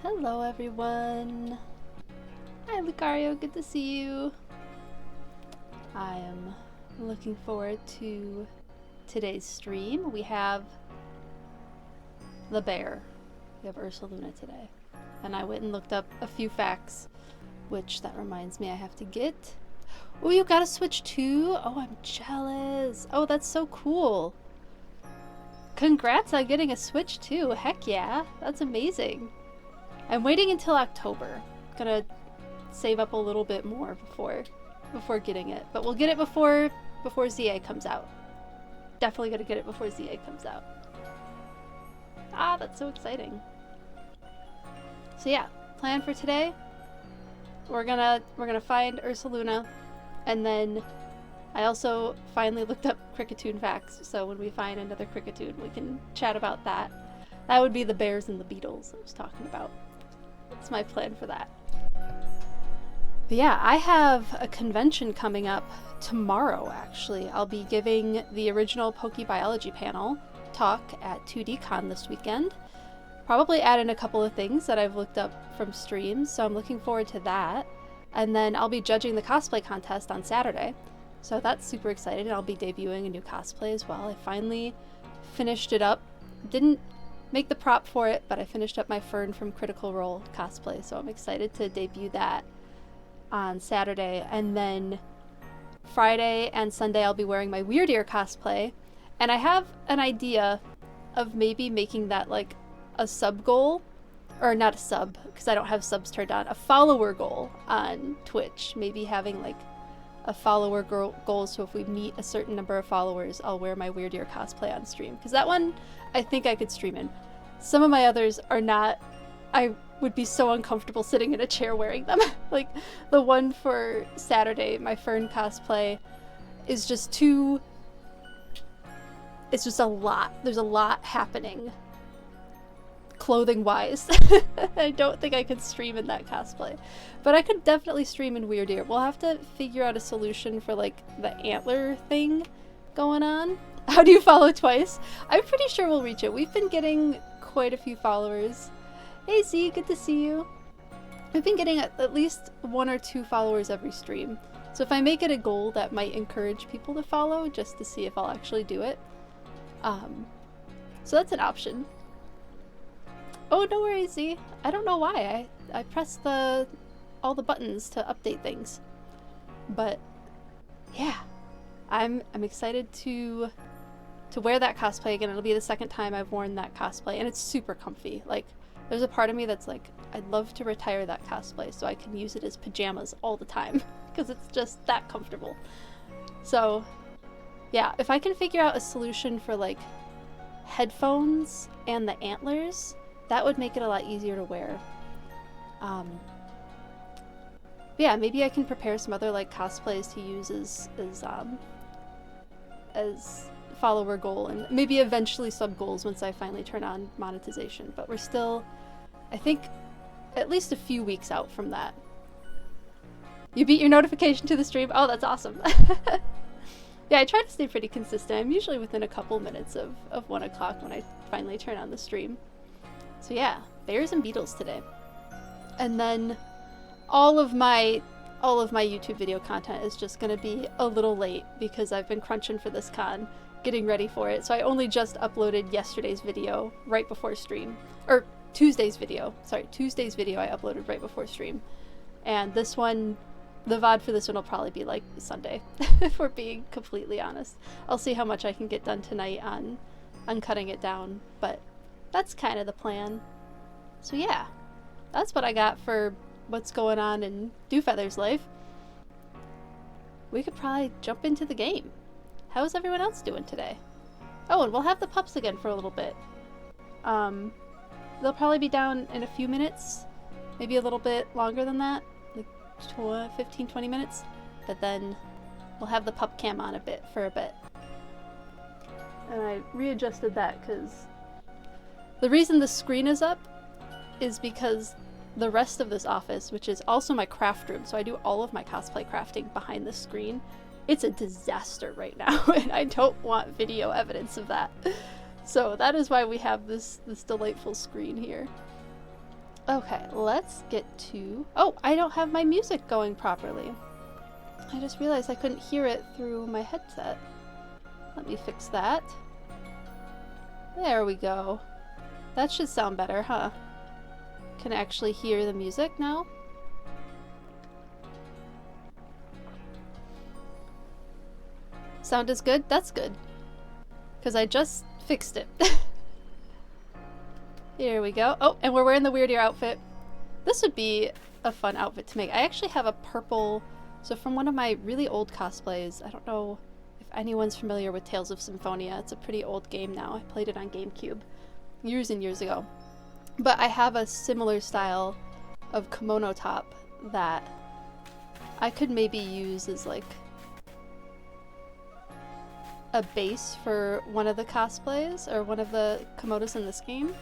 Hello everyone! Hi Lucario, good to see you! I am looking forward to today's stream. We have the bear. We have Ursaluna today. And I went and looked up a few facts, which that reminds me I have to get. Oh, you got a Switch too? Oh, I'm jealous! Oh, that's so cool! Congrats on getting a Switch too! Heck yeah! That's amazing! I'm waiting until October. Gonna save up a little bit more before getting it. But we'll get it before ZA comes out. Definitely gonna get it before ZA comes out. Ah, that's so exciting. So yeah, plan for today. We're gonna find Ursaluna, and then I also finally looked up Cricketune facts, so when we find another Cricketune we can chat about that. That would be the bears and the beetles I was talking about. That's my plan for that. But yeah, I have a convention coming up tomorrow, actually. I'll be giving the original PokeBiology panel talk at 2DCon this weekend. Probably add in a couple of things that I've looked up from streams, so I'm looking forward to that. And then I'll be judging the cosplay contest on Saturday, so that's super exciting. I'll be debuting a new cosplay as well. I finally finished it up. Didn't make the prop for it, but I finished up my Fern from Critical Role cosplay, so I'm excited to debut that on Saturday. And then Friday and Sunday I'll be wearing my Weird Ear cosplay, and I have an idea of maybe making that like a sub goal, or not a sub because I don't have subs turned on, a follower goal on Twitch. Maybe having like a follower goal, so if we meet a certain number of followers I'll wear my Weird Ear cosplay on stream, because that one I think I could stream in. Some of my others are not. I would be so uncomfortable sitting in a chair wearing them. Like the one for Saturday, my Fern cosplay, is just too... It's just a lot. There's a lot happening clothing wise. I don't think I could stream in that cosplay, but I could definitely stream in Weird Ear. We'll have to figure out a solution for like the antler thing going on. How do you follow twice? I'm pretty sure we'll reach it. We've been getting quite a few followers. Hey Z, good to see you. We've been getting at least 1 or 2 followers every stream. So if I make it a goal, that might encourage people to follow, just to see if I'll actually do it. So that's an option. Oh, no worries, Z. I don't know why. I pressed all the buttons to update things. But yeah, I'm excited to wear that cosplay again. It'll be the second time I've worn that cosplay, and it's super comfy. Like, there's a part of me that's like, I'd love to retire that cosplay so I can use it as pajamas all the time, because it's just that comfortable. So yeah, if I can figure out a solution for like headphones and the antlers, that would make it a lot easier to wear. Yeah, maybe I can prepare some other like cosplays to use as follower goal, and maybe eventually sub goals once I finally turn on monetization. But we're still, I think, at least a few weeks out from that. You beat your notification to the stream? Oh, that's awesome. Yeah, I try to stay pretty consistent. I'm usually within a couple minutes of 1 o'clock when I finally turn on the stream. So yeah, bears and beetles today. And then all of my YouTube video content is just gonna be a little late because I've been crunching for this con, getting ready for it. So I only just uploaded yesterday's video right before stream, or Tuesday's video. Sorry, Tuesday's video I uploaded right before stream. And this one, the VOD for this one will probably be like Sunday, if we're being completely honest. I'll see how much I can get done tonight on cutting it down, but that's kind of the plan. So yeah, that's what I got for what's going on in Dewfeather's life. We could probably jump into the game. How's everyone else doing today? Oh, and we'll have the pups again for a little bit. They'll probably be down in a few minutes, maybe a little bit longer than that, like 15-20 minutes, but then we'll have the pup cam on for a bit. And I readjusted that because the reason the screen is up is because the rest of this office, which is also my craft room, so I do all of my cosplay crafting behind the screen, it's a disaster right now, and I don't want video evidence of that. So that is why we have this delightful screen here. Okay, let's get to... Oh, I don't have my music going properly. I just realized I couldn't hear it through my headset. Let me fix that. There we go. That should sound better, huh? Can actually hear the music now. Sound is good? That's good. Because I just fixed it. Here we go. Oh, and we're wearing the Weird Ear outfit. This would be a fun outfit to make. I actually have a purple... So from one of my really old cosplays, I don't know if anyone's familiar with Tales of Symphonia. It's a pretty old game now. I played it on GameCube years and years ago. But I have a similar style of kimono top that I could maybe use as like a base for one of the cosplays or one of the kimonos in this game.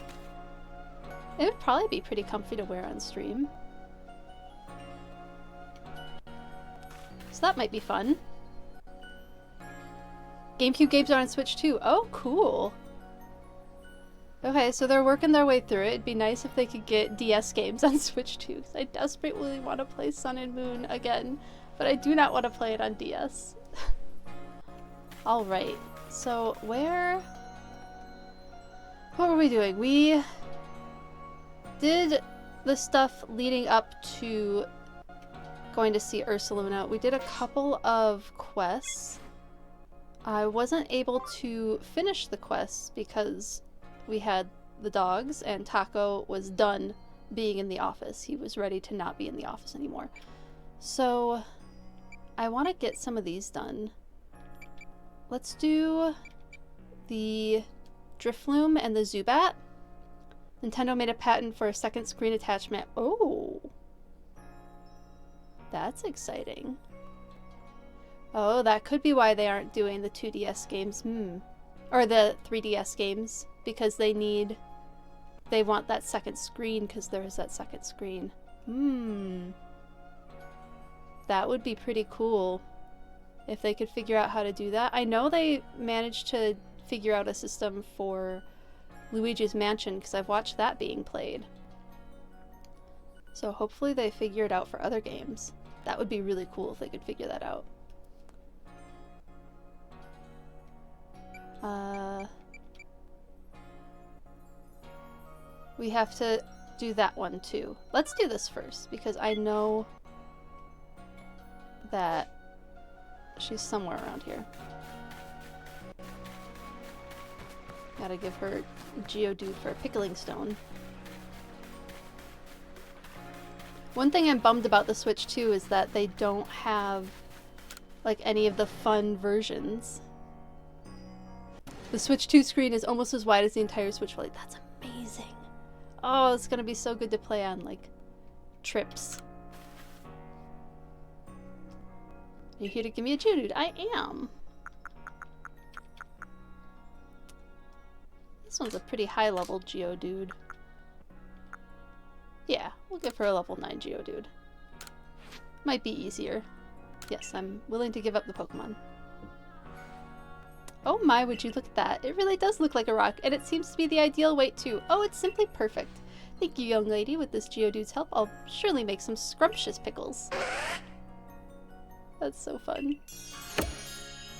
It would probably be pretty comfy to wear on stream. So that might be fun. GameCube games are on Switch too. Oh, cool. Okay, so they're working their way through it. It'd be nice if they could get DS games on Switch too, because I desperately want to play Sun and Moon again, but I do not want to play it on DS. Alright, so what were we doing? We did the stuff leading up to going to see Ursaluna. We did a couple of quests. I wasn't able to finish the quests because we had the dogs and Taco was done being in the office. He was ready to not be in the office anymore. So I want to get some of these done. Let's do the Drifloon and the Zubat. Nintendo made a patent for a second screen attachment. Oh! That's exciting. Oh, that could be why they aren't doing the 2DS games. Or the 3DS games. Because they want that second screen because there's that second screen. That would be pretty cool if they could figure out how to do that. I know they managed to figure out a system for Luigi's Mansion because I've watched that being played. So hopefully they figure it out for other games. That would be really cool if they could figure that out. We have to do that one too. Let's do this first because I know that she's somewhere around here. Gotta give her Geodude for a Pickling Stone. One thing I'm bummed about the Switch too is that they don't have like any of the fun versions. The Switch 2 screen is almost as wide as the entire Switch. Like, that's amazing. Oh, it's gonna be so good to play on like trips. Are you here to give me a Geodude? I am. This one's a pretty high level Geodude. Yeah, we'll give her a level 9 Geodude. Might be easier. Yes, I'm willing to give up the Pokemon. Oh my, would you look at that. It really does look like a rock, and it seems to be the ideal weight too. Oh, it's simply perfect. Thank you, young lady. With this Geodude's help, I'll surely make some scrumptious pickles. That's so fun.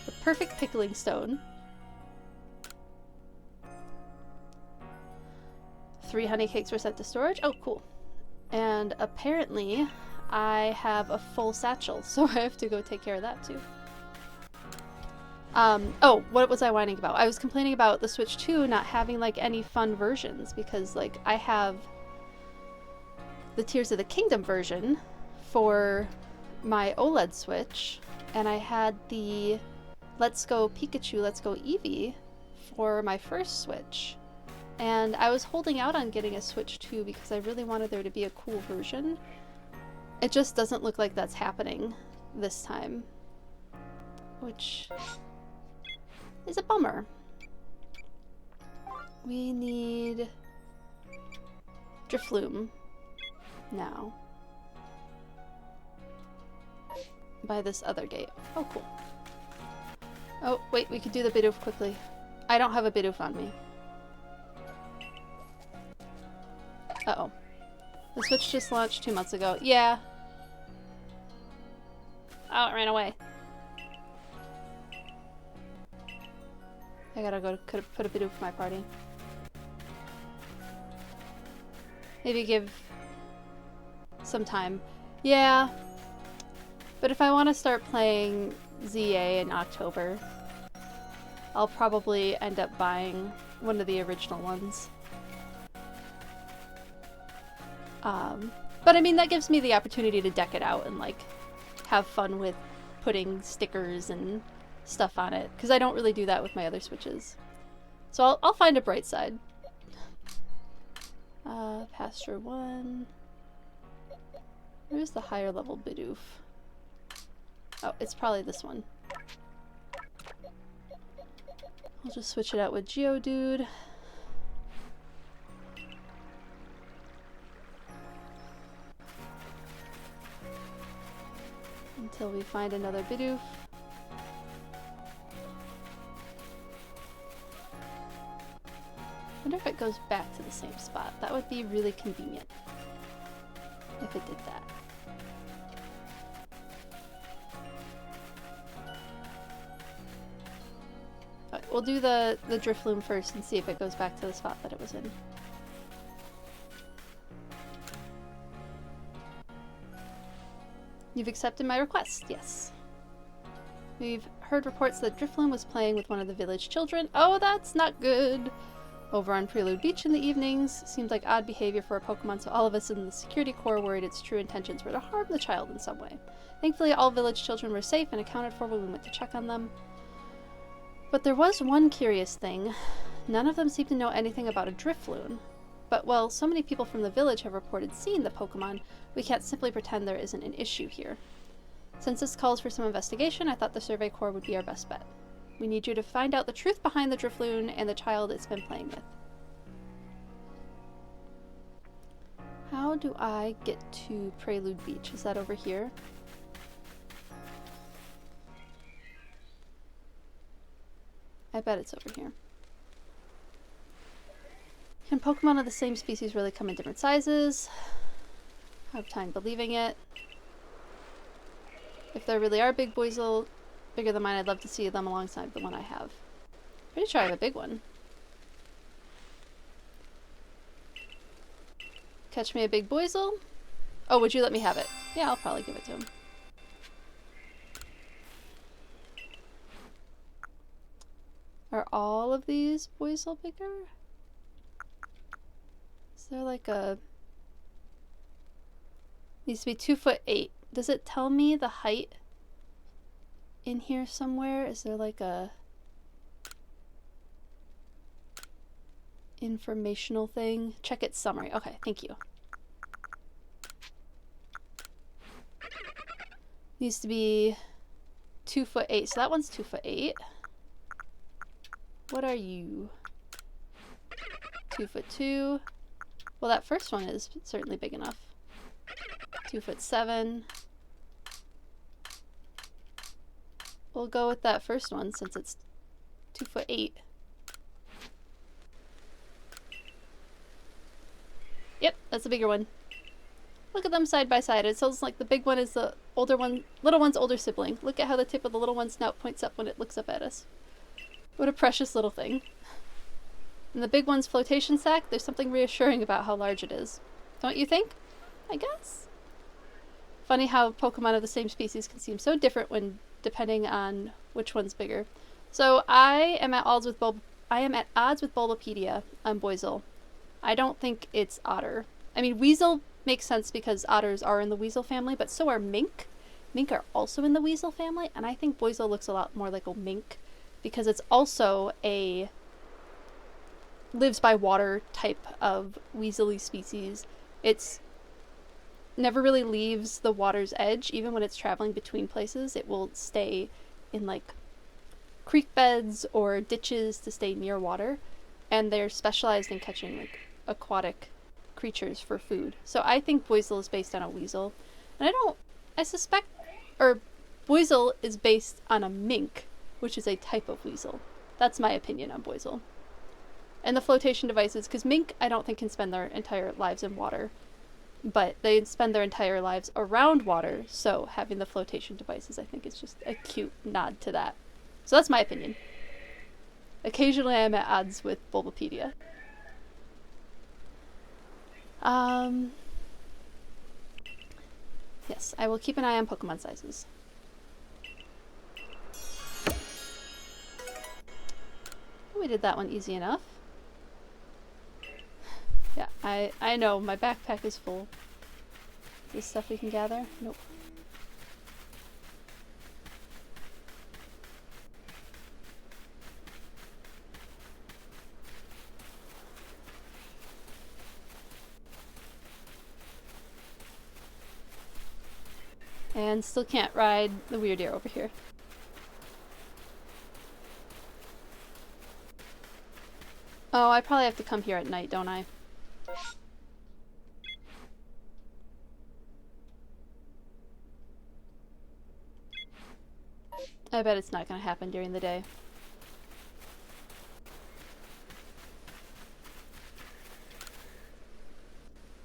The perfect pickling stone. 3 honey cakes were sent to storage. Oh, cool. And apparently, I have a full satchel, so I have to go take care of that too. Oh, what was I whining about? I was complaining about the Switch 2 not having like any fun versions because like I have the Tears of the Kingdom version for my OLED Switch and I had the Let's Go Pikachu, Let's Go Eevee for my first Switch. And I was holding out on getting a Switch 2 because I really wanted there to be a cool version. It just doesn't look like that's happening this time, which is a bummer. We need Drifloon now. By this other gate. Oh, cool. Oh, wait, we could do the Bidoof quickly. I don't have a Bidoof on me. Uh-oh. The Switch just launched 2 months ago. Yeah. Oh, it ran away. I gotta go put a Bidoof for my party. Maybe give some time. Yeah. But if I want to start playing ZA in October, I'll probably end up buying one of the original ones. But I mean, that gives me the opportunity to deck it out and like have fun with putting stickers and stuff on it, because I don't really do that with my other Switches. So I'll find a bright side. Pasture 1. Where's the higher level Bidoof? Oh, it's probably this one. I'll just switch it out with Geodude. Until we find another Bidoof. I wonder if it goes back to the same spot. That would be really convenient if it did that. Alright, we'll do the Drifloon first and see if it goes back to the spot that it was in. You've accepted my request, yes. We've heard reports that Drifloon was playing with one of the village children. Oh, that's not good! Over on Prelude Beach in the evenings. Seems like odd behavior for a Pokemon, so all of us in the security corps worried its true intentions were to harm the child in some way. Thankfully, all village children were safe and accounted for when we went to check on them. But there was one curious thing. None of them seemed to know anything about a Drifloon. But, well, so many people from the village have reported seeing the Pokemon, we can't simply pretend there isn't an issue here. Since this calls for some investigation, I thought the Survey Corps would be our best bet. We need you to find out the truth behind the Drifloon and the child it's been playing with. How do I get to Prelude Beach? Is that over here? I bet it's over here. Can Pokemon of the same species really come in different sizes? I have time believing it. If there really are big Boizel, bigger than mine, I'd love to see them alongside the one I have. Pretty sure I have a big one. Catch me a big Boizel? Oh, would you let me have it? Yeah, I'll probably give it to him. Are all of these Boizel bigger? Is there like a... Needs to be 2'8". Does it tell me the height in here somewhere? Is there like a informational thing? Check its summary. Okay, thank you. Needs to be 2'8". So that one's 2'8". What are you? 2'2". Well, that first one is certainly big enough. 2'7". We'll go with that first one since it's 2'8". Yep, that's the bigger one. Look at them side by side. It sounds like the big one is the older one, little one's older sibling. Look at how the tip of the little one's snout points up when it looks up at us. What a precious little thing. In the big one's flotation sac, there's something reassuring about how large it is. Don't you think? I guess. Funny how Pokemon of the same species can seem so different when depending on which one's bigger. So I am at odds with Bulbapedia on Boizel. I don't think it's Otter. I mean, Weasel makes sense because otters are in the Weasel family, but so are mink. Mink are also in the Weasel family, and I think Boizel looks a lot more like a mink because it's also a lives by water type of weaselly species. It's never really leaves the water's edge. Even when it's traveling between places, it will stay in like creek beds or ditches to stay near water, and they're specialized in catching like aquatic creatures for food. So I think Boizel is based on a weasel, and I suspect, or Boizel is based on a mink, which is a type of weasel. That's my opinion on Boizel. And the flotation devices, because mink I don't think can spend their entire lives in water. but they spend their entire lives around water, so having the flotation devices, I think, is just a cute nod to that. So that's my opinion. Occasionally I'm at odds with Bulbapedia. Yes, I will keep an eye on Pokemon sizes. We did that one easy enough. Yeah, I know, my backpack is full. Is this stuff we can gather? Nope. And still can't ride the weird deer over here. Oh, I probably have to come here at night, don't I? I bet it's not gonna happen during the day.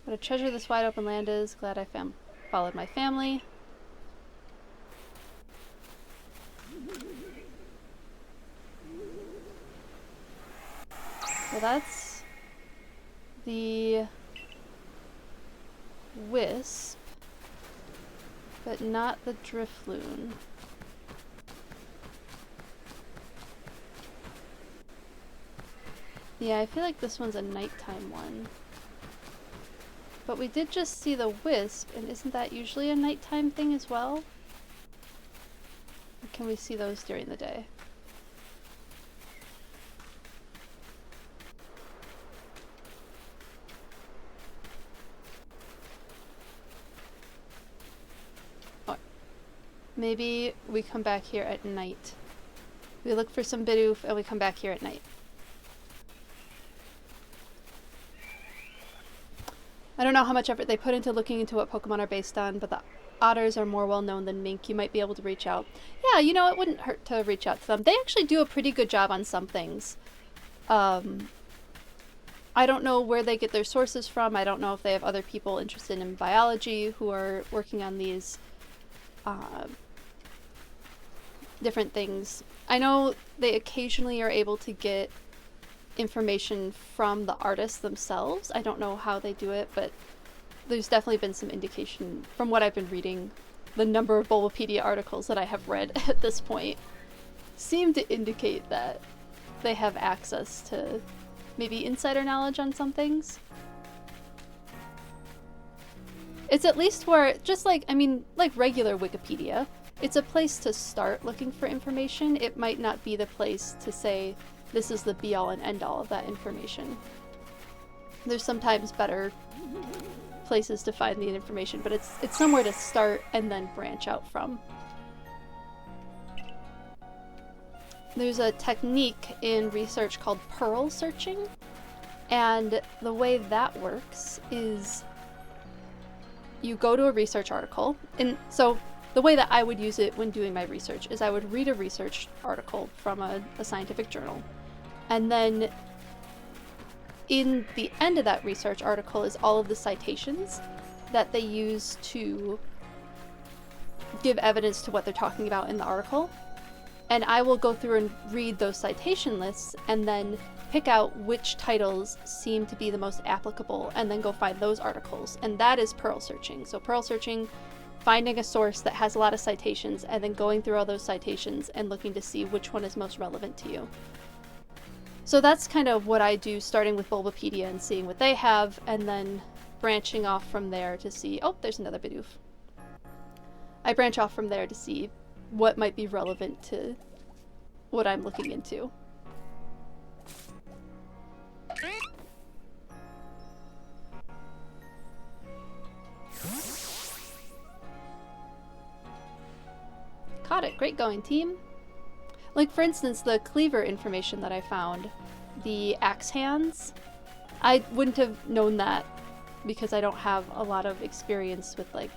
What a treasure this wide open land is. Glad I followed my family. Well, that's the wisp, but not the Drifloon. Yeah, I feel like this one's a nighttime one. But we did just see the wisp, and isn't that usually a nighttime thing as well? Or can we see those during the day? Oh, maybe we come back here at night. We look for some Bidoof and we come back here at night. I don't know how much effort they put into looking into what Pokemon are based on, but the otters are more well known than mink. You might be able to reach out. Yeah, you know, it wouldn't hurt to reach out to them. They actually do a pretty good job on some things. I don't know where they get their sources from. I don't know if they have other people interested in biology who are working on these different things. I know they occasionally are able to get information from the artists themselves. I don't know how they do it, but there's definitely been some indication from what I've been reading. The number of Bulbapedia articles that I have read at this point seem to indicate that they have access to maybe insider knowledge on some things. It's at least where, just like, I mean, like regular Wikipedia, it's a place to start looking for information. It might not be the place to say, this is the be-all and end-all of that information. There's sometimes better places to find the information, but it's somewhere to start and then branch out from. There's a technique in research called pearl searching, and the way that works is you go to a research article, and so the way that I would use it when doing my research is I would read a research article from a scientific journal, and then in the end of that research article is all of the citations that they use to give evidence to what they're talking about in the article. And I will go through and read those citation lists and then pick out which titles seem to be the most applicable and then go find those articles. And that is pearl searching. So pearl searching, finding a source that has a lot of citations and then going through all those citations and looking to see which one is most relevant to you. So that's kind of what I do, starting with Bulbapedia and seeing what they have, and then branching off from there to see, oh, there's another Bidoof. I branch off from there to see what might be relevant to what I'm looking into. Caught it. Great going, team. Like, for instance, the cleaver information that I found, the axe hands, I wouldn't have known that because I don't have a lot of experience with, like,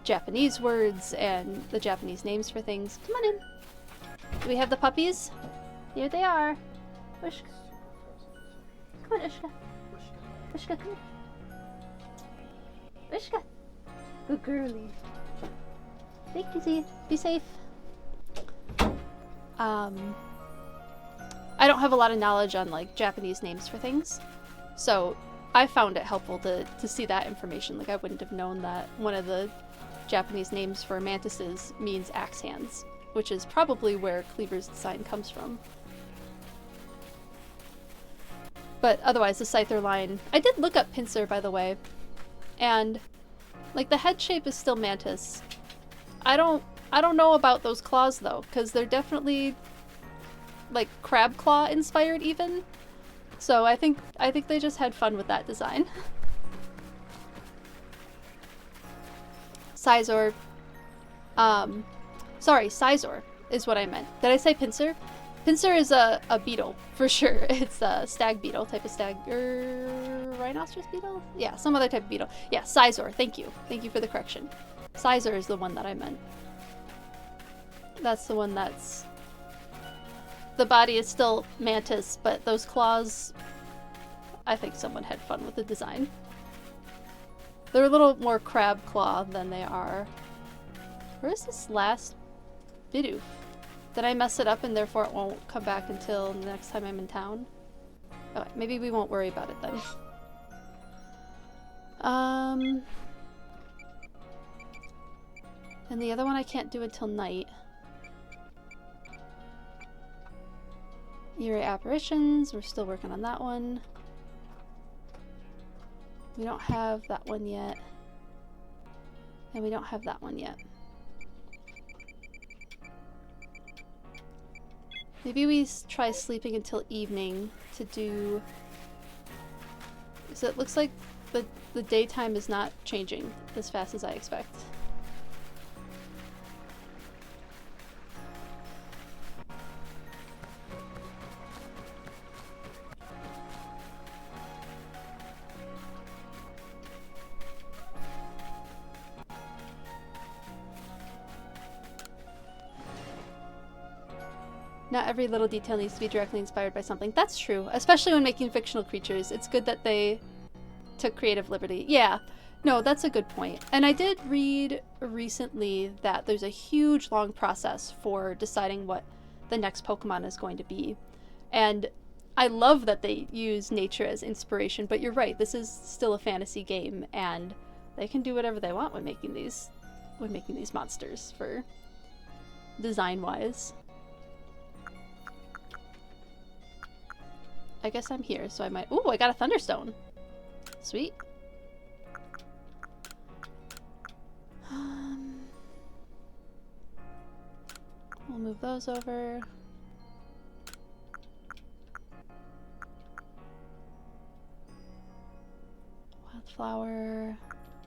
Japanese words and the Japanese names for things. Come on in. Do we have the puppies? Here they are. Ushka. Come on, Ushka. Ushka, come here. Vishka. Good girly. Thank you, Z. Be safe. I don't have a lot of knowledge on like Japanese names for things, so I found it helpful to see that information. Like I wouldn't have known that one of the Japanese names for mantises means axe hands, which is probably where Cleaver's design comes from. But otherwise, the Scyther line, I did look up Pinsir, by the way, and like the head shape is still mantis. I don't know about those claws though, because they're definitely like crab claw inspired even. So I think they just had fun with that design. Sizor. Sorry, Sizor is what I meant. Did I say Pinsir? Pinsir is a beetle, for sure. It's a stag beetle, type of stag, rhinoceros beetle? Yeah, some other type of beetle. Yeah, Sizor, thank you. Thank you for the correction. Sizor is the one that I meant. That's the one that's... The body is still mantis, but those claws... I think someone had fun with the design. They're a little more crab claw than they are... Where is this last Bidoof? Did I mess it up and therefore it won't come back until the next time I'm in town? Okay, maybe we won't worry about it then. And the other one I can't do until night. Eerie Apparitions, we're still working on that one. We don't have that one yet. And we don't have that one yet. Maybe we try sleeping until evening to do... So it looks like the daytime is not changing as fast as I expect. Not every little detail needs to be directly inspired by something. That's true, especially when making fictional creatures. It's good that they took creative liberty. Yeah, no, that's a good point. And I did read recently that there's a huge long process for deciding what the next Pokemon is going to be. And I love that they use nature as inspiration, but you're right, this is still a fantasy game, and they can do whatever they want when making these monsters for design-wise. I guess I'm here, so I might... Ooh, I got a Thunderstone. Sweet. We'll move those over. Wildflower.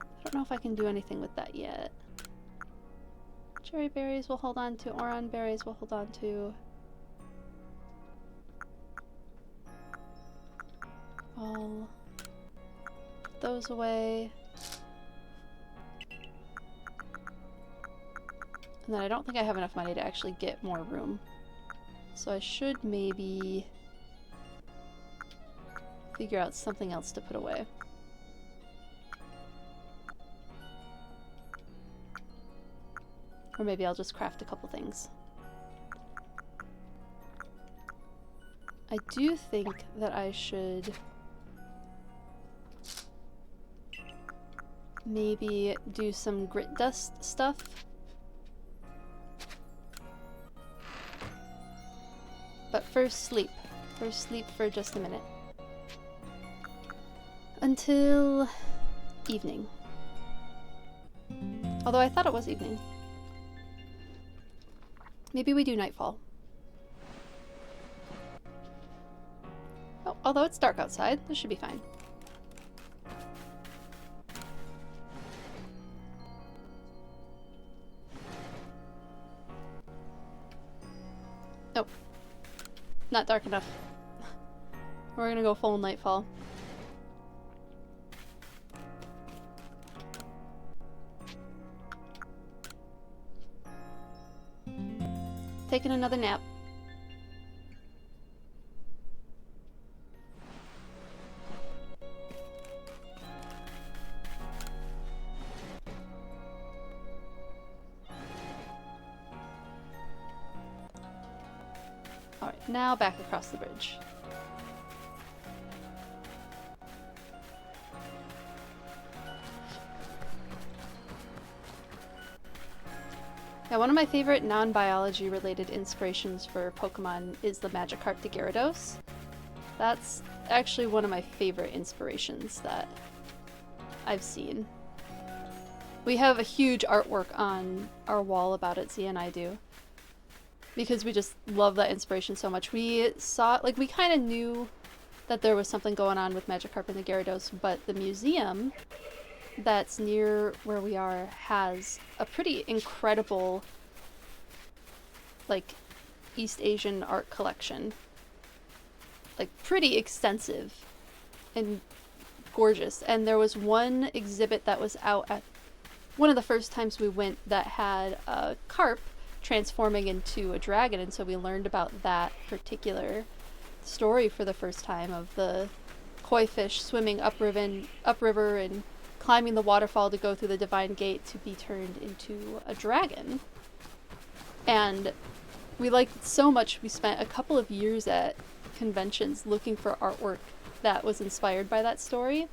I don't know if I can do anything with that yet. Cherry berries we'll hold on to. Oran berries we'll hold on to. I'll put those away. And then I don't think I have enough money to actually get more room. So I should maybe figure out something else to put away. Or maybe I'll just craft a couple things. I do think that I should maybe do some grit dust stuff. But first sleep. First sleep for just a minute. Until evening. Although I thought it was evening. Maybe we do nightfall. Oh, although it's dark outside, this should be fine. Nope. Not dark enough. We're gonna go full nightfall. Taking another nap. Alright, now back across the bridge. Yeah, one of my favorite non-biology related inspirations for Pokemon is the Magikarp to Gyarados. That's actually one of my favorite inspirations that I've seen. We have a huge artwork on our wall about it, Zia and I do. Because we just love that inspiration so much. We saw, like, we kind of knew that there was something going on with Magikarp and the Gyarados, but the museum that's near where we are has a pretty incredible, like, East Asian art collection. Like, pretty extensive and gorgeous. And there was one exhibit that was out at one of the first times we went that had a carp transforming into a dragon, and so we learned about that particular story for the first time, of the koi fish swimming upriver and climbing the waterfall to go through the divine gate to be turned into a dragon. And we liked it so much we spent a couple of years at conventions looking for artwork that was inspired by that story,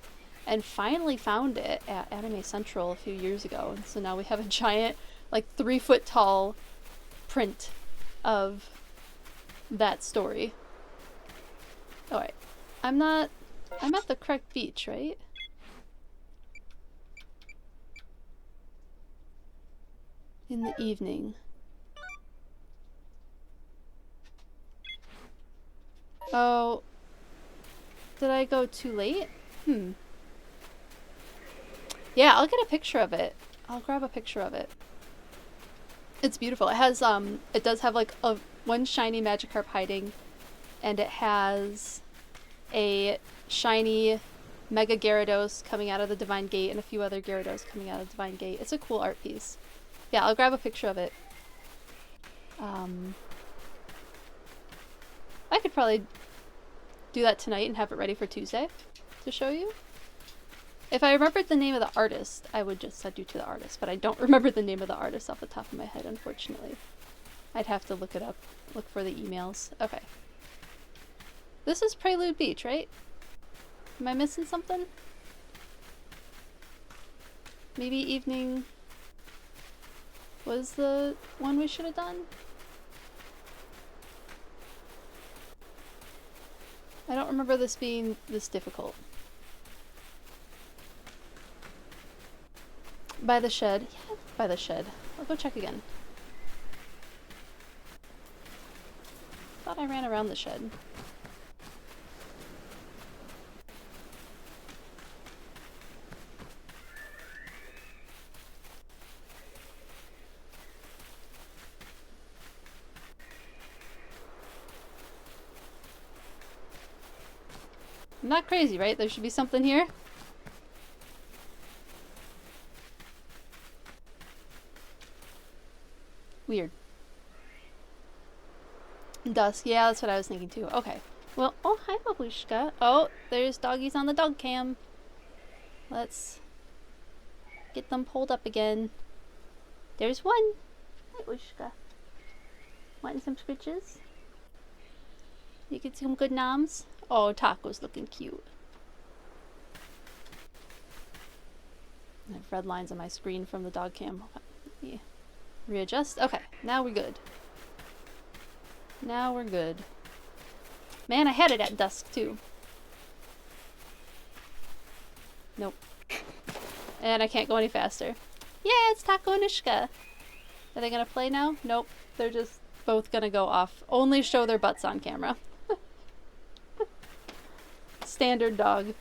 and finally found it at Anime Central a few years ago. And so now we have a giant, like 3-foot tall print of that story. Alright. I'm at the correct beach, right? In the evening. Oh. Did I go too late? Yeah, I'll get a picture of it. I'll grab a picture of it. It's beautiful. It has, it does have like one shiny Magikarp hiding, and it has a shiny Mega Gyarados coming out of the Divine Gate and a few other Gyarados coming out of the Divine Gate. It's a cool art piece. Yeah, I'll grab a picture of it. I could probably do that tonight and have it ready for Tuesday to show you. If I remembered the name of the artist, I would just send you to the artist, but I don't remember the name of the artist off the top of my head, unfortunately. I'd have to look it up, look for the emails. Okay. This is Prelude Beach, right? Am I missing something? Maybe evening was the one we should have done? I don't remember this being this difficult. By the shed. Yeah, by the shed. I'll go check again. Thought I ran around the shed. I'm not crazy, right? There should be something here. Weird. Dusk. Yeah, that's what I was thinking too. Okay. Well, oh, hi, Babushka. Oh, there's doggies on the dog cam. Let's get them pulled up again. There's one. Hi, Babushka. Wanting some scritches? You get some good noms? Oh, Taco's looking cute. I have red lines on my screen from the dog cam. Yeah. Readjust. Okay, now we're good. Now we're good. Man, I had it at dusk too. Nope. And I can't go any faster. Yeah, it's Taco and Ishka. Are they gonna play now? Nope. They're just both gonna go off. Only show their butts on camera. Standard dog.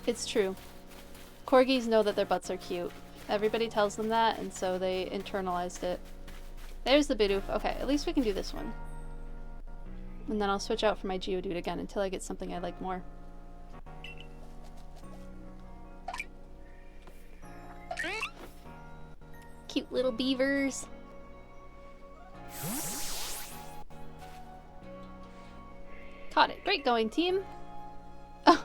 It's true. Corgis know that their butts are cute. Everybody tells them that, and so they internalized it. There's the Bidoof. Okay, at least we can do this one. And then I'll switch out for my Geodude again until I get something I like more. Cute little beavers. Caught it. Great going, team. Oh.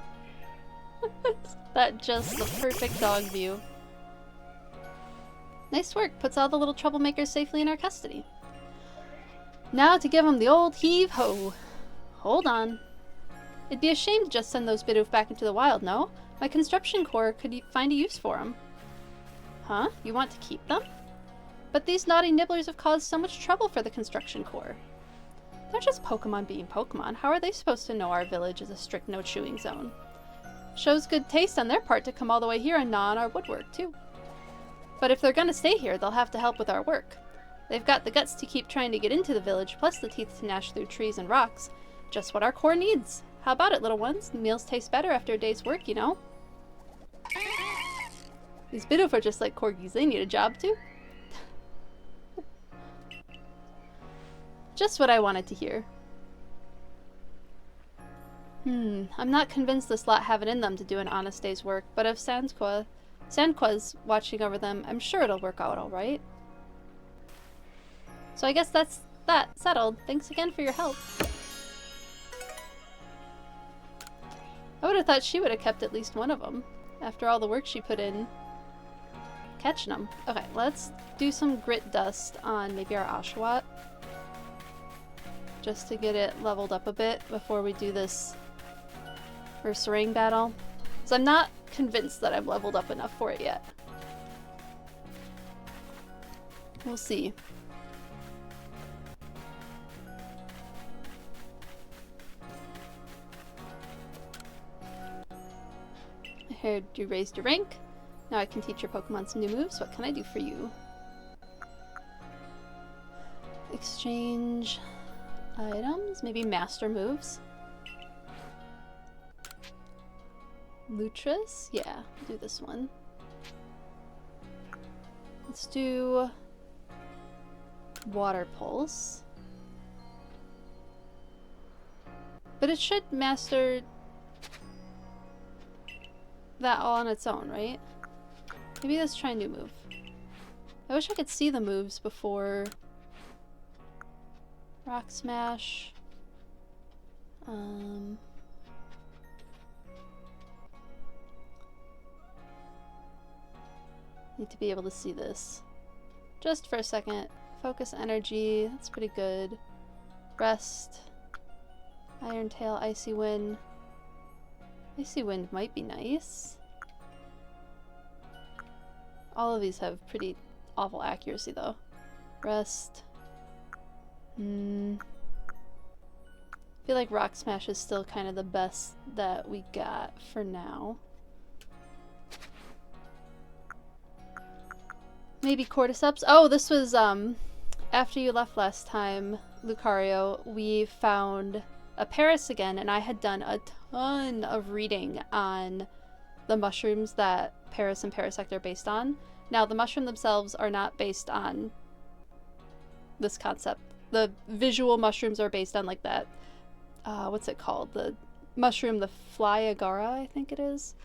That just the perfect dog view. Nice work. Puts all the little troublemakers safely in our custody. Now to give them the old heave-ho. Hold on. It'd be a shame to just send those Bidoof back into the wild, no? My construction corps could find a use for them. Huh? You want to keep them? But these naughty nibblers have caused so much trouble for the construction corps. They're just Pokemon being Pokemon. How are they supposed to know our village is a strict no-chewing zone? Shows good taste on their part to come all the way here and gnaw on our woodwork, too. But if they're gonna stay here, they'll have to help with our work. They've got the guts to keep trying to get into the village, plus the teeth to gnash through trees and rocks. Just what our corps needs. How about it, little ones? The meals taste better after a day's work, you know? These Bidoof are just like corgis. They need a job, too. Just what I wanted to hear. I'm not convinced this lot have it in them to do an honest day's work, but if Sandqua's watching over them, I'm sure it'll work out alright. So I guess that's that settled. Thanks again for your help. I would have thought she would have kept at least one of them, after all the work she put in catching them. Okay, let's do some grit dust on maybe our Oshawott, just to get it leveled up a bit before we do this Ursaring battle. So I'm not convinced that I've leveled up enough for it yet. We'll see. I heard you raised your rank. Now I can teach your Pokemon some new moves. What can I do for you? Exchange items? Maybe master moves? Lutris? Yeah, do this one. Let's do Water Pulse. But it should master that all on its own, right? Maybe let's try a new move. I wish I could see the moves before Rock Smash. Need to be able to see this. Just for a second. Focus energy, that's pretty good. Rest. Iron Tail, Icy Wind. Icy Wind might be nice. All of these have pretty awful accuracy though. Rest. I feel like Rock Smash is still kind of the best that we got for now. Maybe Cordyceps. Oh, this was after you left last time, Lucario, we found a Paris again, and I had done a ton of reading on the mushrooms that Paris and Parasect are based on. Now, the mushroom themselves are not based on this concept. The visual mushrooms are based on like that, what's it called? The mushroom, the fly agara, I think it is.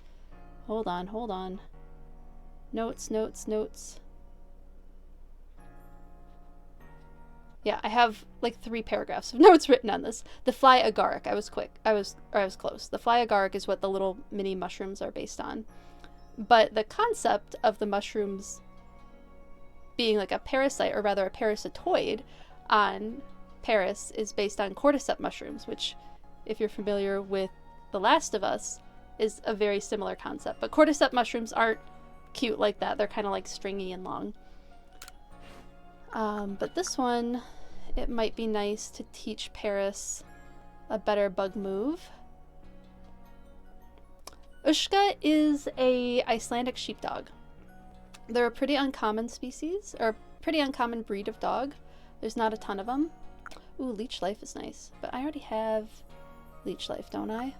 Hold on, hold on. Notes, notes, notes. Yeah, I have like 3 paragraphs of notes written on this. The fly agaric. I was quick. I was close. The fly agaric is what the little mini mushrooms are based on. But the concept of the mushrooms being like a parasite, or rather a parasitoid, on Paris is based on cordyceps mushrooms, which, if you're familiar with The Last of Us, is a very similar concept. But cordyceps mushrooms aren't cute like that. They're kind of like stringy and long. But this one, it might be nice to teach Paris a better bug move. Ushka is a Icelandic sheepdog. They're a pretty uncommon species, or pretty uncommon breed of dog. There's not a ton of them. Ooh, Leech Life is nice, but I already have Leech Life, don't I?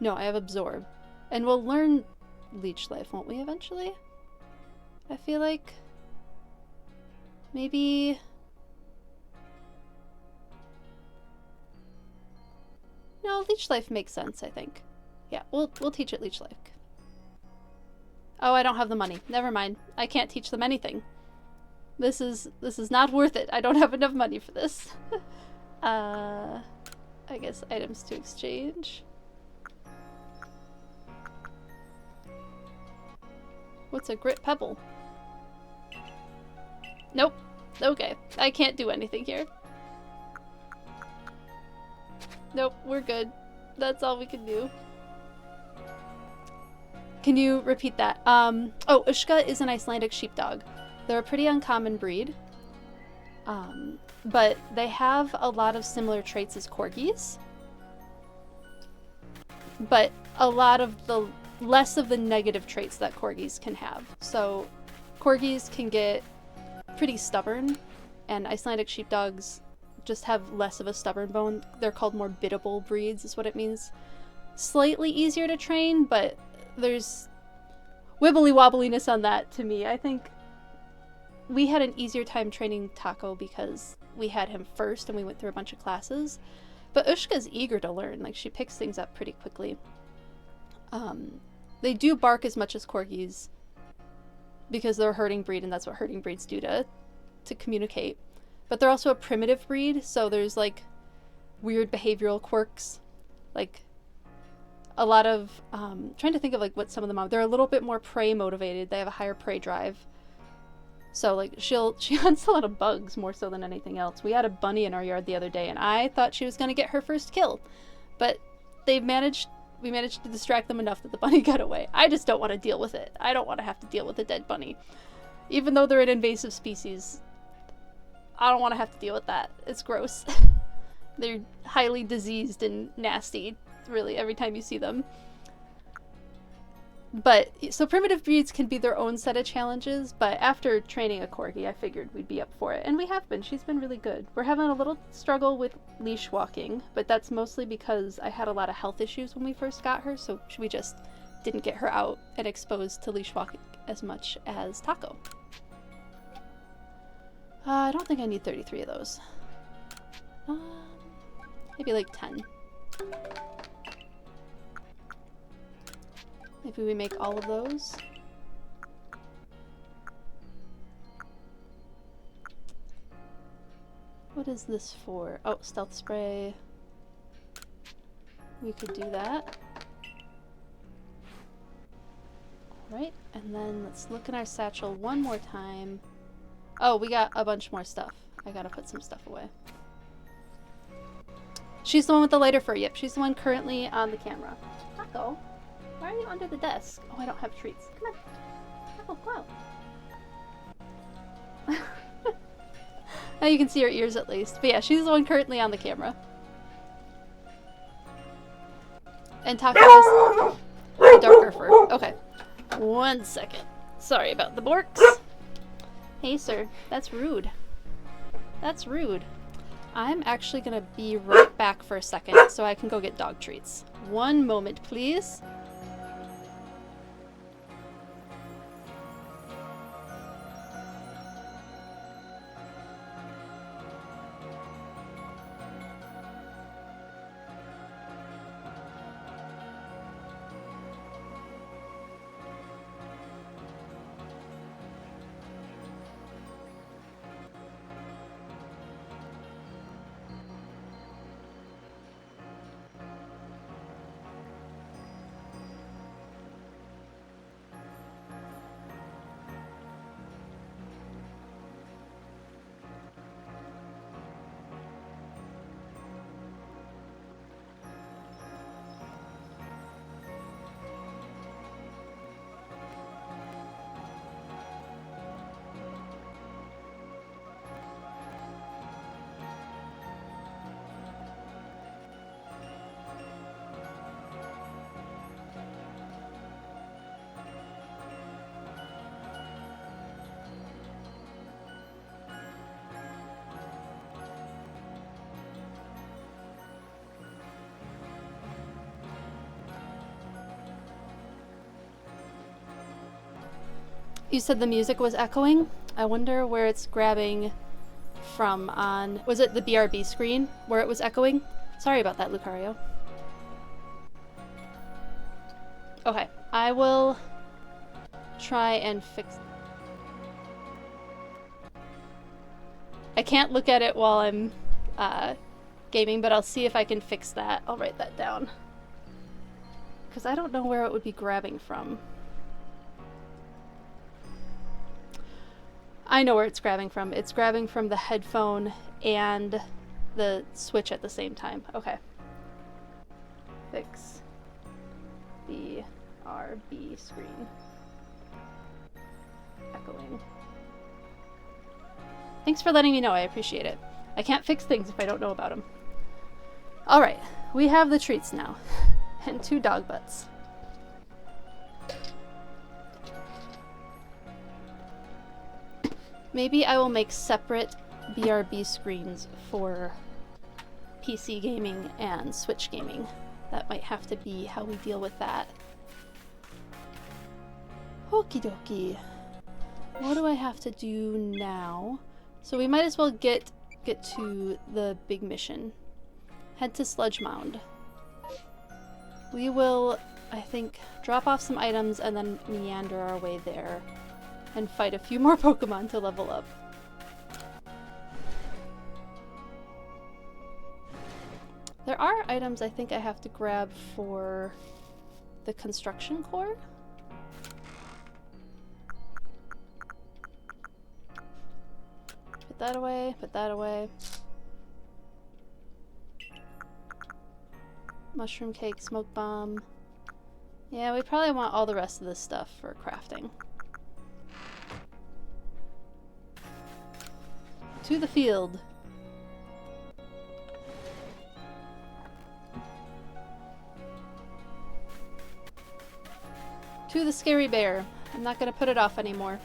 No, I have Absorb. And we'll learn Leech Life, won't we, eventually? I feel like maybe... No, Leech Life makes sense, I think. Yeah, we'll teach it Leech Life. Oh, I don't have the money. Never mind. I can't teach them anything. This is not worth it. I don't have enough money for this. I guess items to exchange. What's a grit pebble? Nope. Okay. I can't do anything here. Nope, we're good. That's all we can do. Can you repeat that? Oh, Ushka is an Icelandic sheepdog. They're a pretty uncommon breed. But they have a lot of similar traits as corgis. But a lot of the less of the negative traits that corgis can have. So corgis can get pretty stubborn, and Icelandic sheepdogs just have less of a stubborn bone. They're called more biddable breeds is what it means. Slightly easier to train, but there's wibbly wobbliness on that to me. I think we had an easier time training Taco because we had him first and we went through a bunch of classes. But Ushka's eager to learn. Like, she picks things up pretty quickly. They do bark as much as corgis because they're a herding breed, and that's what herding breeds do to communicate. But they're also a primitive breed, so there's like weird behavioral quirks. Like a lot of trying to think of like what some of them are. They're a little bit more prey motivated. They have a higher prey drive. So like she hunts a lot of bugs more so than anything else. We had a bunny in our yard the other day, and I thought she was gonna get her first kill, but we managed to distract them enough that the bunny got away. I just don't want to deal with it. I don't want to have to deal with a dead bunny, even though they're an invasive species. I don't want to have to deal with that. It's gross. They're highly diseased and nasty, really, every time you see them. But, so primitive breeds can be their own set of challenges, but after training a corgi, I figured we'd be up for it. And we have been. She's been really good. We're having a little struggle with leash walking, but that's mostly because I had a lot of health issues when we first got her, so we just didn't get her out and exposed to leash walking as much as Taco. I don't think I need 33 of those. Maybe like 10. Maybe we make all of those. What is this for? Oh, stealth spray. We could do that. Alright, and then let's look in our satchel one more time. Oh, we got a bunch more stuff. I gotta put some stuff away. She's the one with the lighter fur. Yep, she's the one currently on the camera. Taco, why are you under the desk? Oh, I don't have treats. Come on. Taco, go out. Now you can see her ears at least. But yeah, she's the one currently on the camera. And Taco is the darker fur. Okay. 1 second. Sorry about the borks. Hey, sir. That's rude. That's rude. I'm actually gonna be right back for a second so I can go get dog treats. 1 moment, please. You said the music was echoing? I wonder where it's grabbing from on... Was it the BRB screen where it was echoing? Sorry about that, Lucario. Okay, I will try and fix... I can't look at it while I'm gaming, but I'll see if I can fix that. I'll write that down. Because I don't know where it would be grabbing from. I know where it's grabbing from. It's grabbing from the headphone and the Switch at the same time. Okay. Fix BRB screen. Echoing. Thanks for letting me know. I appreciate it. I can't fix things if I don't know about them. Alright, we have the treats now. And 2 dog butts. Maybe I will make separate BRB screens for PC gaming and Switch gaming. That might have to be how we deal with that. Okie dokie. What do I have to do now? So we might as well get to the big mission. Head to Sludge Mound. We will, I think, drop off some items and then meander our way there and fight a few more Pokemon to level up. There are items I think I have to grab for the construction core. Put that away, put that away. Mushroom cake, smoke bomb. Yeah, we probably want all the rest of this stuff for crafting. To the field. To the scary bear. I'm not gonna put it off anymore.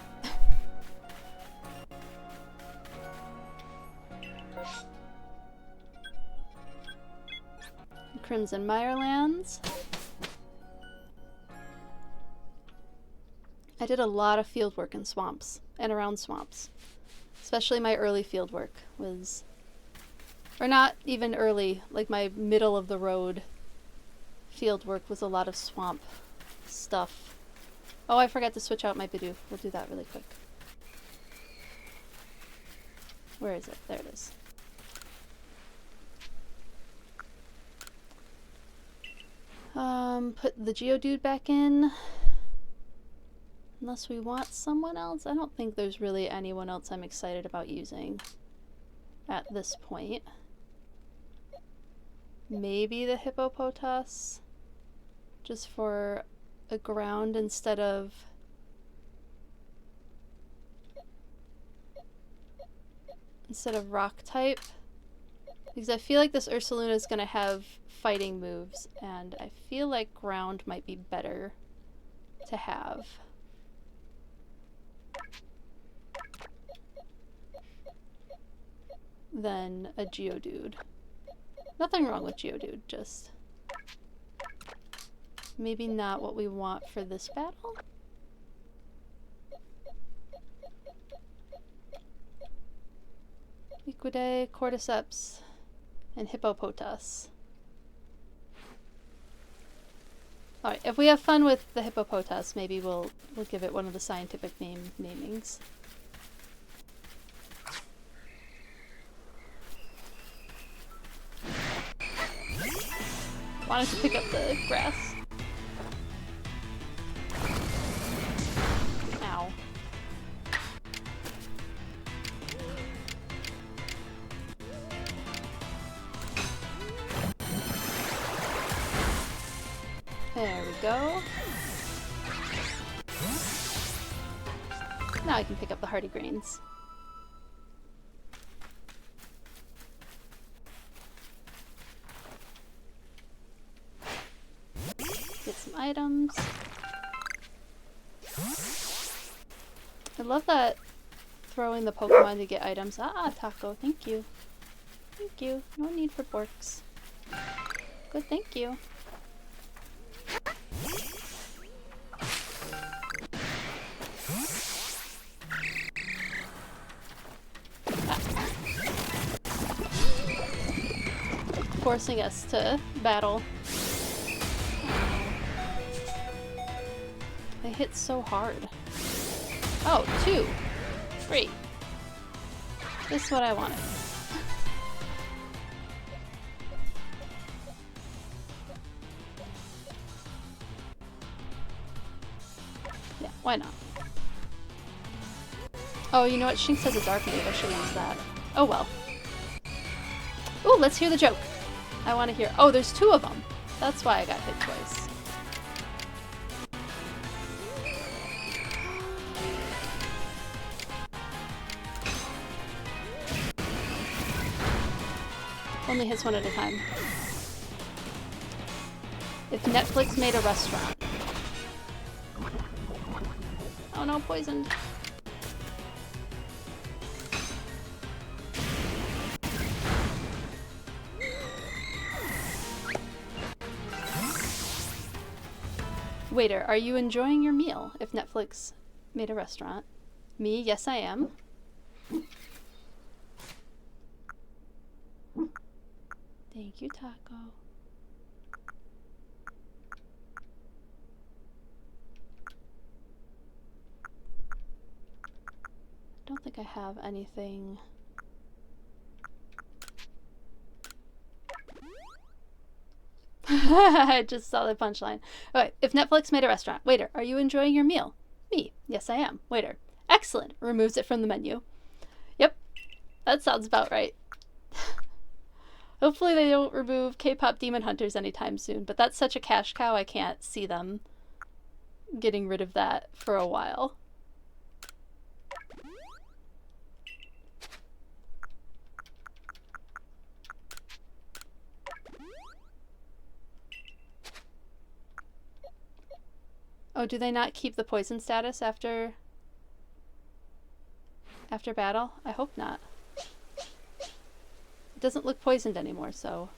Crimson Mirelands. I did a lot of field work in swamps and around swamps. Especially my early field work was, or not even early, like my middle of the road field work was a lot of swamp stuff. Oh, I forgot to switch out my Bidoof. We'll do that really quick. Where is it? There it is. Put the Geodude back in. Unless we want someone else. I don't think there's really anyone else I'm excited about using at this point. Maybe the Hippopotas, just for a ground instead of rock type. Because I feel like this Ursaluna is going to have fighting moves, and I feel like ground might be better to have. Than a Geodude. Nothing wrong with Geodude, just maybe not what we want for this battle. Equidae, Cordyceps, and Hippopotas. Alright, if we have fun with the Hippopotas, maybe we'll give it one of the scientific namings. Wanted to pick up the grass. Ow. There we go. Now I can pick up the hardy grains. Get some items. I love that throwing the Pokemon to get items. Ah, Taco, thank you. Thank you. No need for Borks. Good, thank you. Forcing us to battle. They hit so hard. Oh, 2. Great. This is what I wanted. Yeah, why not? Oh, you know what? Shinx has a dark move. I should use that. Oh well. Ooh, let's hear the joke. I want to hear. Oh, there's two of them. That's why I got hit twice. Only hits one at a time. If Netflix made a restaurant. Oh no, poisoned. Waiter, are you enjoying your meal? If Netflix made a restaurant. Me? Yes, I am. Thank you, Taco. I don't think I have anything. I just saw the punchline. Okay, if Netflix made a restaurant. Waiter, are you enjoying your meal? Me. Yes, I am. Waiter. Excellent. Removes it from the menu. Yep. That sounds about right. Hopefully they don't remove K-pop Demon Hunters anytime soon, but that's such a cash cow I can't see them getting rid of that for a while. Oh, do they not keep the poison status after battle? I hope not. It doesn't look poisoned anymore, so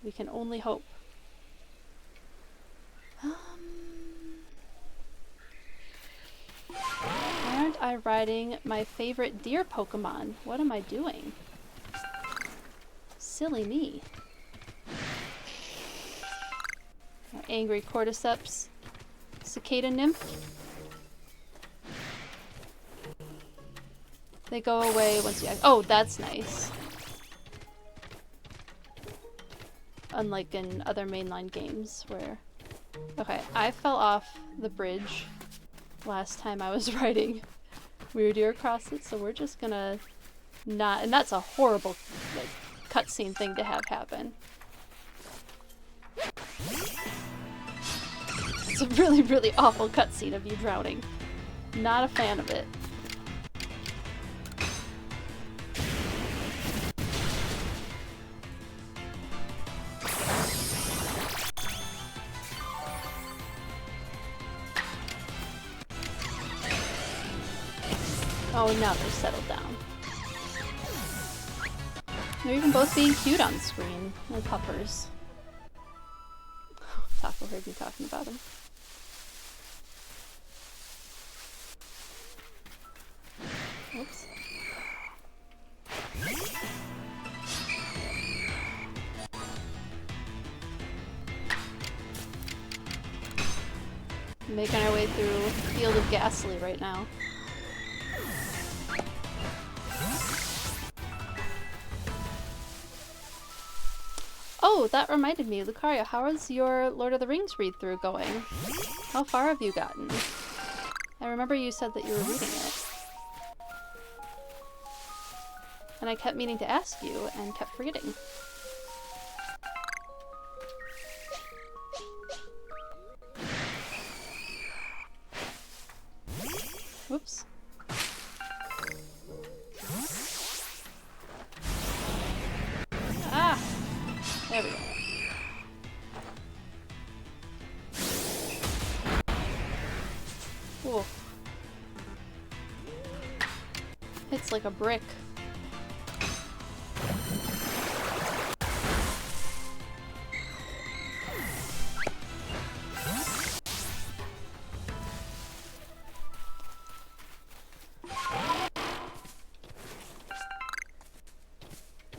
we can only hope. Why aren't I riding my favorite deer Pokemon? What am I doing? Silly me. Angry Cordyceps. Cicada Nymph. They go away once you... Oh, that's nice. Unlike in other mainline games where... Okay, I fell off the bridge last time I was riding Weirdeer across it, so we're just gonna not... And that's a horrible, like, cutscene thing to have happen. It's a really, really awful cutscene of you drowning. Not a fan of it. Oh, now they're settled down. They're even both being cute on screen. They're puppers. Taco heard me talking about him. Oops. Making our way through a field of Ghastly right now. Oh, that reminded me, Lucario, how is your Lord of the Rings read-through going? How far have you gotten? I remember you said that you were reading it. And I kept meaning to ask you, and kept forgetting. Whoops. Ah! There we go. Whoa. Hits like a brick.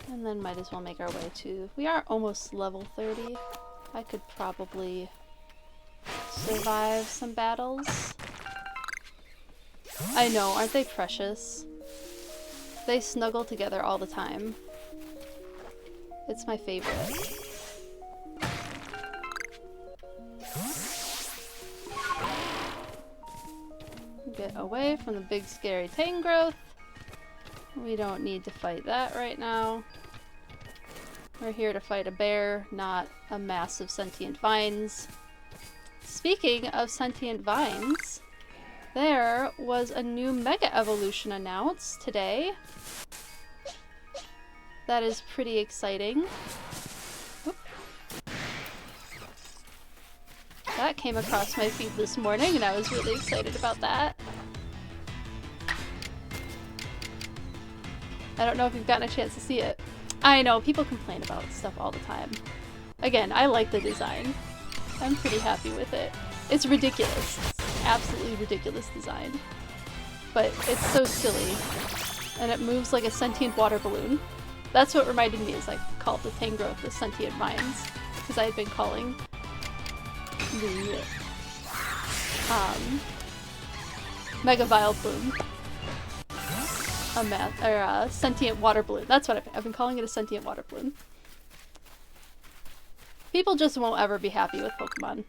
And then might as well make our way to... We are almost level 30. I could probably survive some battles. I know, aren't they precious? They snuggle together all the time. It's my favorite. Get away from the big scary Tangrowth. We don't need to fight that right now. We're here to fight a bear, not a mass of sentient vines. Speaking of sentient vines, there was a new Mega Evolution announced today. That is pretty exciting. Oop. That came across my feed this morning and I was really excited about that. I don't know if you've gotten a chance to see it. I know, people complain about stuff all the time. Again, I like the design. I'm pretty happy with it. It's ridiculous. It's absolutely ridiculous design. But it's so silly. And it moves like a sentient water balloon. That's what reminded me, is I called the Tangrowth the sentient vines. Because I had been calling the Mega Vileplume a sentient water balloon. That's what I've been calling it, a sentient water balloon. People just won't ever be happy with Pokemon.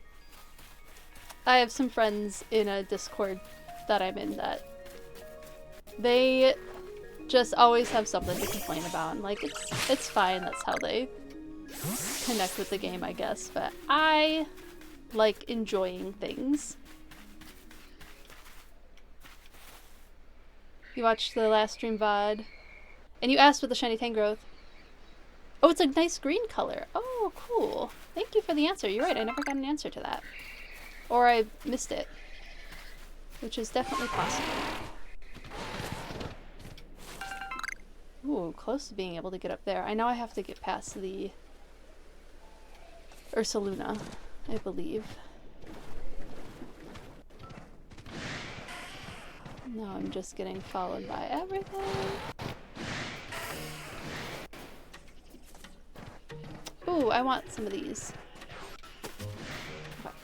I have some friends in a Discord that I'm in that they just always have something to complain about. And like, it's fine, that's how they connect with the game, I guess. But I like enjoying things. You watched the last stream VOD, and you asked with the shiny Tangrowth. Oh, it's a nice green color. Oh, cool. Thank you for the answer. You're right, I never got an answer to that. Or I missed it. Which is definitely possible. Ooh, close to being able to get up there. I know I have to get past the Ursaluna, I believe. No, I'm just getting followed by everything. Ooh, I want some of these.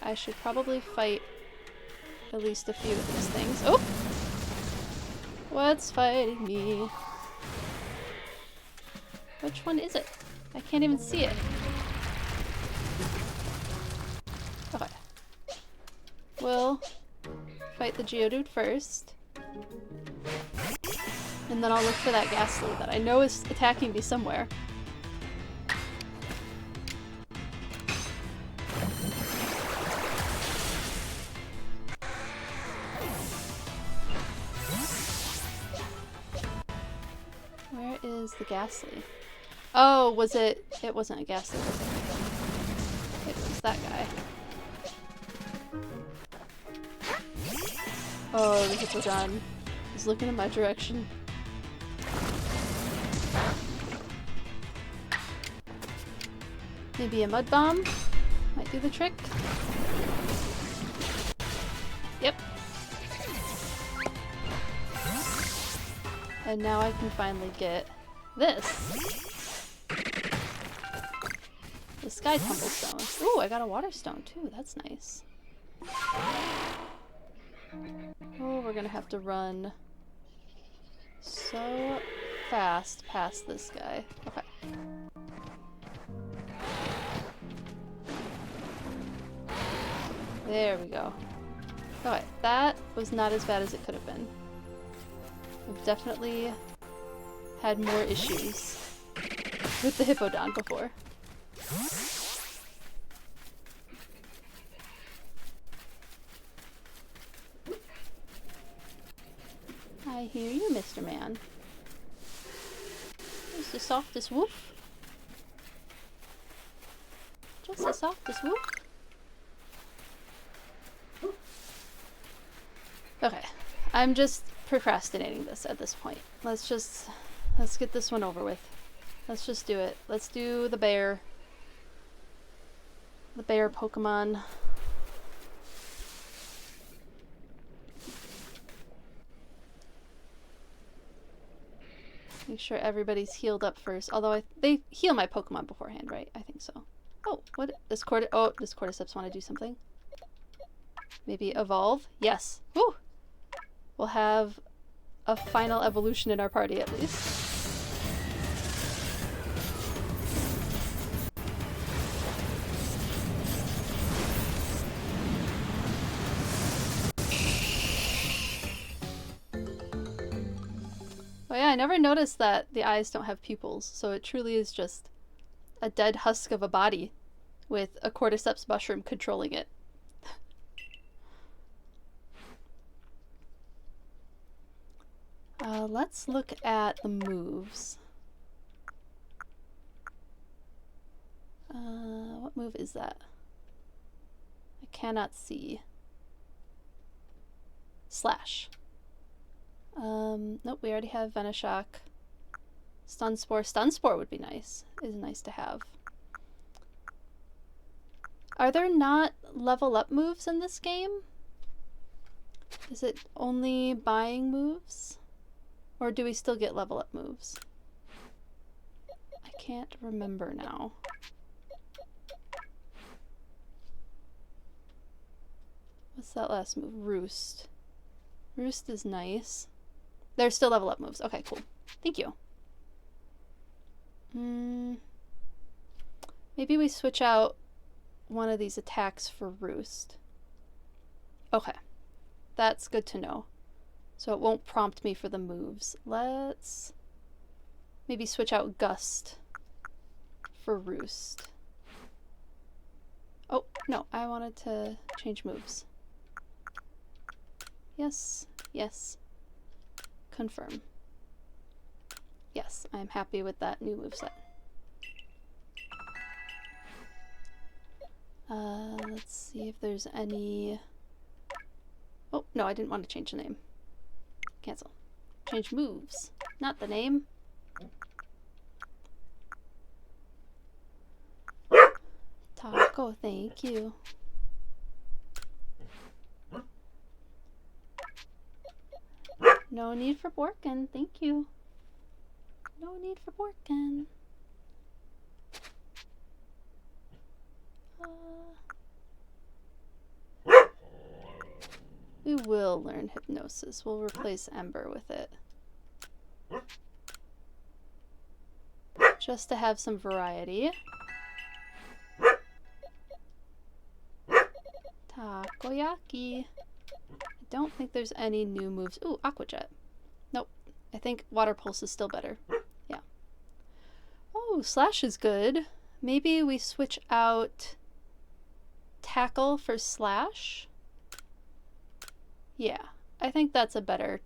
I should probably fight at least a few of these things. Oh! What's fighting me? Which one is it? I can't even see it. Okay. We'll fight the Geodude first. And then I'll look for that Ghastly that I know is attacking me somewhere. Where is the Ghastly? Oh, was it? It wasn't a Ghastly, was it? It was that guy. Oh, the Hippodon is looking in my direction. Maybe a Mud Bomb might do the trick. Yep. And now I can finally get this. The Sky Tumblestone. Ooh, I got a Water Stone too. That's nice. Oh, we're gonna have to run so fast past this guy. Okay. There we go. Okay, that was not as bad as it could have been. We've definitely had more issues with the Hippodon before. I hear you, Mr. Man. Just the softest woof. Just the softest woof. Okay, I'm just procrastinating this at this point. Let's get this one over with. Let's just do it. Let's do the bear. The bear Pokemon. Make sure everybody's healed up first. Although they heal my Pokemon beforehand, right? I think so. Oh, what? Does Cordyceps want to do something? Maybe evolve? Yes. Woo! We'll have a final evolution in our party at least. Oh yeah, I never noticed that the eyes don't have pupils, so it truly is just a dead husk of a body with a cordyceps mushroom controlling it. Let's look at the moves. What move is that? I cannot see. Slash. Nope, we already have Venoshock. Stun Spore. Stun Spore would be nice. Is nice to have. Are there not level up moves in this game? Is it only buying moves? Or do we still get level up moves? I can't remember now. What's that last move? Roost. Roost is nice. There's still level up moves. Okay, cool. Thank you. Maybe we switch out one of these attacks for Roost. Okay. That's good to know. So it won't prompt me for the moves. Let's maybe switch out Gust for Roost. Oh, no, I wanted to change moves. Yes, yes. Confirm. Yes, I'm happy with that new moveset. Let's see if there's any... Oh, no, I didn't want to change the name. Cancel. Change moves, not the name. Taco, thank you. No need for Borkin, thank you. No need for Borkin. We will learn Hypnosis. We'll replace Ember with it. Just to have some variety. Takoyaki. I don't think there's any new moves. Ooh, Aqua Jet. Nope. I think Water Pulse is still better. Yeah. Oh, Slash is good. Maybe we switch out Tackle for Slash? Yeah, I think that's a better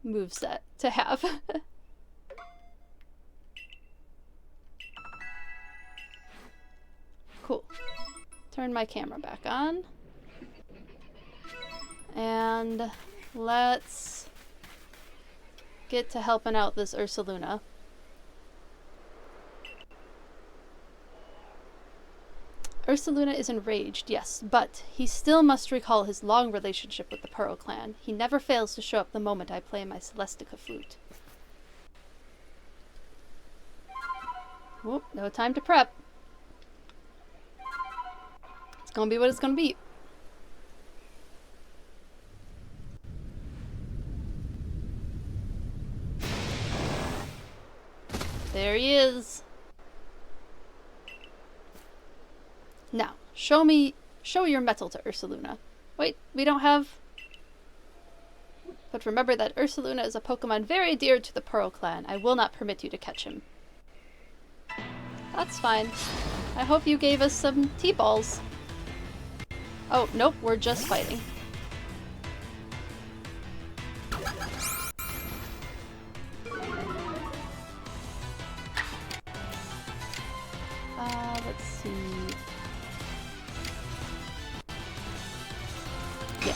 moveset to have. Cool. Turn my camera back on. And let's get to helping out this Ursaluna. Ursaluna is enraged, yes, but he still must recall his long relationship with the Pearl clan. He never fails to show up the moment I play my Celestica flute. Whoop, no time to prep. It's gonna be what it's gonna be. There he is. Now, show your mettle to Ursaluna. Wait, we don't have... But remember that Ursaluna is a Pokemon very dear to the Pearl clan. I will not permit you to catch him. That's fine. I hope you gave us some T-balls. Oh, nope, we're just fighting. Let's see... Yeah.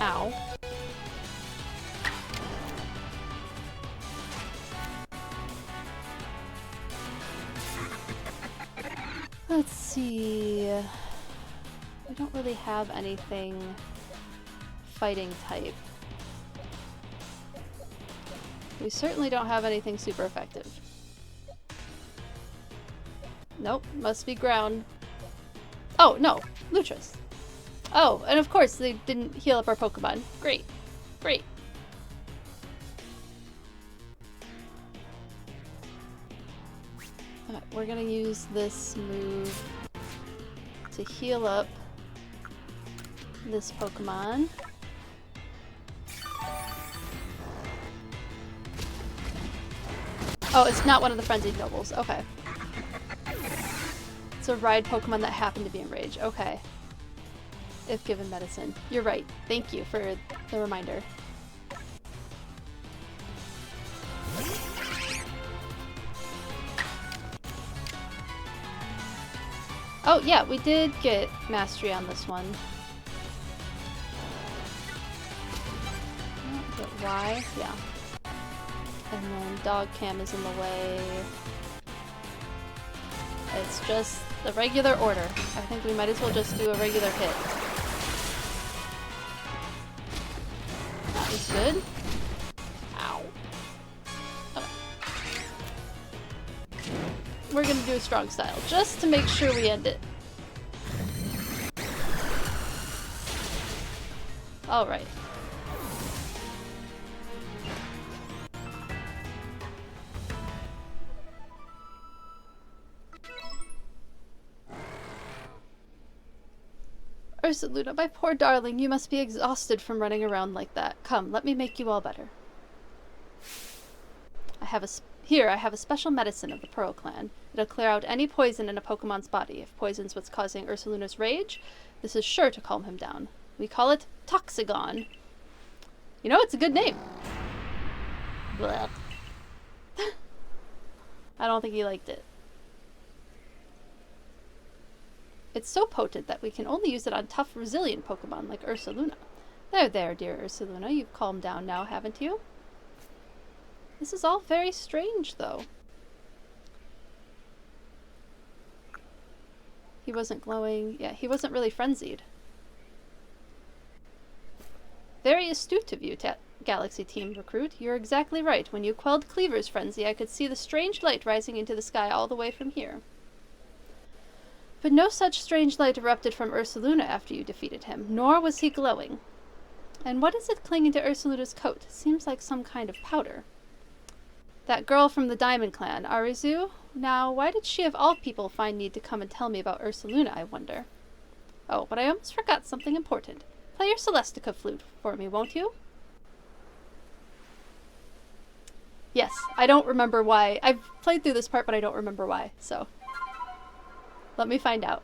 Ow. Let's see... We don't really have anything fighting type. We certainly don't have anything super effective. Nope, must be ground. Oh, no, Lutris. Oh, and of course they didn't heal up our Pokemon. Great, great. Alright, we're gonna use this move to heal up this Pokemon. Oh, it's not one of the frenzied nobles. Okay. It's a ride Pokemon that happened to be enraged. Okay. If given medicine. You're right. Thank you for the reminder. Oh, yeah, we did get mastery on this one. But why? Yeah. And then Dog Cam is in the way. It's just the regular order. I think we might as well just do a regular hit. That was good. Ow. Okay. We're gonna do a strong style, just to make sure we end it. Alright. Ursaluna, my poor darling, you must be exhausted from running around like that. Come, let me make you all better. I have a special medicine of the Pearl Clan. It'll clear out any poison in a Pokemon's body. If poison's what's causing Ursaluna's rage, this is sure to calm him down. We call it Toxigon. You know, it's a good name. Blah. I don't think he liked it. It's so potent that we can only use it on tough, resilient Pokemon like Ursaluna. There, dear Ursaluna, you've calmed down now, haven't you? This is all very strange, though. He wasn't glowing. Yeah, he wasn't really frenzied. Very astute of you, Galaxy Team Recruit. You're exactly right. When you quelled Cleaver's frenzy, I could see the strange light rising into the sky all the way from here. But no such strange light erupted from Ursaluna after you defeated him, nor was he glowing. And what is it clinging to Ursaluna's coat? Seems like some kind of powder. That girl from the Diamond Clan, Arizu? Now, why did she of all people find need to come and tell me about Ursaluna, I wonder? Oh, but I almost forgot something important. Play your Celestica flute for me, won't you? Yes, I don't remember why. I've played through this part, but I don't remember why, so... let me find out.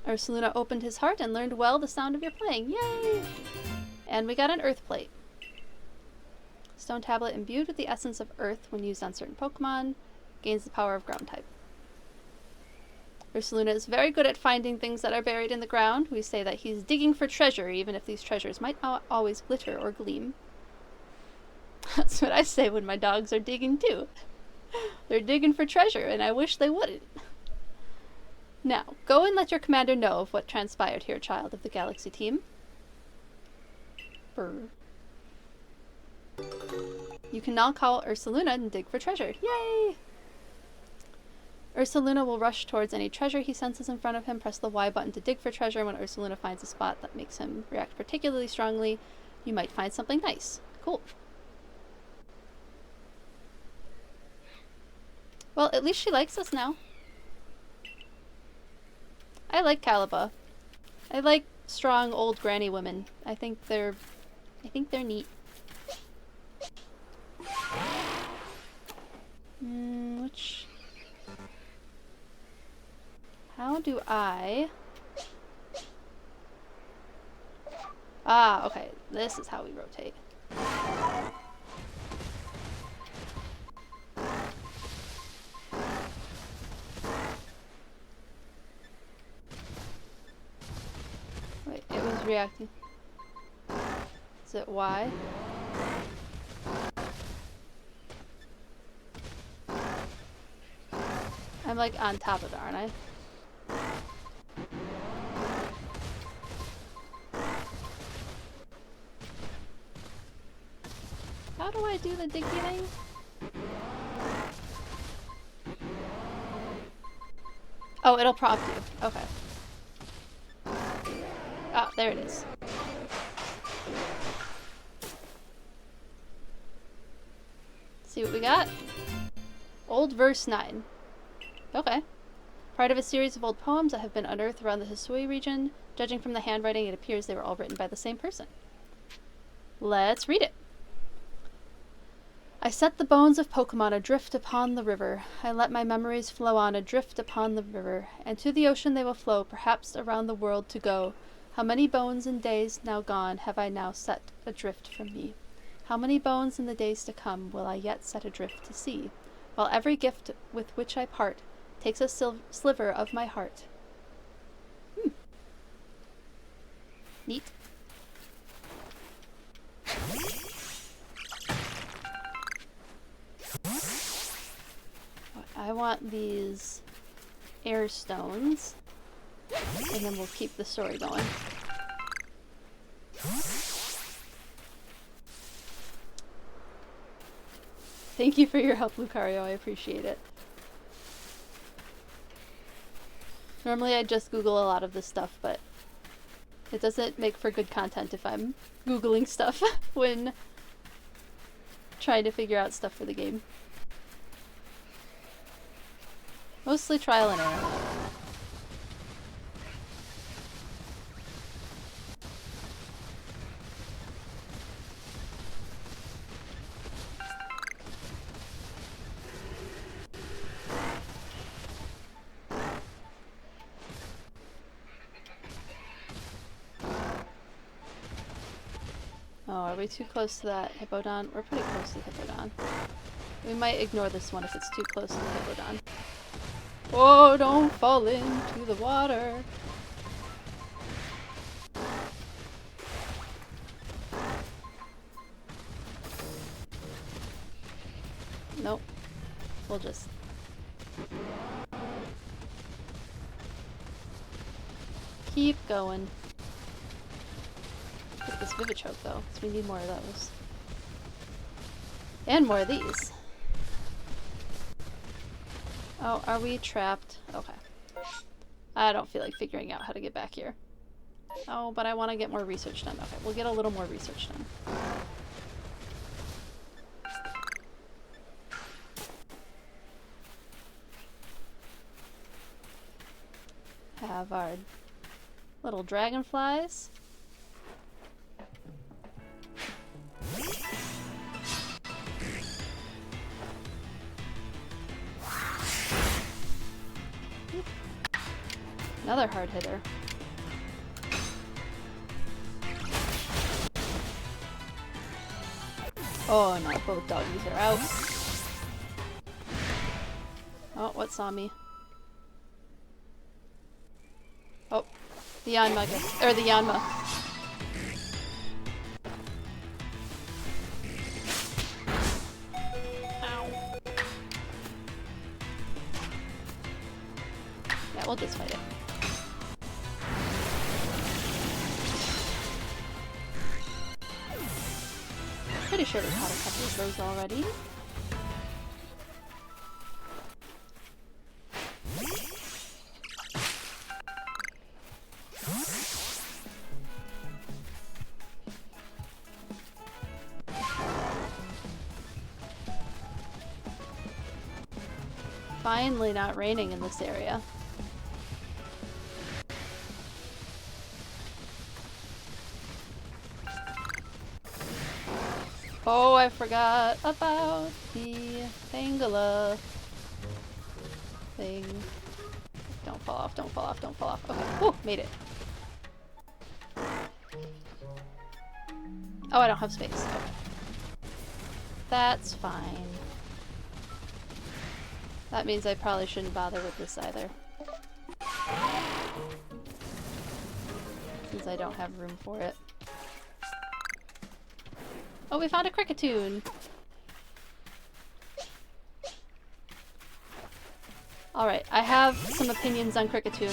Ursaluna opened his heart and learned well the sound of your playing. Yay! And we got an Earth Plate. Stone tablet imbued with the essence of Earth when used on certain Pokemon. Gains the power of Ground type. Ursaluna is very good at finding things that are buried in the ground. We say that he's digging for treasure, even if these treasures might not always glitter or gleam. That's what I say when my dogs are digging too. They're digging for treasure, and I wish they wouldn't. Now, go and let your commander know of what transpired here, child of the Galaxy Team. Brr. You can now call Ursaluna and dig for treasure. Yay! Ursaluna will rush towards any treasure he senses in front of him. Press the Y button to dig for treasure. When Ursaluna finds a spot that makes him react particularly strongly, you might find something nice. Cool. Well, at least she likes us now. I like Caliba. I like strong old granny women. I think they're neat. Which... how do I... ah, okay. This is how we rotate. Wait, it was reacting. Is it Y? I'm like on top of it, aren't I? do I do the diggy thing? Oh, it'll prompt you. Okay. Ah, there it is. See what we got? Old verse 9. Okay. Part of a series of old poems that have been unearthed around the Hisui region. Judging from the handwriting, it appears they were all written by the same person. Let's read it. I set the bones of Pokemon adrift upon the river. I let my memories flow on adrift upon the river, and to the ocean they will flow, perhaps around the world to go. How many bones in days now gone have I now set adrift from me? How many bones in the days to come will I yet set adrift to sea? While every gift with which I part takes a sliver of my heart. Neat. I want these air stones, and then we'll keep the story going. Thank you for your help, Lucario. I appreciate it. Normally I just Google a lot of this stuff, but it doesn't make for good content if I'm Googling stuff when trying to figure out stuff for the game. Mostly trial and error. Oh, are we too close to that Hippodon? We're pretty close to Hippodon. We might ignore this one if it's too close to the Hippodon. Oh, don't fall into the water. Nope. We'll just... keep going. Get this Vivichoke though, because we need more of those. And more of these. Oh, are we trapped? Okay. I don't feel like figuring out how to get back here. Oh, but I want to get more research done. Okay, we'll get a little more research done. Have our little dragonflies. Another hard hitter. Oh no, both doggies are out. Oh, what saw me? Oh, the Yanma gets, or the Yanma. Ow. Yeah, we'll just fight it. Pretty sure we caught a couple of those already. Finally not raining in this area. Oh, I forgot about the Tangela thing. Don't fall off, don't fall off, don't fall off. Okay, whew, made it. Oh, I don't have space. Okay. That's fine. That means I probably shouldn't bother with this either. Since I don't have room for it. Oh, we found a Cricketune! Alright, I have some opinions on Cricketune.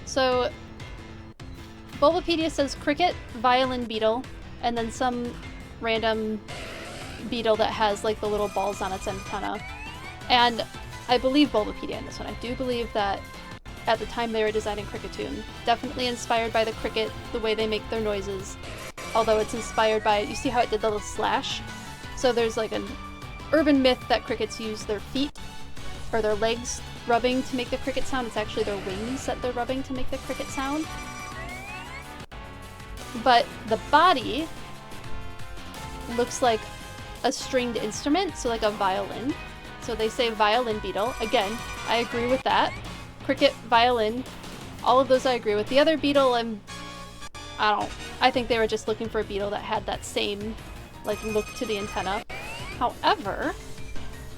So, Bulbapedia says Cricket, Violin Beetle, and then some random beetle that has like the little balls on its antenna. And I believe Bulbapedia in this one. I do believe that at the time they were designing Cricketune, definitely inspired by the cricket, the way they make their noises. Although it's inspired by, you see how it did the little slash? So there's like an urban myth that crickets use their feet or their legs rubbing to make the cricket sound. It's actually their wings that they're rubbing to make the cricket sound. But the body looks like a stringed instrument, so like a violin. So they say violin beetle. Again, I agree with that. Cricket, violin, all of those I agree with. The other beetle, I think they were just looking for a beetle that had that same like look to the antenna. However,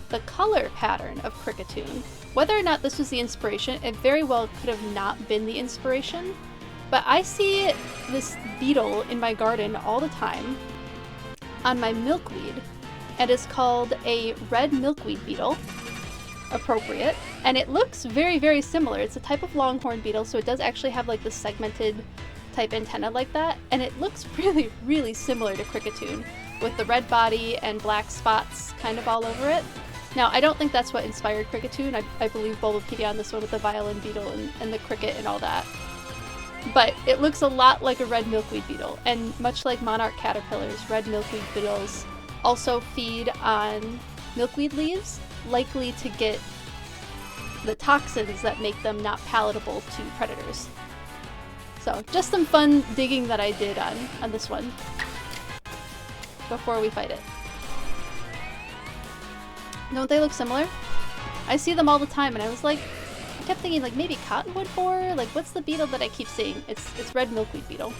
the color pattern of Cricketune, whether or not this was the inspiration, it very well could have not been the inspiration, but I see this beetle in my garden all the time on my milkweed, and it's called a red milkweed beetle, appropriate, and it looks very, very similar. It's a type of longhorn beetle, so it does actually have like the segmented type antenna like that, and it looks really, really similar to Cricketune, with the red body and black spots kind of all over it. Now, I don't think that's what inspired Cricketune. I believe Bulbapedia on this one with the violin beetle and the cricket and all that. But it looks a lot like a red milkweed beetle, and much like monarch caterpillars, red milkweed beetles also feed on milkweed leaves, likely to get the toxins that make them not palatable to predators. So, just some fun digging that I did on this one before we fight it. Don't they look similar? I see them all the time, and I was like, I kept thinking like maybe cottonwood borer? Like what's the beetle that I keep seeing? It's red milkweed beetle.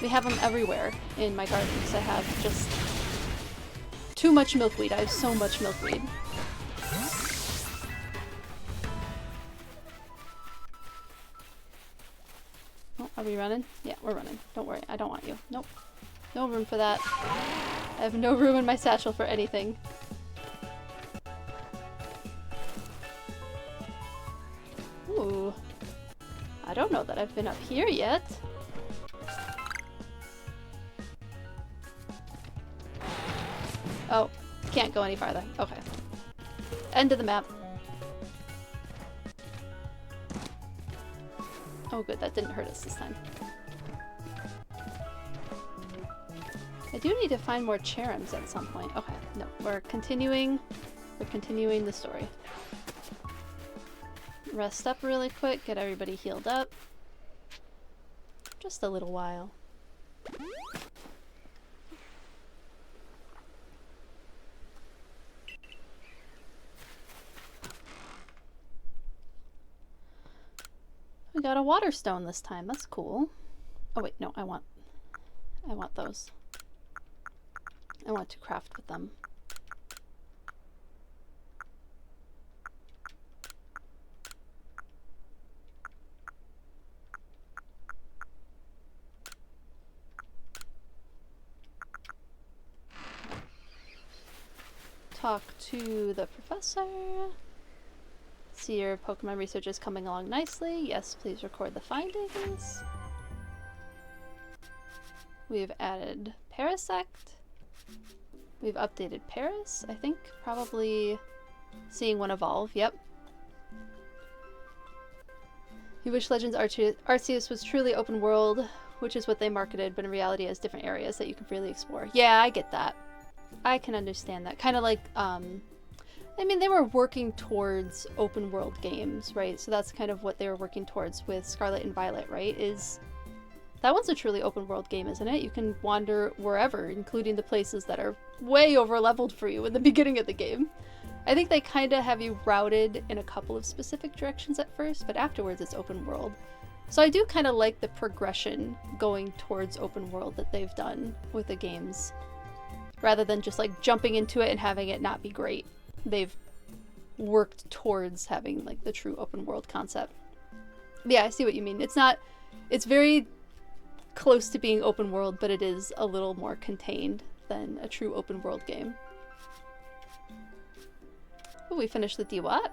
We have them everywhere in my garden because I have just too much milkweed. I have so much milkweed. Oh, are we running? Yeah, we're running. Don't worry, I don't want you. Nope. No room for that. I have no room in my satchel for anything. Ooh. I don't know that I've been up here yet. Oh, can't go any farther. Okay. End of the map. Oh good, that didn't hurt us this time. I do need to find more cherums at some point. Okay, no, we're continuing the story. Rest up really quick, get everybody healed up. Just a little while. We got a water stone this time, that's cool. Oh wait, no, I want those. I want to craft with them. Talk to the professor. See your Pokemon research is coming along nicely. Yes, please record the findings. We've added Parasect. We've updated Paris, I think. Probably seeing one evolve, yep. You wish Legends Arceus was truly open world, which is what they marketed, but in reality it has different areas that you can freely explore. Yeah, I get that. I can understand that. Kind of like, I mean, they were working towards open world games, right? So that's kind of what they were working towards with Scarlet and Violet, right? That one's a truly open world game, isn't it? You can wander wherever, including the places that are way over leveled for you in the beginning of the game. I think they kind of have you routed in a couple of specific directions at first, but afterwards it's open world. So I do kind of like the progression going towards open world that they've done with the games, rather than just like jumping into it and having it not be great. They've worked towards having like the true open world concept. Yeah, I see what you mean. It's very close to being open world, but it is a little more contained than a true open world game. Oh, we finished the Dewat.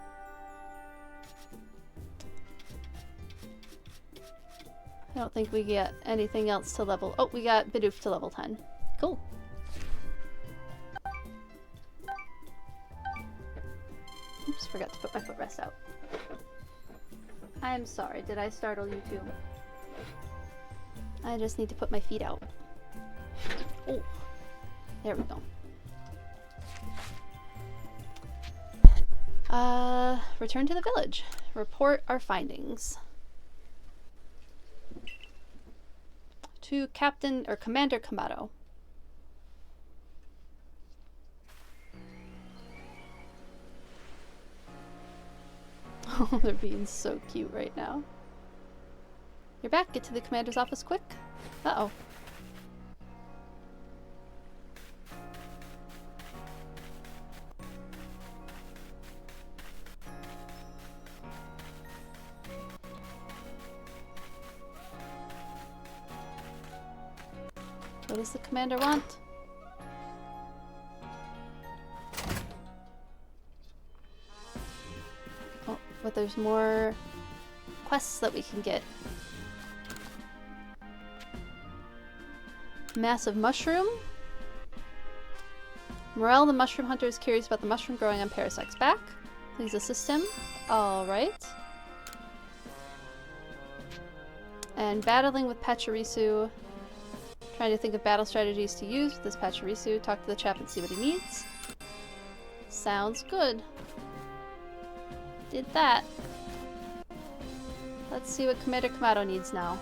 I don't think we get anything else to level. Oh, we got Bidoof to level 10. Cool. Oops, forgot to put my footrest out. I'm sorry, did I startle you too? I just need to put my feet out. Oh, there we go. Return to the village. Report our findings. To Captain or Commander Kamato. Oh, they're being so cute right now. You're back. Get to the commander's office quick. Uh-oh. What does the commander want? Oh, but there's more quests that we can get. Massive mushroom. Morel, the mushroom hunter, is curious about the mushroom growing on Parasec's back. Please assist him. Alright. And battling with Pachirisu. Trying to think of battle strategies to use with this Pachirisu. Talk to the chap and see what he needs. Sounds good. Did that. Let's see what Commander Kamato needs now.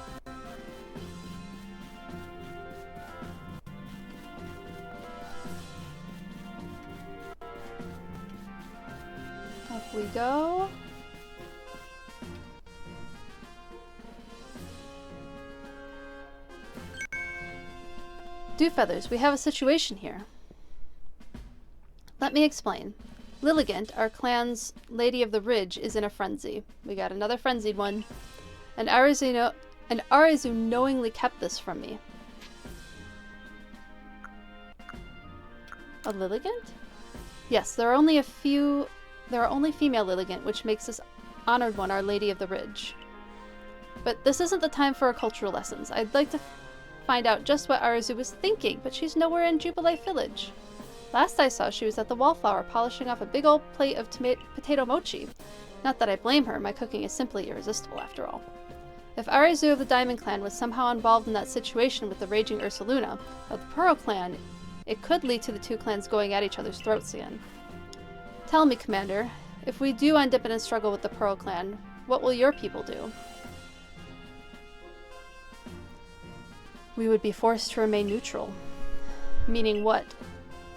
Up we go. Dewfeathers, we have a situation here. Let me explain. Lilligant, our clan's Lady of the Ridge, is in a frenzy. We got another frenzied one. And Arizu knowingly kept this from me. A Lilligant? Yes, there are only female Lilligant, which makes this honored one our Lady of the Ridge. But this isn't the time for our cultural lessons. I'd like to find out just what Arizu was thinking, but she's nowhere in Jubilee Village. Last I saw, she was at the Wallflower polishing off a big old plate of potato mochi. Not that I blame her, my cooking is simply irresistible after all. If Arizu of the Diamond Clan was somehow involved in that situation with the raging Ursaluna of the Pearl Clan, it could lead to the two clans going at each other's throats again. Tell me, Commander, if we do end up in a struggle with the Pearl Clan, what will your people do? We would be forced to remain neutral. Meaning what?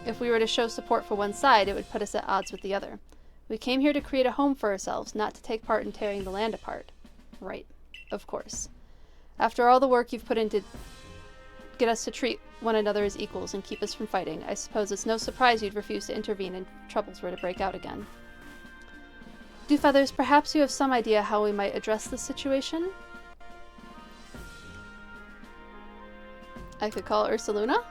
If we were to show support for one side, it would put us at odds with the other. We came here to create a home for ourselves, not to take part in tearing the land apart. Right. Of course. After all the work you've put in to get us to treat one another as equals and keep us from fighting, I suppose it's no surprise you'd refuse to intervene if troubles were to break out again. Dewfeathers, perhaps you have some idea how we might address this situation? I could call Ursaluna?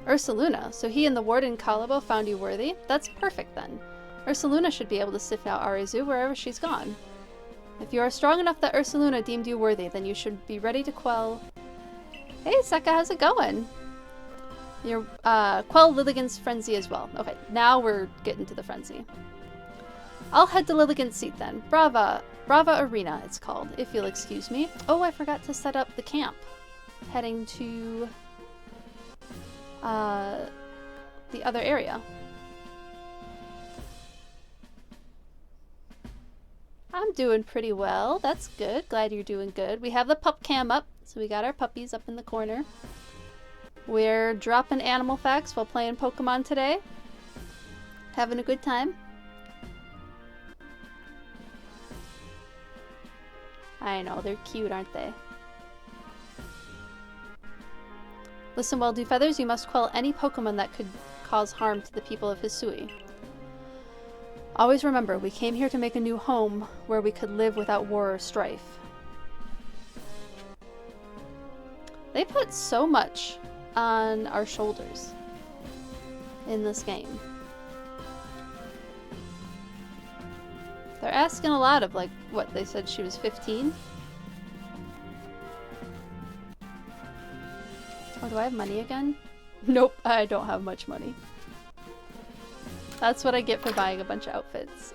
Ursaluna, so he and the Warden Kalabo found you worthy? That's perfect then. Ursaluna should be able to sniff out Arizu wherever she's gone. If you are strong enough that Ursaluna deemed you worthy, then you should be ready to quell... Hey, Seka, how's it going? Quell Lilligant's frenzy as well. Okay, now we're getting to the frenzy. I'll head to Lilligant's seat then. Brava Arena, it's called, if you'll excuse me. Oh, I forgot to set up the camp. Heading to the other area. I'm doing pretty well. That's good. Glad you're doing good. We have the pup cam up, so we got our puppies up in the corner. We're dropping animal facts while playing Pokemon today. Having a good time. I know, they're cute, aren't they? Listen well, Dewfeathers, you must quell any Pokemon that could cause harm to the people of Hisui. Always remember, we came here to make a new home where we could live without war or strife. They put so much on our shoulders in this game. They're asking a lot of, like, what, they said she was 15? Do I have money again? Nope, I don't have much money. That's what I get for buying a bunch of outfits.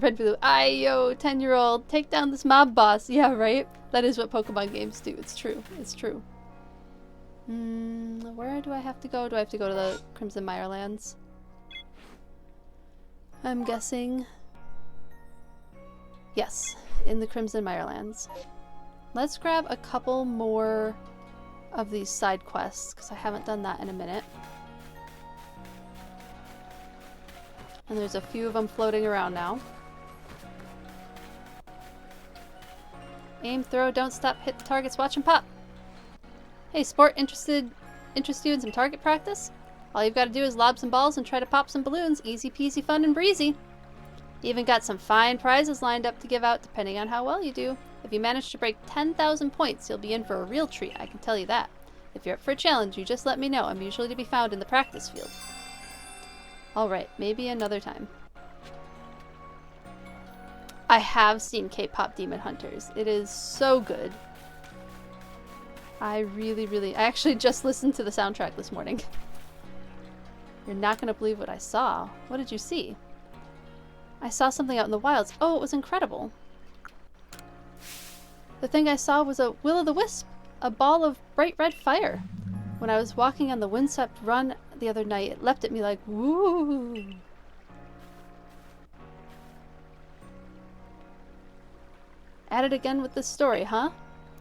Red blue. Yo, 10-year-old, take down this mob boss. Yeah, right? That is what Pokemon games do. It's true. It's true. Where do I have to go? Do I have to go to the Crimson Mirelands? I'm guessing. Yes, in the Crimson Mirelands. Let's grab a couple more of these side quests, because I haven't done that in a minute. And there's a few of them floating around now. Aim, throw, don't stop, hit the targets, watch them pop. Hey, sport, interest you in some target practice? All you've got to do is lob some balls and try to pop some balloons. Easy peasy, fun and breezy. Even got some fine prizes lined up to give out depending on how well you do. If you manage to break 10,000 points, you'll be in for a real treat, I can tell you that. If you're up for a challenge, you just let me know. I'm usually to be found in the practice field. Alright, maybe another time. I have seen K-pop Demon Hunters. It is so good. I actually just listened to the soundtrack this morning. You're not gonna believe what I saw. What did you see? I saw something out in the wilds. Oh, it was incredible. The thing I saw was a will-o'-the-wisp, a ball of bright red fire. When I was walking on the windswept run the other night, it leapt at me like, woo. At it again with this story, huh?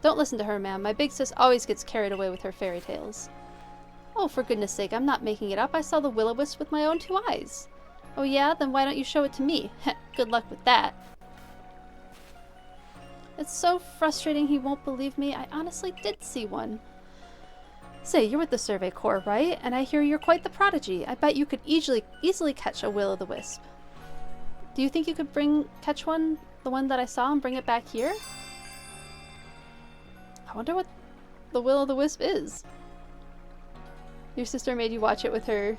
Don't listen to her, ma'am. My big sis always gets carried away with her fairy tales. Oh, for goodness sake, I'm not making it up. I saw the will-o'-wisp with my own 2 eyes. Oh yeah? Then why don't you show it to me? Good luck with that. It's so frustrating he won't believe me. I honestly did see one. Say, you're with the Survey Corps, right? And I hear you're quite the prodigy. I bet you could easily catch a will-o'-the-wisp. Do you think you could catch one, the one that I saw, and bring it back here? I wonder what the will-o'-the-wisp is. Your sister made you watch it with her.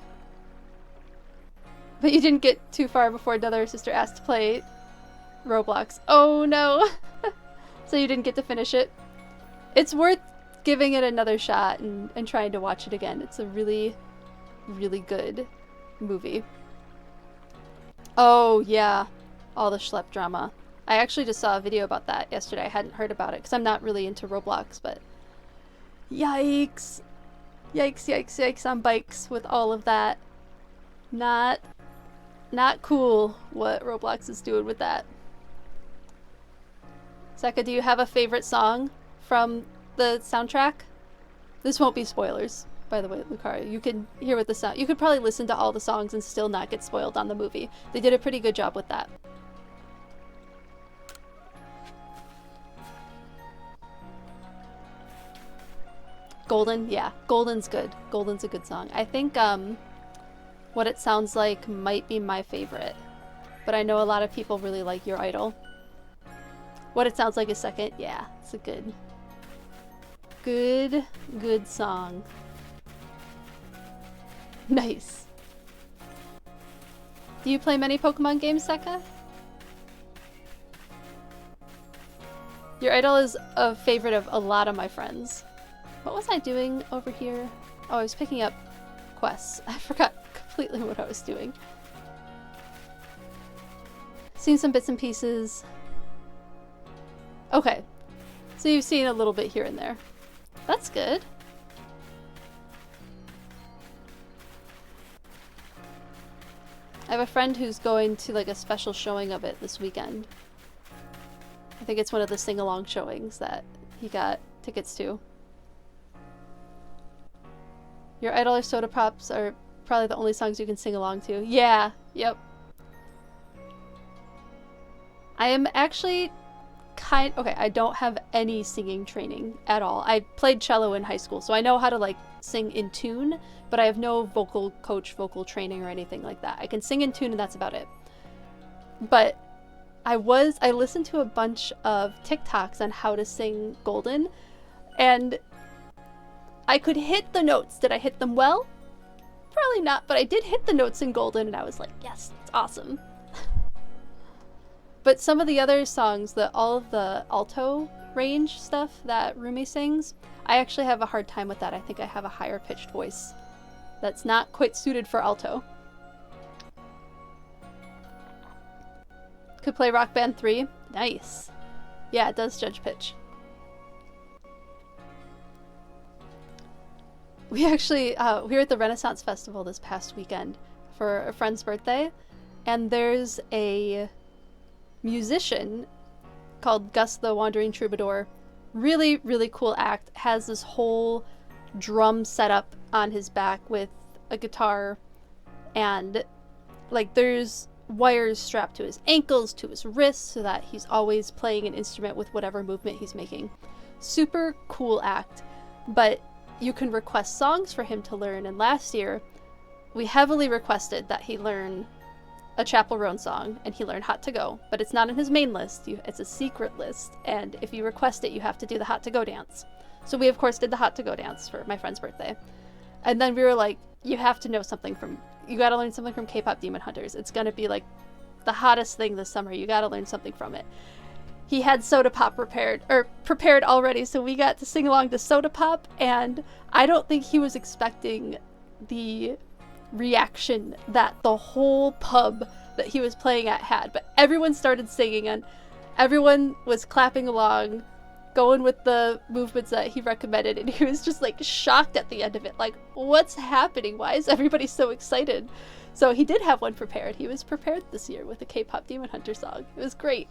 But you didn't get too far before another sister asked to play Roblox. Oh no! So you didn't get to finish it. It's worth giving it another shot and trying to watch it again. It's a really, really good movie. Oh yeah, all the schlep drama. I actually just saw a video about that yesterday. I hadn't heard about it because I'm not really into Roblox, but yikes. Yikes, yikes, yikes on bikes with all of that. Not cool what Roblox is doing with that. Seka, do you have a favorite song from the soundtrack? This won't be spoilers, by the way, Lucario. You can hear what the sound. You could probably listen to all the songs and still not get spoiled on the movie. They did a pretty good job with that. Golden, yeah, Golden's good. Golden's a good song. I think What It Sounds Like might be my favorite, but I know a lot of people really like Your Idol. What It Sounds Like is second. Yeah, it's a good song. Nice. Do you play many Pokemon games, Seka? Your Idol is a favorite of a lot of my friends. What was I doing over here? Oh, I was picking up quests. I forgot completely what I was doing. Seen some bits and pieces. Okay, so you've seen a little bit here and there. That's good. I have a friend who's going to like a special showing of it this weekend. I think it's one of the sing-along showings that he got tickets to. Your Idol or Soda Pops are probably the only songs you can sing along to. Yeah, yep. I am actually okay, I don't have any singing training at all. I played cello in high school, so I know how to like sing in tune, but I have no vocal coach, vocal training or anything like that. I can sing in tune and that's about it. But I listened to a bunch of TikToks on how to sing Golden, and I could hit the notes. Did I hit them well? Probably not, but I did hit the notes in Golden and I was like, yes, it's awesome. But some of the other songs, all of the alto range stuff that Rumi sings, I actually have a hard time with that. I think I have a higher pitched voice that's not quite suited for alto. Could play Rock Band 3. Nice. Yeah, it does judge pitch. We actually, we were at the Renaissance Festival this past weekend for a friend's birthday, and there's a musician called Gus the Wandering Troubadour. Really, really cool act. Has this whole drum setup on his back with a guitar, and like there's wires strapped to his ankles, to his wrists, so that he's always playing an instrument with whatever movement he's making. Super cool act, but you can request songs for him to learn, and last year we heavily requested that he learn a Chapel Roan song, and he learned Hot to Go, but it's not in his main list. It's a secret list, and if you request it, you have to do the Hot to Go dance. So we of course did the Hot to Go dance for my friend's birthday, and then we were like, you have to know something from, you gotta learn something from K-pop Demon Hunters. It's gonna be like the hottest thing this summer. You gotta learn something from it. He had Soda Pop prepared already, so we got to sing along to Soda Pop, and I don't think he was expecting the reaction that the whole pub that he was playing at had. But everyone started singing, and everyone was clapping along, going with the movements that he recommended, and he was just like shocked at the end of it, like, what's happening? Why is everybody so excited? So he did have one prepared. He was prepared this year with a K-pop Demon Hunter song. It was great.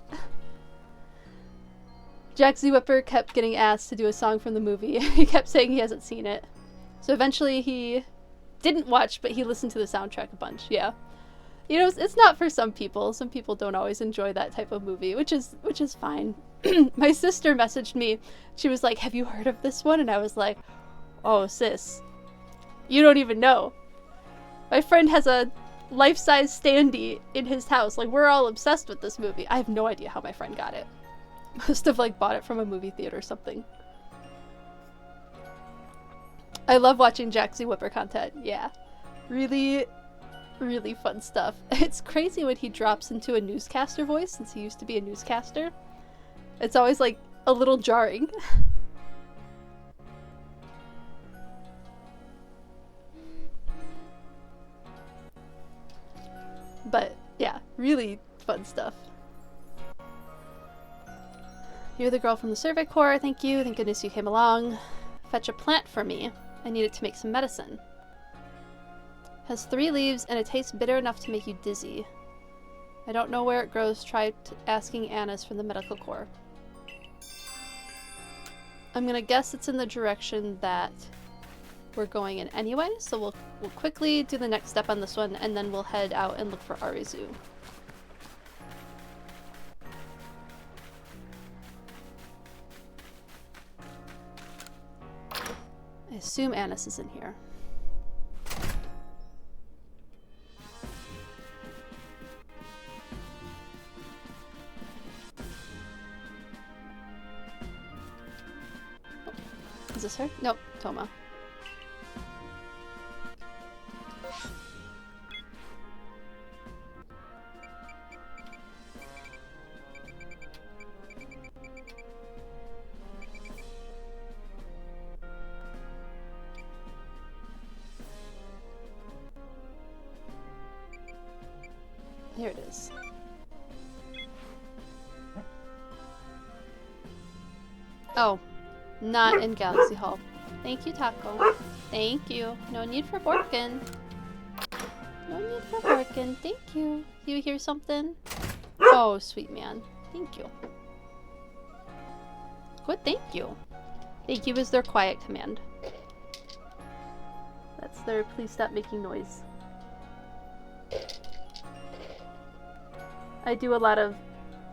Jack Z. Whipper kept getting asked to do a song from the movie. He kept saying he hasn't seen it. So eventually he didn't watch, but he listened to the soundtrack a bunch, yeah. You know, it's not for some people. Some people don't always enjoy that type of movie, which is fine. My sister messaged me. She was like, have you heard of this one? And I was like, oh, sis, you don't even know. My friend has a life-size standee in his house. Like, we're all obsessed with this movie. I have no idea how my friend got it. Must have like bought it from a movie theater or something. I love watching Jack Z. Whipper content. Yeah. Really, really fun stuff. It's crazy when he drops into a newscaster voice, since he used to be a newscaster. It's always like a little jarring. But yeah, really fun stuff. You're the girl from the Survey Corps. Thank you. Thank goodness you came along. Fetch a plant for me. I need it to make some medicine. Has 3 leaves and it tastes bitter enough to make you dizzy. I don't know where it grows. Try asking Annis from the Medical Corps. I'm gonna guess it's in the direction that we're going in anyway, so we'll quickly do the next step on this one, and then we'll head out and look for Arizu. I assume Annis is in here. Is this her? Nope, Toma. Here it is. Oh, not in Galaxy Hall. Thank you, Taco. Thank you. No need for Borkin. No need for Borkin. Thank you. You hear something? Oh, sweet man. Thank you. Good, thank you. Thank you is their quiet command. That's their please stop making noise. I do a lot of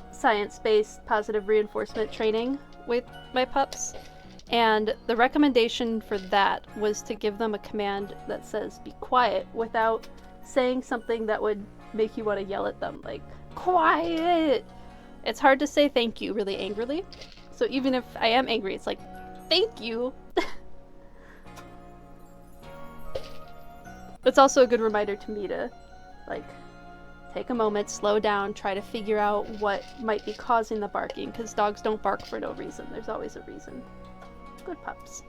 science-based positive reinforcement training with my pups, and the recommendation for that was to give them a command that says be quiet without saying something that would make you want to yell at them, like, quiet! It's hard to say thank you really angrily, so even if I am angry, it's like, thank you! It's also a good reminder to me to, like, Take a moment, slow down, try to figure out what might be causing the barking, because dogs don't bark for no reason. There's always a reason. Good pups.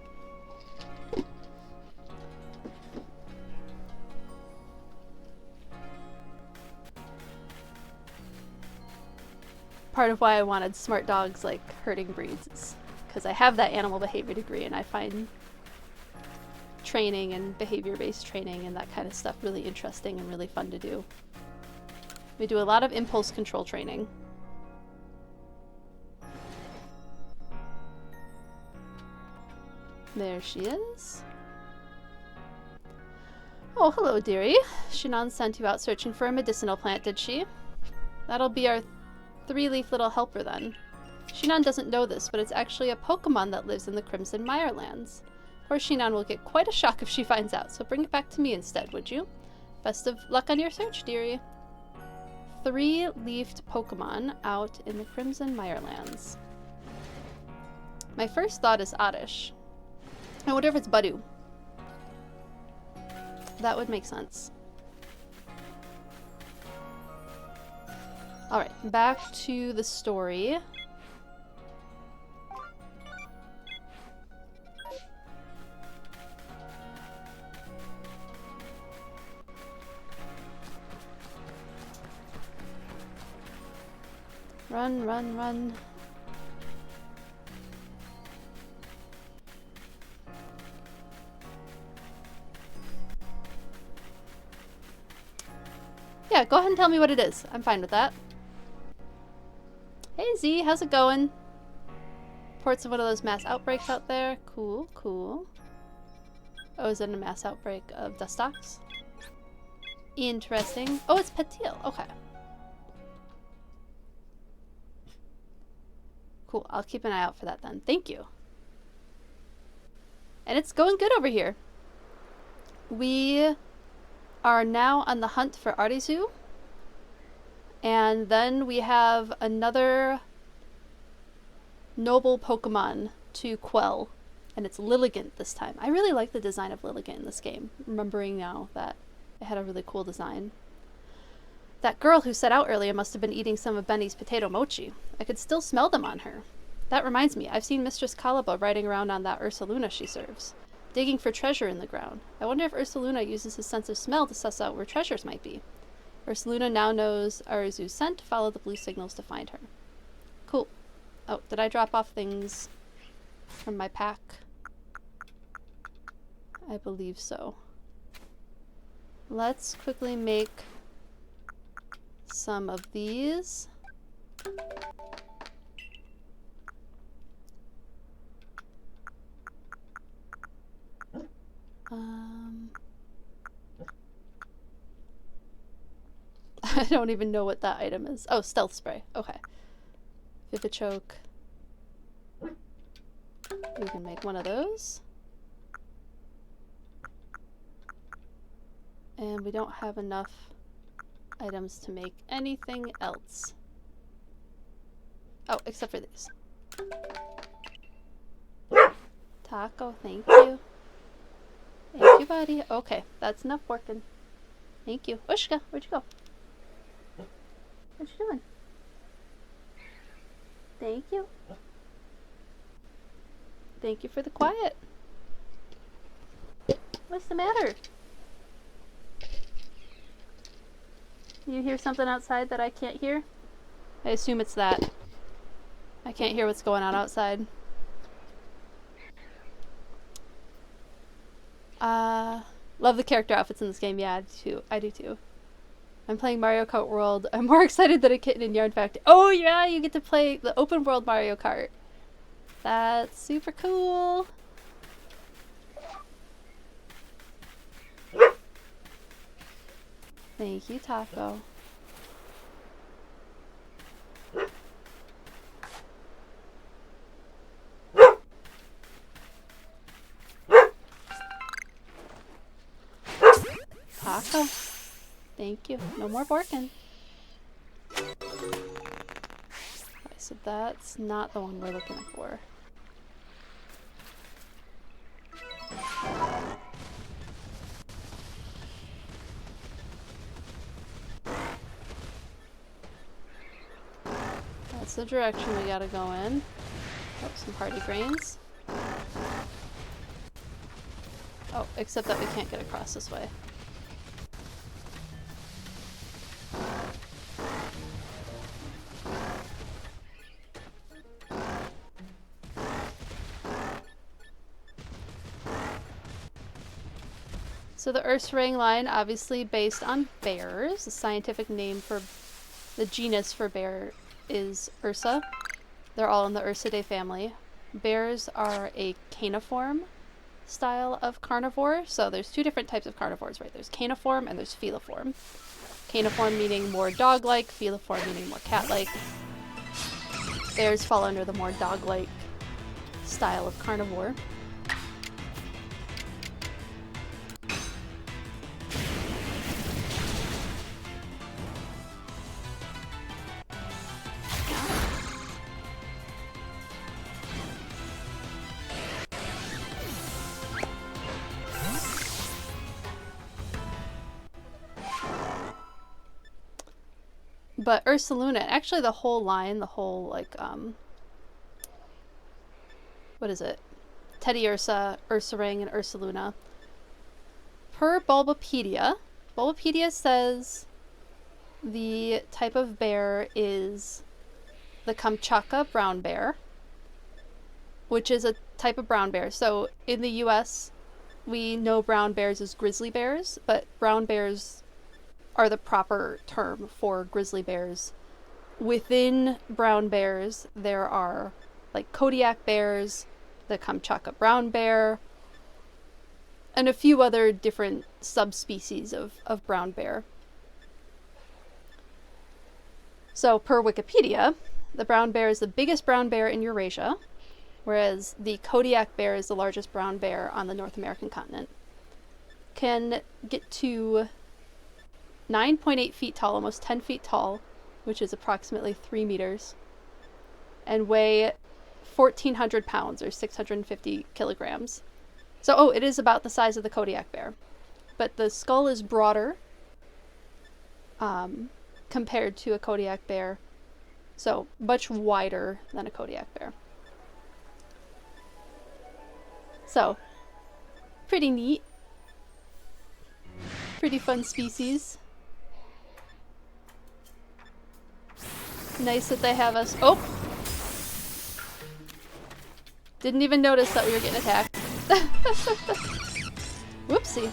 Part of why I wanted smart dogs like herding breeds is because I have that animal behavior degree, and I find training and behavior-based training and that kind of stuff really interesting and really fun to do. We do a lot of impulse control training. There she is. Oh, hello, dearie. Shinon sent you out searching for a medicinal plant, did she? That'll be our 3-leaf little helper then. Shinon doesn't know this, but it's actually a Pokemon that lives in the Crimson Mirelands. Poor Shinon will get quite a shock if she finds out, so bring it back to me instead, would you? Best of luck on your search, dearie. 3-leafed Pokemon out in the Crimson Mirelands. My first thought is Oddish. I wonder if it's Budu. That would make sense. Alright, back to the story. Run, run, run. Yeah, go ahead and tell me what it is. I'm fine with that. Hey Z, how's it going? Reports of one of those mass outbreaks out there. Cool, cool. Oh, is it a mass outbreak of Dustox? Interesting. Oh, it's Patil. Okay. Cool, I'll keep an eye out for that then. Thank you. And it's going good over here. We are now on the hunt for Arceus. And then we have another noble Pokemon to quell. And it's Lilligant this time. I really like the design of Lilligant in this game. Remembering now that it had a really cool design. That girl who set out earlier must have been eating some of Benny's potato mochi. I could still smell them on her. That reminds me, I've seen Mistress Caliba riding around on that Ursaluna she serves, digging for treasure in the ground. I wonder if Ursaluna uses his sense of smell to suss out where treasures might be. Ursaluna now knows Arzu's scent. Follow the blue signals to find her. Cool. Oh, did I drop off things from my pack? I believe so. Let's quickly make some of these. I don't even know what that item is. Oh, stealth spray. Okay. Vivichoke. We can make one of those. And we don't have enough items to make anything else. Oh, except for these. Taco, thank you. Thank you, buddy. Okay, that's enough working. Thank you. Ushka, where'd you go? What you doing? Thank you. Thank you for the quiet. What's the matter? You hear something outside that I can't hear? I assume it's that. I can't hear what's going on outside. Love the character outfits in this game. Yeah, I do too. I'm playing Mario Kart World. I'm more excited than a kitten in Yarn Factory. Oh yeah, you get to play the open world Mario Kart. That's super cool. Thank you, Taco. Taco. Thank you. No more barking. Okay, so that's not the one we're looking for. That's the direction we gotta go in. Oh, some party grains. Oh, except that we can't get across this way. So the Ursa-ring line, obviously based on bears. The scientific name for the genus for bear is Ursa. They're all in the Ursidae family. Bears are a caniform style of carnivore. So there's two different types of carnivores, right? There's caniform and there's feliform. Caniform meaning more dog-like, feliform meaning more cat-like. Bears fall under the more dog-like style of carnivore. But Ursaluna, actually the whole line, the whole, like, what is it? Teddiursa, Ursa-ring, and Ursaluna. Per Bulbapedia, Bulbapedia says the type of bear is the Kamchatka brown bear, which is a type of brown bear. So in the US, we know brown bears as grizzly bears, but brown bears are the proper term for grizzly bears. Within brown bears, there are like Kodiak bears, the Kamchatka brown bear, and a few other different subspecies of brown bear. So per Wikipedia, the brown bear is the biggest brown bear in Eurasia, whereas the Kodiak bear is the largest brown bear on the North American continent. Can get to 9.8 feet tall, almost 10 feet tall, which is approximately 3 meters, and weigh 1,400 pounds or 650 kilograms. So, oh, it is about the size of the Kodiak bear, but the skull is broader compared to a Kodiak bear, so much wider than a Kodiak bear. So, pretty neat. Pretty fun species. Nice that they have us. Oh! Didn't even notice that we were getting attacked. Whoopsie.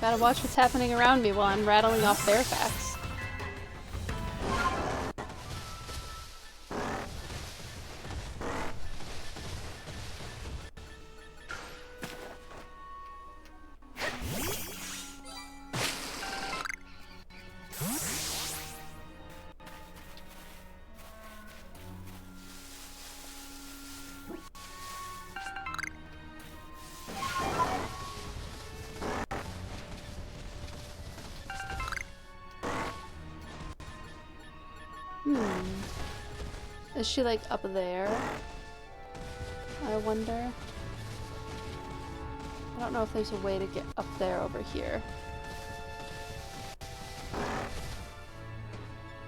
Gotta watch what's happening around me while I'm rattling off bear facts. Is she like up there? I wonder. I don't know if there's a way to get up there over here.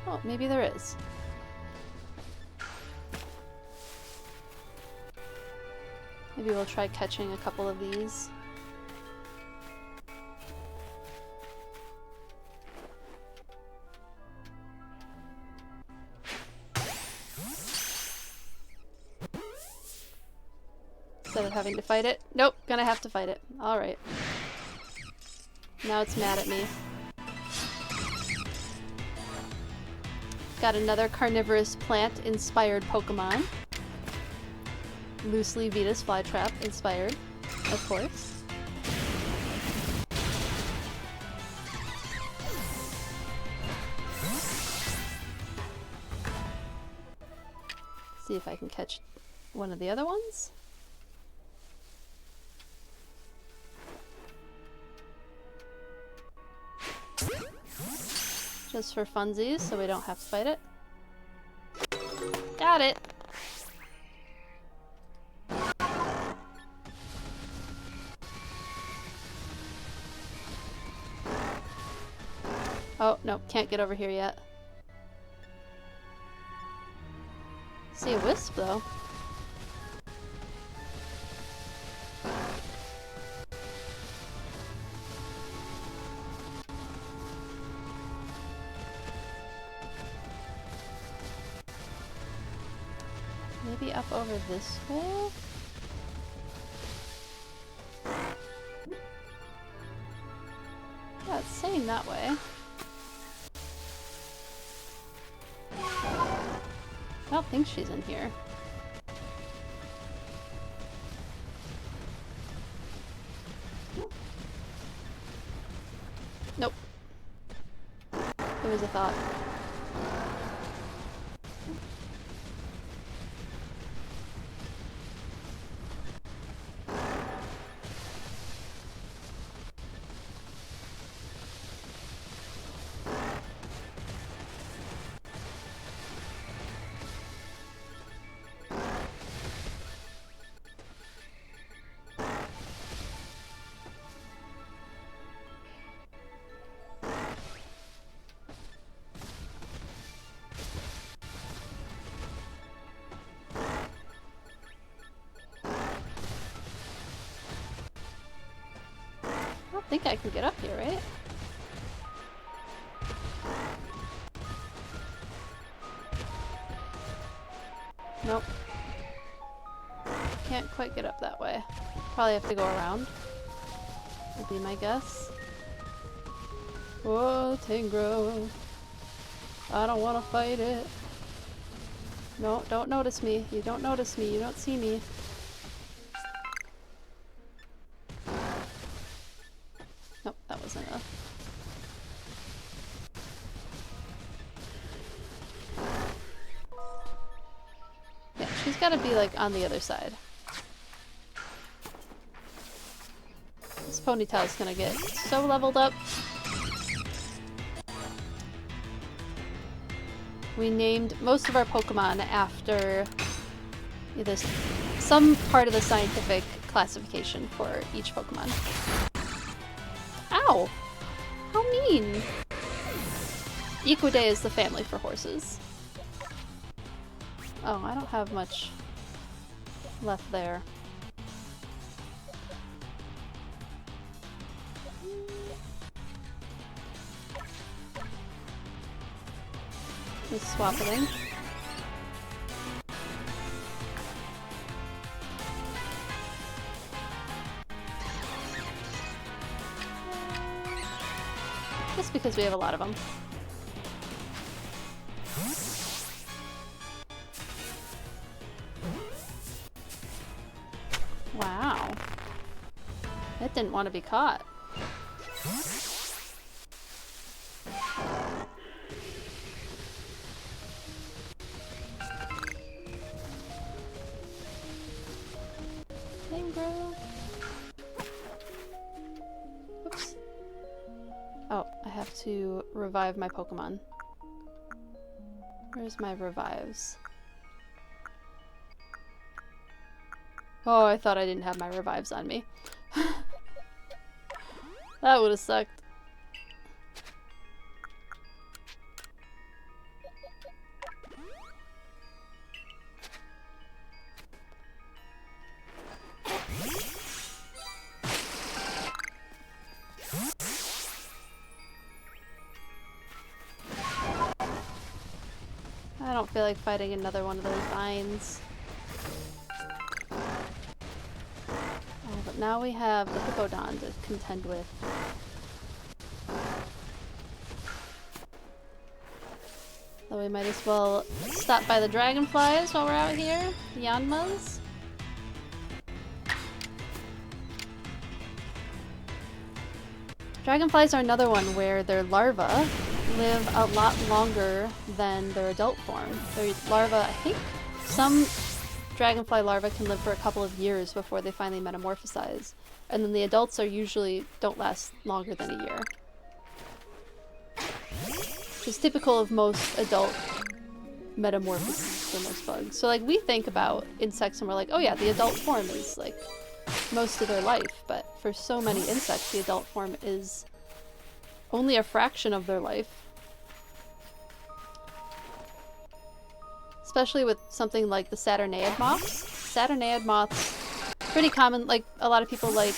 Oh, maybe there is. Maybe we'll try catching a couple of these. Instead of having to fight it. Nope, gonna have to fight it. Alright. Now it's mad at me. Got another carnivorous plant-inspired Pokemon. Loosely Venus Flytrap inspired, of course. See if I can catch one of the other ones. Just for funsies, so we don't have to fight it. Got it! Oh, no, can't get over here yet. See a wisp, though. Maybe up over this way? Yeah, it's saying that way. I don't think she's in here. Nope. It was a thought. I think I can get up here, right? Nope. Can't quite get up that way. Probably have to go around. Would be my guess. Whoa, Tingro. I don't want to fight it. No, don't notice me. You don't notice me. You don't see me. Nope, that wasn't enough. Yeah, she's gotta be like on the other side. This Ponyta is gonna get so leveled up. We named most of our Pokemon after some part of the scientific classification for each Pokemon. Ow! How mean! Equidae is the family for horses. Oh, I don't have much left there. Just swapping. Just because we have a lot of them. Wow. It didn't want to be caught. Oops. Oh, I have to revive my Pokemon. Where's my revives? Oh, I thought I didn't have my revives on me. That would have sucked. I don't feel like fighting another one of those vines. Oh, but now we have the Hippodon to contend with. So we might as well stop by the dragonflies while we're out here. The Yanmas. Dragonflies are another one where their larvae live a lot longer than their adult form. Their larvae, I think, some dragonfly larvae can live for a couple of years before they finally metamorphosize. And then the adults are usually don't last longer than a year. Which is typical of most adult metamorphoses for most bugs. So like we think about insects and we're like, oh yeah, the adult form is like most of their life, but for so many insects the adult form is only a fraction of their life. Especially with something like the Saturnaid moths. Saturnaid moths, pretty common, like a lot of people like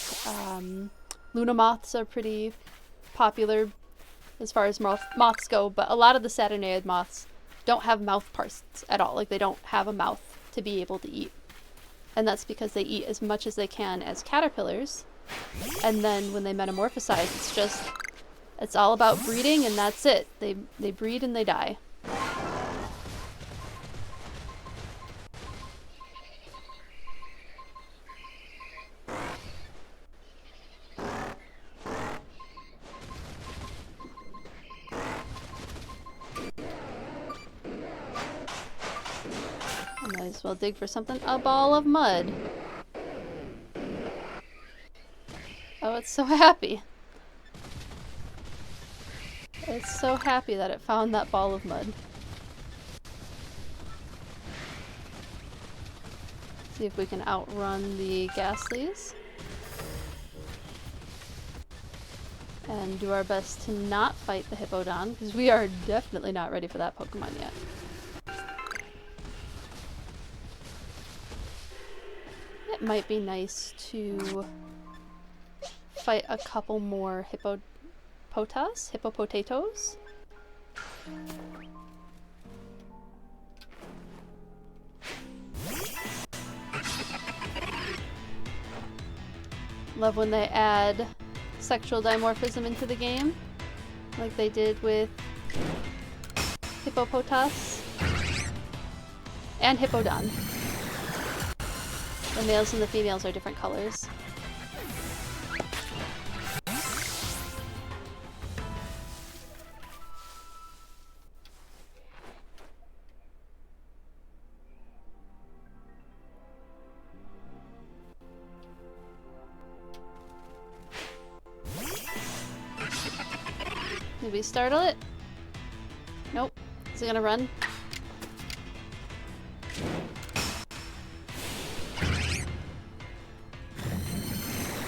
Luna moths are pretty popular as far as moths go, but a lot of the Saturnaid moths don't have mouth parts at all. Like they don't have a mouth to be able to eat. And that's because they eat as much as they can as caterpillars. And then when they metamorphosize, it's all about breeding and that's it. They breed and they die. Might as well dig for something. A ball of mud. Oh, it's so happy. It's so happy that it found that ball of mud. See if we can outrun the Ghastlies. And do our best to not fight the Hippodon, because we are definitely not ready for that Pokemon yet. It might be nice to fight a couple more hippopotatoes. Love when they add sexual dimorphism into the game, like they did with Hippopotas and Hippodon. The males and the females are different colors. Did we startle it? Nope. Is it gonna run?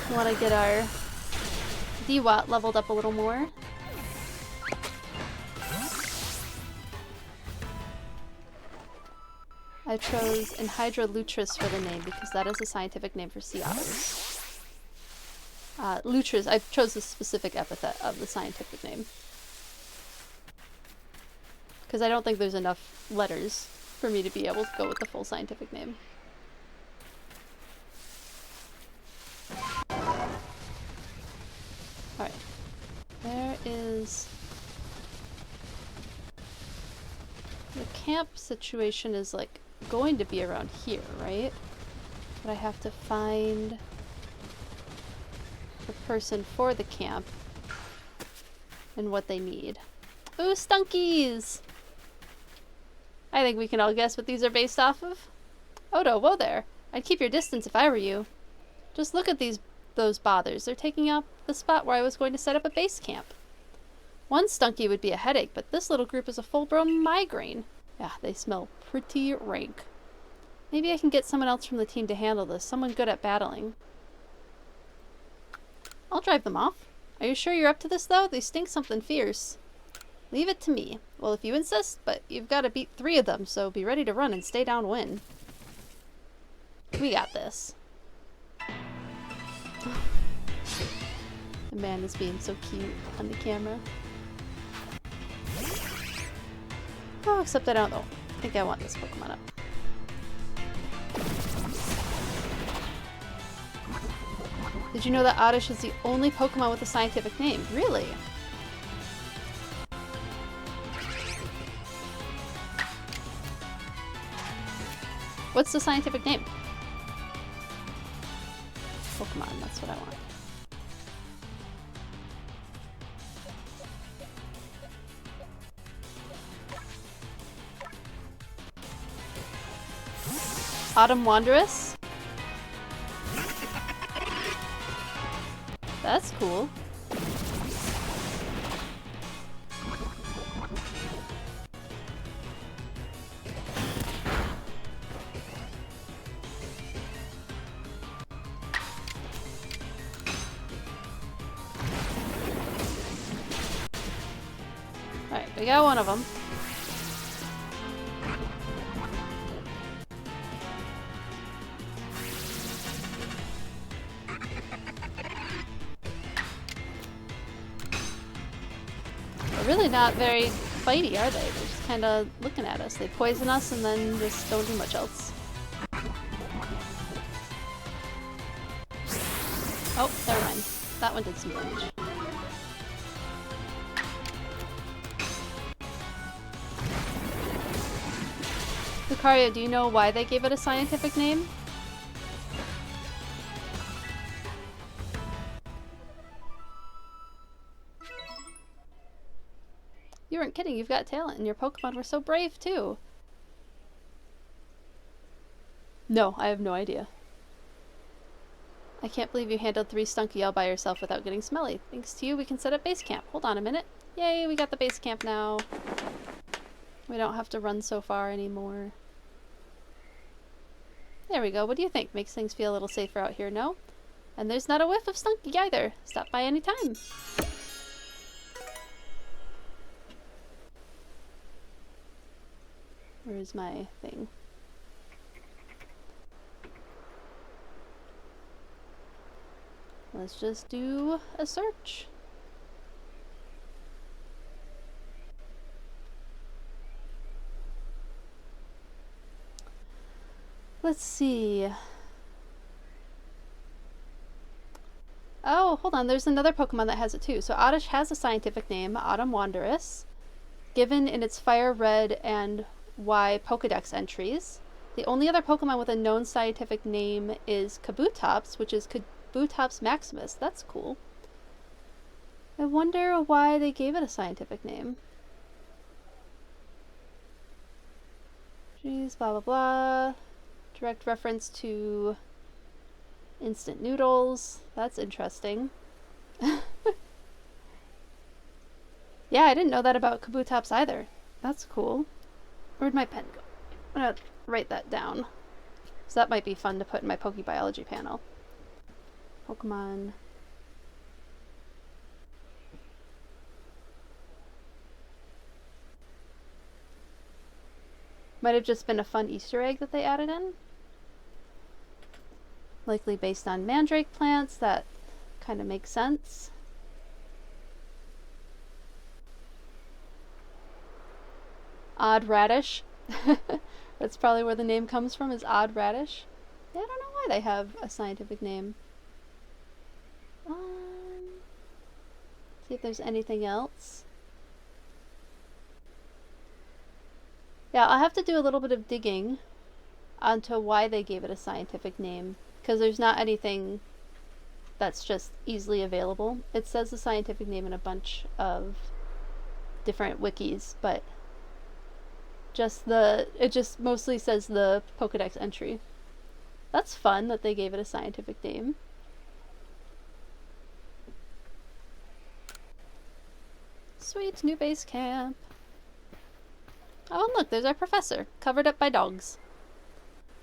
We want to get our DWAT leveled up a little more. I chose Anhydra lutris for the name because that is a scientific name for sea otters. Lutris, I chose the specific epithet of the scientific name. Because I don't think there's enough letters for me to be able to go with the full scientific name. Alright. There is... The camp situation is like going to be around here, right? But I have to find the person for the camp and what they need. Ooh, Stunkies! I think we can all guess what these are based off of. Odo, whoa there. I'd keep your distance if I were you. Just look at those bothers. They're taking up the spot where I was going to set up a base camp. One Stunky would be a headache, but this little group is a full-blown migraine. Yeah, they smell pretty rank. Maybe I can get someone else from the team to handle this. Someone good at battling. I'll drive them off. Are you sure you're up to this, though? They stink something fierce. Leave it to me. Well, if you insist, but you've got to beat 3 of them, so be ready to run and stay downwind. We got this. Amanda's being so cute on the camera. Oh, except I don't know. I think I want this Pokemon up. Did you know that Oddish is the only Pokemon with a scientific name? Really? What's the scientific name? Pokemon, that's what I want. Autumn Wanderess? That's cool. Alright, we got one of them. They're really not very fighty, are they? They're just kind of looking at us. They poison us and then just don't do much else. Oh, never mind. That one did some damage. Lucario, do you know why they gave it a scientific name? You weren't kidding, you've got talent, and your Pokemon were so brave, too. No, I have no idea. I can't believe you handled 3 Stunky all by yourself without getting smelly. Thanks to you, we can set up base camp. Hold on a minute. Yay, we got the base camp now. We don't have to run so far anymore. There we go. What do you think? Makes things feel a little safer out here, no? And there's not a whiff of Stunky either. Stop by any time. Where's my thing? Let's just do a search. Let's see. Oh, hold on. There's another Pokemon that has it too. So Oddish has a scientific name, Autumn Wanderess, given in its Fire Red and Y Pokedex entries. The only other Pokemon with a known scientific name is Kabutops, which is Kabutops maximus. That's cool. I wonder why they gave it a scientific name. Jeez, blah blah blah. Direct reference to instant noodles. That's interesting. Yeah, I didn't know that about Kabutops either. That's cool. Where'd my pen go? I'm gonna write that down. So that might be fun to put in my PokeBiology panel. Pokemon. Might have just been a fun Easter egg that they added in. Likely based on mandrake plants. That kind of makes sense. Odd Radish. That's probably where the name comes from, is Odd Radish. Yeah, I don't know why they have a scientific name. See if there's anything else. Yeah, I'll have to do a little bit of digging onto why they gave it a scientific name, because there's not anything that's just easily available. It says the scientific name in a bunch of different wikis, but it just mostly says the Pokedex entry. That's fun that they gave it a scientific name. Sweet, new base camp. Oh, and look, there's our professor, covered up by dogs.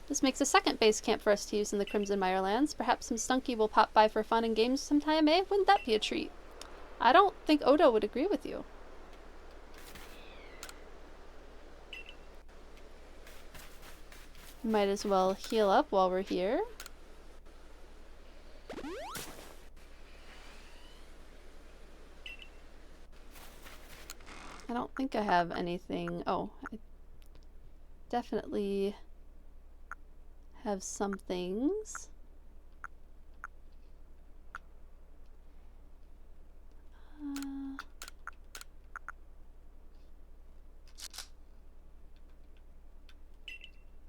This makes a second base camp for us to use in the Crimson Mirelands. Perhaps some Stunky will pop by for fun and games sometime, eh? Wouldn't that be a treat? I don't think Odo would agree with you. Might as well heal up while we're here. I don't think I have anything. Oh, I definitely have some things.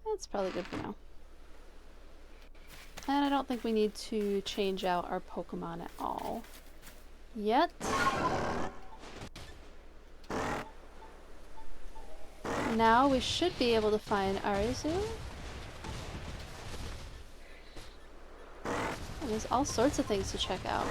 That's probably good for now. And I don't think we need to change out our Pokemon at all yet. Now we should be able to find Arceus. And there's all sorts of things to check out.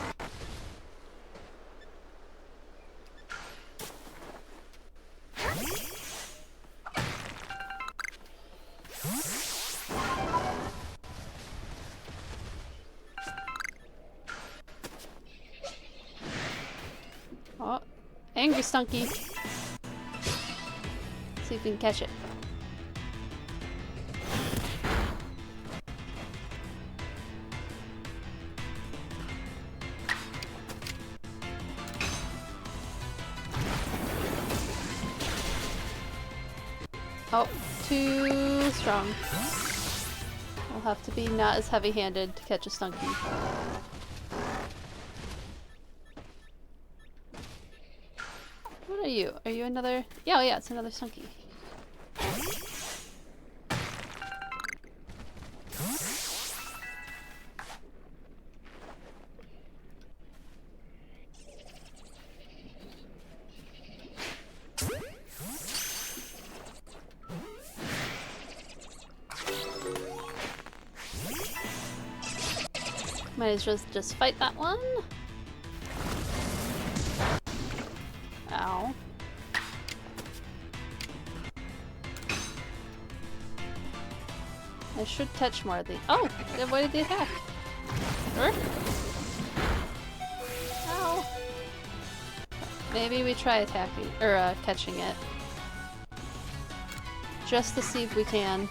Oh, angry Stunky. See if we can catch it. Oh, too strong. I'll have to be not as heavy-handed to catch a stunky. What are you? Are you another? Yeah, oh yeah, it's another stunky. Might as well just fight that one. Ow. I should touch more of the— oh! It avoided the attack. Ow. Maybe we try attacking, or catching it. Just to see if we can.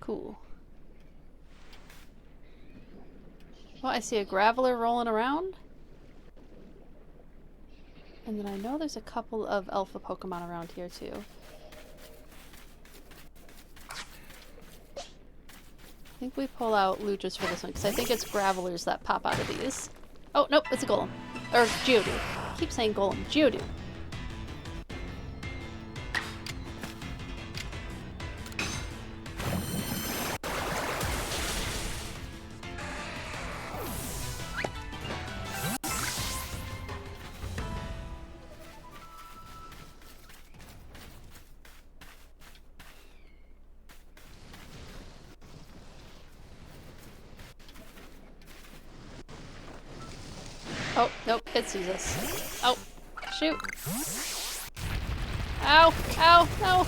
Cool. Well, I see a Graveler rolling around. And then I know there's a couple of alpha Pokemon around here too. I think we pull out Lugias for this one, because I think it's Gravelers that pop out of these. Oh, nope, it's a Golem. Or Geodude. I keep saying Golem. Geodude. Oh, nope, it sees us. Oh, shoot. Ow, ow, no.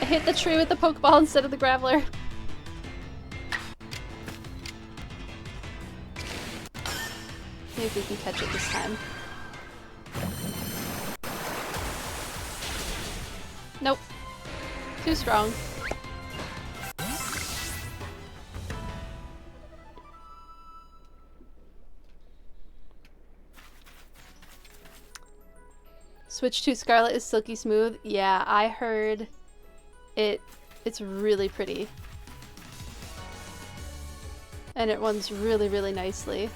I hit the tree with the Pokeball instead of the Graveler. See if we can catch it this time. Nope. Too strong. Switch to Scarlet is silky smooth. Yeah, I heard it's really pretty. And it runs really, really nicely.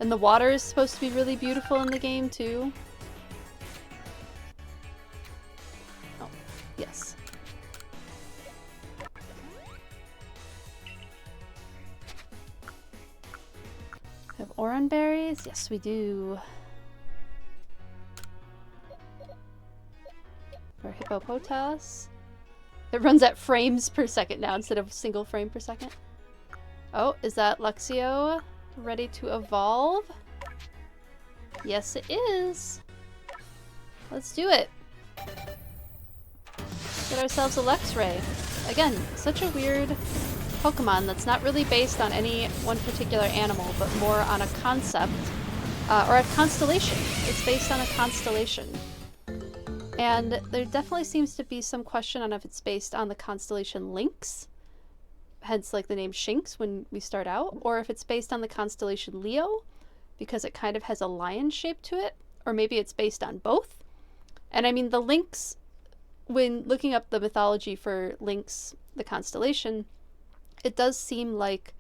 And the water is supposed to be really beautiful in the game too. Oh, yes. Have Oran berries? Yes, we do. For Hippopotas. It runs at frames per second now instead of single frame per second. Oh, is that Luxio ready to evolve? Yes, it is. Let's do it. Get ourselves a Luxray. Again, such a weird Pokemon that's not really based on any one particular animal, but more on a concept, or a constellation. It's based on a constellation. And there definitely seems to be some question on if it's based on the constellation Lynx, hence like the name Shinx when we start out, or if it's based on the constellation Leo, because it kind of has a lion shape to it, or maybe it's based on both. And I mean, the Lynx, when looking up the mythology for Lynx, the constellation, it does seem like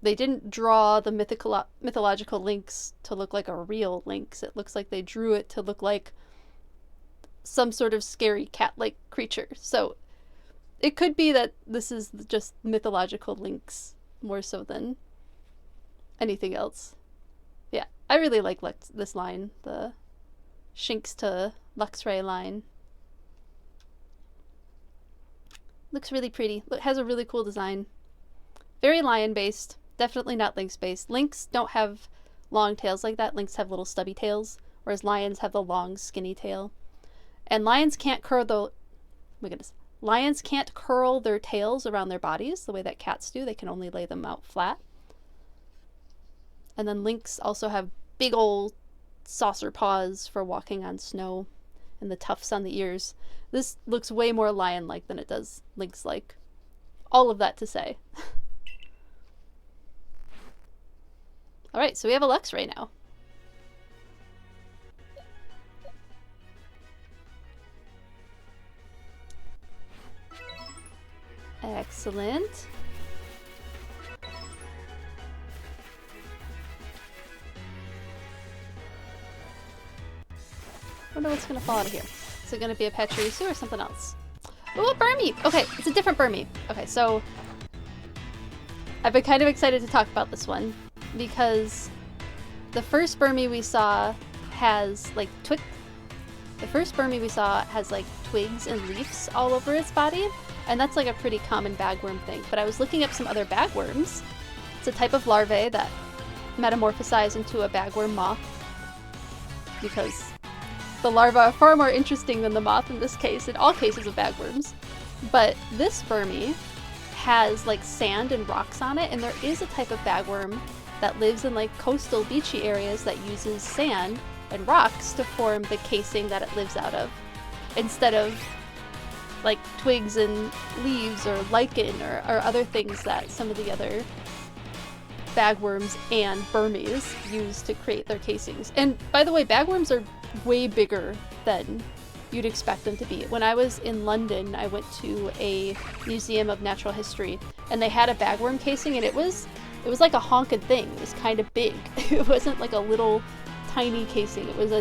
they didn't draw the mythological lynx to look like a real lynx. It looks like they drew it to look like some sort of scary cat-like creature. So it could be that this is just mythological lynx more so than anything else. Yeah, I really like this line, the Shinx to Luxray line. Looks really pretty. It has a really cool design. Very lion-based. Definitely not lynx-based. Lynx don't have long tails like that. Lynx have little stubby tails, whereas lions have the long, skinny tail. And lions can't curl the... my goodness. Lions can't curl their tails around their bodies the way that cats do. They can only lay them out flat. And then lynx also have big old saucer paws for walking on snow, and the tufts on the ears. This looks way more lion-like than it does lynx-like. All of that to say. Alright, so we have a Luxray now. Excellent. Wonder what's gonna fall out of here. Is it gonna be a Pachirisu or something else? Oh, a Burmy! Okay, it's a different Burmy. Okay, so I've been kind of excited to talk about this one because the first Burmy we saw has like twigs and leaves all over its body, and that's like a pretty common bagworm thing. But I was looking up some other bagworms. It's a type of larvae that metamorphosize into a bagworm moth because the larvae are far more interesting than the moth in this case, in all cases of bagworms. But this Burmy has like sand and rocks on it, and there is a type of bagworm that lives in like coastal beachy areas that uses sand and rocks to form the casing that it lives out of, instead of like twigs and leaves or lichen or other things that some of the other bagworms and Burmies use to create their casings. And by the way, bagworms are way bigger than you'd expect them to be. When I was in London, I went to a museum of natural history, and they had a bagworm casing, and it was like a honking thing. It was kind of big. It wasn't like a little tiny casing. It was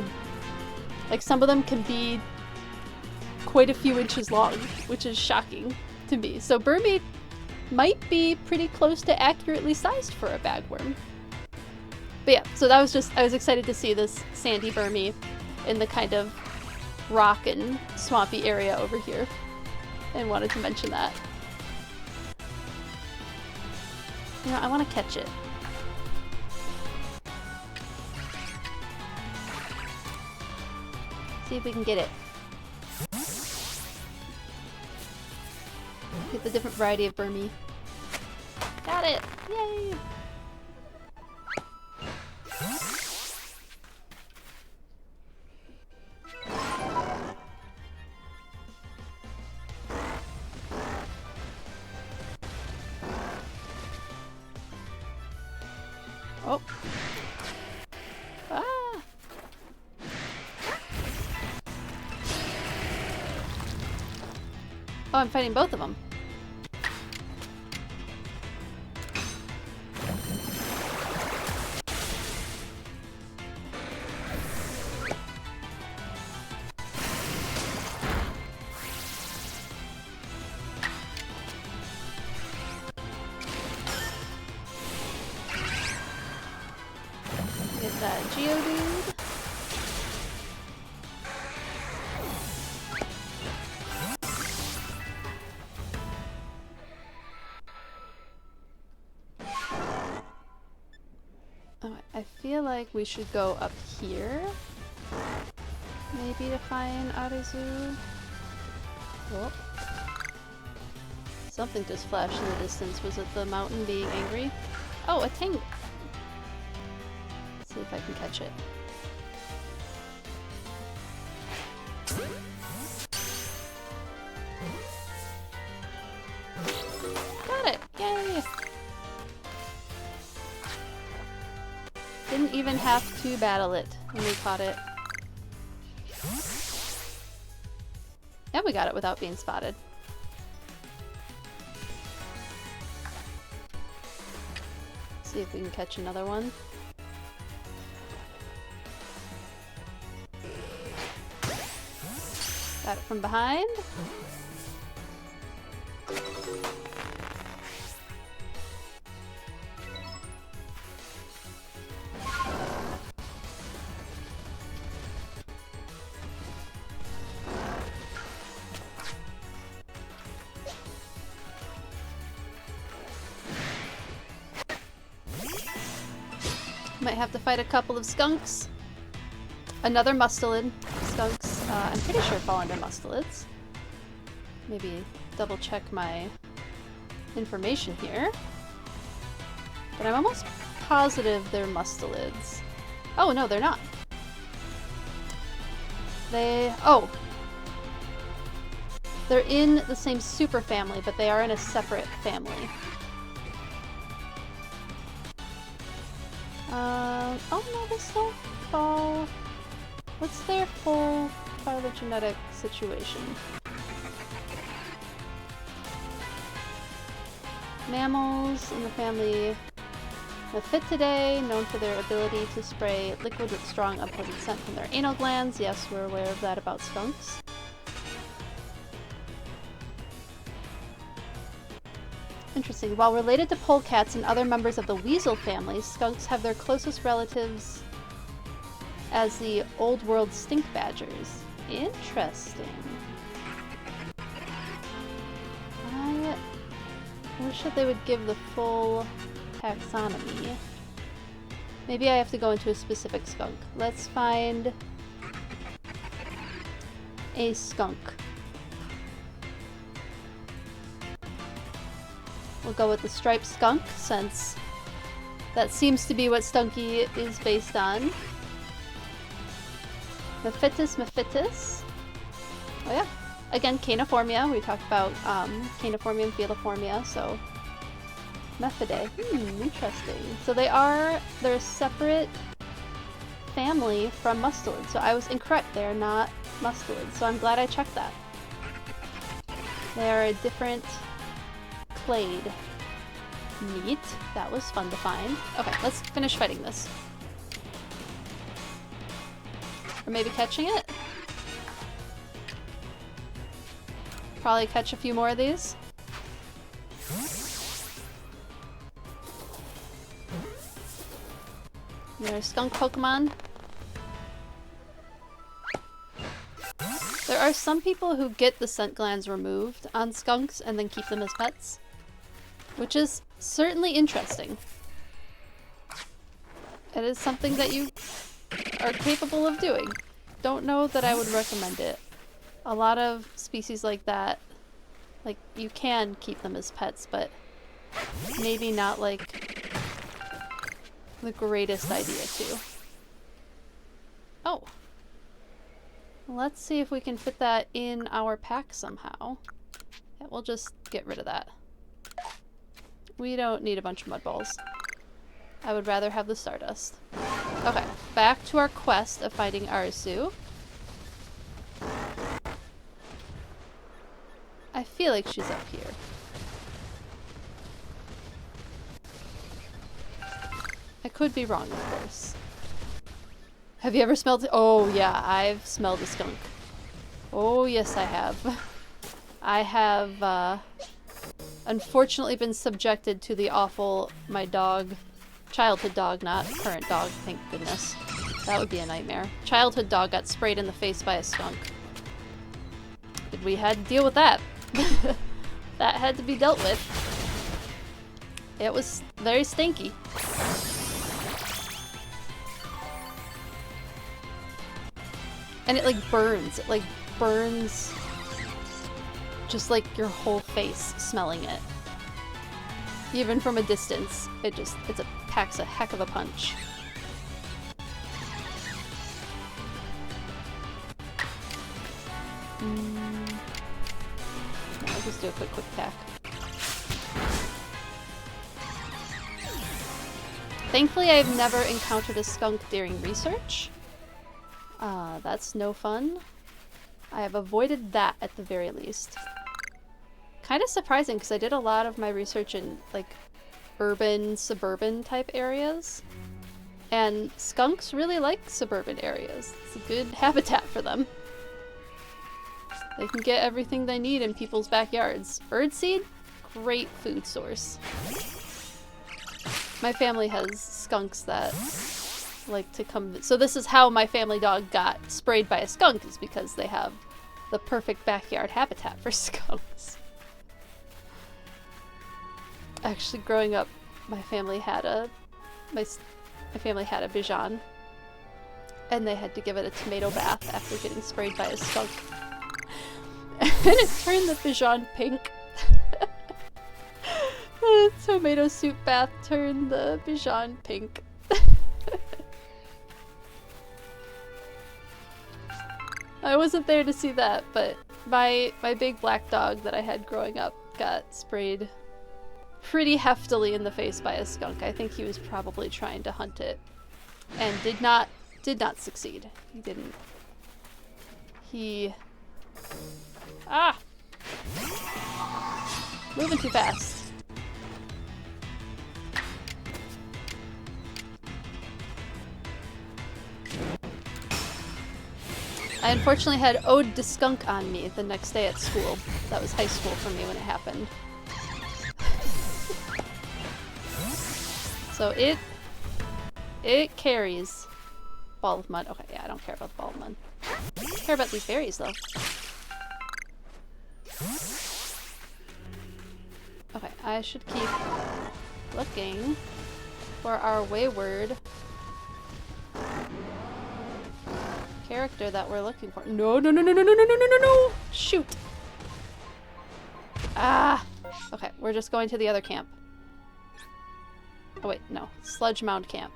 like some of them can be quite a few inches long, which is shocking to me. So Burmy might be pretty close to accurately sized for a bagworm. But yeah, so that was just, I was excited to see this sandy Burmy in the kind of rock and swampy area over here, and wanted to mention that. You know, I want to catch it. See if we can get it. Get the different variety of Burmy. Got it! Yay! Oh. Ah. Oh, I'm fighting both of them. Get that Geodude. Oh, I feel like we should go up here. Maybe to find Arizu. Oh. Something just flashed in the distance. Was it the mountain being angry? Oh, a Tangle! See if I can catch it. Got it! Yay! Didn't even have to battle it when we caught it. Yeah, we got it without being spotted. See if we can catch another one. Got it from behind. Might have to fight a couple of skunks. Another mustelid. Skunks, I'm pretty sure fall under mustelids. Maybe double check my information here. But I'm almost positive they're mustelids. Oh, no, they're not. Oh. They're in the same superfamily, but they are in a separate family. Oh no, they still fall. What's their full phylogenetic situation? Mammals in the family Mephitidae, known for their ability to spray liquid with strong unpleasant scent from their anal glands. Yes, we're aware of that about skunks. Interesting. While related to polecats and other members of the weasel family, skunks have their closest relatives as the Old World stink badgers. Interesting. I wish that they would give the full taxonomy. Maybe I have to go into a specific skunk. Let's find a skunk. We'll go with the striped skunk, since that seems to be what Stunky is based on. Mephitis. Oh yeah. Again, Caeniformia. We talked about Caeniformia and Feliformia, so Mephidae. Interesting. So they're a separate family from mustelids. So I was incorrect. They are not mustelids. So I'm glad I checked that. They are a different clade. Neat. That was fun to find. Okay, let's finish fighting this. Or maybe catching it? Probably catch a few more of these. There's skunk Pokemon. There are some people who get the scent glands removed on skunks and then keep them as pets, which is certainly interesting. It is something that you are capable of doing. Don't know that I would recommend it. A lot of species like that, like, you can keep them as pets, but maybe not, like, the greatest idea too. Oh. Let's see if we can fit that in our pack somehow. Yeah, we'll just get rid of that. We don't need a bunch of mud balls. I would rather have the Stardust. Okay, back to our quest of fighting Arceus. I feel like she's up here. I could be wrong, of course. Have you ever smelled it? Oh yeah, I've smelled a skunk. Oh yes, I have. I have, unfortunately been subjected to the awful, my dog, childhood dog, not current dog, thank goodness. That would be a nightmare. Childhood dog got sprayed in the face by a skunk. We had to deal with that. That had to be dealt with. It was very stinky. And it like burns. It like burns just like your whole face smelling it. Even from a distance, it packs a heck of a punch. I'll just do a quick pack. Thankfully, I've never encountered a skunk during research. That's no fun. I have avoided that at the very least. Kind of surprising because I did a lot of my research in like urban, suburban type areas. And skunks really like suburban areas. It's a good habitat for them. They can get everything they need in people's backyards. Birdseed? Great food source. My family has skunks that like to come. So this is how my family dog got sprayed by a skunk, is because they have the perfect backyard habitat for skunks. Actually, growing up, my family had my family had a Bichon, and they had to give it a tomato bath after getting sprayed by a skunk. And it turned the Bichon pink. The tomato soup bath turned the Bichon pink. I wasn't there to see that, but my big black dog that I had growing up got sprayed pretty heftily in the face by a skunk. I think he was probably trying to hunt it and did not succeed. He didn't. Ah! Moving too fast. I unfortunately had Ode to Skunk on me the next day at school. That was high school for me when it happened. So it carries. Ball of mud. Okay, yeah, I don't care about the ball of mud. I care about these berries though. Okay, I should keep looking for our wayward character that we're looking for. No, no, no, no, no, no, no, no, no, no, no! Shoot! Ah! Okay, we're just going to the other camp. Oh wait, no. Sludge Mound Camp.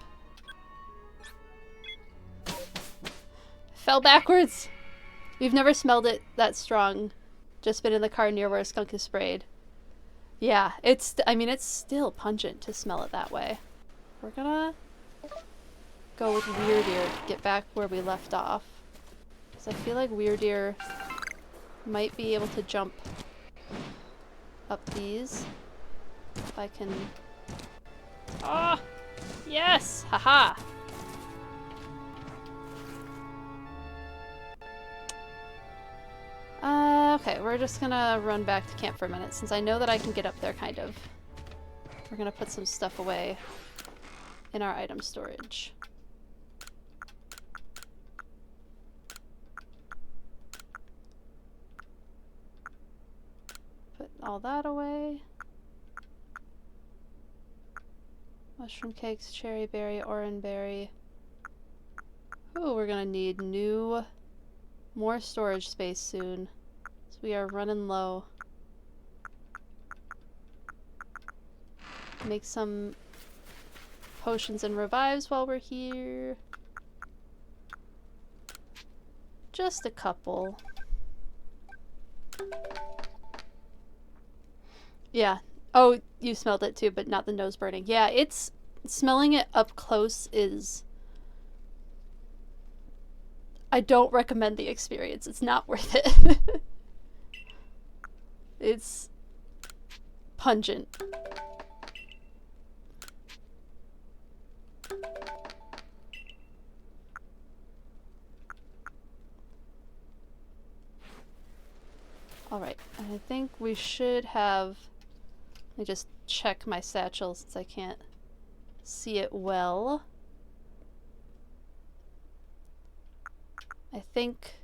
Fell backwards! We've never smelled it that strong. Just been in the car near where a skunk is sprayed. Yeah, I mean, it's still pungent to smell it that way. We're gonna go with Weird Ear to get back where we left off. Because I feel like Weird Ear might be able to jump up these. If I can... Ah! Yes! Haha! Okay, we're just gonna run back to camp for a minute, since I know that I can get up there, kind of. We're gonna put some stuff away in our item storage. Put all that away. Mushroom cakes, cherry berry, orange berry. Ooh, we're gonna need more storage space soon. So we are running low. Make some potions and revives while we're here. Just a couple. Yeah. Oh, you smelled it too, but not the nose burning. Yeah, smelling it up close is... I don't recommend the experience. It's not worth it. It's pungent. Alright, I think we should have... Let me just check my satchel since I can't see it well. I think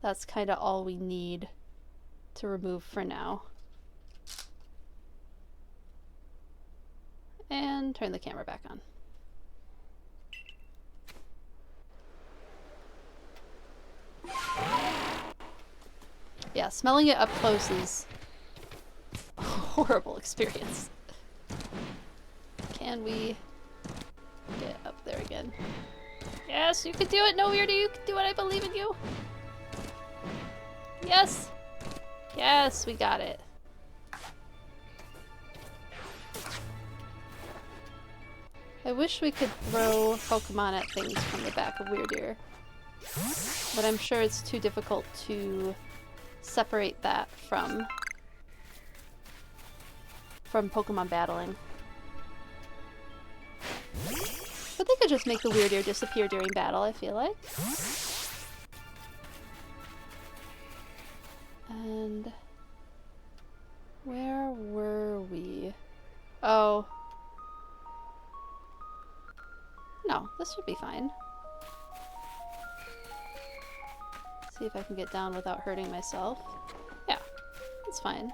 that's kind of all we need to remove for now. And turn the camera back on. Yeah, smelling it up close is a horrible experience. Can we get up there again? Yes, you can do it! No, Weirdy, you can do it! I believe in you! Yes! Yes, we got it. I wish we could throw Pokemon at things from the back of Weird Ear. But I'm sure it's too difficult to separate that from Pokemon battling. But they could just make the Weird Ear disappear during battle, I feel like. And... where were we? Oh. No, this should be fine. See if I can get down without hurting myself. Yeah, it's fine.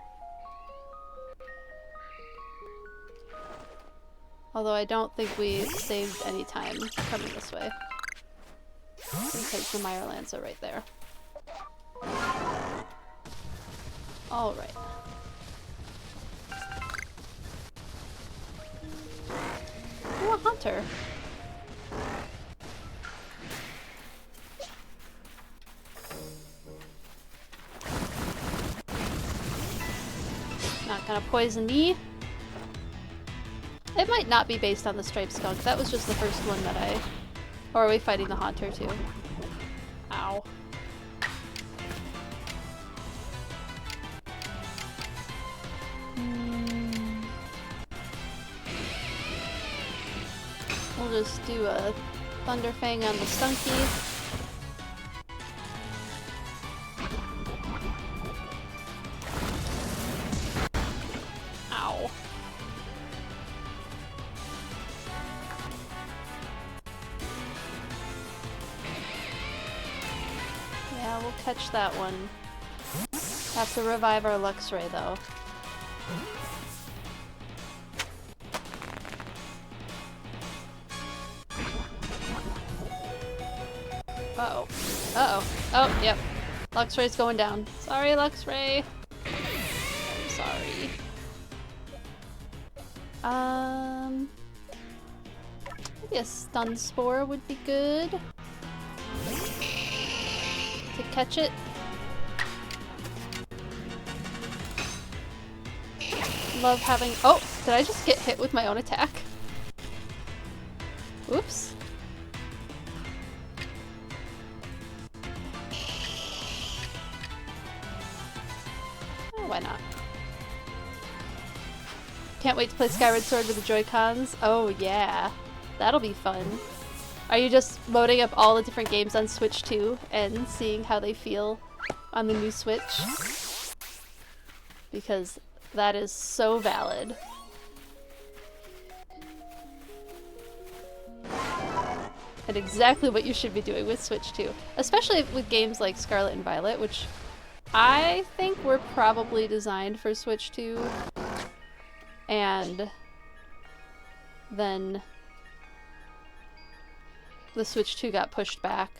Although I don't think we saved any time coming this way. Because the Mirelands are right there. Alright. Ooh, a hunter. Not gonna poison me. It might not be based on the striped skunk. That was just the first one that I... Or are we fighting the hunter too? Ow. We'll just do a Thunderfang on the skunky. Ow. Yeah, we'll catch that one. Have to revive our Luxray though. Uh-oh. Uh-oh. Oh, yep. Luxray's going down. Sorry, Luxray. I'm sorry. Maybe a Stun Spore would be good. To catch it. Love having- oh! Did I just get hit with my own attack? Oops. Why not? Can't wait to play Skyward Sword with the Joy-Cons. Oh yeah, that'll be fun. Are you just loading up all the different games on Switch 2 and seeing how they feel on the new Switch? Because that is so valid. And exactly what you should be doing with Switch 2. Especially with games like Scarlet and Violet, which I think were probably designed for Switch 2, and then the Switch 2 got pushed back.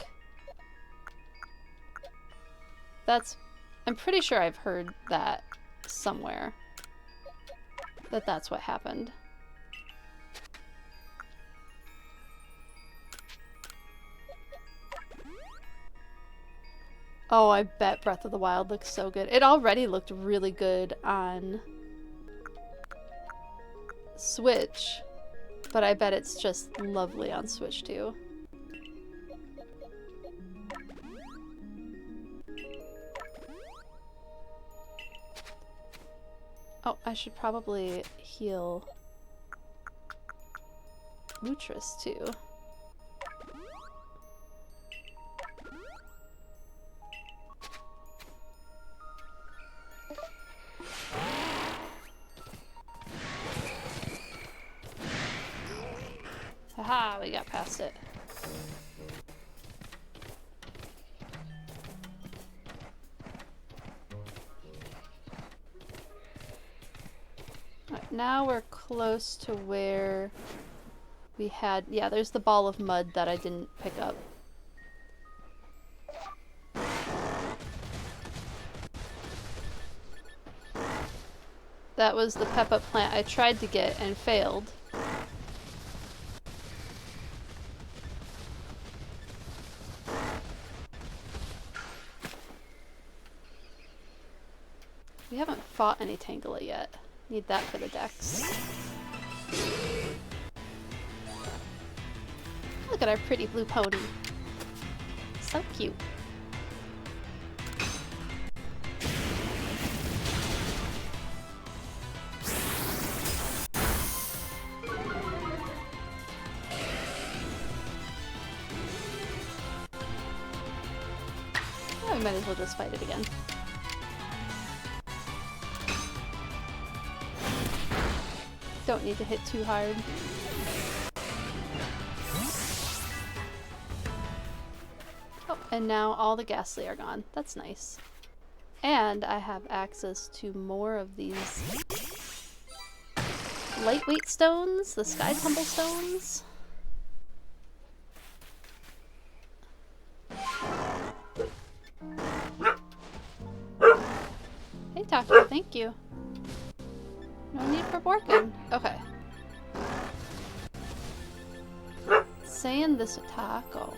I'm pretty sure I've heard that somewhere, that's what happened. Oh, I bet Breath of the Wild looks so good. It already looked really good on Switch, but I bet it's just lovely on Switch too. Oh, I should probably heal Lutris too. Haha, we got past it. Right, now we're close to where we had... yeah, there's the ball of mud that I didn't pick up. That was the pep-up plant I tried to get and failed. We haven't fought any Tangela yet. Need that for the dex. Look at our pretty blue pony. So cute. Oh, we might as well just fight it again. Don't need to hit too hard. Oh, and now all the Ghastly are gone. That's nice. And I have access to more of these lightweight stones, the sky tumble stones. Hey, Taco, thank you. No need for working. Okay. Saying this with Taco.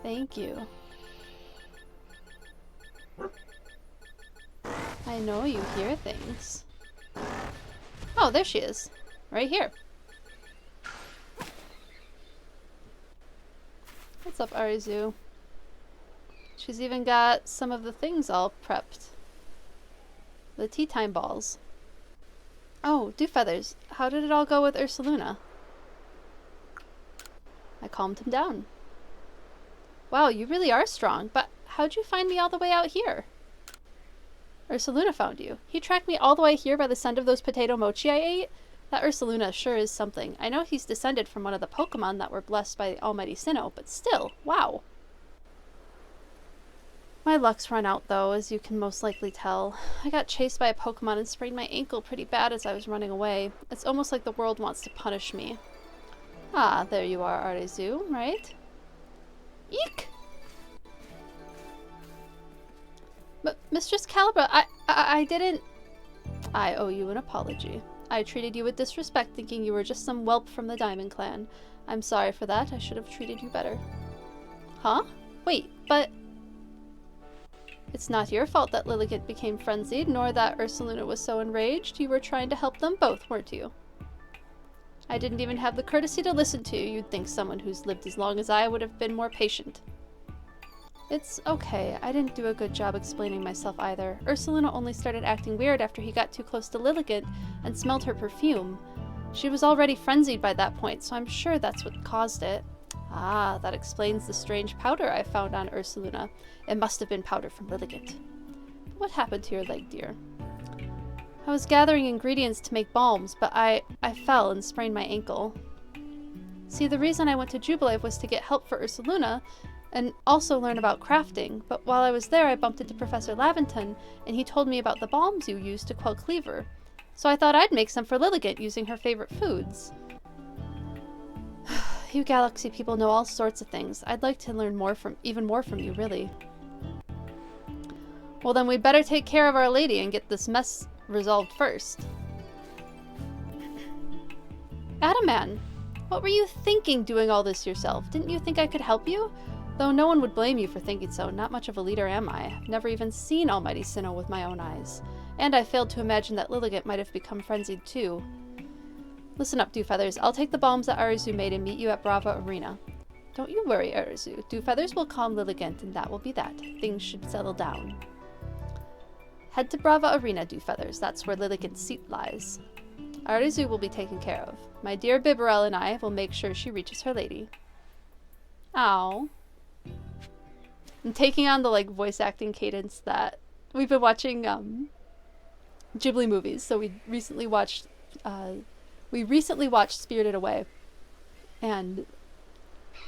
Thank you. I know you hear things. Oh, there she is. Right here. What's up, Arizu? She's even got some of the things all prepped. The tea time balls. Oh, Dewfeathers, how did it all go with Ursaluna? I calmed him down. Wow, you really are strong, but how'd you find me all the way out here? Ursaluna found you. He tracked me all the way here by the scent of those potato mochi I ate? That Ursaluna sure is something. I know he's descended from one of the Pokemon that were blessed by the almighty Sinnoh, but still, wow. My luck's run out though, as you can most likely tell. I got chased by a Pokemon and sprained my ankle pretty bad as I was running away. It's almost like the world wants to punish me. Ah, there you are, Arizu, right? Eek! But Mistress Calibra, I didn't... I owe you an apology. I treated you with disrespect thinking you were just some whelp from the Diamond Clan. I'm sorry for that. I should have treated you better. Huh? Wait, but... It's not your fault that Lilligant became frenzied, nor that Ursaluna was so enraged. You were trying to help them both, weren't you? I didn't even have the courtesy to listen to you. You'd think someone who's lived as long as I would have been more patient. It's okay. I didn't do a good job explaining myself either. Ursaluna only started acting weird after he got too close to Lilligant and smelled her perfume. She was already frenzied by that point, so I'm sure that's what caused it. Ah, that explains the strange powder I found on Ursaluna. It must have been powder from Lilligant. What happened to your leg, dear? I was gathering ingredients to make balms, but I fell and sprained my ankle. See, the reason I went to Jubilife was to get help for Ursaluna and also learn about crafting, but while I was there I bumped into Professor Laventon and he told me about the balms you use to quell Cleaver. So I thought I'd make some for Lilligant using her favorite foods. You Galaxy people know all sorts of things. I'd like to learn even more from you, really. Well, then we'd better take care of Our Lady and get this mess resolved first. Adaman, what were you thinking doing all this yourself? Didn't you think I could help you? Though no one would blame you for thinking so. Not much of a leader am I. I've never even seen Almighty Sinnoh with my own eyes. And I failed to imagine that Lilligant might have become frenzied too. Listen up, Dewfeathers. I'll take the balms that Arizu made and meet you at Brava Arena. Don't you worry, Arizu. Dewfeathers will calm Lilligant, and that will be that. Things should settle down. Head to Brava Arena, Dewfeathers. That's where Lilligant's seat lies. Arizu will be taken care of. My dear Bibarel and I will make sure she reaches her lady. Ow. I'm taking on the, like, voice acting cadence that we've been watching, Ghibli movies. So we recently watched Spirited Away, and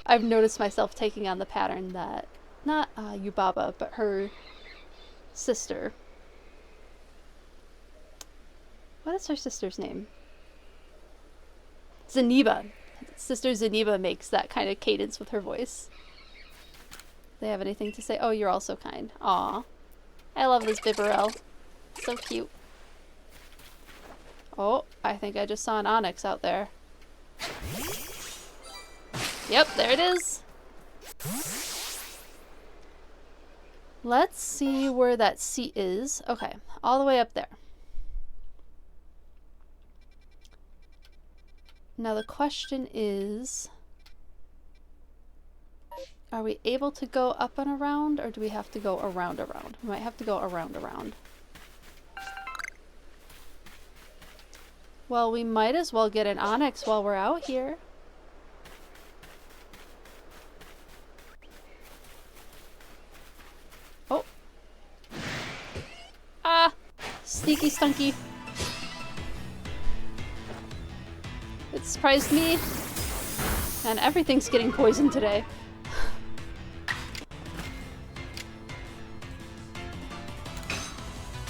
I've noticed myself taking on the pattern that, not Yubaba, but her sister. What is her sister's name? Zeniba. Sister Zeniba makes that kind of cadence with her voice. They have anything to say? Oh, you're also kind. Aw. I love this Bibarel. So cute. Oh, I think I just saw an Onyx out there. Yep, there it is. Let's see where that seat is. Okay, all the way up there. Now the question is, are we able to go up and around, or do we have to go around? We might have to go around. Well, we might as well get an Onyx while we're out here. Oh. Ah! Sneaky stunky. It surprised me. And everything's getting poisoned today.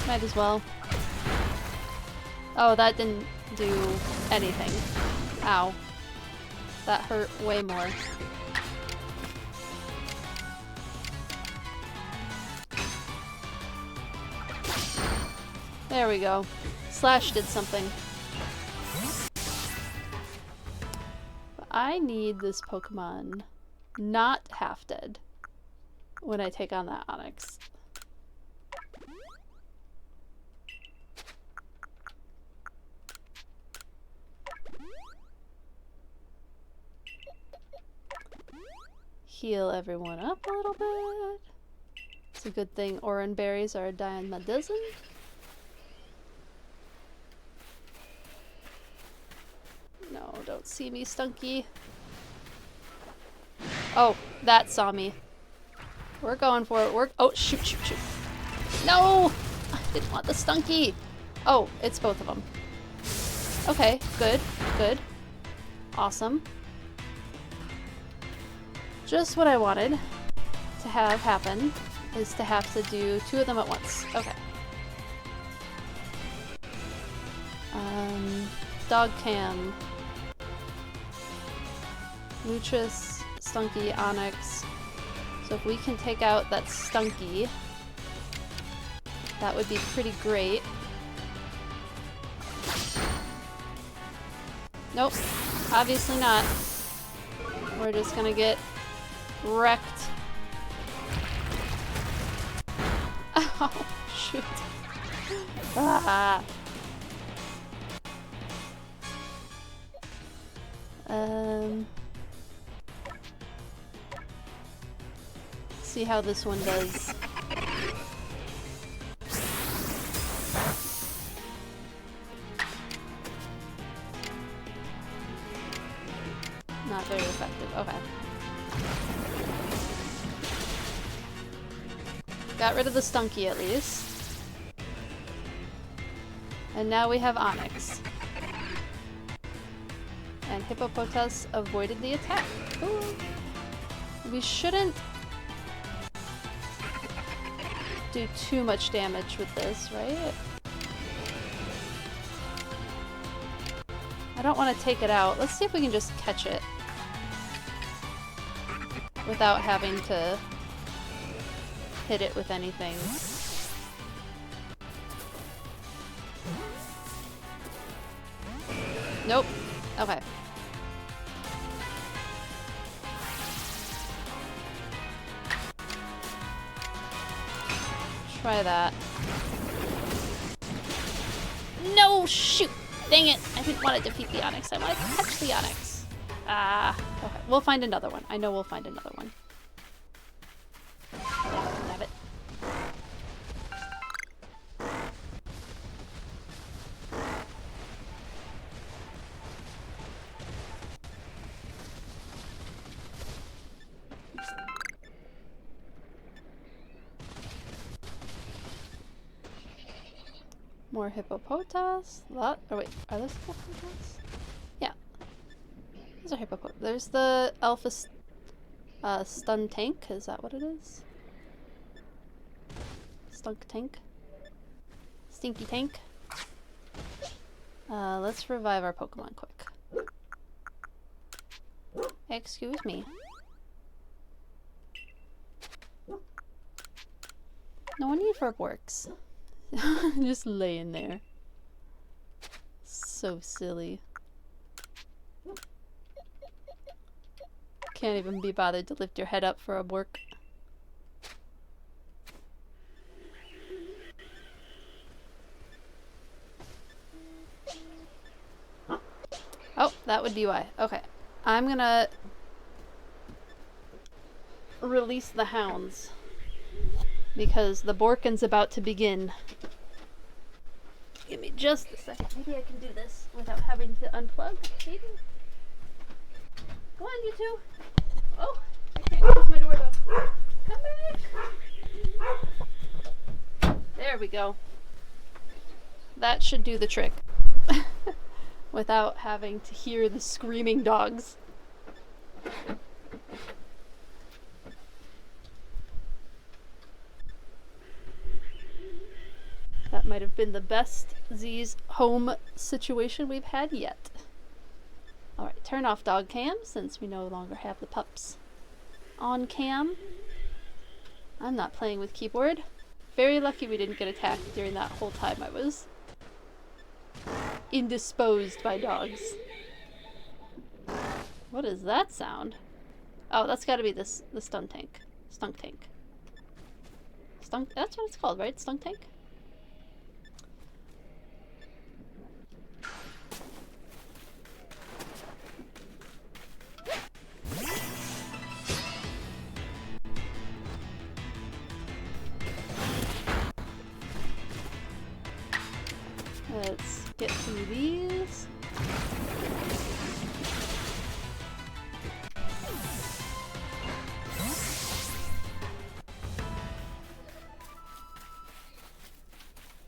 Might as well. Oh, that didn't do anything. Ow. That hurt way more. There we go. Slash did something. But I need this Pokemon not half dead when I take on that Onyx. Heal everyone up a little bit. It's a good thing Oran berries are a dime a dozen. No, don't see me, Stunky. Oh, that saw me. We're going for it. Oh, shoot, shoot, shoot. No! I didn't want the Stunky. Oh, it's both of them. Okay, good, good. Awesome. Just what I wanted to have happen is to have to do 2 of them at once. Okay. Dog Cam. Lucius, Stunky, Onyx. So if we can take out that Stunky, that would be pretty great. Nope, obviously not. We're just gonna get wrecked. Oh, shoot. Ah. See how this one does. Not very effective. Okay. Got rid of the Stunky at least. And now we have Onyx. And Hippopotas avoided the attack. Ooh. We shouldn't do too much damage with this, right? I don't want to take it out. Let's see if we can just catch it without having to hit it with anything. Nope. Okay. Try that. No! Shoot! Dang it! I didn't want to defeat the Onyx. I wanted to catch the Onyx. Ah. Okay. We'll find another one. I know we'll find another one. Damn it. More hippopotas. Oh wait, are those hippopotas? Yeah. Those are hippopotas. There's the alpha stun tank. Is that what it is? Stunk tank? Stinky tank? Let's revive our Pokemon quick. Excuse me. No one Eevee works. Just laying there. So silly. Can't even be bothered to lift your head up for a work. Oh, that would be why. Okay. I'm gonna release the hounds because the Borkin's about to begin. Give me just a second. Maybe I can do this without having to unplug. Maybe. Come on, you two. Oh, I can't close my door though. Come back. There we go. That should do the trick. Without having to hear the screaming dogs. might have been the best Z's home situation we've had yet. Alright, turn off dog cam since we no longer have the pups on cam. I'm not playing with keyboard. Very lucky we didn't get attacked during that whole time I was indisposed by dogs. What is that sound? Oh, that's gotta be the stun tank. Stunk tank. That's what it's called, right? Stunk tank? Let's get through these.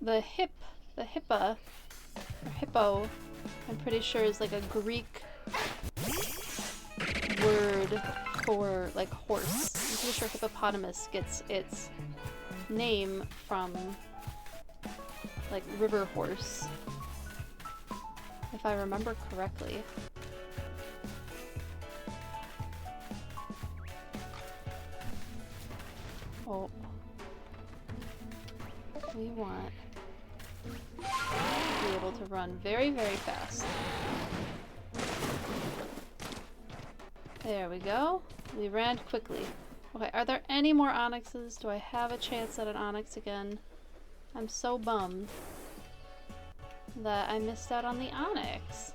The hippo, I'm pretty sure is like a Greek word for like horse. I'm pretty sure hippopotamus gets its name from like river horse, if I remember correctly. Oh. We want to be able to run very, very fast. There we go. We ran quickly. Okay, are there any more onyxes? Do I have a chance at an onyx again? I'm so bummed that I missed out on the onyx.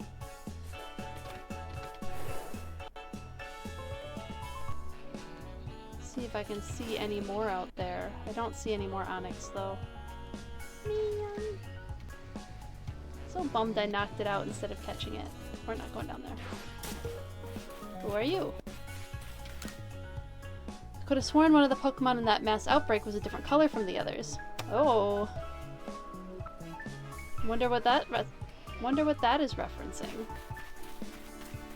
See if I can see any more out there. I don't see any more onyx though. Man. So bummed I knocked it out instead of catching it. We're not going down there. Who are you? Could have sworn one of the Pokemon in that mass outbreak was a different color from the others. Oh. Wonder what that is referencing.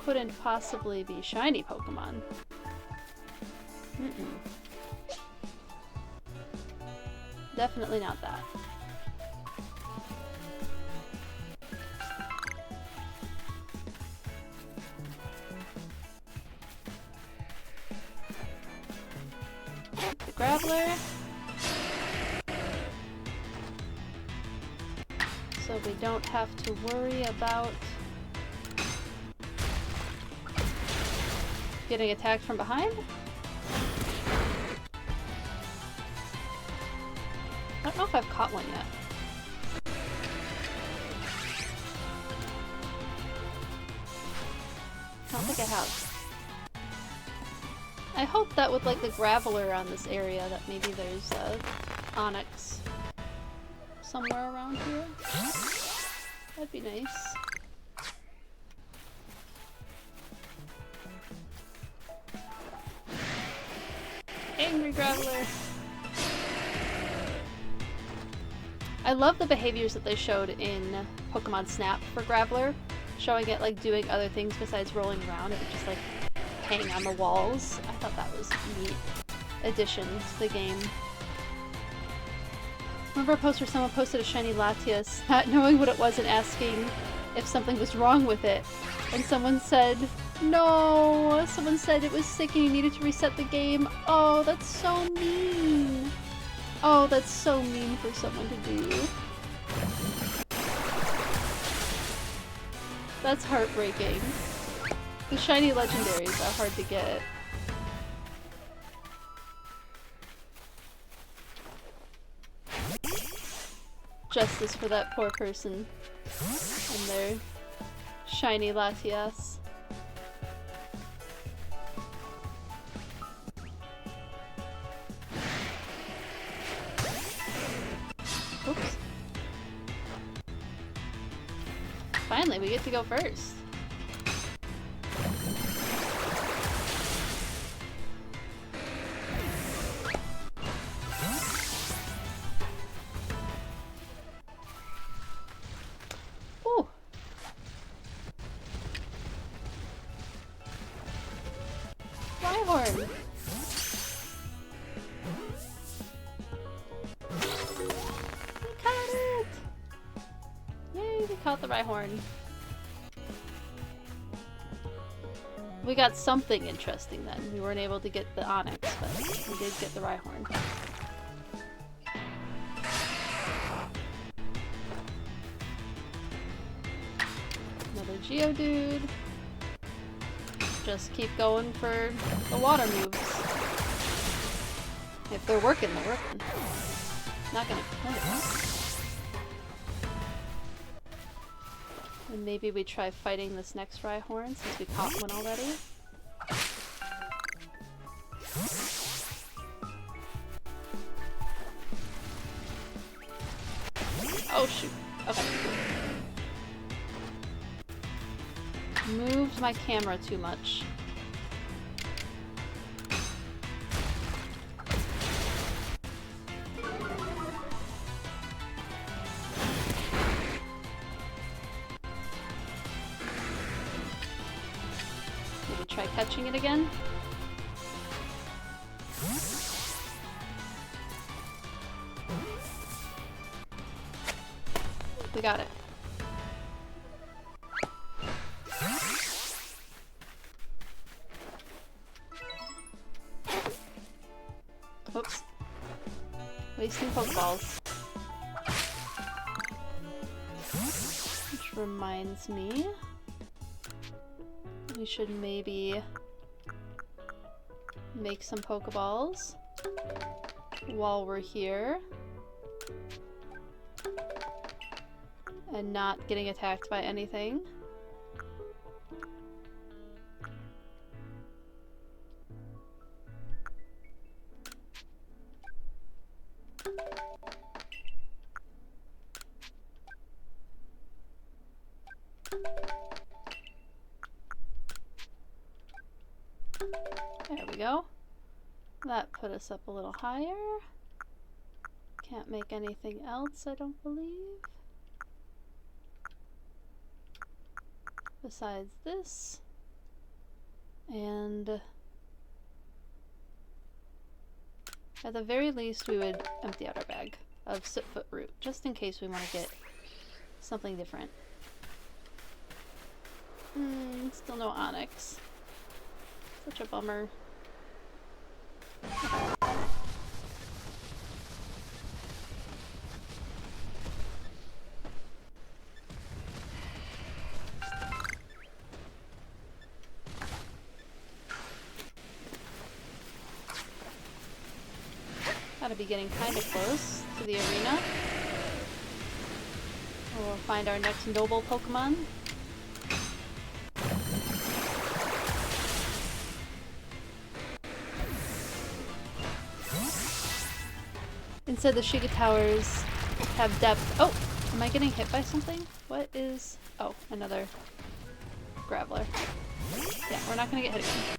Couldn't possibly be shiny Pokemon. Definitely not that. The Graveler. So we don't have to worry about getting attacked from behind. I don't know if I've caught one yet. I don't think I have. I hope that with like the Graveler on this area that maybe there's a onyx somewhere around here. That'd be nice. Angry Graveler! I love the behaviors that they showed in Pokemon Snap for Graveler, showing it like doing other things besides rolling around. It would just like hang on the walls. I thought that was a neat addition to the game. Remember a post where someone posted a shiny Latias, not knowing what it was and asking if something was wrong with it. And someone said, no! Someone said it was sick and you needed to reset the game. Oh, that's so mean! Oh, that's so mean for someone to do. That's heartbreaking. The shiny legendaries are hard to get. Justice for that poor person and their shiny Latias. Oops. Finally, we get to go first. Ooh. Rhyhorn. We got it! caught the Rhyhorn. We got something interesting then. We weren't able to get the Onyx, but we did get the Rhyhorn. Another Geodude. Just keep going for the water moves. If they're working, they're working. Not gonna kill us. And maybe we try fighting this next Rhyhorn since we caught one already. Oh shoot. Okay. Moved my camera too much. Maybe try catching it again. We got it. Oops. Wasting Pokeballs. Which reminds me, we should maybe make some Pokeballs while we're here. And not getting attacked by anything. There we go. That put us up a little higher. Can't make anything else, I don't believe. Besides this. And at the very least we would empty out our bag of Sootfoot Root, just in case we want to get something different. Still no Onyx. Such a bummer. Gotta be getting kind of close to the arena. We'll find our next noble Pokemon. Instead, the Shiga Towers have depth. Oh! Am I getting hit by something? What is... Oh, another Graveler. Yeah, we're not gonna get hit again.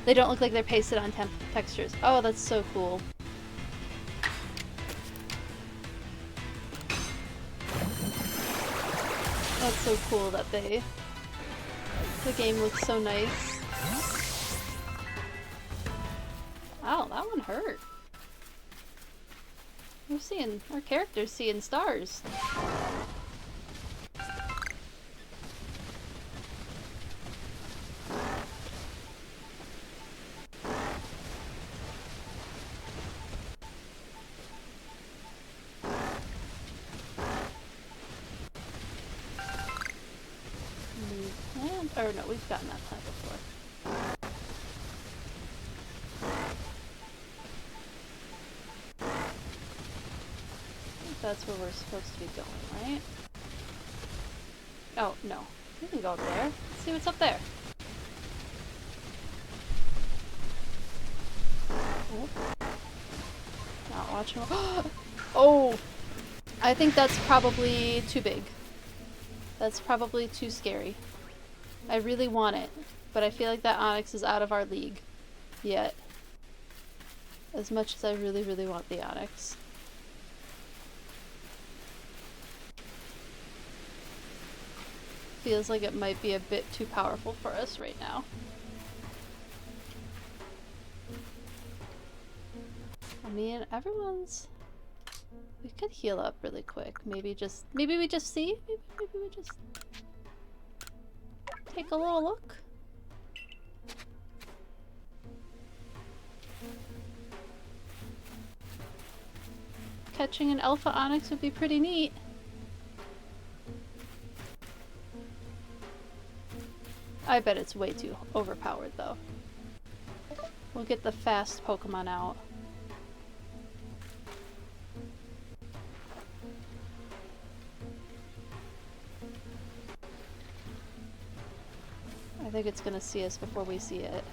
They don't look like they're pasted on textures. Oh, that's so cool. That's so cool that the game looks so nice. Ow, that one hurt. We're seeing, our character's seeing stars. Or no, we've gotten that plant before. I think that's where we're supposed to be going, right? Oh, no. We can go up there. Let's see what's up there. Oh. Not watching. Oh! I think that's probably too big. That's probably too scary. I really want it, but I feel like that Onyx is out of our league yet. As much as I really, really want the Onyx. Feels like it might be a bit too powerful for us right now. I mean, everyone's We could heal up really quick. Maybe we just see? Maybe we just take a little look. Catching an alpha onyx would be pretty neat. I bet it's way too overpowered though. We'll get the fast Pokemon out. I think it's gonna see us before we see it.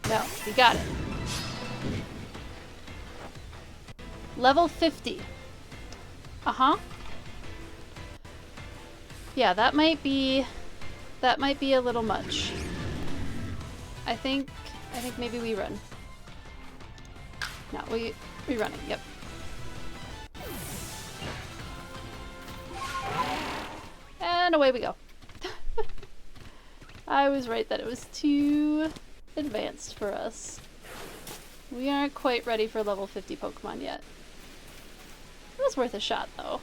No, you got it. Level 50. Uh-huh. Yeah, that might be a little much. I think maybe we run. No, we running, yep. And away we go. I was right that it was too advanced for us. We aren't quite ready for level 50 Pokemon yet. It was worth a shot though.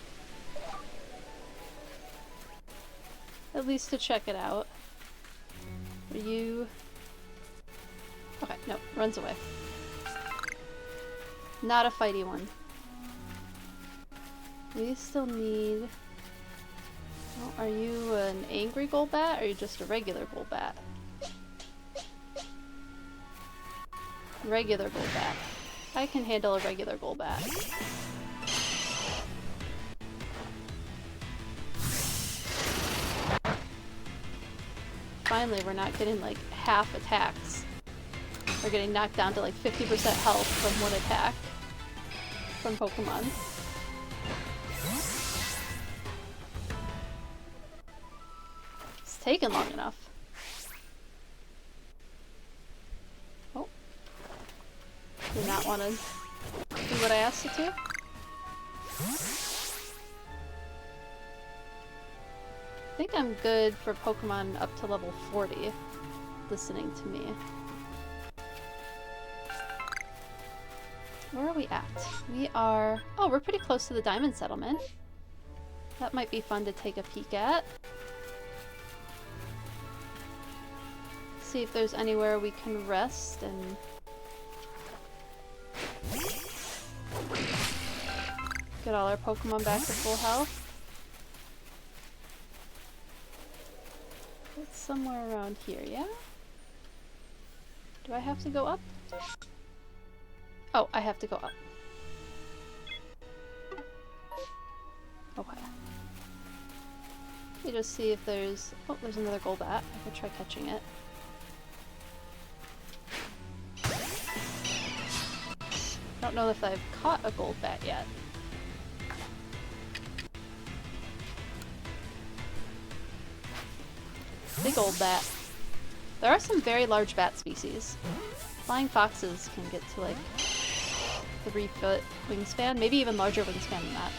At least to check it out. Are you... Okay, no, runs away. Not a fighty one. We still need... Oh, are you an angry Golbat or are you just a regular Golbat? Regular Golbat. I can handle a regular Golbat. Finally, we're not getting like half attacks. We're getting knocked down to like 50% health from one attack from Pokemon. It's taken long enough. Oh. Did not want to do what I asked it to. I think I'm good for Pokemon up to level 40, listening to me. Where are we at? We are... Oh, we're pretty close to the Diamond Settlement. That might be fun to take a peek at. See if there's anywhere we can rest and... get all our Pokemon back to full health. It's somewhere around here, yeah? Do I have to go up? Oh, I have to go up. Okay. Let me just see if there's... Oh, there's another Golbat. I could try catching it. I don't know if I've caught a Golbat yet. Big old bat. There are some very large bat species. Flying foxes can get to like 3-foot wingspan, maybe even larger wingspan than that.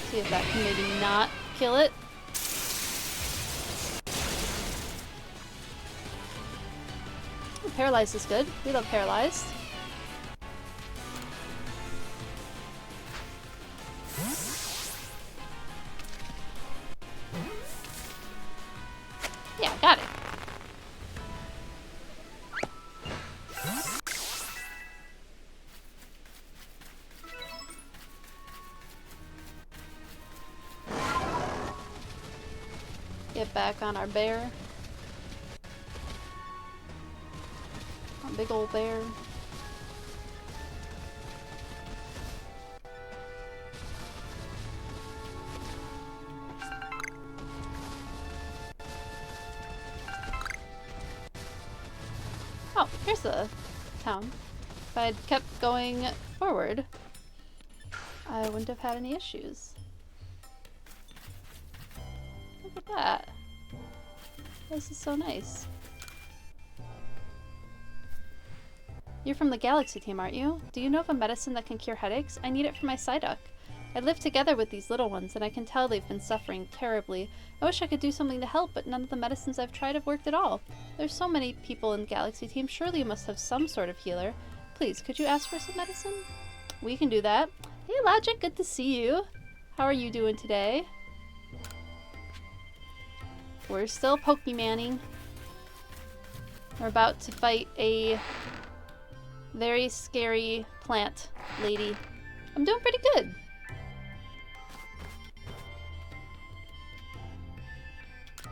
See if that can maybe not kill it. Ooh, paralyzed is good. We love paralyzed. Yeah, got it. Get back on our bear. Our big old bear. Oh, here's the town. If I'd kept going forward, I wouldn't have had any issues. Look at that. This is so nice. You're from the Galaxy team, aren't you? Do you know of a medicine that can cure headaches? I need it for my Psyduck. I live together with these little ones, and I can tell they've been suffering terribly. I wish I could do something to help, but none of the medicines I've tried have worked at all. There's so many people in Galaxy Team. Surely you must have some sort of healer. Please, could you ask for some medicine? We can do that. Hey, Logic, good to see you. How are you doing today? We're still Pokemonning. We're about to fight a very scary plant lady. I'm doing pretty good.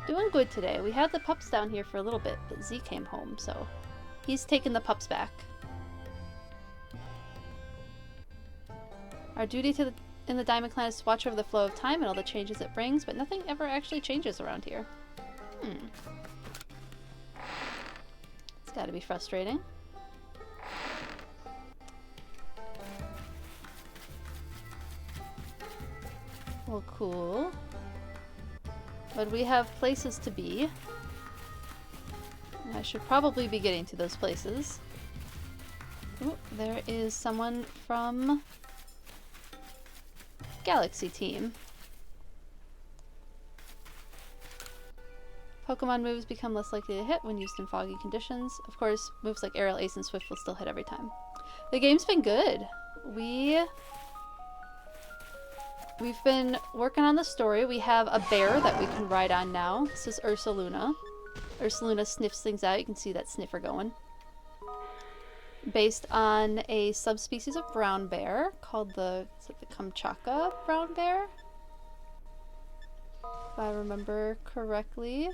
Doing good today. We had the pups down here for a little bit, but Z came home, so he's taking the pups back. Our duty in the Diamond Clan is to watch over the flow of time and all the changes it brings, but nothing ever actually changes around here. It's gotta be frustrating. Well, cool. But we have places to be. I should probably be getting to those places. Ooh, there is someone from Galaxy Team. Pokemon moves become less likely to hit when used in foggy conditions. Of course, moves like Aerial, Ace, and Swift will still hit every time. The game's been good. We've been working on the story. We have a bear that we can ride on now. This is Ursaluna. Ursaluna sniffs things out. You can see that sniffer going. Based on a subspecies of brown bear called the Kamchatka brown bear? If I remember correctly.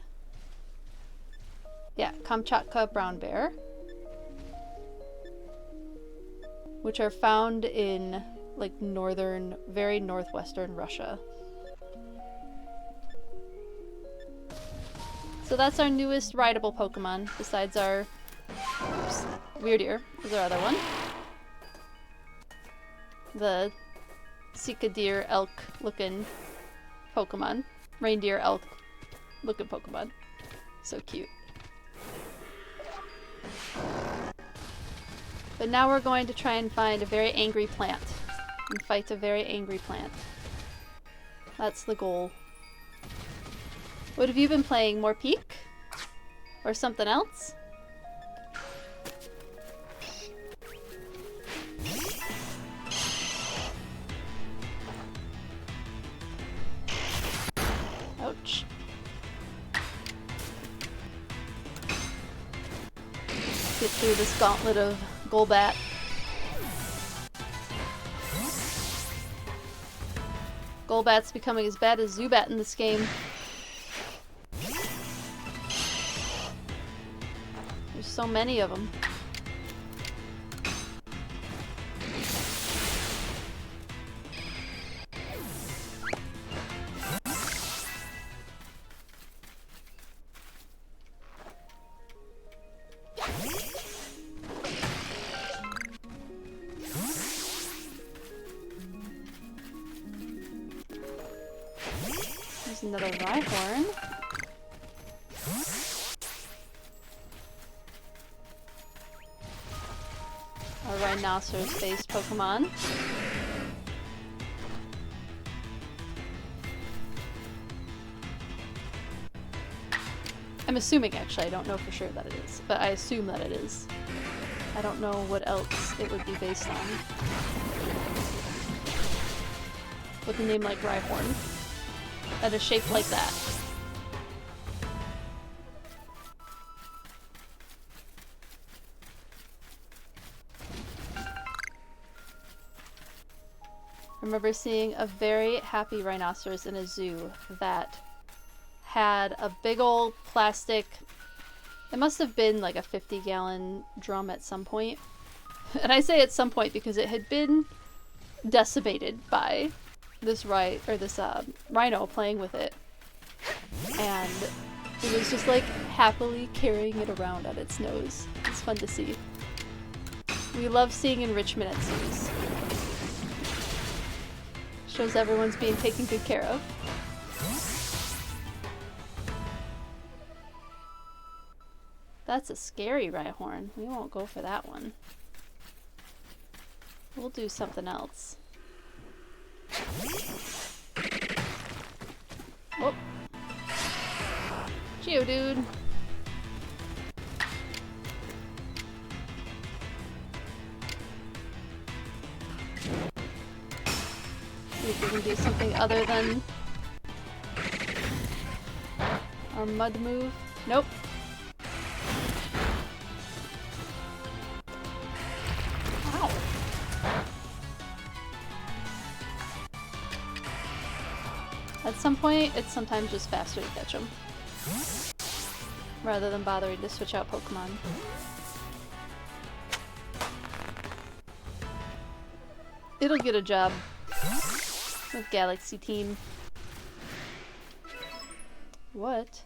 Yeah, Kamchatka brown bear. Which are found in like very northwestern Russia. So that's our newest rideable Pokemon, besides our Weirdeer is our other one. The Cicadere elk looking Pokemon. Reindeer elk looking Pokemon. So cute. But now we're going to try and find a very angry plant. And fight a very angry plant. That's the goal. What have you been playing? More Peak? Or something else? Ouch. Get through this gauntlet of Golbat. Golbat's becoming as bad as Zubat in this game. There's so many of them. There's another Rhyhorn. A rhinoceros-based Pokemon. I'm assuming, actually. I don't know for sure that it is, but I assume that it is. I don't know what else it would be based on. With a name like Rhyhorn. That is shaped like that. I remember seeing a very happy rhinoceros in a zoo that had a big old plastic, it must have been like a 50-gallon drum at some point. And I say at some point because it had been decimated by this rhino playing with it. And it was just like happily carrying it around on its nose. It's fun to see. We love seeing enrichment at zoos. Shows everyone's being taken good care of. That's a scary Rhyhorn. We won't go for that one. We'll do something else. Oh. Geodude. See if we can do something other than our mud move. Nope. Ow. At some point, it's sometimes just faster to catch them, rather than bothering to switch out Pokemon. It'll get a job with Galaxy Team. What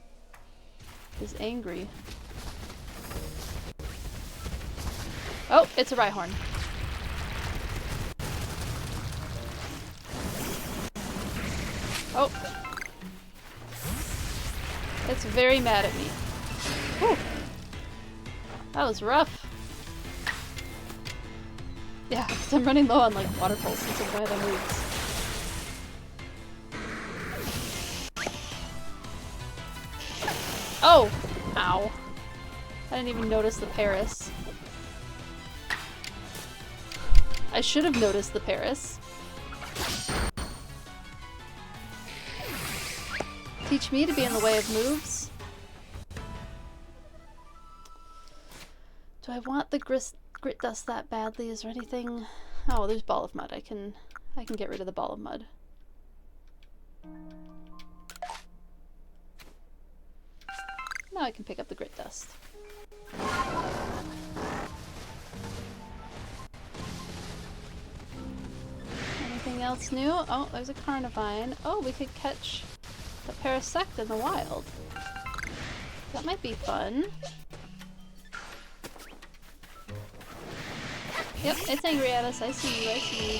is angry? Oh, it's a Rhyhorn. Oh. It's very mad at me. Whew. That was rough. Yeah, because I'm running low on like water pulses and why that moves. Oh! Ow. I didn't even notice the Paris. I should have noticed the Paris. Teach me to be in the way of moves. Do I want the grit dust that badly? Is there anything? Oh, there's Ball of Mud. I can get rid of the Ball of Mud. Now I can pick up the grit dust. Anything else new? Oh, there's a Carnivine. Oh, we could catch the Parasect in the wild. That might be fun. Yep, it's angry at us. I see you, I see you.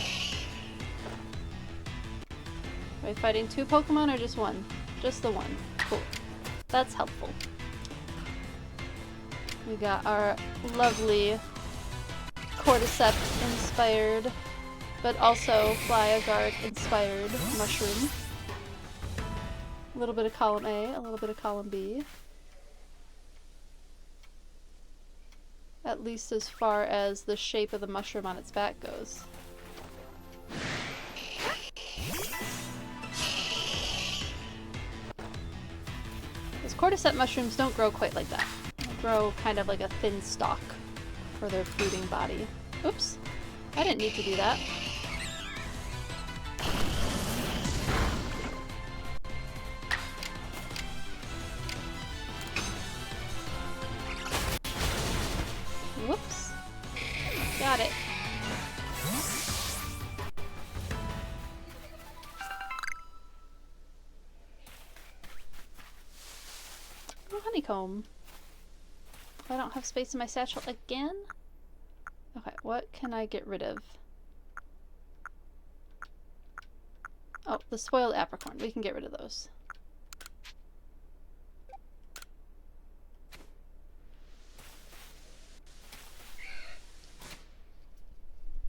Are we fighting 2 Pokemon or just 1? Just the 1. Cool. That's helpful. We got our lovely Cordyceps inspired, but also Flyagard inspired mushroom. A little bit of column A, a little bit of column B. At least as far as the shape of the mushroom on its back goes. Those cordyceps mushrooms don't grow quite like that. They grow kind of like a thin stalk for their fruiting body. Oops. I didn't need to do that. Whoops. Got it. Oh, honeycomb. I don't have space in my satchel again? Okay, what can I get rid of? Oh, the spoiled apricorn. We can get rid of those.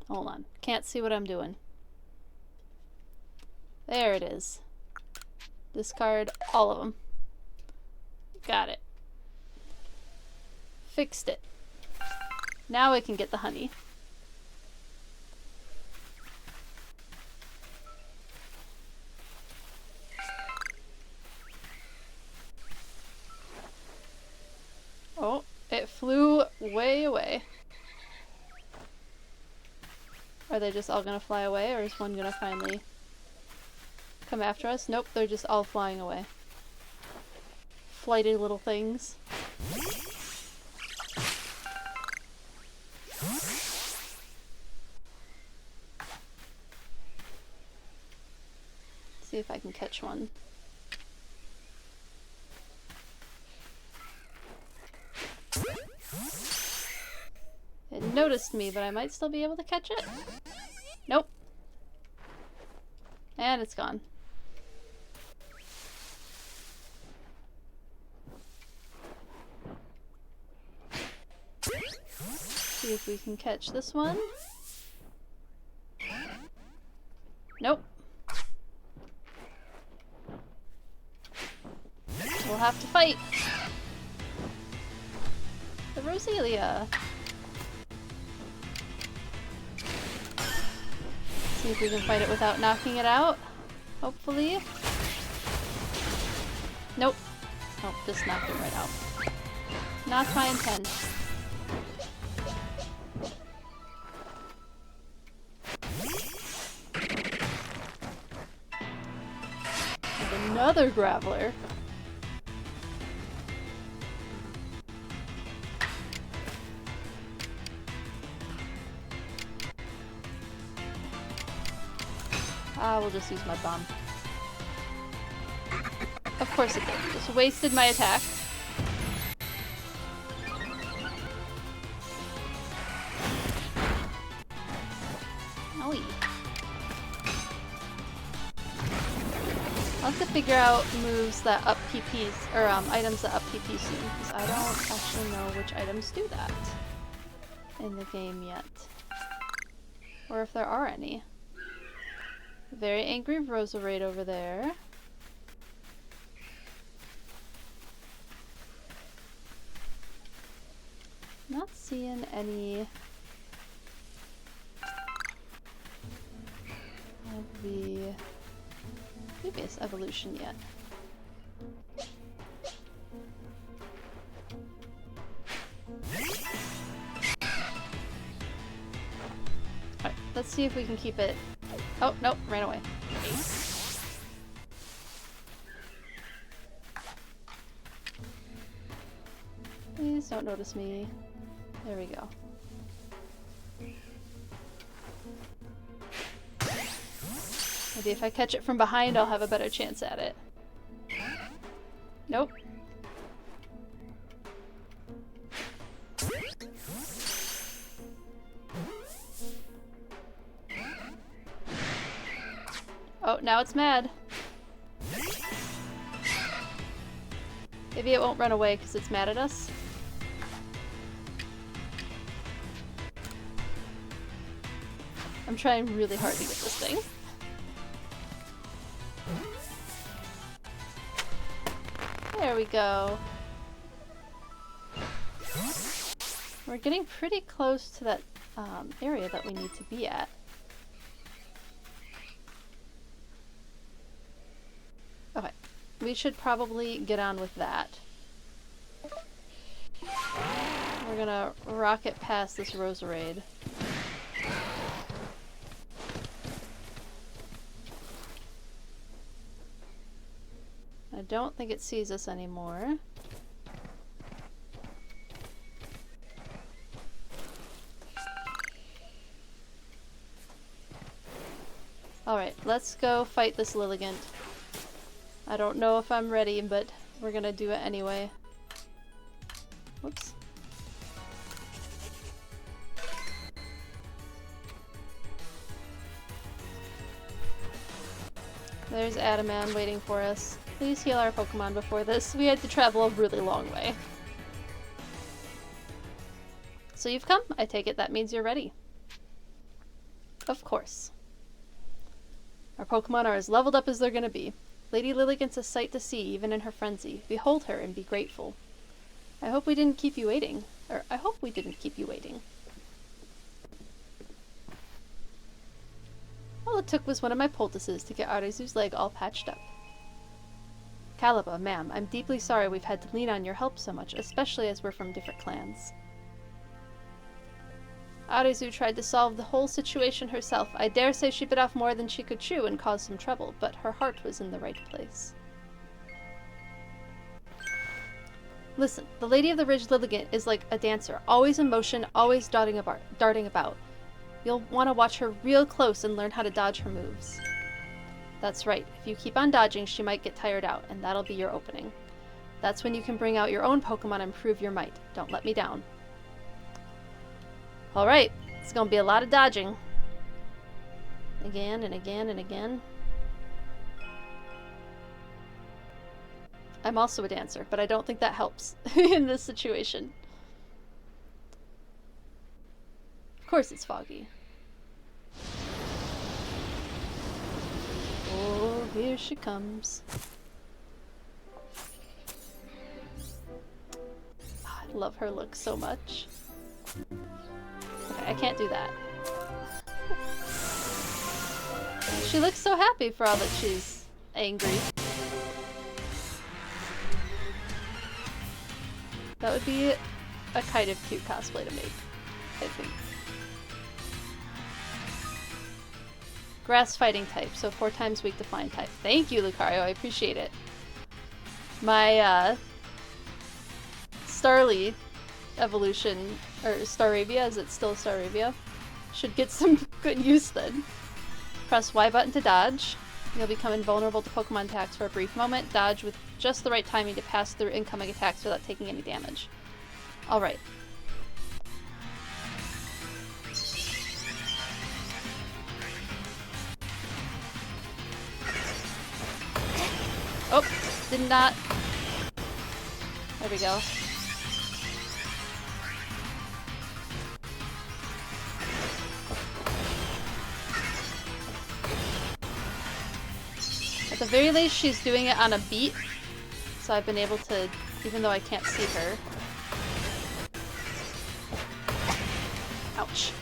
Hold on. Can't see what I'm doing. There it is. Discard all of them. Got it. Fixed it. Now I can get the honey. Oh, it flew way away. Are they just all gonna fly away, or is one gonna finally come after us? Nope, they're just all flying away. Flighty little things. See if I can catch one. It noticed me, but I might still be able to catch it. Nope. And it's gone. See if we can catch this one. Nope. We'll have to fight. The Roselia. See if we can fight it without knocking it out. Hopefully. Nope. Nope, just knocked it right out. Not my intent. And another Graveler. We'll just use my bomb. Of course it did. Just wasted my attack. Owie. I'll have to figure out moves that up PPs, or items that up PP soon, because I don't actually know which items do that in the game yet. Or if there are any. Very angry Roserade over there. Not seeing any of the previous evolution yet. Alright, let's see if we can keep it. Oh, nope, ran away. Please don't notice me. There we go. Maybe if I catch it from behind, I'll have a better chance at it. Nope. Oh, now it's mad. Maybe it won't run away because it's mad at us. I'm trying really hard to get this thing. There we go. We're getting pretty close to that area that we need to be at. Okay, we should probably get on with that. We're gonna rocket past this Roserade. I don't think it sees us anymore. Alright, let's go fight this Lilligant. I don't know if I'm ready, but we're gonna do it anyway. Whoops. There's Adaman waiting for us. Please heal our Pokemon before this. We had to travel a really long way. So you've come? I take it that means you're ready. Of course. Our Pokemon are as leveled up as they're gonna be. Lady Lilligant's a sight to see, even in her frenzy. Behold her and be grateful. I hope we didn't keep you waiting. Or, I hope we didn't keep you waiting. All it took was one of my poultices to get Arceus' leg all patched up. Caliba, ma'am, I'm deeply sorry we've had to lean on your help so much, especially as we're from different clans. Arceus tried to solve the whole situation herself. I dare say she bit off more than she could chew and caused some trouble, but her heart was in the right place. Listen, the Lady of the Ridge Lilligant is like a dancer, always in motion, always darting about. You'll want to watch her real close and learn how to dodge her moves. That's right, if you keep on dodging, she might get tired out, and that'll be your opening. That's when you can bring out your own Pokemon and prove your might. Don't let me down. Alright, it's gonna be a lot of dodging. Again and again and again. I'm also a dancer, but I don't think that helps in this situation. Of course it's foggy. Oh, here she comes. Love her look so much. Okay, I can't do that. She looks so happy for all that she's angry. That would be a kind of cute cosplay to make, I think. Grass fighting type, so 4 times weak to flying type. Thank you, Lucario, I appreciate it. My, Starly evolution, or Staravia, is it still Staravia? Should get some good use then. Press Y button to dodge. You'll become invulnerable to Pokemon attacks for a brief moment. Dodge with just the right timing to pass through incoming attacks without taking any damage. Alright. Oh, did not. There we go. At the very least, she's doing it on a beat, so I've been able to, even though I can't see her. Ouch.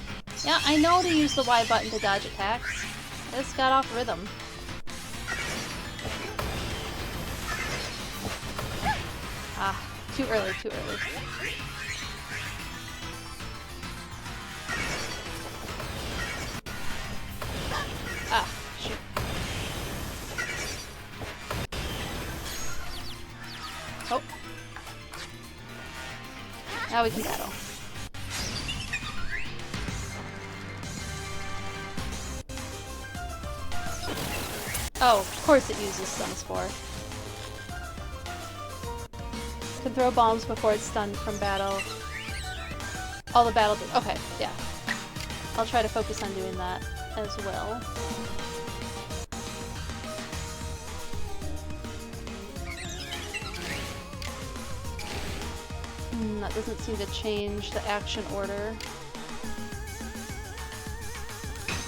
Yeah, I know to use the Y button to dodge attacks. I just got off rhythm. Ah, too early, too early. Ah, shoot. Oh. Now we can battle. Oh, of course it uses Stun Spore. Can throw bombs before it's stunned from battle. All the battle... Okay, yeah. I'll try to focus on doing that as well. That doesn't seem to change the action order.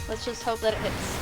Let's just hope that it hits.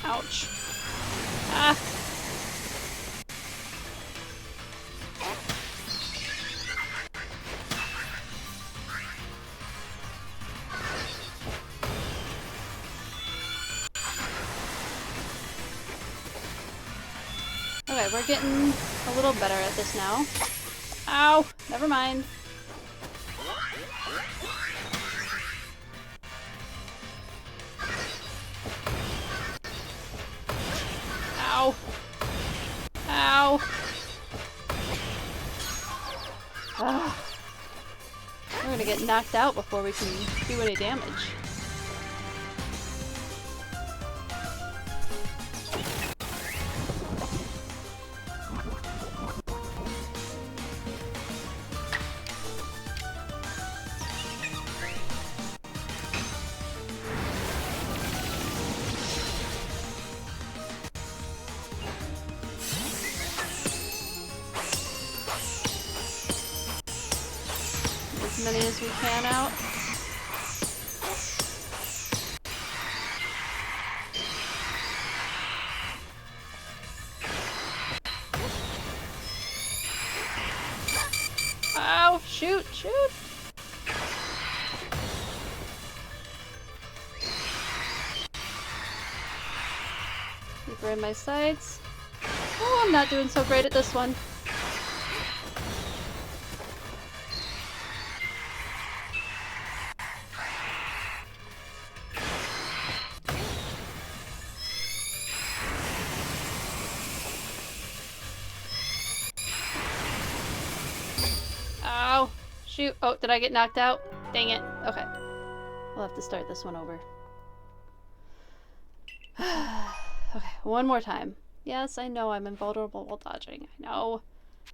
Ouch. Ah. Okay, we're getting a little better at this now. Ow! Never mind. Ow! Ow! Ah. We're gonna get knocked out before we can do any damage. As many as we can out. Ow! Shoot! Shoot! Keep her in my sights. Oh, I'm not doing so great at this one. Ow! Shoot. Oh, did I get knocked out? Dang it. Okay. We'll have to start this one over. Okay, one more time. Yes, I know I'm invulnerable while dodging. I know.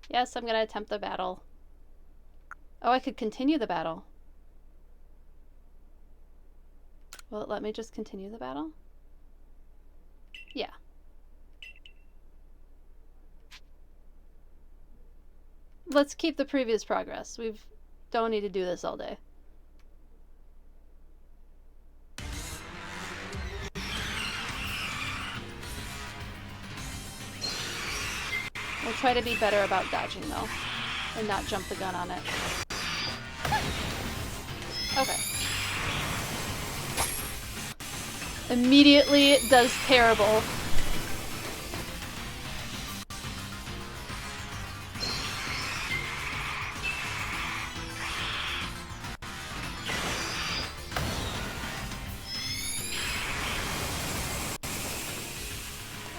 Yes, I'm gonna attempt the battle. Oh, I could continue the battle. Will it let me just continue the battle? Yeah. Let's keep the previous progress. Don't need to do this all day. We'll try to be better about dodging though, and not jump the gun on it. Okay. Immediately it does terrible.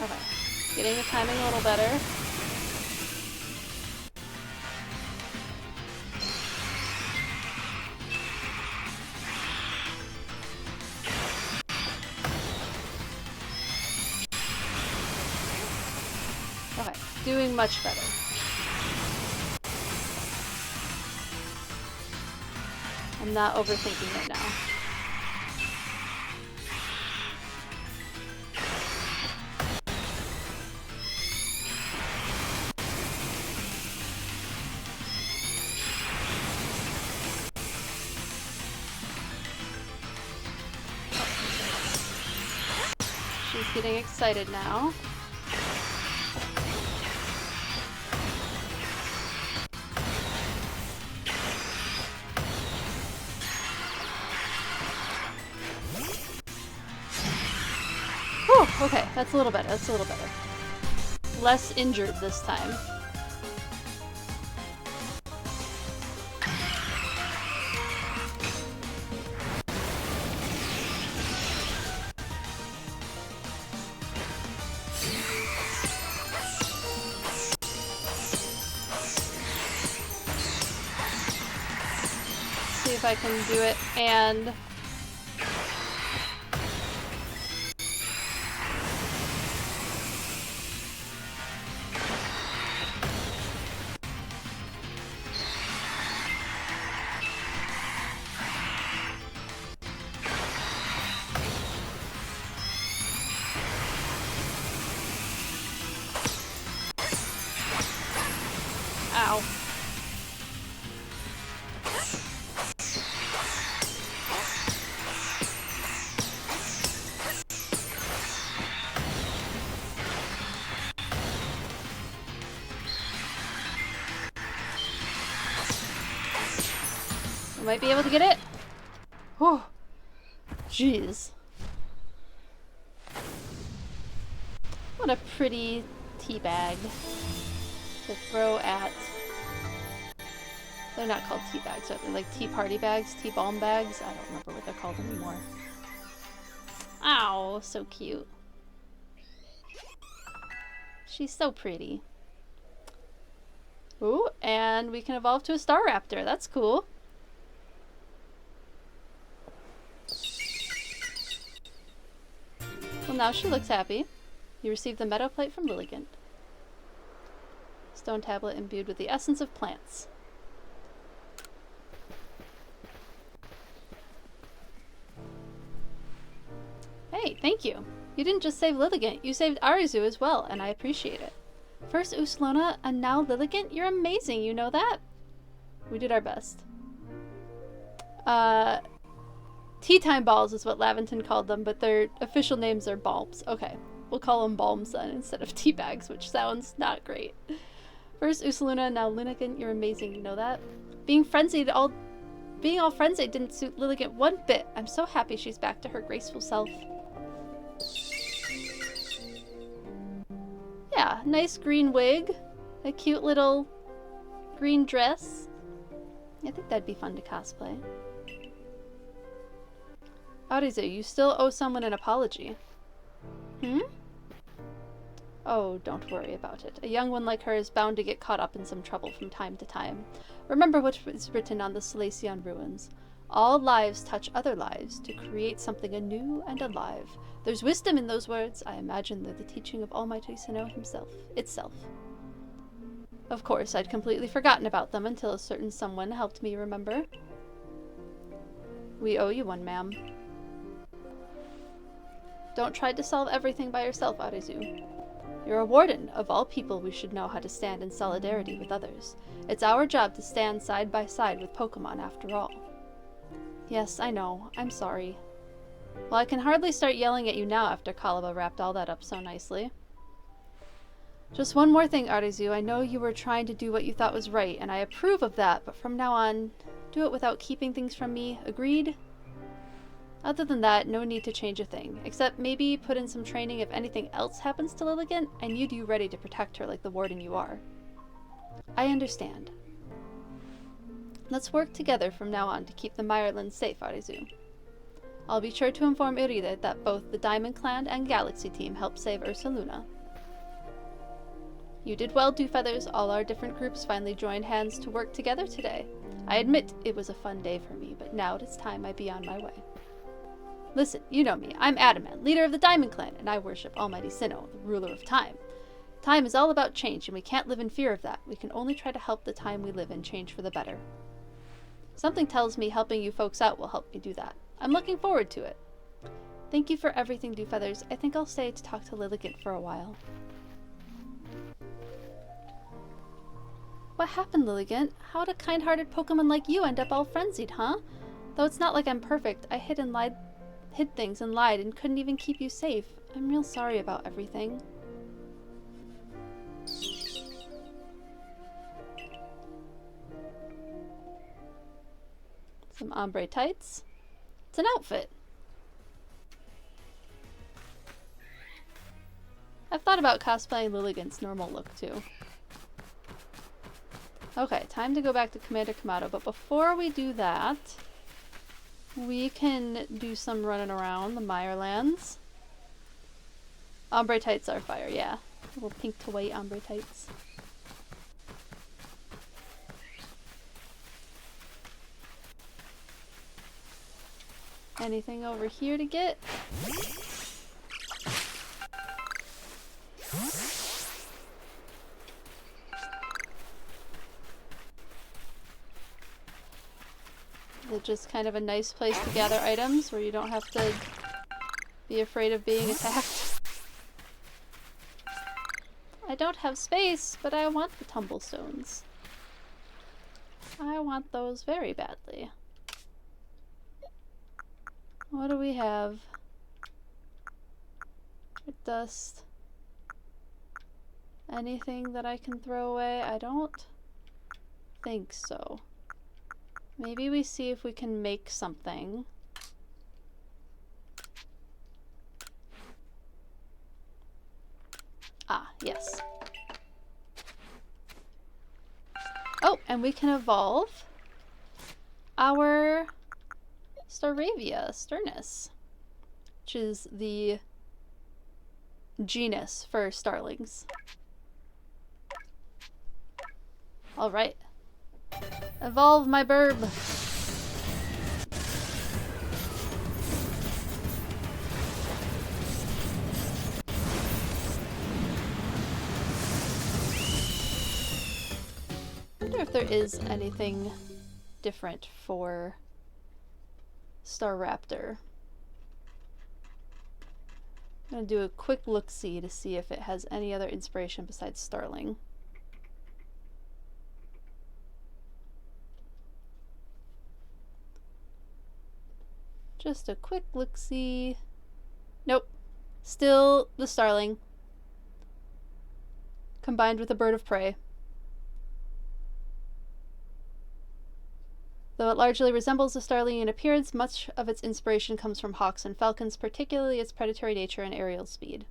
Okay. Getting the timing a little better. Okay, doing much better. I'm not overthinking it now. She's getting excited now. Okay, that's a little better. That's a little better. Less injured this time. See if I can do it and... Ow. I might be able to get it. Oh, jeez. What a pretty tea bag to throw at. They're not called tea bags, are they? Like tea party bags, tea balm bags. I don't remember what they're called anymore. Ow, so cute. She's so pretty. Ooh, and we can evolve to a Star Raptor. That's cool. Well, now she looks happy. You received the meadow plate from Lilligant. Stone tablet imbued with the essence of plants. Hey, thank you. You didn't just save Lilligant, you saved Arceus as well, and I appreciate it. First Uslona, and now Lilligant? You're amazing, you know that? We did our best. Tea time balls is what Laventon called them, but their official names are bulbs. Okay, we'll call them bulbs then instead of tea bags, which sounds not great. First Usluna, now Lilligant, you're amazing, you know that? Being all frenzied didn't suit Lilligant one bit. I'm so happy she's back to her graceful self. Yeah, nice green wig, a cute little green dress. I think that'd be fun to cosplay. Arizu, you still owe someone an apology. Hmm? Oh, don't worry about it. A young one like her is bound to get caught up in some trouble from time to time. Remember what was written on the Salacian ruins. All lives touch other lives to create something anew and alive. There's wisdom in those words. I imagine they're the teaching of Almighty Sinnoh itself. Of course, I'd completely forgotten about them until a certain someone helped me remember. We owe you one, ma'am. Don't try to solve everything by yourself, Arizu. You're a warden. Of all people, we should know how to stand in solidarity with others. It's our job to stand side by side with Pokemon, after all. Yes, I know. I'm sorry. Well, I can hardly start yelling at you now after Kalaba wrapped all that up so nicely. Just one more thing, Arizu. I know you were trying to do what you thought was right, and I approve of that, but from now on, do it without keeping things from me. Agreed? Other than that, no need to change a thing. Except maybe put in some training if anything else happens to Lilligant. I need you ready to protect her like the warden you are. I understand. Let's work together from now on to keep the Mirelands safe, Arizu. I'll be sure to inform Iride that both the Diamond Clan and Galaxy Team helped save Ursaluna. You did well, Dewfeathers. All our different groups finally joined hands to work together today. I admit it was a fun day for me, but now it is time I be on my way. Listen, you know me. I'm Adamant, leader of the Diamond Clan, and I worship Almighty Sinnoh, the ruler of time. Time is all about change, and we can't live in fear of that. We can only try to help the time we live in change for the better. Something tells me helping you folks out will help me do that. I'm looking forward to it. Thank you for everything, Dewfeathers. I think I'll stay to talk to Lilligant for a while. What happened, Lilligant? How'd a kind-hearted Pokemon like you end up all frenzied, huh? Though it's not like I'm perfect, I hid things and lied and couldn't even keep you safe. I'm real sorry about everything. Some ombre tights. It's an outfit. I've thought about cosplaying Lilligant's normal look too. Okay, time to go back to Commander Kamado, but before we do that, we can do some running around the Mirelands. Ombre tights are fire, yeah. Little pink to white ombre tights. Anything over here to get? It's just kind of a nice place to gather items where you don't have to be afraid of being attacked. I don't have space, but I want the tumblestones. I want those very badly. What do we have? Dust. Anything that I can throw away? I don't think so. Maybe we see if we can make something. Ah, yes. Oh, and we can evolve our Staravia Sternus, which is the genus for starlings. Alright. Evolve, my burb! I wonder if there is anything different for Staraptor. I'm gonna do a quick look-see to see if it has any other inspiration besides Starling. Just a quick look-see. Nope. Still the Starling. Combined with a bird of prey. Though it largely resembles the starling in appearance, much of its inspiration comes from hawks and falcons, particularly its predatory nature and aerial speed.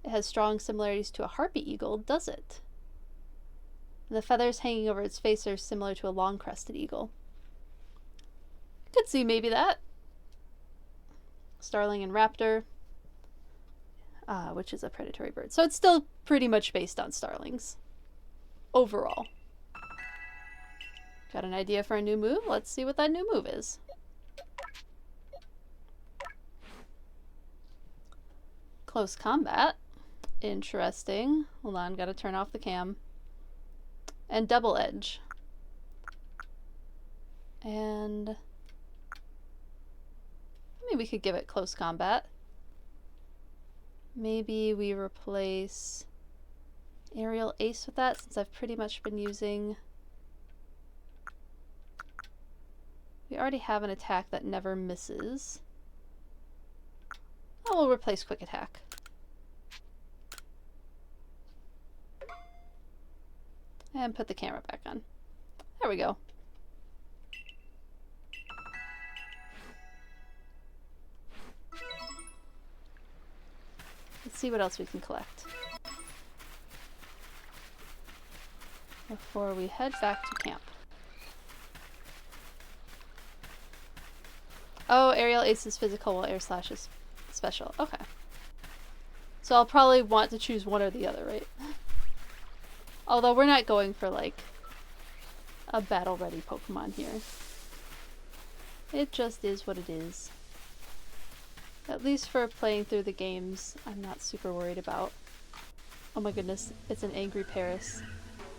It has strong similarities to a harpy eagle, does it? And the feathers hanging over its face are similar to a long-crested eagle. Could see maybe that. Starling and raptor. which is a predatory bird. So it's still pretty much based on starlings overall. Got an idea for a new move? Let's see what that new move is. Close combat. Interesting. Hold on, gotta turn off the cam. And double edge. And maybe we could give it close combat. Maybe we replace aerial ace with that, since I've pretty much been using... We already have an attack that never misses. Oh, we'll replace quick attack. And put the camera back on. There we go. Let's see what else we can collect before we head back to camp. Oh, aerial ace is physical while air slash is special. Okay. So I'll probably want to choose one or the other, right? Although we're not going for like a battle-ready Pokemon here. It just is what it is. At least for playing through the games, I'm not super worried about. Oh my goodness, it's an angry Paris.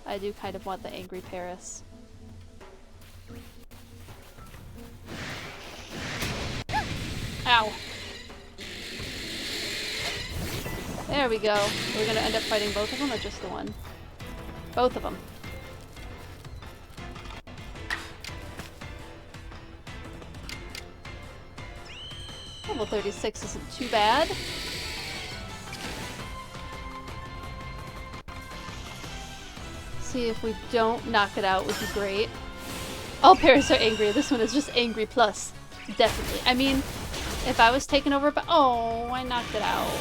I do kind of want the angry Paris. Ow! There we go. We're gonna end up fighting both of them or just the one? Both of them. Level 36 isn't too bad. See if we don't knock it out would be great. All Paris are angry. This one is just angry plus. Definitely. I mean, if I was taken over by... Oh, I knocked it out.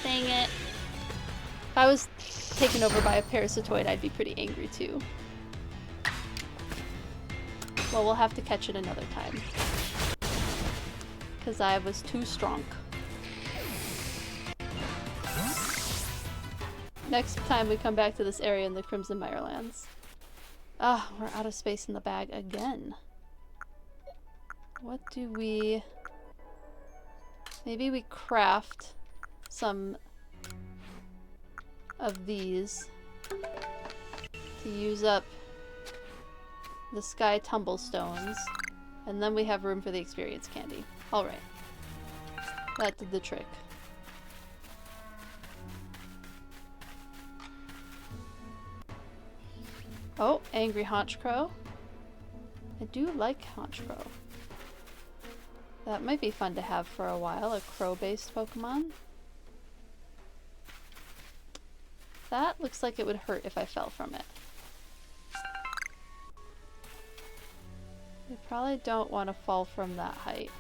Dang it. If I was taken over by a parasitoid, I'd be pretty angry too. Well, we'll have to catch it another time. Because I was too strong. Next time we come back to this area in the Crimson Mirelands. Ah, we're out of space in the bag again. What do we... Maybe we craft some of these to use up the Sky Tumblestones, and then we have room for the experience candy. Alright. That did the trick. Oh, Angry Haunchcrow. I do like Haunchcrow. That might be fun to have for a while, a crow-based Pokemon. That looks like it would hurt if I fell from it. We probably don't want to fall from that height.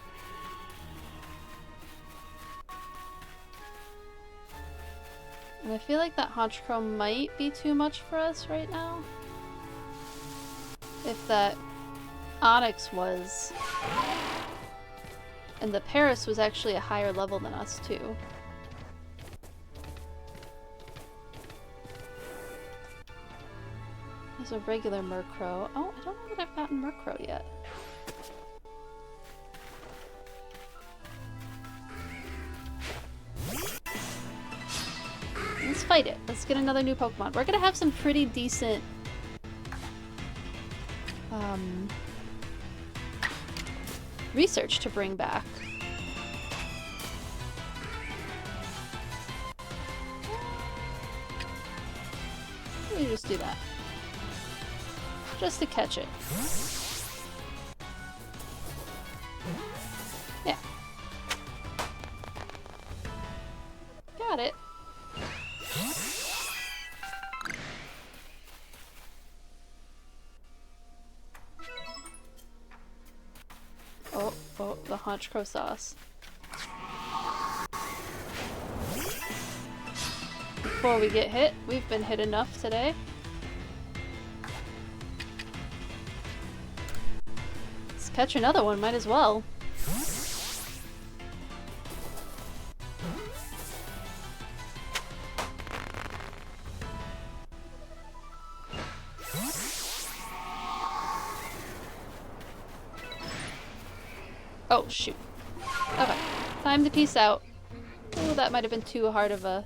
And I feel like that Haunchcrow might be too much for us right now. If that Onyx was... And the Paris was actually a higher level than us too. There's a regular Murkrow. Oh, I don't know that I've gotten Murkrow yet. Let's fight it. Let's get another new Pokemon. We're gonna have some pretty decent research to bring back. Let me just do that. Just to catch it. Yeah. Got it. Oh, the Haunchcrow sauce. Before we get hit, we've been hit enough today. Let's catch another one, might as well. Oh, shoot. Okay. Time to peace out. Oh, that might have been too high of a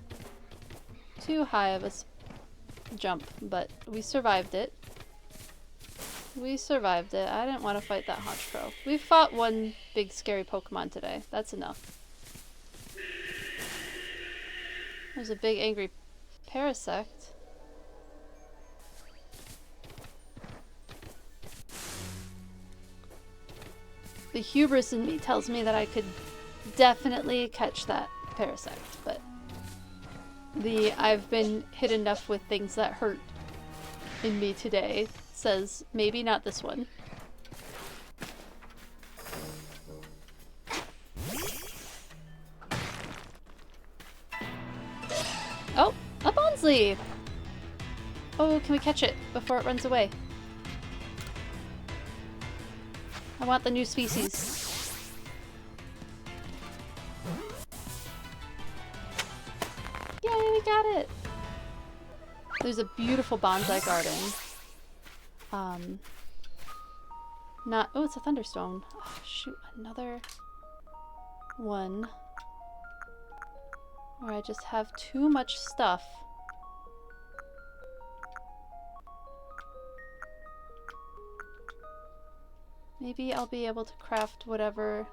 jump, but we survived it. We survived it. I didn't want to fight that Honchkrow. We fought one big scary Pokemon today. That's enough. There's a big angry Parasect. The hubris in me tells me that I could definitely catch that Parasect, but I've been hit enough with things that hurt in me today says maybe not this one. Oh, a Bonsly! Oh, can we catch it before it runs away? I want the new species. Yay, we got it! There's a beautiful bonsai garden. Oh, it's a thunderstone. Oh, shoot, another one where I just have too much stuff. Maybe I'll be able to craft whatever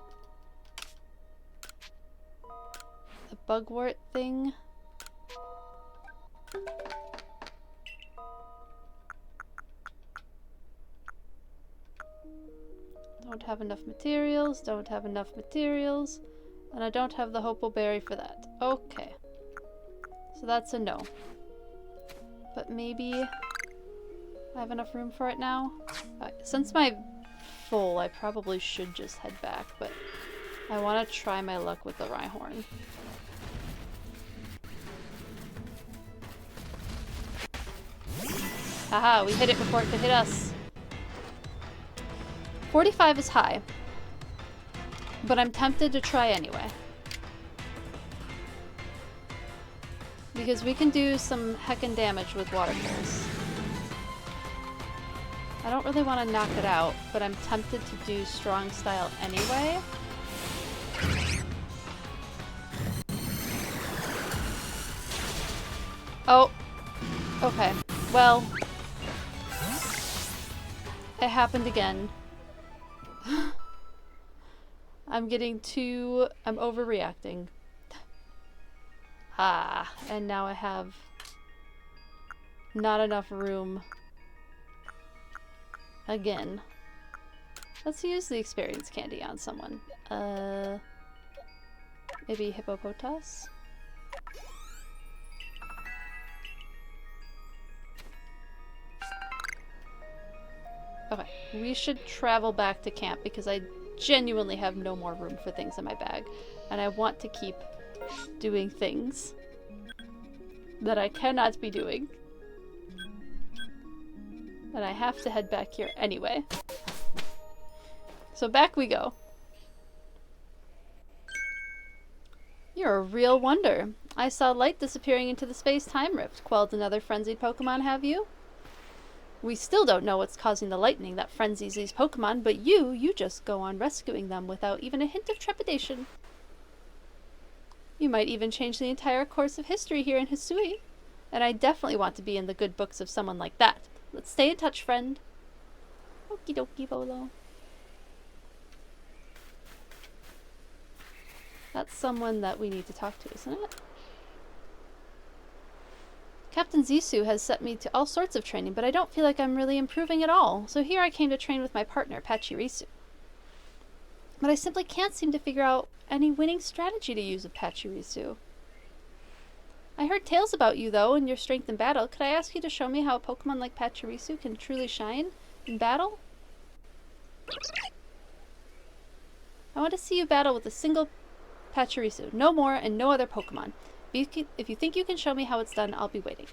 the bugwort thing. Don't have enough materials, don't have enough materials, and I don't have the Hopal Berry for that. Okay. So that's a no. But maybe I have enough room for it now? Since my full, I probably should just head back, but I want to try my luck with the Rhyhorn. Haha, we hit it before it could hit us. 45 is high, but I'm tempted to try anyway. Because we can do some heckin' damage with water pills. I don't really want to knock it out, but I'm tempted to do strong style anyway. Oh, okay. Well, it happened again. I'm overreacting. Ah, and now I have not enough room again. Let's use the experience candy on someone. Maybe Hippopotas? Okay, we should travel back to camp because I genuinely have no more room for things in my bag. And I want to keep doing things that I cannot be doing. And I have to head back here anyway. So back we go. You're a real wonder. I saw light disappearing into the space-time rift. Quelled another frenzied Pokemon, have you? We still don't know what's causing the lightning that frenzies these Pokemon, but you just go on rescuing them without even a hint of trepidation. You might even change the entire course of history here in Hisui. And I definitely want to be in the good books of someone like that. Let's stay in touch, friend. Okie dokie, Volo. That's someone that we need to talk to, isn't it? Captain Zisu has set me to all sorts of training, but I don't feel like I'm really improving at all. So here I came to train with my partner, Pachirisu. But I simply can't seem to figure out any winning strategy to use with Pachirisu. I heard tales about you, though, and your strength in battle. Could I ask you to show me how a Pokemon like Pachirisu can truly shine in battle? I want to see you battle with a single Pachirisu. No more and no other Pokemon. If you think you can show me how it's done, I'll be waiting.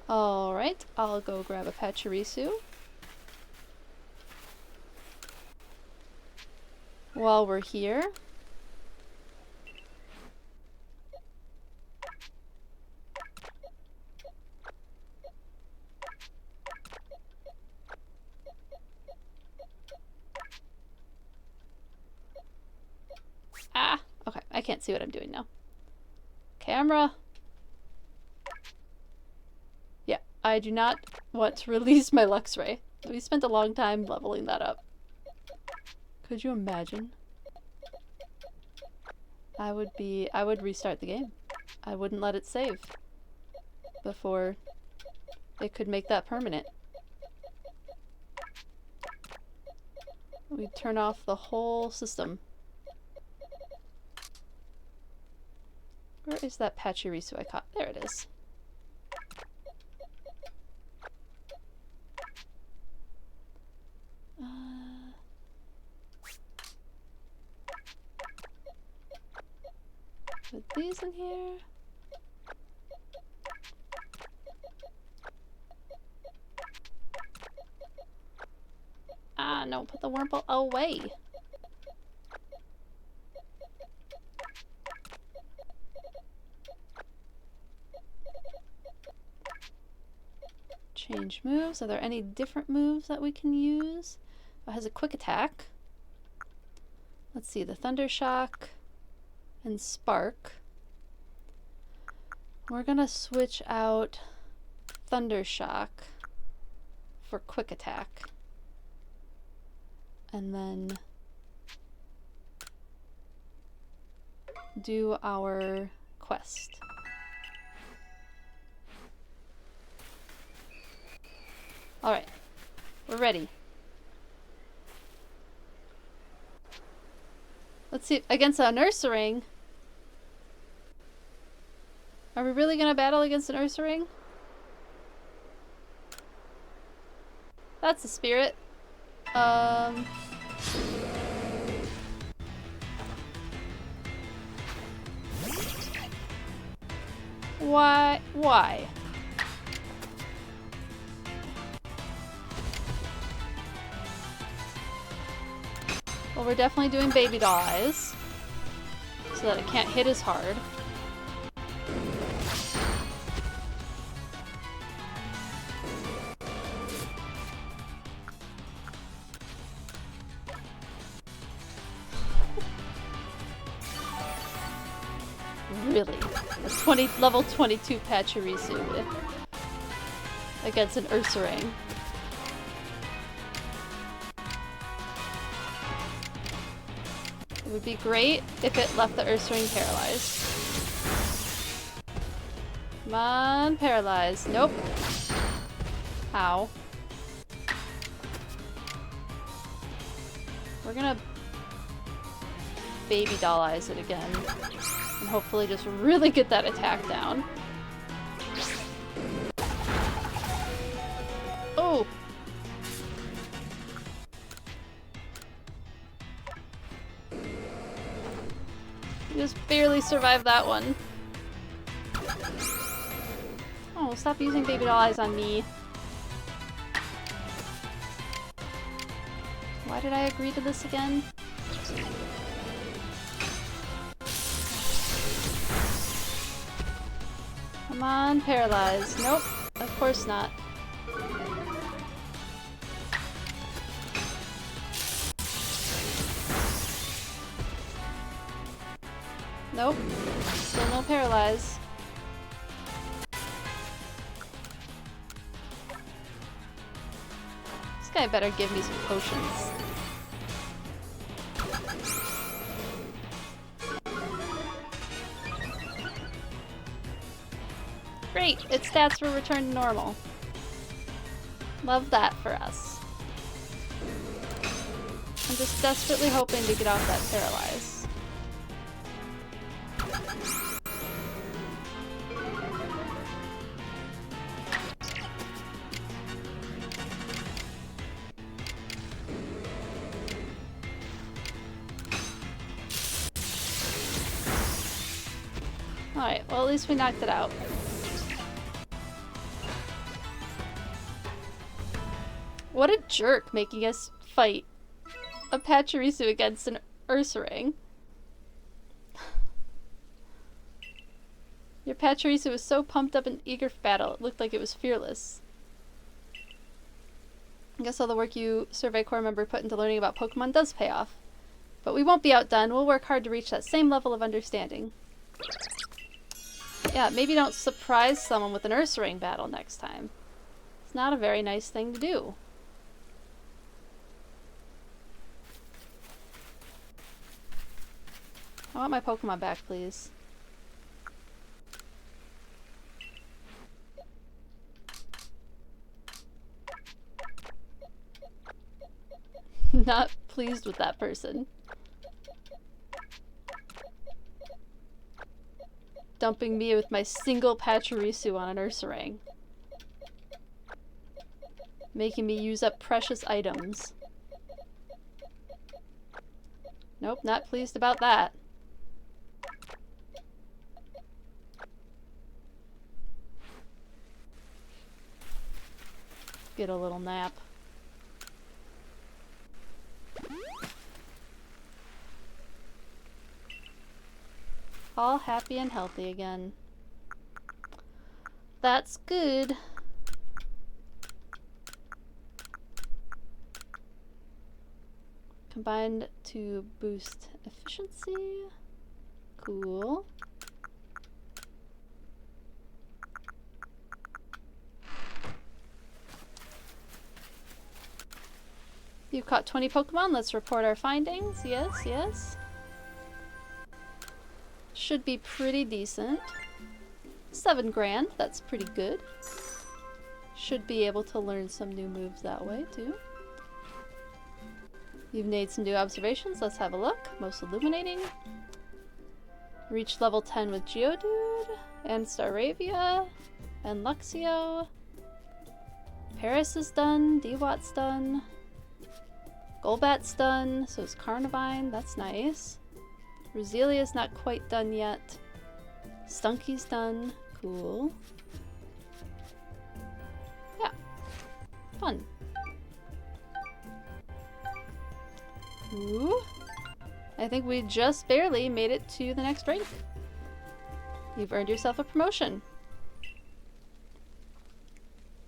Alright, I'll go grab a Pachirisu. While we're here. can't see what I'm doing now. Camera. Yeah, I do not want to release my Luxray. We spent a long time leveling that up. Could you imagine? I would restart the game. I wouldn't let it save before it could make that permanent. We'd turn off the whole system. Where is that Pachirisu I caught? There it is. Put these in here. Ah, no, put the Wurmple away. Change moves. Are there any different moves that we can use? Oh, it has a quick attack. Let's see, the Thunder Shock and Spark. We're gonna switch out Thunder Shock for quick attack. And then do our quest. Alright, we're ready. Let's see, against a Ursaring. Are we really gonna battle against an Ursaring? That's the spirit. Why? Why? Well, we're definitely doing baby doll eyes, so that it can't hit as hard. Really? A level 22 Pachirisu against an Ursaring. It would be great if it left the Ursaring paralyzed. Come on, paralyzed. Nope. Ow. We're gonna baby doll eyes it again. And hopefully just really get that attack down. Oh! You just barely survived that one. Oh, stop using baby doll eyes on me. Why did I agree to this again? Come on, paralyzed. Nope, of course not. Nope, still no paralyze. This guy better give me some potions. Great! Its stats were returned to normal. Love that for us. I'm just desperately hoping to get off that paralyze. Alright, well at least we knocked it out. What a jerk making us fight a Pachirisu against an Ursaring. Your Pachirisu was so pumped up and eager for battle, it looked like it was fearless. I guess all the work you Survey Corps member put into learning about Pokemon does pay off. But we won't be outdone. We'll work hard to reach that same level of understanding. Yeah, maybe don't surprise someone with an Ursaring battle next time. It's not a very nice thing to do. I want my Pokemon back, please. Not pleased with that person. Dumping me with my single Pachirisu on an Ursaring. Making me use up precious items. Nope, not pleased about that. Get a little nap. All happy and healthy again. That's good. Combined to boost efficiency. Cool. You've caught 20 Pokemon. Let's report our findings. Yes, yes. Should be pretty decent. 7 grand. That's pretty good. Should be able to learn some new moves that way, too. You've made some new observations. Let's have a look. Most illuminating. Reached level 10 with Geodude. And Staravia. And Luxio. Paris is done. Dewat's done. Golbat's done. So is Carnivine. That's nice. Roselia's not quite done yet. Stunky's done. Cool. Yeah. Fun. Ooh. I think we just barely made it to the next rank. You've earned yourself a promotion.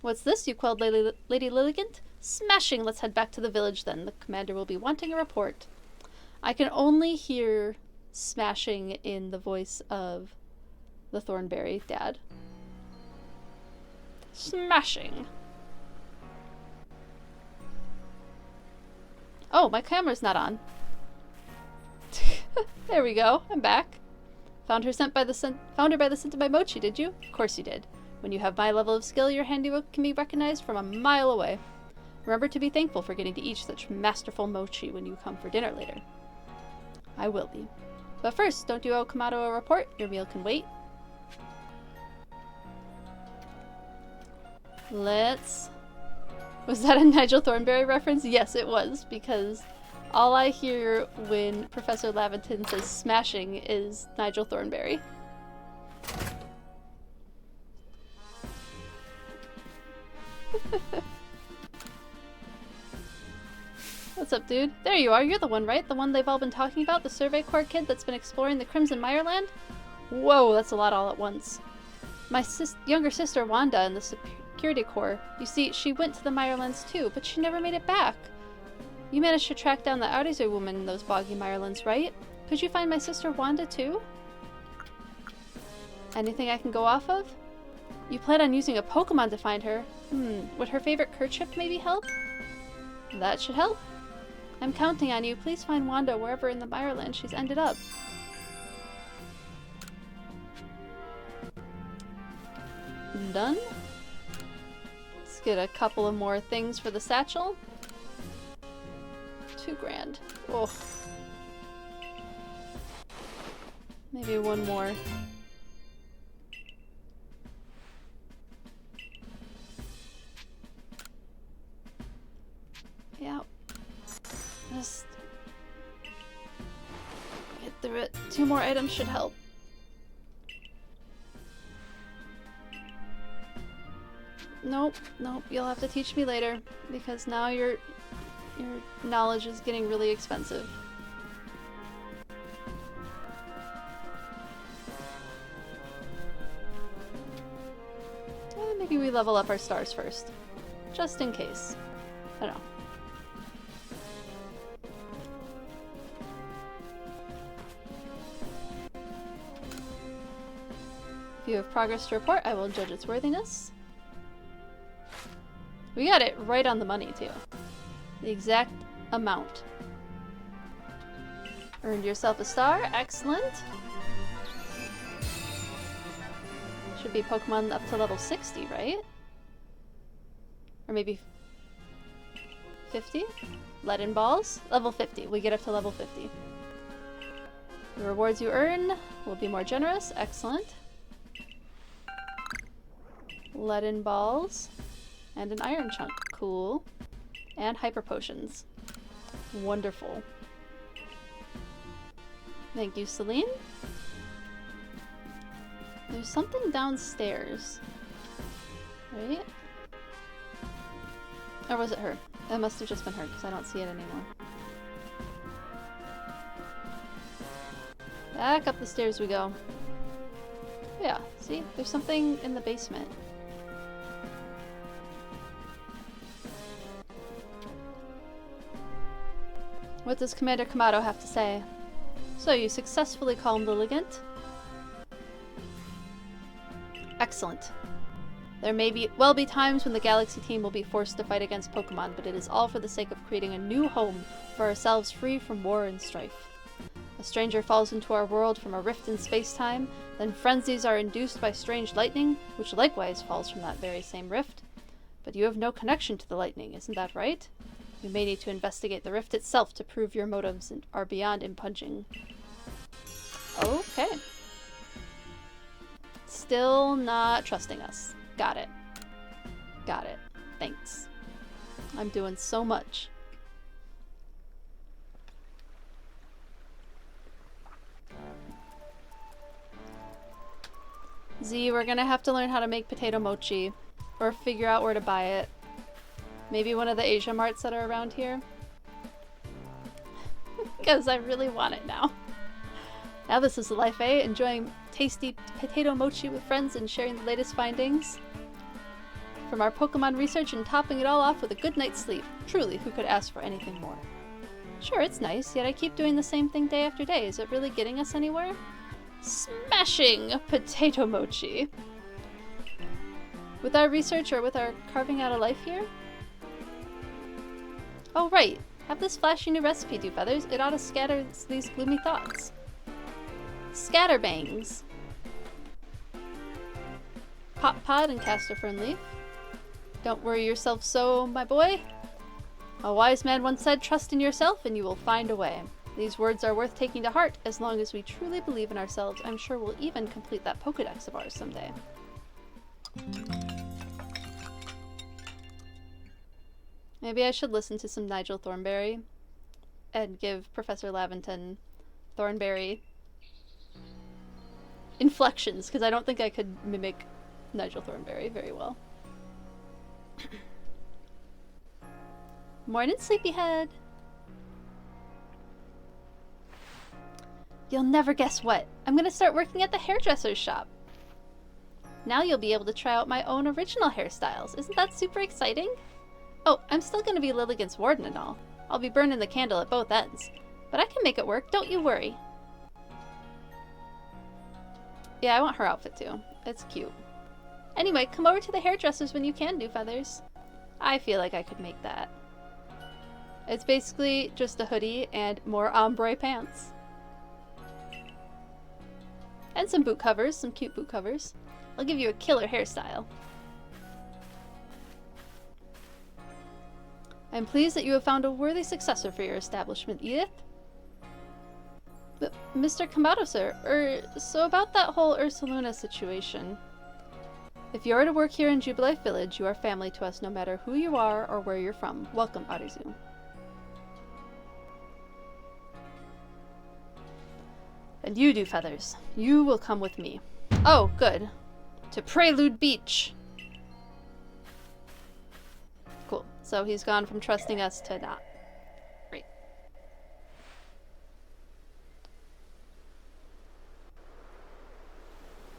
What's this? You quelled Lady Lilligant? Smashing! Let's head back to the village then. The commander will be wanting a report. I can only hear smashing in the voice of the Thornberry dad. Smashing! Oh, my camera's not on. There we go. I'm back. Found her by the scent of my mochi, did you? Of course you did. When you have my level of skill, your handiwork can be recognized from a mile away. Remember to be thankful for getting to eat such masterful mochi when you come for dinner later. I will be. But first, don't you owe Kamado a report? Your meal can wait. Let's... Was that a Nigel Thornberry reference? Yes, it was, because all I hear when Professor Laventon says smashing is Nigel Thornberry. What's up, dude? There you are. You're the one, right? The one they've all been talking about? The Survey Corps kid that's been exploring the Crimson Mireland? Whoa, that's a lot all at once. My younger sister, Wanda, in the Security Corps. You see, she went to the Mirelands too, but she never made it back. You managed to track down the Outerzer woman in those boggy Mirelands, right? Could you find my sister Wanda too? Anything I can go off of? You plan on using a Pokemon to find her? Would her favorite Kerchip maybe help? That should help. I'm counting on you. Please find Wanda wherever in the Mireland she's ended up. Done. Let's get a couple of more things for the satchel. 2 grand. Oh. Maybe one more. Yeah. Just get through it. 2 more items should help. Nope, nope, you'll have to teach me later, because now your knowledge is getting really expensive. Maybe we level up our stars first. Just in case. I don't know. You have progress to report. I will judge its worthiness. We got it right on the money, too. The exact amount. Earned yourself a star. Excellent. Should be Pokemon up to level 60, right? Or maybe 50? Lead balls? Level 50. We get up to level 50. The rewards you earn will be more generous. Excellent. Lead balls. And an iron chunk. Cool. And hyper potions. Wonderful. Thank you, Celine. There's something downstairs. Right? Or was it her? That must have just been her, because I don't see it anymore. Back up the stairs we go. Yeah, see? There's something in the basement. What does Commander Kamado have to say? So, you successfully calmed the Ligant? Excellent. There may well be times when the Galaxy team will be forced to fight against Pokemon, but it is all for the sake of creating a new home for ourselves free from war and strife. A stranger falls into our world from a rift in space-time, then frenzies are induced by strange lightning, which likewise falls from that very same rift. But you have no connection to the lightning, isn't that right? You may need to investigate the rift itself to prove your motives are beyond impunging. Okay. Still not trusting us. Got it. Got it. Thanks. I'm doing so much. Z, we're gonna have to learn how to make potato mochi. Or figure out where to buy it. Maybe one of the Asia marts that are around here. Because I really want it now. Now this is the life, eh? Enjoying tasty potato mochi with friends and sharing the latest findings from our Pokemon research and topping it all off with a good night's sleep. Truly, who could ask for anything more? Sure, it's nice, yet I keep doing the same thing day after day. Is it really getting us anywhere? Smashing potato mochi! With our research or with our carving out a life here? Oh right, have this flashy new recipe, do feathers. It ought to scatter these gloomy thoughts. Scatterbangs. Pop Pod and Castor Fern Leaf. Don't worry yourself so, my boy. A wise man once said, trust in yourself and you will find a way. These words are worth taking to heart. As long as we truly believe in ourselves, I'm sure we'll even complete that Pokedex of ours someday. Maybe I should listen to some Nigel Thornberry and give Professor Laventon Thornberry inflections, because I don't think I could mimic Nigel Thornberry very well. Morning, sleepyhead! You'll never guess what. I'm gonna start working at the hairdresser's shop. Now you'll be able to try out my own original hairstyles. Isn't that super exciting? Oh, I'm still gonna be Lilligant's warden and all. I'll be burning the candle at both ends. But I can make it work, don't you worry. Yeah, I want her outfit too. It's cute. Anyway, come over to the hairdresser's when you can, do feathers. I feel like I could make that. It's basically just a hoodie and more ombre pants. And some boot covers, some cute boot covers. I'll give you a killer hairstyle. I'm pleased that you have found a worthy successor for your establishment, Edith. But, Mr. Kamado, sir, so about that whole Ursaluna situation. If you are to work here in Jubilife Village, you are family to us no matter who you are or where you're from. Welcome, Arizu. And you do, Feathers. You will come with me. Oh, good. To Prelude Beach. Cool. So he's gone from trusting us to not. Great.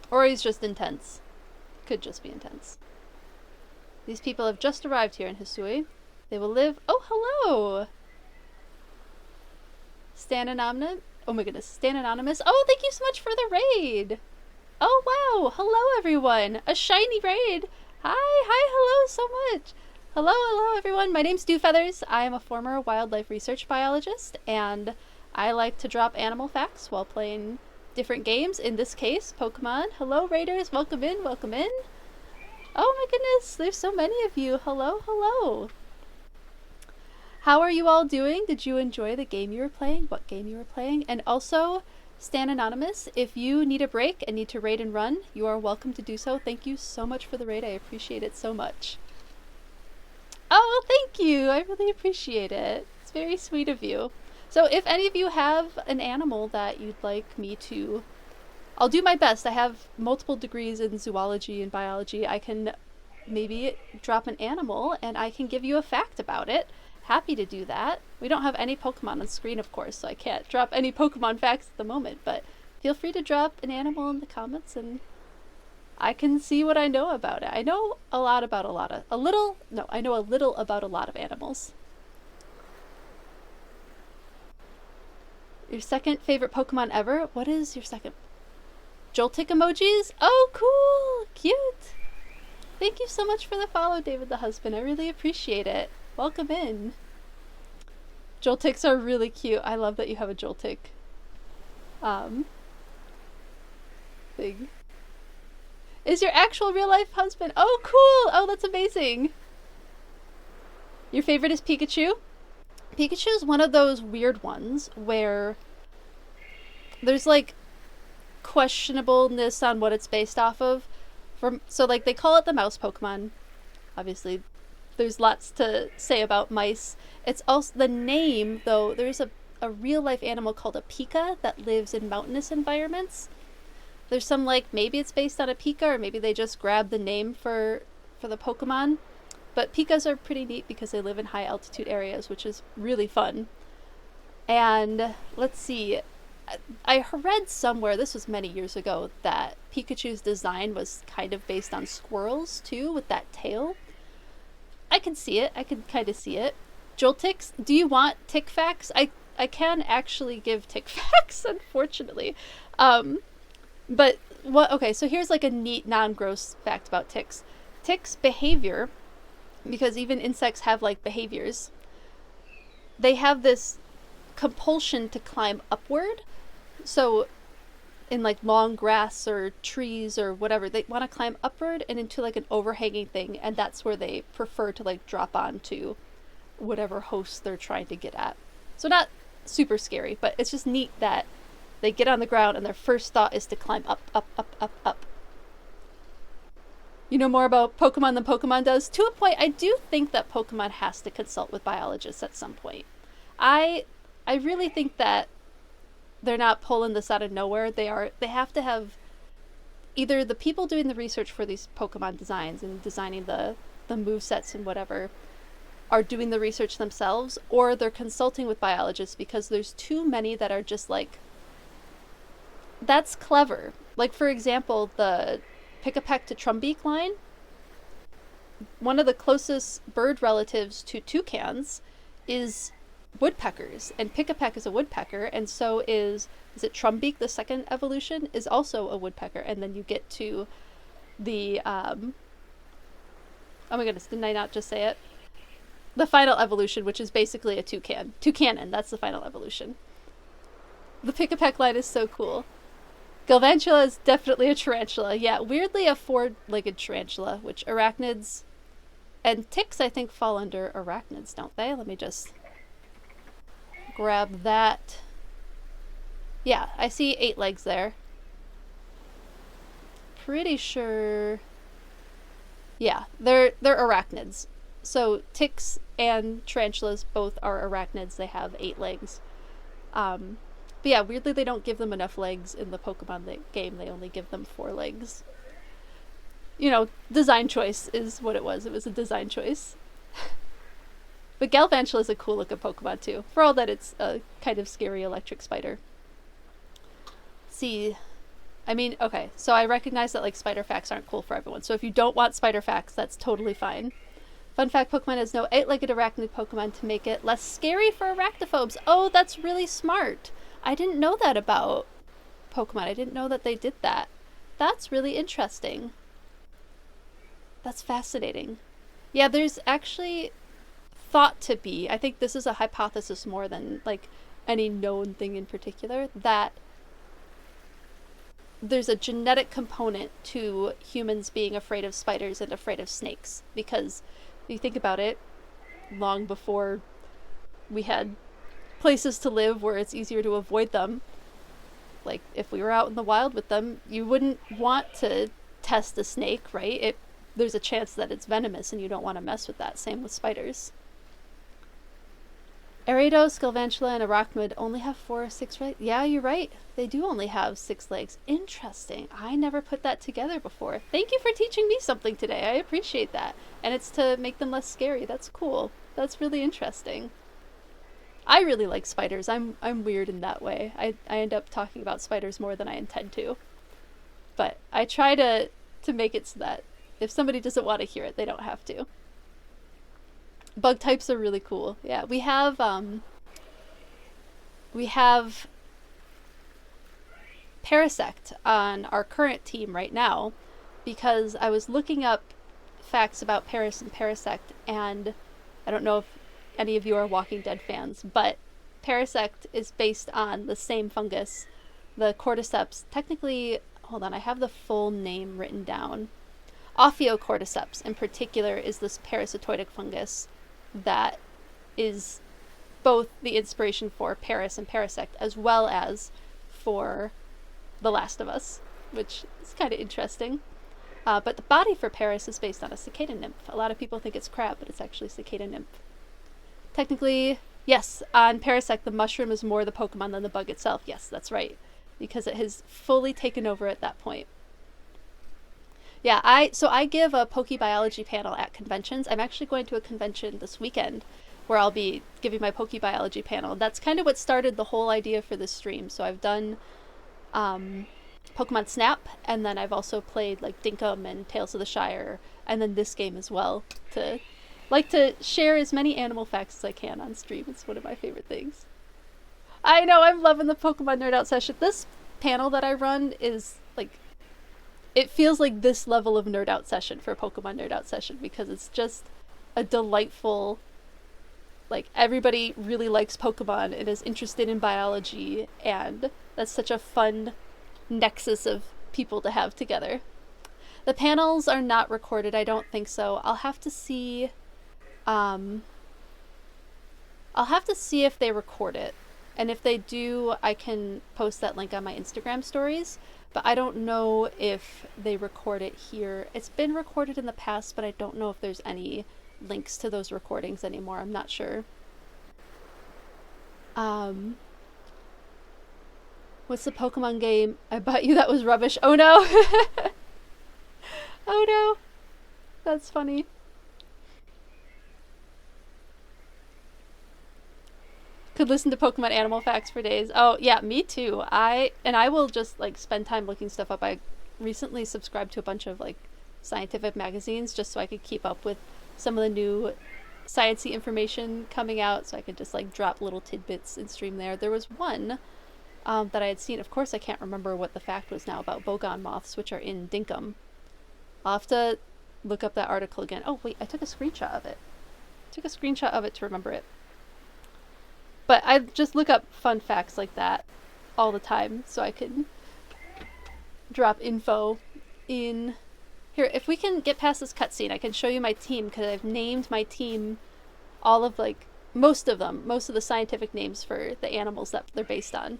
Or he's just intense. Could just be intense. These people have just arrived here in Hisui. They will live— oh, hello! Stan Anonymous. Oh my goodness, Stan Anonymous. Oh, thank you so much for the raid! Oh wow! Hello everyone! A shiny raid! Hello so much! Hello everyone! My name's Dewfeathers. I am a former wildlife research biologist, and I like to drop animal facts while playing different games, in this case, Pokemon. Hello raiders, welcome in, welcome in! Oh my goodness, there's so many of you! Hello! How are you all doing? Did you enjoy the game you were playing? What game you were playing? And also, Stan Anonymous, if you need a break and need to raid and run, you are welcome to do so. Thank you so much for the raid. I appreciate it so much. Oh, thank you. I really appreciate it. It's very sweet of you. So if any of you have an animal that you'd like me to... I'll do my best. I have multiple degrees in zoology and biology. I can maybe drop an animal and I can give you a fact about it. Happy to do that. We don't have any Pokemon on screen, of course, so I can't drop any Pokemon facts at the moment, but feel free to drop an animal in the comments and I can see what I know about it. I know a little about a lot of animals. Your second favorite Pokemon ever? What is your second? Joltik emojis? Oh, cool! Cute! Thank you so much for the follow, David the Husband. I really appreciate it. Welcome in. Joltiks are really cute. I love that you have a Joltik thing. Is your actual real life husband? Oh, cool! Oh, that's amazing. Your favorite is Pikachu? Pikachu is one of those weird ones where there's like questionableness on what it's based off of. So like they call it the mouse Pokemon. Obviously, there's lots to say about mice. It's also the name, though. There's a real life animal called a Pika that lives in mountainous environments. There's some like maybe it's based on a Pika, or maybe they just grabbed the name for the Pokemon. But Pikas are pretty neat because they live in high altitude areas, which is really fun. And let's see, I read somewhere, this was many years ago, that Pikachu's design was kind of based on squirrels too, with that tail. I can see it. I can kind of see it. Joltiks, do you want tick facts? I can actually give tick facts, unfortunately. But what? Okay, so here's like a neat non-gross fact about ticks. Ticks' behavior, because even insects have like behaviors, they have this compulsion to climb upward. So in like long grass or trees or whatever, they want to climb upward and into like an overhanging thing, and that's where they prefer to like drop onto whatever host they're trying to get at. So not super scary, but it's just neat that they get on the ground and their first thought is to climb up. You know more about Pokemon than Pokemon does? To a point, I do think that Pokemon has to consult with biologists at some point. I really think that they're not pulling this out of nowhere. They have to have either the people doing the research for these Pokemon designs and designing the movesets and whatever are doing the research themselves, or they're consulting with biologists, because there's too many that are just like, that's clever. Like, for example, the Pick-a-Peck to Trumbeak line, one of the closest bird relatives to toucans is woodpeckers, and Pick-a-Peck is a woodpecker, and so is it Trumbeak, the second evolution, is also a woodpecker, and then you get to the oh my goodness, didn't I not just say it? The final evolution, which is basically a toucan. Toucanon, that's the final evolution. The Pick-a-Peck line is so cool. Galvantula is definitely a tarantula. Yeah, weirdly a four-legged tarantula, which arachnids and ticks I think fall under arachnids, don't they? Let me just grab that. Yeah, I see 8 legs there. Pretty sure. Yeah, they're arachnids. So ticks and tarantulas both are arachnids. They have 8 legs. But yeah, weirdly they don't give them enough legs in the Pokemon game. They only give them 4 legs. You know, design choice is what it was. It was a design choice. But Galvantula is a cool looking Pokemon too, for all that it's a kind of scary electric spider. Let's see. I mean, okay, so I recognize that like spider facts aren't cool for everyone. So if you don't want spider facts, that's totally fine. Fun fact, Pokemon has no 8-legged arachnid Pokemon to make it less scary for arachnophobes. Oh, that's really smart. I didn't know that about Pokemon. I didn't know that they did that. That's really interesting. That's fascinating. Yeah, there's actually thought to be, I think this is a hypothesis more than like any known thing in particular, that there's a genetic component to humans being afraid of spiders and afraid of snakes. Because if you think about it, long before we had places to live where it's easier to avoid them, like if we were out in the wild with them, you wouldn't want to test a snake, right? There's a chance that it's venomous and you don't want to mess with that. Same with spiders. Erido, Scalvantula, and Arachnid only have 4 or 6 legs. Yeah, you're right. They do only have 6 legs. Interesting. I never put that together before. Thank you for teaching me something today. I appreciate that. And it's to make them less scary. That's cool. That's really interesting. I really like spiders. I'm weird in that way. I end up talking about spiders more than I intend to. But I try to make it so that if somebody doesn't want to hear it, they don't have to. Bug types are really cool. Yeah, we have Parasect on our current team right now because I was looking up facts about Paris and Parasect, and I don't know if any of you are Walking Dead fans, but Parasect is based on the same fungus, the cordyceps. Technically, hold on, I have the full name written down. Ophiocordyceps in particular is this parasitoidic fungus that is both the inspiration for Paris and Parasect as well as for The Last of Us, which is kind of interesting. But the body for Paris is based on a cicada nymph. A lot of people think it's crab, but it's actually cicada nymph. Technically, yes, on Parasect the mushroom is more the Pokemon than the bug itself. Yes, that's right, because it has fully taken over at that point. Yeah, I give a PokeBiology panel at conventions. I'm actually going to a convention this weekend where I'll be giving my PokeBiology panel. That's kind of what started the whole idea for this stream. So I've done Pokemon Snap, and then I've also played like Dinkum and Tales of the Shire, and then this game as well, to like to share as many animal facts as I can on stream. It's one of my favorite things. I know, I'm loving the Pokemon Nerd Out session. This panel that I run is like, it feels like this level of Nerd Out session for Pokemon Nerd Out session because it's just a delightful, like, everybody really likes Pokemon and is interested in biology, and that's such a fun nexus of people to have together. The panels are not recorded, I don't think so. I'll have to see if they record it. And if they do, I can post that link on my Instagram stories. But I don't know if they record it here. It's been recorded in the past, but I don't know if there's any links to those recordings anymore. I'm not sure. What's the Pokemon game? I bet you that was rubbish. Oh no! Oh no! That's funny. Could listen to Pokemon Animal Facts for days. Oh yeah, me too. I will just like spend time looking stuff up. I recently subscribed to a bunch of like scientific magazines just so I could keep up with some of the new sciencey information coming out, so I could just like drop little tidbits and stream there. There was one that I had seen. Of course I can't remember what the fact was now about Bogon moths, which are in Dinkum. I'll have to look up that article again. Oh wait, I took a screenshot of it. To remember it. But I just look up fun facts like that all the time so I can drop info in. Here, if we can get past this cutscene, I can show you my team, because I've named my team all of like, most of the scientific names for the animals that they're based on.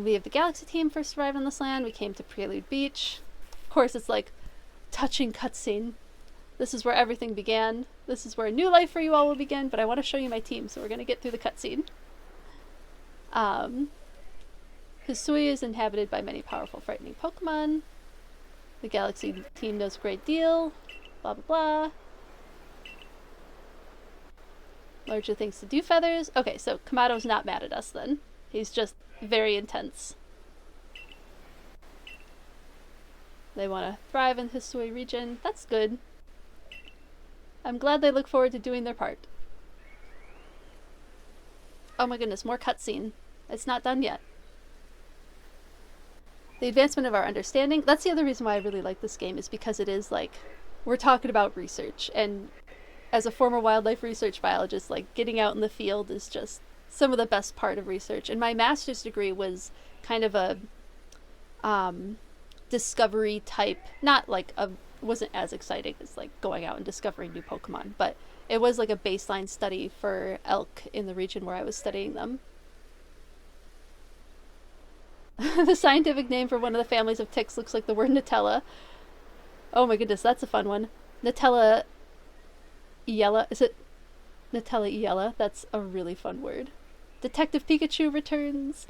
We have the Galaxy team first arrived on this land. We came to Prelude Beach. Of course, it's like touching cutscene. This is where everything began. This is where a new life for you all will begin, but I want to show you my team, so we're going to get through the cutscene. Hisui is inhabited by many powerful, frightening Pokemon. The Galaxy team does a great deal. Blah, blah, blah. Larger things to do feathers. Okay, so Kamado's not mad at us then. He's just very intense. They want to thrive in the Hisui region. That's good. I'm glad they look forward to doing their part. Oh my goodness, more cutscene. It's not done yet. The advancement of our understanding. That's the other reason why I really like this game, is because it is like, we're talking about research, and as a former wildlife research biologist, like getting out in the field is just some of the best part of research. And my master's degree was kind of a discovery type, not like a, wasn't as exciting as like going out and discovering new Pokemon, but it was like a baseline study for elk in the region where I was studying them. The scientific name for one of the families of ticks looks like the word Nutella. Oh my goodness, that's a fun one. Nutella Iella. Is it Nutella Iella? That's a really fun word. Detective Pikachu returns.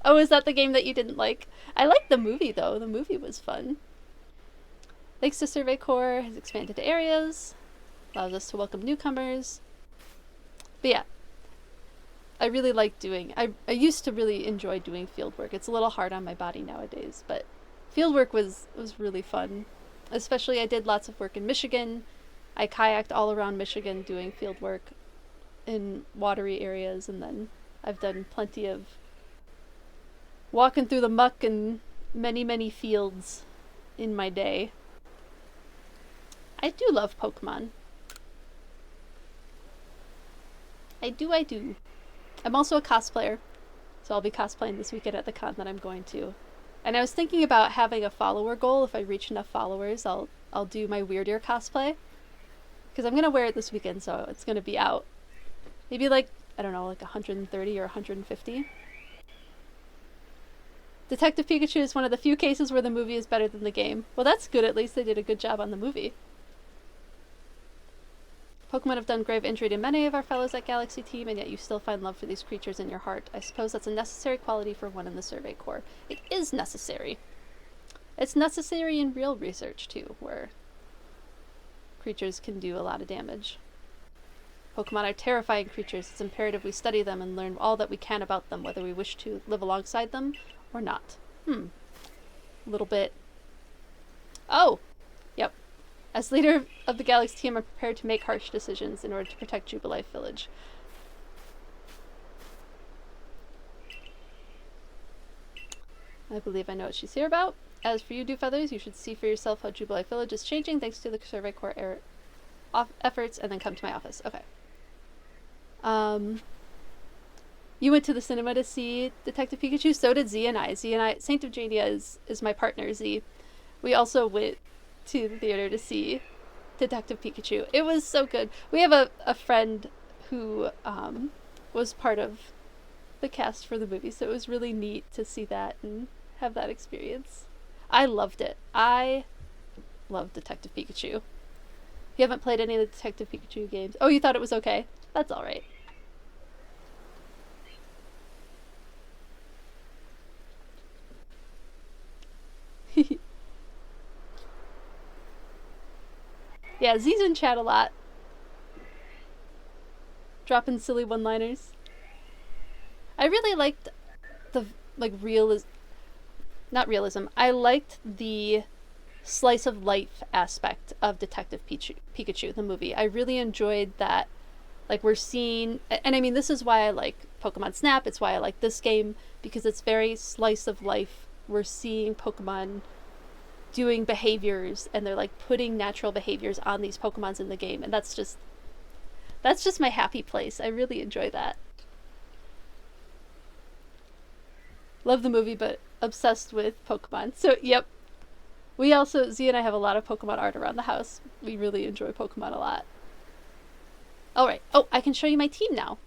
Oh, is that the game that you didn't like? I liked the movie though. The movie was fun. Thanks to Survey Corps, has expanded to areas. Allows us to welcome newcomers. But yeah, I really like doing, I used to really enjoy doing field work. It's a little hard on my body nowadays, but field work was really fun. Especially I did lots of work in Michigan. I kayaked all around Michigan doing field work in watery areas, and then I've done plenty of walking through the muck in many fields in my day. I do love Pokemon. I do. I'm also a cosplayer, so I'll be cosplaying this weekend at the con that I'm going to. And I was thinking about having a follower goal. If I reach enough followers, I'll do my Weird Ear cosplay. Because I'm going to wear it this weekend, so it's going to be out. Maybe like, I don't know, like 130 or 150. Detective Pikachu is one of the few cases where the movie is better than the game. Well, that's good. At least they did a good job on the movie. Pokemon have done grave injury to many of our fellows at Galaxy Team, and yet you still find love for these creatures in your heart. I suppose that's a necessary quality for one in the Survey Corps. It is necessary. It's necessary in real research, too, where creatures can do a lot of damage. Pokemon are terrifying creatures. It's imperative we study them and learn all that we can about them, whether we wish to live alongside them or not. A little bit. Oh! Yep. As leader of the Galaxy Team, I'm prepared to make harsh decisions in order to protect Jubilife Village. I believe I know what she's here about. As for you, Dewfeathers, you should see for yourself how Jubilife Village is changing thanks to the Survey Corps efforts, and then come to my office. Okay. You went to the cinema to see Detective Pikachu? So did Z and I. Saint of Jania is my partner, Z. We also went to the theater to see Detective Pikachu. It was so good. We have a friend who was part of the cast for the movie, so it was really neat to see that and have that experience. I loved it. I love Detective Pikachu. If you haven't played any of the Detective Pikachu games... Oh, you thought it was okay? That's alright. Yeah, Z's in chat a lot. Dropping silly one-liners. I really liked the, like, not realism. I liked the slice of life aspect of Detective Pikachu, the movie. I really enjoyed that. Like, we're seeing, and I mean, this is why I like Pokemon Snap. It's why I like this game, because it's very slice of life. We're seeing Pokemon doing behaviors, and they're like putting natural behaviors on these Pokemons in the game, and that's just my happy place. I really enjoy that. Love the movie, but obsessed with Pokemon. So, yep. We also, Z and I have a lot of Pokemon art around the house. We really enjoy Pokemon a lot. Alright. Oh, I can show you my team now.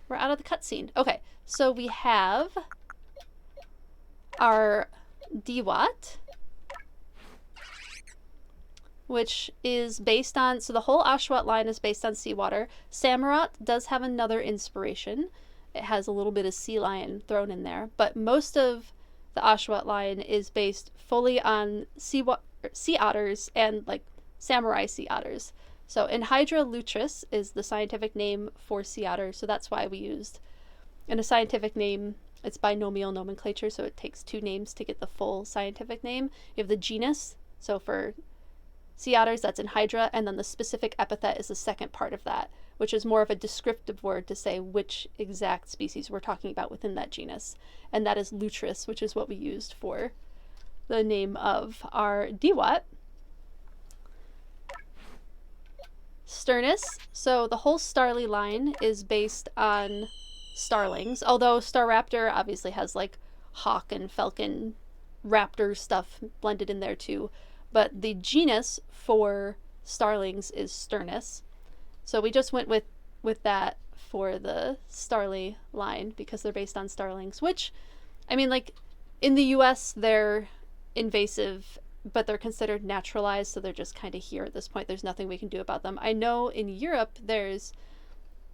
We're out of the cutscene. Okay, so we have our Dewott, which is based on, so the whole Oshawott line is based on seawater. Samurott does have another inspiration. It has a little bit of sea lion thrown in there, but most of the Oshawott line is based fully on sea otters and like samurai sea otters. So Enhydra lutris is the scientific name for sea otter, so that's why we used, in a scientific name, it's binomial nomenclature, so it takes two names to get the full scientific name. You have the genus, so for sea otters, that's Enhydra, and then the specific epithet is the second part of that, which is more of a descriptive word to say which exact species we're talking about within that genus. And that is lutris, which is what we used for the name of our DWAT. Sternus. So the whole Starly line is based on starlings, although Staraptor obviously has like hawk and falcon raptor stuff blended in there too. But the genus for starlings is Sternus. So we just went with that for the Starly line because they're based on starlings, which, I mean, like, in the US, they're invasive, but they're considered naturalized, so they're just kind of here at this point. There's nothing we can do about them. I know in Europe, there's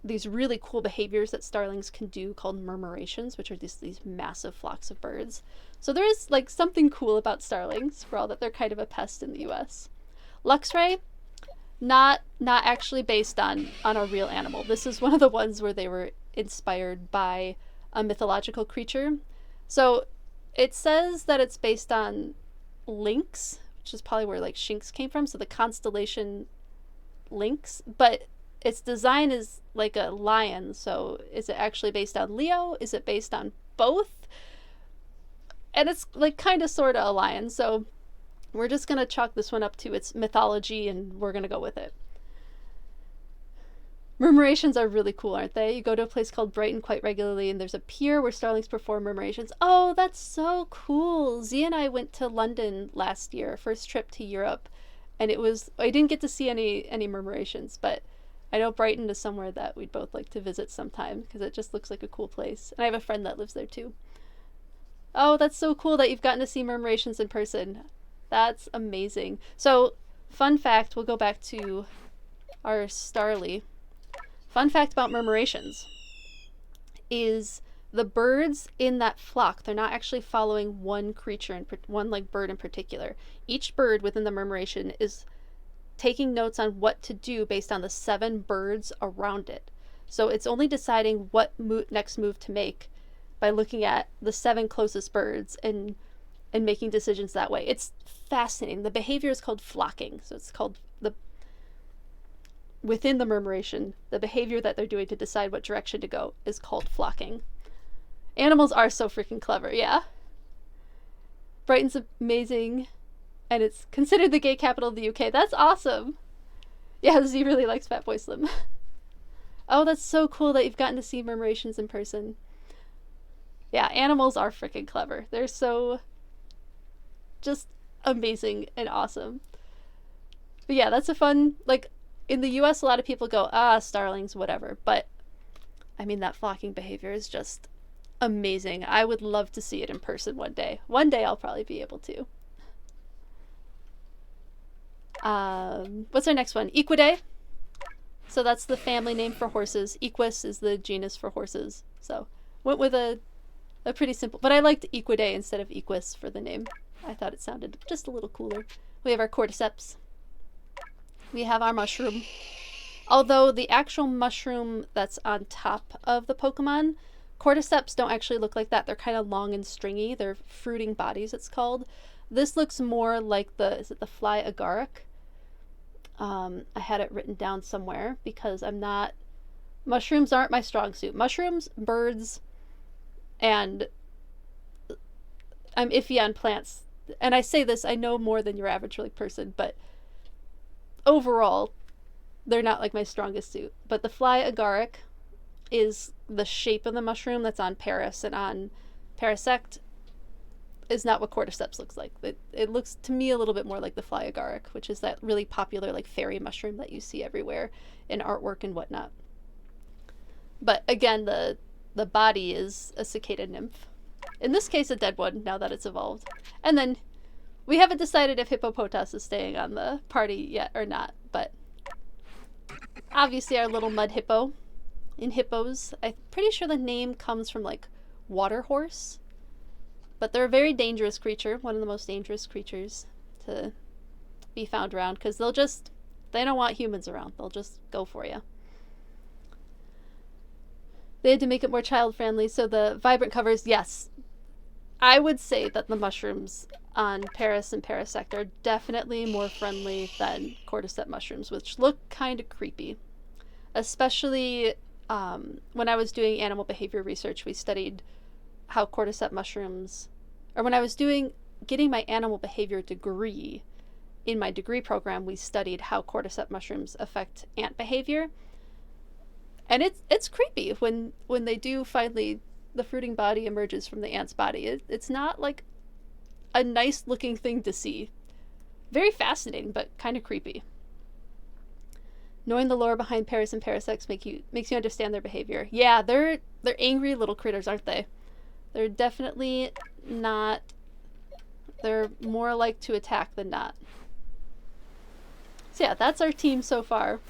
these really cool behaviors that starlings can do called murmurations, which are these massive flocks of birds. So there is, like, something cool about starlings, for all that they're kind of a pest in the US. Luxray, not actually based on a real animal. This is one of the ones where they were inspired by a mythological creature. So it says that it's based on lynx, which is probably where like Shinx came from, so the constellation lynx, but its design is like a lion. So is it actually based on Leo? Is it based on both? And it's like kind of sort of a lion, so we're just going to chalk this one up to its mythology and we're going to go with it. Murmurations are really cool, aren't they? You go to a place called Brighton quite regularly and there's a pier where starlings perform murmurations. Oh, that's so cool. Z and I went to London last year, first trip to Europe, and I didn't get to see any murmurations, but I know Brighton is somewhere that we'd both like to visit sometime because it just looks like a cool place. And I have a friend that lives there too. Oh, that's so cool that you've gotten to see murmurations in person. That's amazing. So, fun fact, we'll go back to our Starly. Fun fact about murmurations is the birds in that flock, they're not actually following one creature, one like bird in particular. Each bird within the murmuration is taking notes on what to do based on the 7 birds around it. So it's only deciding what next move to make by looking at the 7 closest birds and making decisions that way. It's fascinating. The behavior is called flocking. So it's called within the murmuration, the behavior that they're doing to decide what direction to go is called flocking. Animals are so freaking clever, yeah. Brighton's amazing, and it's considered the gay capital of the UK. That's awesome. Yeah, Z really likes Fatboy Slim. Oh, that's so cool that you've gotten to see murmurations in person. Yeah, animals are freaking clever. They're so just amazing and awesome. But yeah, that's a fun, like, in the US, a lot of people go, starlings, whatever. But, I mean, that flocking behavior is just amazing. I would love to see it in person one day. One day I'll probably be able to. What's our next one? Equidae. So that's the family name for horses. Equus is the genus for horses. So, went with a pretty simple, but I liked Equidae instead of Equus for the name. I thought it sounded just a little cooler. We have our cordyceps. We have our mushroom. Although the actual mushroom that's on top of the Pokemon, cordyceps don't actually look like that. They're kind of long and stringy. They're fruiting bodies, it's called. This looks more like is it the fly agaric? I had it written down somewhere because mushrooms aren't my strong suit. Mushrooms, birds, and I'm iffy on plants. And I say this, I know more than your average person, but overall, they're not like my strongest suit. But the fly agaric is the shape of the mushroom that's on Paris, and on Parasect is not what cordyceps looks like. It looks to me a little bit more like the fly agaric, which is that really popular like fairy mushroom that you see everywhere in artwork and whatnot. But again, the body is a cicada nymph. In this case, a dead one, now that it's evolved. And then we haven't decided if Hippopotas is staying on the party yet or not, but obviously our little mud hippo. In hippos, I'm pretty sure the name comes from like water horse, but they're a very dangerous creature, one of the most dangerous creatures to be found around, because they don't want humans around. They'll just go for you. They had to make it more child-friendly, so the vibrant covers, yes. I would say that the mushrooms on Paris and Parasect are definitely more friendly than cordyceps mushrooms, which look kind of creepy. Especially when I was doing animal behavior research, we studied how cordyceps mushrooms, or when I was doing getting my animal behavior degree, in my degree program, we studied how cordyceps mushrooms affect ant behavior. And it's creepy when they do finally, the fruiting body emerges from the ant's body. It's not like a nice looking thing to see. Very fascinating, but kind of creepy. Knowing the lore behind Paris and Parasects makes you understand their behavior. Yeah, they're angry little critters, aren't they? They're definitely not. They're more like to attack than not. So yeah, that's our team so far.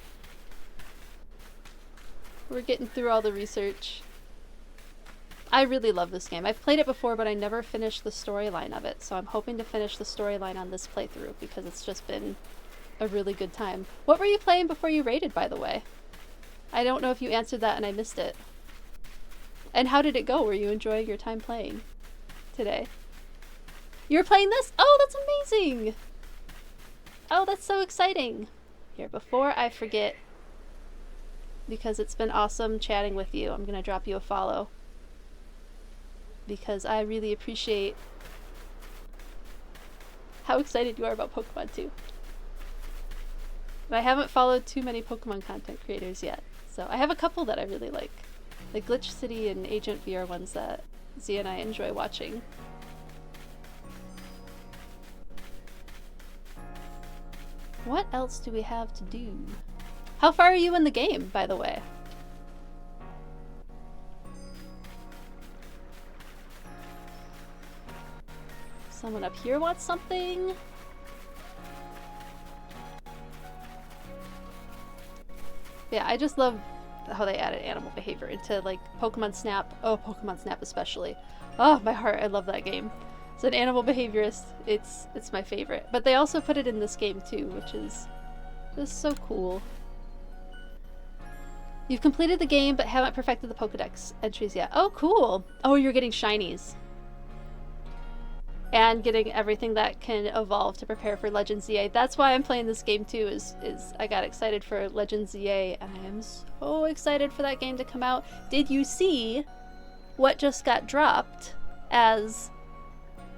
We're getting through all the research. I really love this game. I've played it before, but I never finished the storyline of it, so I'm hoping to finish the storyline on this playthrough because it's just been a really good time. What were you playing before you raided, by the way? I don't know if you answered that and I missed it. And how did it go? Were you enjoying your time playing today? You're playing this? Oh, that's amazing! Oh, that's so exciting! Here, before I forget, because it's been awesome chatting with you, I'm gonna drop you a follow. Because I really appreciate how excited you are about Pokemon too. But I haven't followed too many Pokemon content creators yet. So I have a couple that I really like. The Glitch City and Agent V are ones that Z and I enjoy watching. What else do we have to do? How far are you in the game, by the way? Someone up here wants something? Yeah, I just love how they added animal behavior into like Pokemon Snap. Oh, Pokemon Snap especially. Oh, my heart, I love that game. As an animal behaviorist, it's my favorite. But they also put it in this game too, which is just so cool. You've completed the game but haven't perfected the Pokedex entries yet. Oh, cool. Oh, you're getting shinies. And getting everything that can evolve to prepare for Legends ZA. That's why I'm playing this game too, is I got excited for Legends ZA, and I am so excited for that game to come out. Did you see what just got dropped as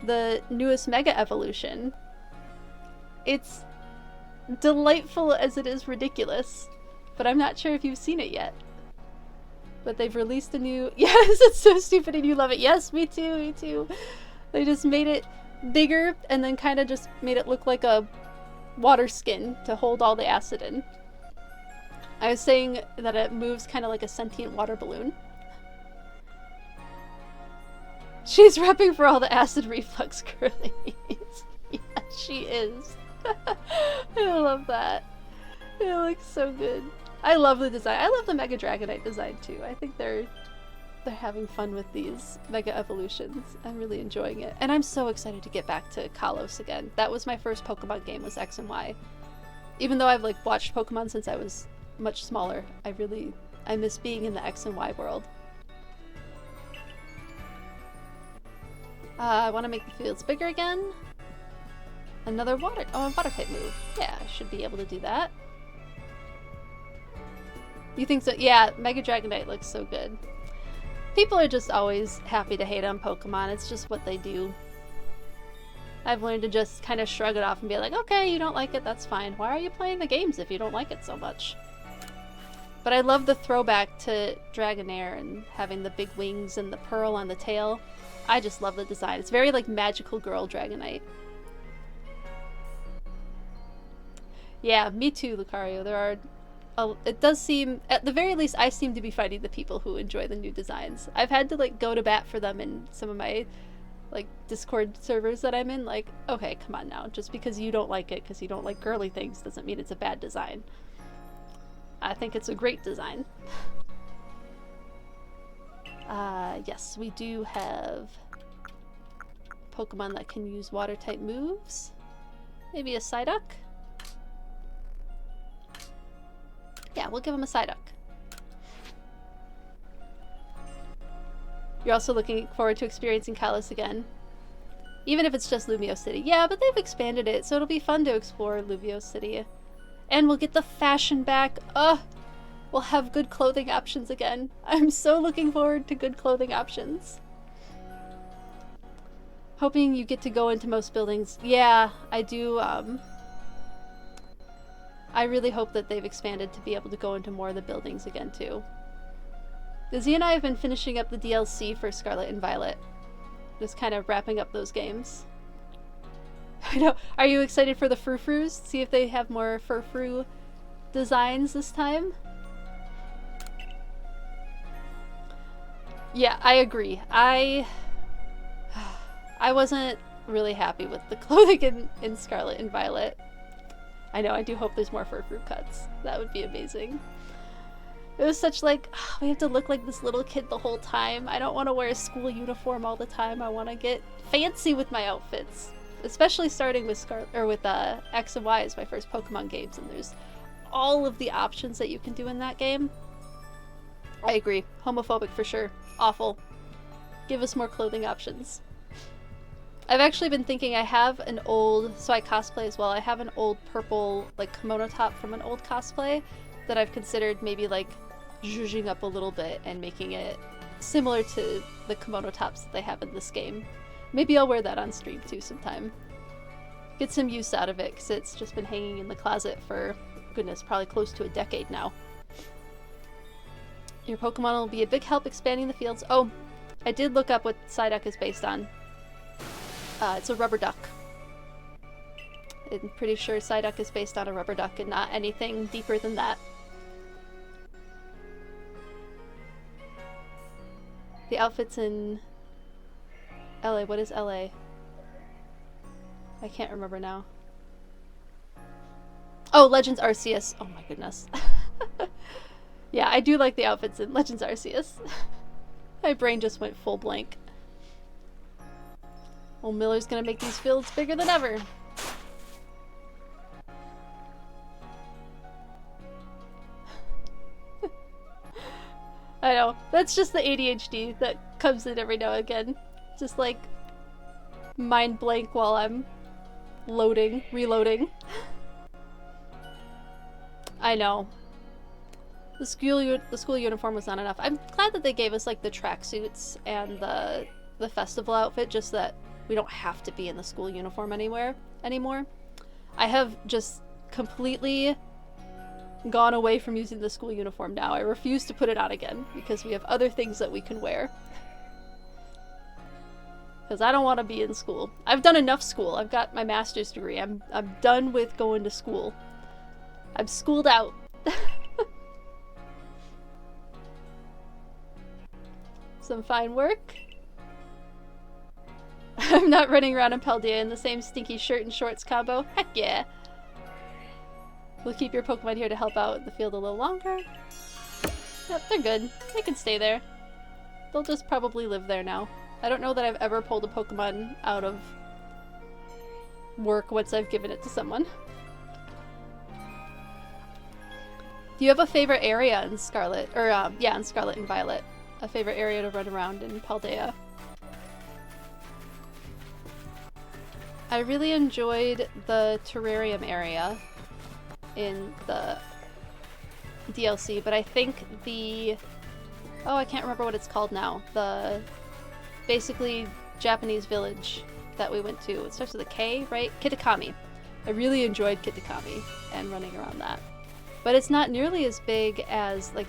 the newest Mega Evolution? It's delightful as it is ridiculous, but I'm not sure if you've seen it yet. But they've released a new... Yes, it's so stupid and you love it. Yes, me too, me too. They just made it bigger and then kind of just made it look like a water skin to hold all the acid in. I was saying that it moves kind of like a sentient water balloon. She's repping for all the acid reflux curlies. Yeah, she is. I love that. It looks so good. I love the design. I love the Mega Dragonite design too. I think they're having fun with these Mega Evolutions. I'm really enjoying it. And I'm so excited to get back to Kalos again. That was my first Pokemon game, was X and Y. Even though I've like watched Pokemon since I was much smaller, I miss being in the X and Y world. I want to make the fields bigger again. Another water type move. Yeah, I should be able to do that. You think so? Yeah, Mega Dragonite looks so good. People are just always happy to hate on Pokemon. It's just what they do. I've learned to just kind of shrug it off and be like, okay, you don't like it, that's fine. Why are you playing the games if you don't like it so much? But I love the throwback to Dragonair and having the big wings and the pearl on the tail. I just love the design. It's very like magical girl Dragonite. Yeah, me too, Lucario. There are... it does seem, at the very least, I seem to be finding the people who enjoy the new designs. I've had to like go to bat for them in some of my like Discord servers that I'm in. Like, okay, come on now. Just because you don't like it, because you don't like girly things, doesn't mean it's a bad design. I think it's a great design. Yes, we do have Pokemon that can use water type moves. Maybe a Psyduck? Yeah, we'll give him a Psyduck. You're also looking forward to experiencing Kalos again. Even if it's just Lumio City. Yeah, but they've expanded it, so it'll be fun to explore Lumio City. And we'll get the fashion back. Ugh! We'll have good clothing options again. I'm so looking forward to good clothing options. Hoping you get to go into most buildings. Yeah, I do. I really hope that they've expanded to be able to go into more of the buildings again, too. Z and I have been finishing up the DLC for Scarlet and Violet. Just kind of wrapping up those games. I know. Are you excited for the frou-frous? See if they have more frou-frou designs this time? Yeah, I agree. I wasn't really happy with the clothing in Scarlet and Violet. I know, I do hope there's more frou-frou cuts. That would be amazing. It was such like, oh, we have to look like this little kid the whole time. I don't want to wear a school uniform all the time. I want to get fancy with my outfits. Especially starting with X and Y as my first Pokemon games, and there's all of the options that you can do in that game. I agree. Homophobic for sure. Awful. Give us more clothing options. I've actually been thinking I have an old, so I cosplay as well, I have an old purple like kimono top from an old cosplay that I've considered maybe like zhuzhing up a little bit and making it similar to the kimono tops that they have in this game. Maybe I'll wear that on stream too sometime. Get some use out of it because it's just been hanging in the closet for, goodness, probably close to a decade now. Your Pokemon will be a big help expanding the fields. Oh, I did look up what Psyduck is based on. It's a rubber duck. I'm pretty sure Psyduck is based on a rubber duck and not anything deeper than that. The outfits in LA. What is LA? I can't remember now. Oh, Legends Arceus. Oh my goodness. Yeah, I do like the outfits in Legends Arceus. My brain just went full blank. Old Miller's gonna make these fields bigger than ever. I know. That's just the ADHD that comes in every now and again. Just like mind blank while I'm reloading. I know. The school uniform was not enough. I'm glad that they gave us like the tracksuits and the festival outfit, just that we don't have to be in the school uniform anymore. I have just completely gone away from using the school uniform now. I refuse to put it on again because we have other things that we can wear. Because I don't want to be in school. I've done enough school. I've got my master's degree. I'm done with going to school. I'm schooled out. Some fine work. I'm not running around in Paldea in the same stinky shirt and shorts combo. Heck yeah. We'll keep your Pokemon here to help out in the field a little longer. Yep, they're good. They can stay there. They'll just probably live there now. I don't know that I've ever pulled a Pokemon out of work once I've given it to someone. Do you have a favorite area in Scarlet? Or, yeah, in Scarlet and Violet. A favorite area to run around in Paldea? I really enjoyed the terrarium area in the DLC, but I think the... oh, I can't remember what it's called now. The basically Japanese village that we went to. It starts with a K, right? Kitakami. I really enjoyed Kitakami and running around that. But it's not nearly as big as, like,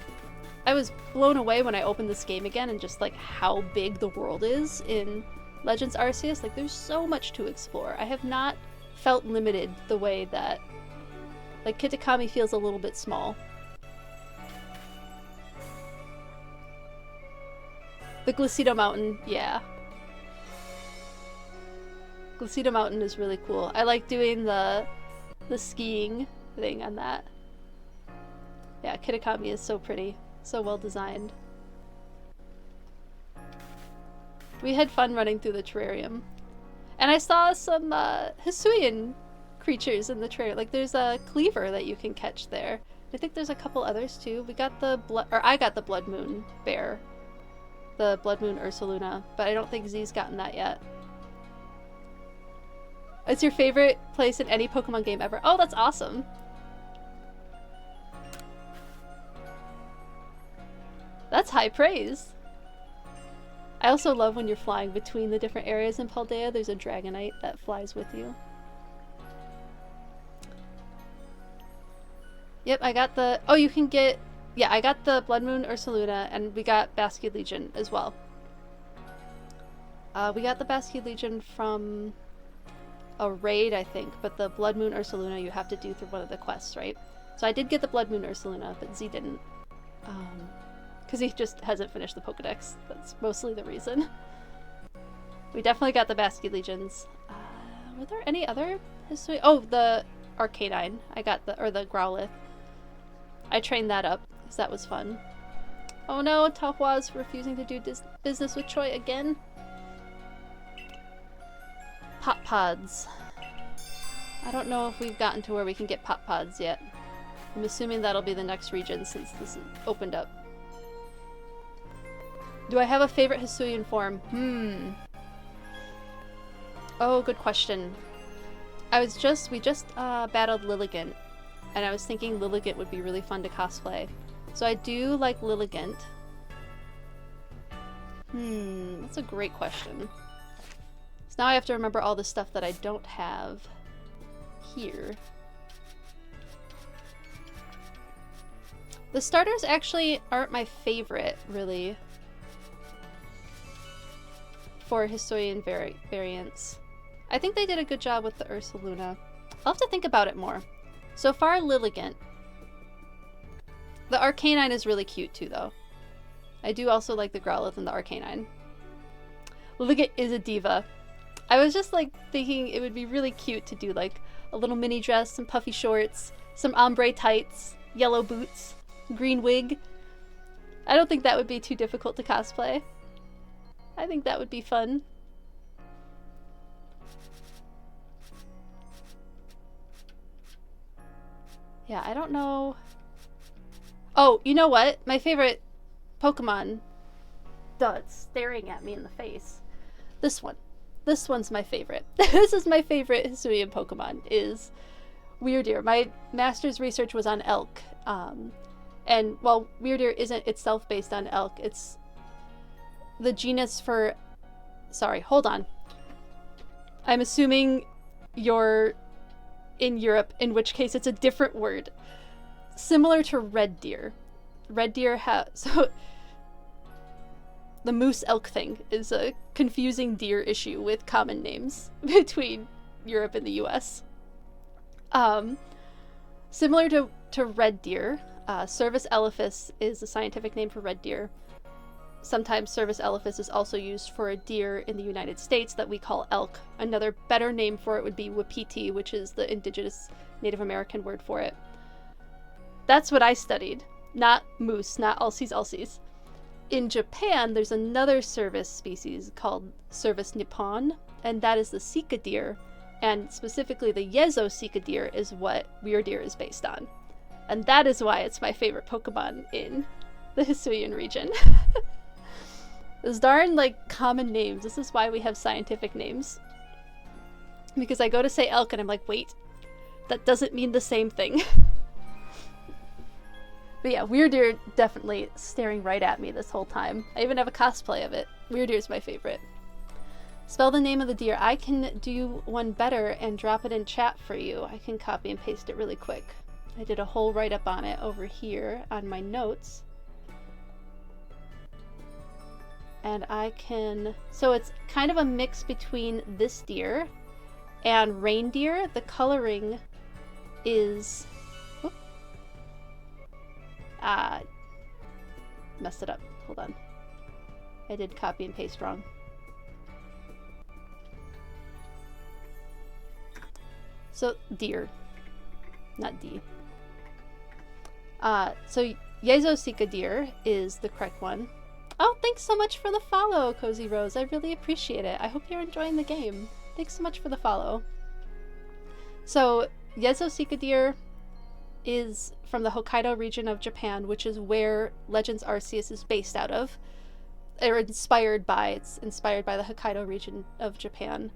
I was blown away when I opened this game again and just, like, how big the world is in Legends Arceus. Like, there's so much to explore. I have not felt limited the way that, like, Kitakami feels a little bit small. The Glacido Mountain, yeah. Glacido Mountain is really cool. I like doing the skiing thing on that. Yeah, Kitakami is so pretty. So well designed. We had fun running through the terrarium. And I saw some Hisuian creatures in the terrarium. Like, there's a cleaver that you can catch there. I think there's a couple others too. We got the I got the Blood Moon bear. The Blood Moon Ursaluna. But I don't think Z's gotten that yet. It's your favorite place in any Pokemon game ever. Oh, that's awesome. That's high praise. I also love when you're flying between the different areas in Paldea, there's a Dragonite that flies with you. Yep, I got the... Oh, you can get... Yeah, I got the Blood Moon Ursaluna, and we got Basket Legion as well. We got the Basket Legion from a raid, I think, but the Blood Moon Ursaluna you have to do through one of the quests, right? So I did get the Blood Moon Ursaluna, but Z didn't. Because he just hasn't finished the Pokedex. That's mostly the reason. We definitely got the Basket Legions. Were there any other history? Oh, the Arcanine. I got the... Or the Growlithe. I trained that up, because that was fun. Oh no, Tahhua's refusing to do business with Choi again. Pop Pods. I don't know if we've gotten to where we can get Pop Pods yet. I'm assuming that'll be the next region since this is opened up. Do I have a favorite Hisuian form? Oh, good question. We just battled Lilligant, and I was thinking Lilligant would be really fun to cosplay. So I do like Lilligant. That's a great question. So now I have to remember all the stuff that I don't have here. The starters actually aren't my favorite, really, for Hisuian variants. I think they did a good job with the Ursaluna. I'll have to think about it more. So far, Lilligant. The Arcanine is really cute too, though. I do also like the Growlithe and the Arcanine. Lilligant is a diva. I was just like thinking it would be really cute to do like a little mini dress, some puffy shorts, some ombre tights, yellow boots, green wig. I don't think that would be too difficult to cosplay. I think that would be fun. Yeah, I don't know. Oh, you know what? My favorite Pokemon. Duh, it's staring at me in the face. This one. This one's my favorite. This is my favorite Hisuian Pokemon, is Weirdeer. My master's research was on elk. And while Weirdeer isn't itself based on elk, it's the genus for... Sorry, hold on. I'm assuming you're in Europe, in which case it's a different word. Similar to red deer. Red deer so the moose elk thing is a confusing deer issue with common names between Europe and the US. Similar to red deer, Cervus elephas is the scientific name for red deer. Sometimes Cervus elephas is also used for a deer in the United States that we call elk. Another better name for it would be wapiti, which is the indigenous Native American word for it. That's what I studied. Not moose, not Alces. In Japan, there's another Cervus species called Cervus nippon, and that is the Sika deer, and specifically the Yezo Sika deer is what Weirdeer is based on. And that is why it's my favorite Pokemon in the Hisuian region. Those darn, like, common names. This is why we have scientific names. Because I go to say elk and I'm like, wait, that doesn't mean the same thing. But yeah, Weirdeer definitely staring right at me this whole time. I even have a cosplay of it. Weirdeer's my favorite. Spell the name of the deer. I can do one better and drop it in chat for you. I can copy and paste it really quick. I did a whole write-up on it over here on my notes. And I can... So it's kind of a mix between this deer and reindeer. The coloring is... Whoop. Messed it up. Hold on. I did copy and paste wrong. So, deer. Not D. So Yezo Sika deer is the correct one. Oh, thanks so much for the follow, Cozy Rose. I really appreciate it. I hope you're enjoying the game. Thanks so much for the follow. So, Yezo Sika deer is from the Hokkaido region of Japan, which is where Legends Arceus is based out of. Or inspired by. It's inspired by the Hokkaido region of Japan.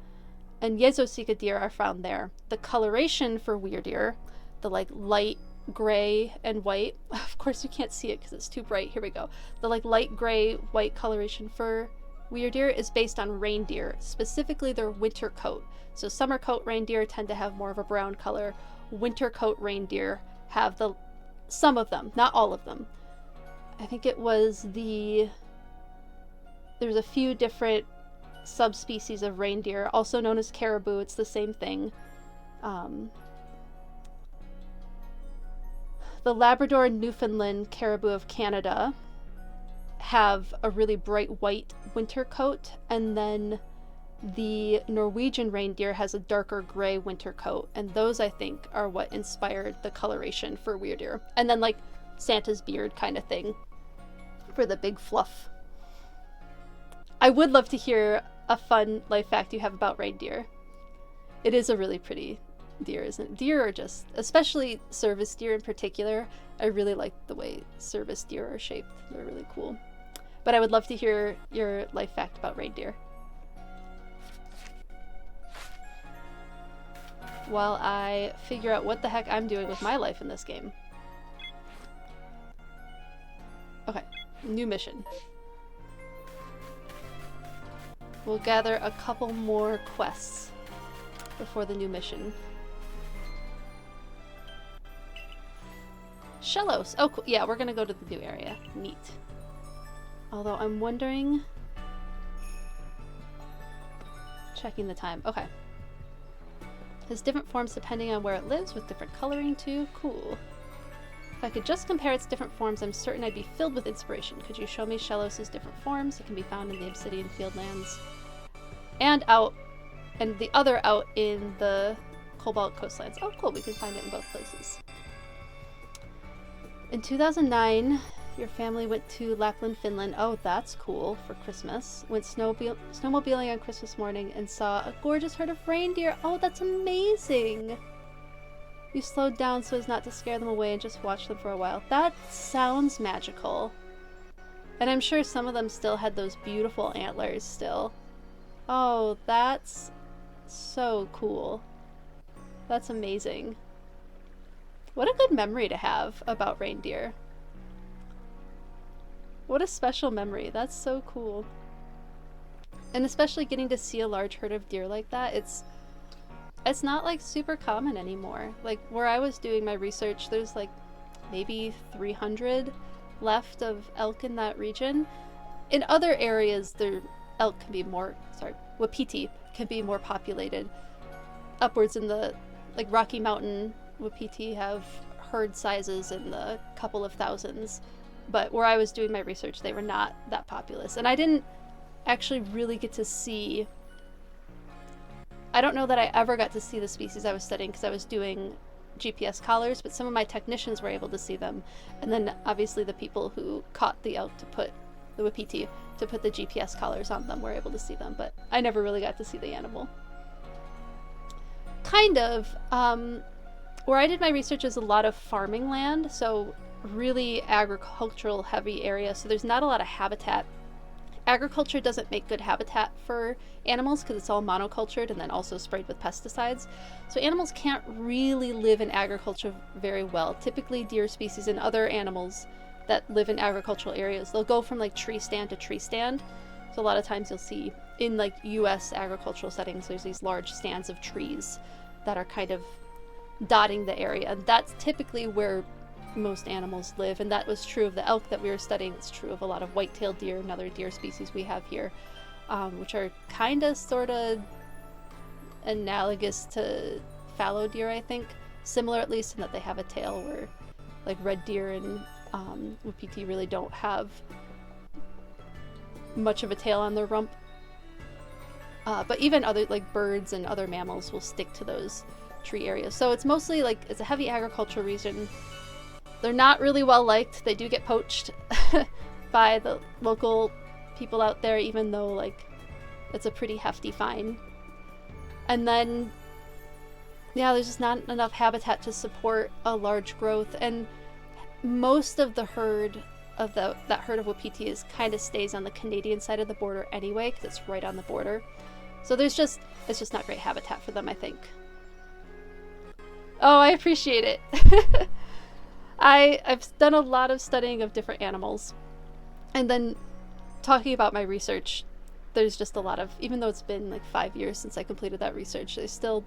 And Yezo Sika deer are found there. The coloration for Weirdeer, the like light gray and white, of course you can't see it because it's too bright. Here we go. The like light gray white coloration for Weirdeer is based on reindeer, specifically their winter coat. So summer coat reindeer tend to have more of a brown color. Winter coat reindeer have some of them, not all of them. I think it was there's a few different subspecies of reindeer, also known as caribou. It's the same thing. The Labrador and Newfoundland caribou of Canada have a really bright white winter coat, and then the Norwegian reindeer has a darker gray winter coat, and those I think are what inspired the coloration for Weirdeer. And then like Santa's beard kind of thing for the big fluff. I would love to hear a fun life fact you have about reindeer. It is a really pretty deer, isn't it? Deer are just, especially service deer in particular, I really like the way service deer are shaped. They're really cool. But I would love to hear your life fact about reindeer. While I figure out what the heck I'm doing with my life in this game. Okay, new mission. We'll gather a couple more quests before the new mission. Shellos! Oh, cool. Yeah, we're gonna go to the new area. Neat. Although I'm wondering... Checking the time. Okay. Has different forms depending on where it lives, with different coloring too. Cool. If I could just compare its different forms, I'm certain I'd be filled with inspiration. Could you show me Shellos' different forms? It can be found in the Obsidian Fieldlands. And the other out in the Cobalt Coastlands. Oh cool, we can find it in both places. In 2009, your family went to Lapland, Finland. Oh, that's cool, for Christmas. Went snowmobiling on Christmas morning and saw a gorgeous herd of reindeer. Oh, that's amazing! You slowed down so as not to scare them away and just watched them for a while. That sounds magical. And I'm sure some of them still had those beautiful antlers still. Oh, that's so cool. That's amazing. What a good memory to have about reindeer. What a special memory. That's so cool. And especially getting to see a large herd of deer like that, it's not like super common anymore. Like where I was doing my research, there's like maybe 300 left of elk in that region. In other areas, elk can be more, wapiti can be more populated. Upwards in the like Rocky Mountain, wapiti have herd sizes in the couple of thousands. But where I was doing my research, they were not that populous. And I didn't actually really get to see... I don't know that I ever got to see the species I was studying because I was doing GPS collars, but some of my technicians were able to see them. And then obviously the people who caught the elk the wapiti, to put the GPS collars on them were able to see them. But I never really got to see the animal. Kind of. Where I did my research is a lot of farming land, so really agricultural heavy area, so there's not a lot of habitat. Agriculture doesn't make good habitat for animals because it's all monocultured and then also sprayed with pesticides. So animals can't really live in agriculture very well. Typically deer species and other animals that live in agricultural areas, they'll go from like tree stand to tree stand. So a lot of times you'll see in like US agricultural settings, there's these large stands of trees that are kind of dotting the area. And that's typically where most animals live, and that was true of the elk that we were studying. It's true of a lot of white-tailed deer and other deer species we have here, which are kind of sort of analogous to fallow deer, I think. Similar at least in that they have a tail, where like red deer and wapiti really don't have much of a tail on their rump. But even other like birds and other mammals will stick to those tree areas. So it's mostly like it's a heavy agricultural region. They're not really well liked. They do get poached by the local people out there, even though like it's a pretty hefty fine. And then yeah, there's just not enough habitat to support a large growth, and most of the herd of that herd of wapiti kind of stays on the Canadian side of the border anyway, because it's right on the border. So it's just not great habitat for them, I think. Oh, I appreciate it. I've done a lot of studying of different animals, and then talking about my research, there's just a lot of, even though it's been like 5 years since I completed that research, there's still,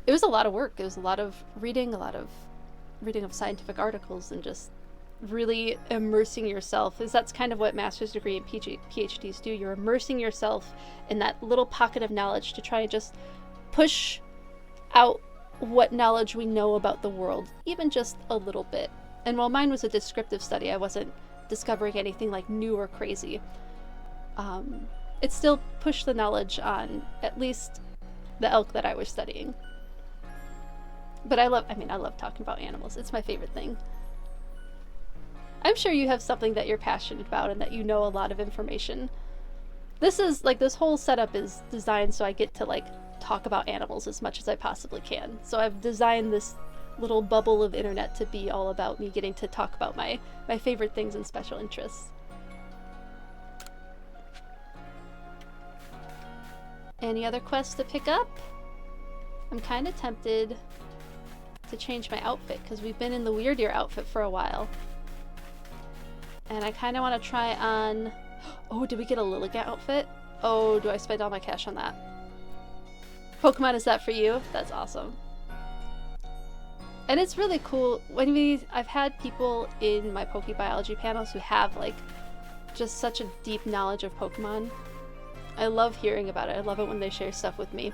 it was a lot of work. It was a lot of reading of scientific articles and just really immersing yourself, because that's kind of what master's degree and PhDs do. You're immersing yourself in that little pocket of knowledge to try and just push out what knowledge we know about the world, even just a little bit. And while mine was a descriptive study, I wasn't discovering anything like new or crazy. It still pushed the knowledge on at least the elk that I was studying. But I love talking about animals. It's my favorite thing. I'm sure you have something that you're passionate about and that you know a lot of information. This is, like, this whole setup is designed so I get to, like, talk about animals as much as I possibly can. So I've designed this little bubble of internet to be all about me getting to talk about my favorite things and special interests. Any other quests to pick up? I'm kind of tempted to change my outfit because we've been in the Weird Ear outfit for a while. And I kind of want to try on... Oh, did we get a Lilligant outfit? Oh, do I spend all my cash on that? Pokemon, is that for you? That's awesome. And it's really cool when I've had people in my PokeBiology panels who have, like, just such a deep knowledge of Pokemon. I love hearing about it. I love it when they share stuff with me.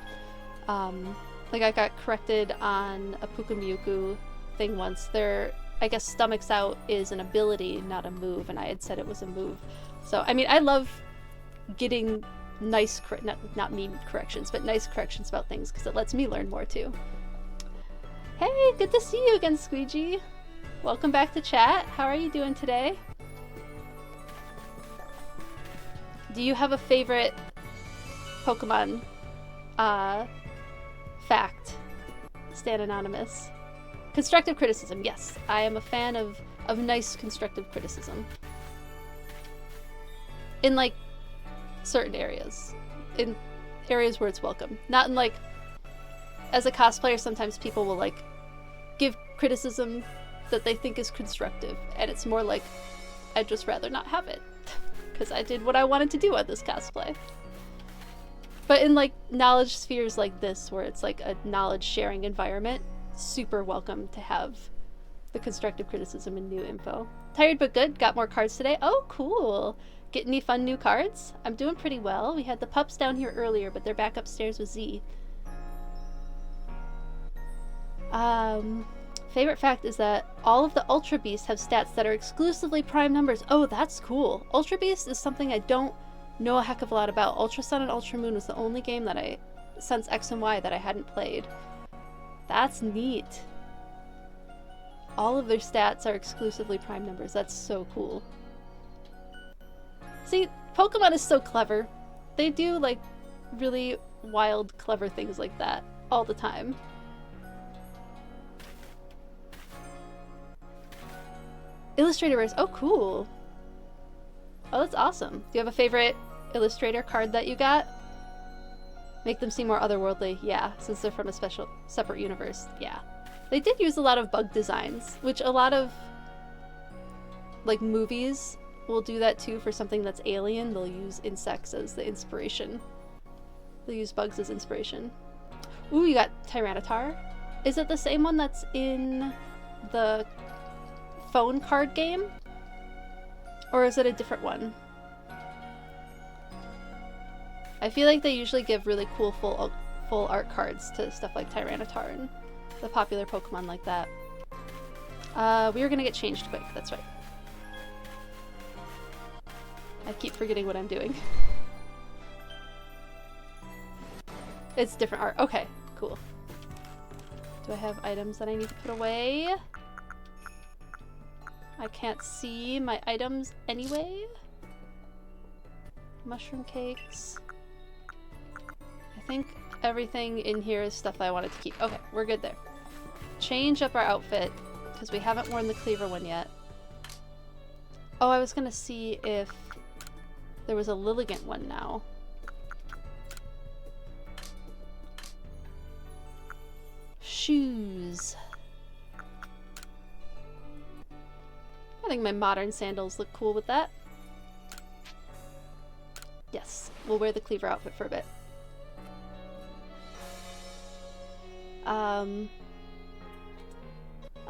Like, I got corrected on a Pukamyuku thing once. I guess Stomach's Out is an ability, not a move, and I had said it was a move. So, I mean, I love getting nice, not mean corrections, but nice corrections about things, because it lets me learn more, too. Hey, good to see you again, Squeegee. Welcome back to chat. How are you doing today? Do you have a favorite Pokemon fact? Stan Anonymous. Constructive criticism, yes. I am a fan of nice constructive criticism. In, like, certain areas. In areas where it's welcome. Not in, like, as a cosplayer, sometimes people will, like, give criticism that they think is constructive, and it's more like, I'd just rather not have it. Because I did what I wanted to do on this cosplay. But in, like, knowledge spheres like this, where it's like a knowledge-sharing environment, super welcome to have the constructive criticism and new info. Tired but good. Got more cards today. Oh, cool. Get any fun new cards? I'm doing pretty well. We had the pups down here earlier, but they're back upstairs with Z. Favorite fact is that all of the Ultra Beasts have stats that are exclusively prime numbers. Oh, that's cool. Ultra Beast is something I don't know a heck of a lot about. Ultra Sun and Ultra Moon was the only game that since X and Y that I hadn't played. That's neat. All of their stats are exclusively prime numbers. That's so cool. See, Pokemon is so clever. They do, like, really wild, clever things like that all the time. Illustrator rares. Oh, cool. Oh, that's awesome. Do you have a favorite illustrator card that you got? Make them seem more otherworldly. Yeah, since they're from a separate universe. Yeah. They did use a lot of bug designs, which a lot of, like, movies will do that too for something that's alien. They'll use insects as the inspiration. They'll use bugs as inspiration. Ooh, you got Tyranitar. Is it the same one that's in the phone card game? Or is it a different one? I feel like they usually give really cool full art cards to stuff like Tyranitar and the popular Pokemon like that. We were gonna get changed quick, that's right. I keep forgetting what I'm doing. It's different art. Okay, cool. Do I have items that I need to put away? I can't see my items anyway. Mushroom cakes. I think everything in here is stuff I wanted to keep. Okay, we're good there. Change up our outfit, because we haven't worn the Cleaver one yet. Oh, I was gonna see if there was a Lilligant one now. Shoes. I think my modern sandals look cool with that. Yes, we'll wear the Cleaver outfit for a bit.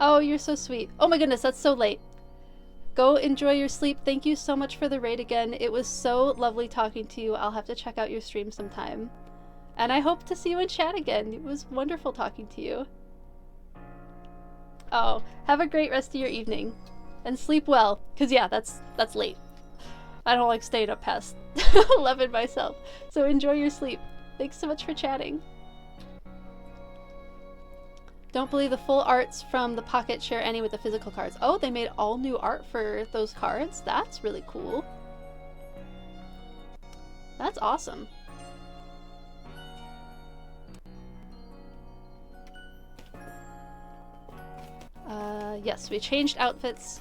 Oh, you're so sweet. Oh my goodness, that's so late. Go enjoy your sleep. Thank you so much for the raid again. It was so lovely talking to you. I'll have to check out your stream sometime. And I hope to see you in chat again. It was wonderful talking to you. Oh, have a great rest of your evening. And sleep well, because yeah, that's late. I don't like staying up past 11 myself. So enjoy your sleep. Thanks so much for chatting. Don't believe the full arts from the pocket share any with the physical cards. Oh, they made all new art for those cards? That's really cool. That's awesome. Yes, we changed outfits.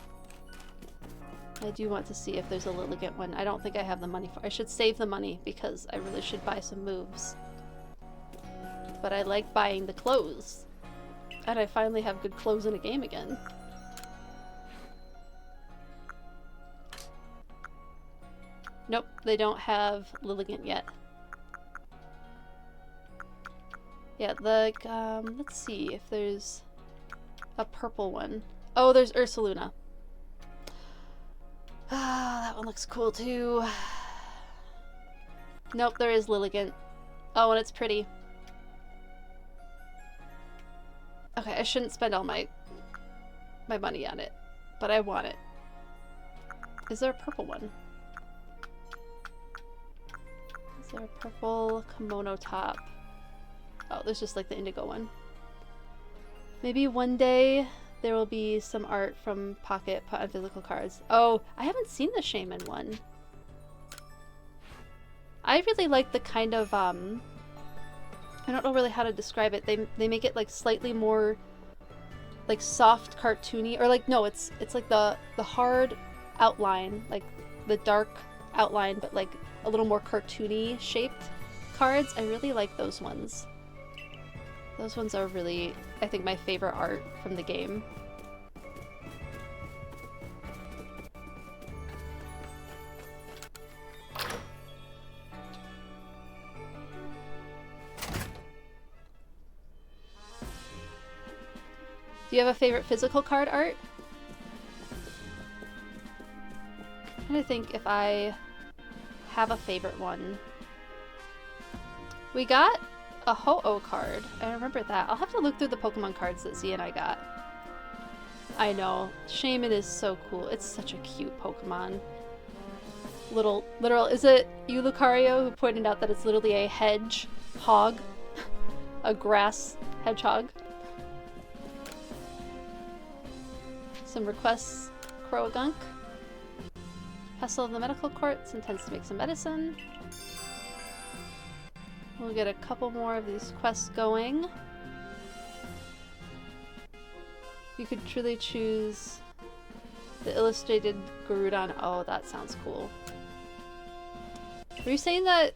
I do want to see if there's a Lilligant one. I don't think I have the money for. I should save the money because I really should buy some moves. But I like buying the clothes. And I finally have good clothes in a game again. Nope, they don't have Lilligant yet. Yeah, like, let's see if there's a purple one. Oh, there's Ursaluna. Ah, that one looks cool too. Nope, there is Lilligant. Oh, and it's pretty. Okay, I shouldn't spend all my money on it, but I want it. Is there a purple one? Is there a purple kimono top? Oh, there's just like the indigo one. Maybe one day there will be some art from Pocket put on physical cards. Oh, I haven't seen the Shaman one. I really like the kind of, I don't know really how to describe it. They make it like slightly more like soft cartoony, or like, no, it's like the hard outline, like the dark outline, but like a little more cartoony shaped cards. I really like those ones. Those ones are really, I think, my favorite art from the game. Do you have a favorite physical card art? I'm trying to think if I have a favorite one. We got a Ho-Oh card. I remember that. I'll have to look through the Pokemon cards that Z and I got. I know. Shaman is so cool. It's such a cute Pokemon. Literal, is it you, Lucario, who pointed out that it's literally a hedgehog? A grass hedgehog? Some requests. Croagunk. Pestle of the Medical Quartz intends to make some medicine. We'll get a couple more of these quests going. You could truly choose the illustrated Garudon. Oh, that sounds cool. Were you saying that,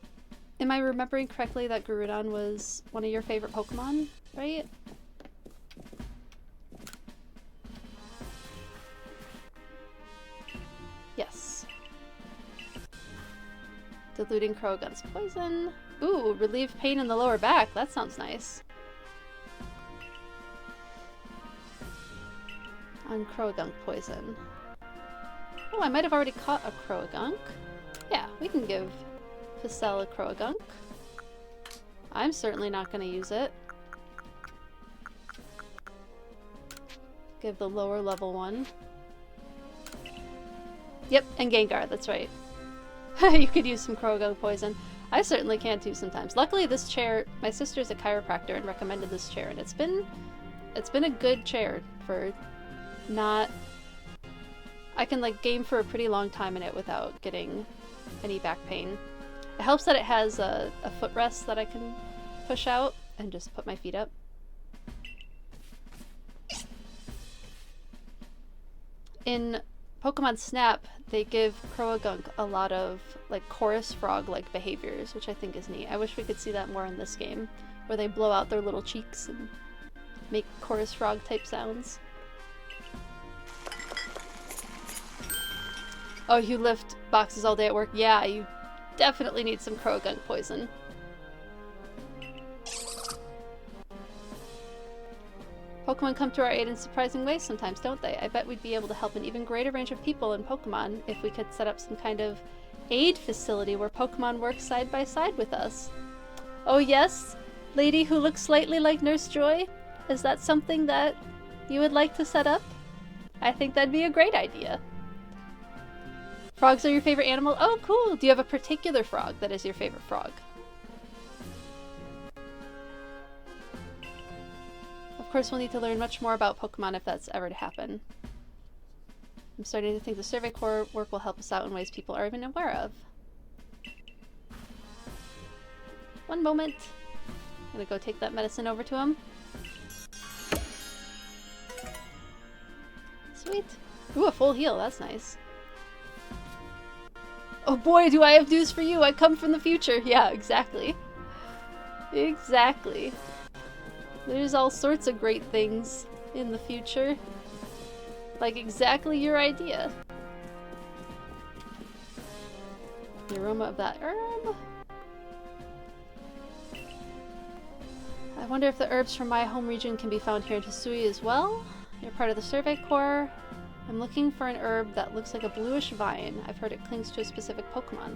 am I remembering correctly that Garudon was one of your favorite Pokemon, right? Yes. Diluting Croagunk's poison. Ooh, relieve pain in the lower back. That sounds nice. On Croagunk poison. Oh, I might have already caught a Croagunk. Yeah, we can give Picel a Croagunk. I'm certainly not going to use it. Give the lower level one. Yep, and Gengar, that's right. You could use some Croagunk poison. I certainly can too sometimes. Luckily this chair, my sister's a chiropractor and recommended this chair, and it's been a good chair for not... I can like game for a pretty long time in it without getting any back pain. It helps that it has a footrest that I can push out and just put my feet up. In Pokemon Snap, they give Croagunk a lot of like chorus frog-like behaviors, which I think is neat. I wish we could see that more in this game, where they blow out their little cheeks and make chorus frog type sounds. Oh, you lift boxes all day at work? Yeah, you definitely need some crow gunk poison. Pokemon come to our aid in surprising ways sometimes, don't they? I bet we'd be able to help an even greater range of people in Pokemon if we could set up some kind of aid facility where Pokemon work side by side with us. Oh yes? Lady who looks slightly like Nurse Joy? Is that something that you would like to set up? I think that'd be a great idea. Frogs are your favorite animal? Oh, cool! Do you have a particular frog that is your favorite frog? Of course, we'll need to learn much more about Pokemon if that's ever to happen. I'm starting to think the Survey Corps work will help us out in ways people aren't even aware of. One moment. I'm gonna go take that medicine over to him. Sweet. Ooh, a full heal. That's nice. Oh boy, do I have news for you! I come from the future! Yeah, exactly. Exactly. There's all sorts of great things in the future. Like exactly your idea. The aroma of that herb. I wonder if the herbs from my home region can be found here in Hisui as well. You're part of the Survey Corps. I'm looking for an herb that looks like a bluish vine. I've heard it clings to a specific Pokemon.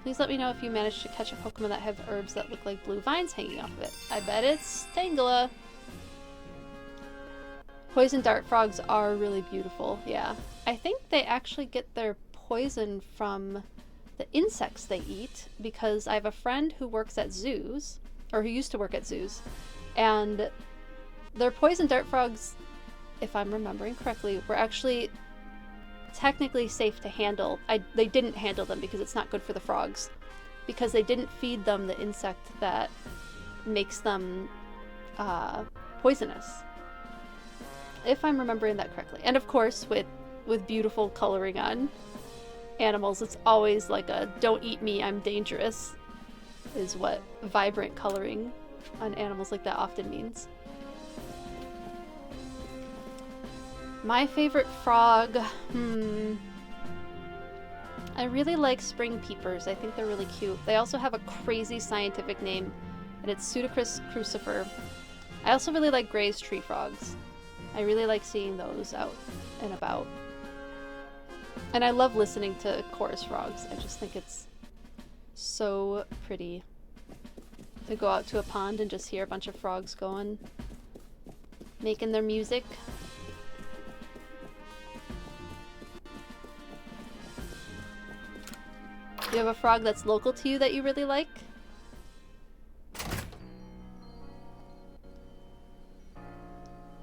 Please let me know if you manage to catch a Pokemon that have herbs that look like blue vines hanging off of it. I bet it's Tangela. Poison dart frogs are really beautiful, yeah. I think they actually get their poison from the insects they eat, because I have a friend who works at zoos, or who used to work at zoos, and their poison dart frogs, if I'm remembering correctly, were actually technically safe to handle. They didn't handle them because it's not good for the frogs, because they didn't feed them the insect that makes them poisonous. If I'm remembering that correctly. And of course, with beautiful coloring on animals, it's always like a "don't eat me, I'm dangerous" is what vibrant coloring on animals like that often means. My favorite frog, I really like spring peepers. I think they're really cute. They also have a crazy scientific name, and it's Pseudocris crucifer. I also really like Gray's tree frogs. I really like seeing those out and about. And I love listening to chorus frogs. I just think it's so pretty to go out to a pond and just hear a bunch of frogs going, making their music. Do you have a frog that's local to you that you really like?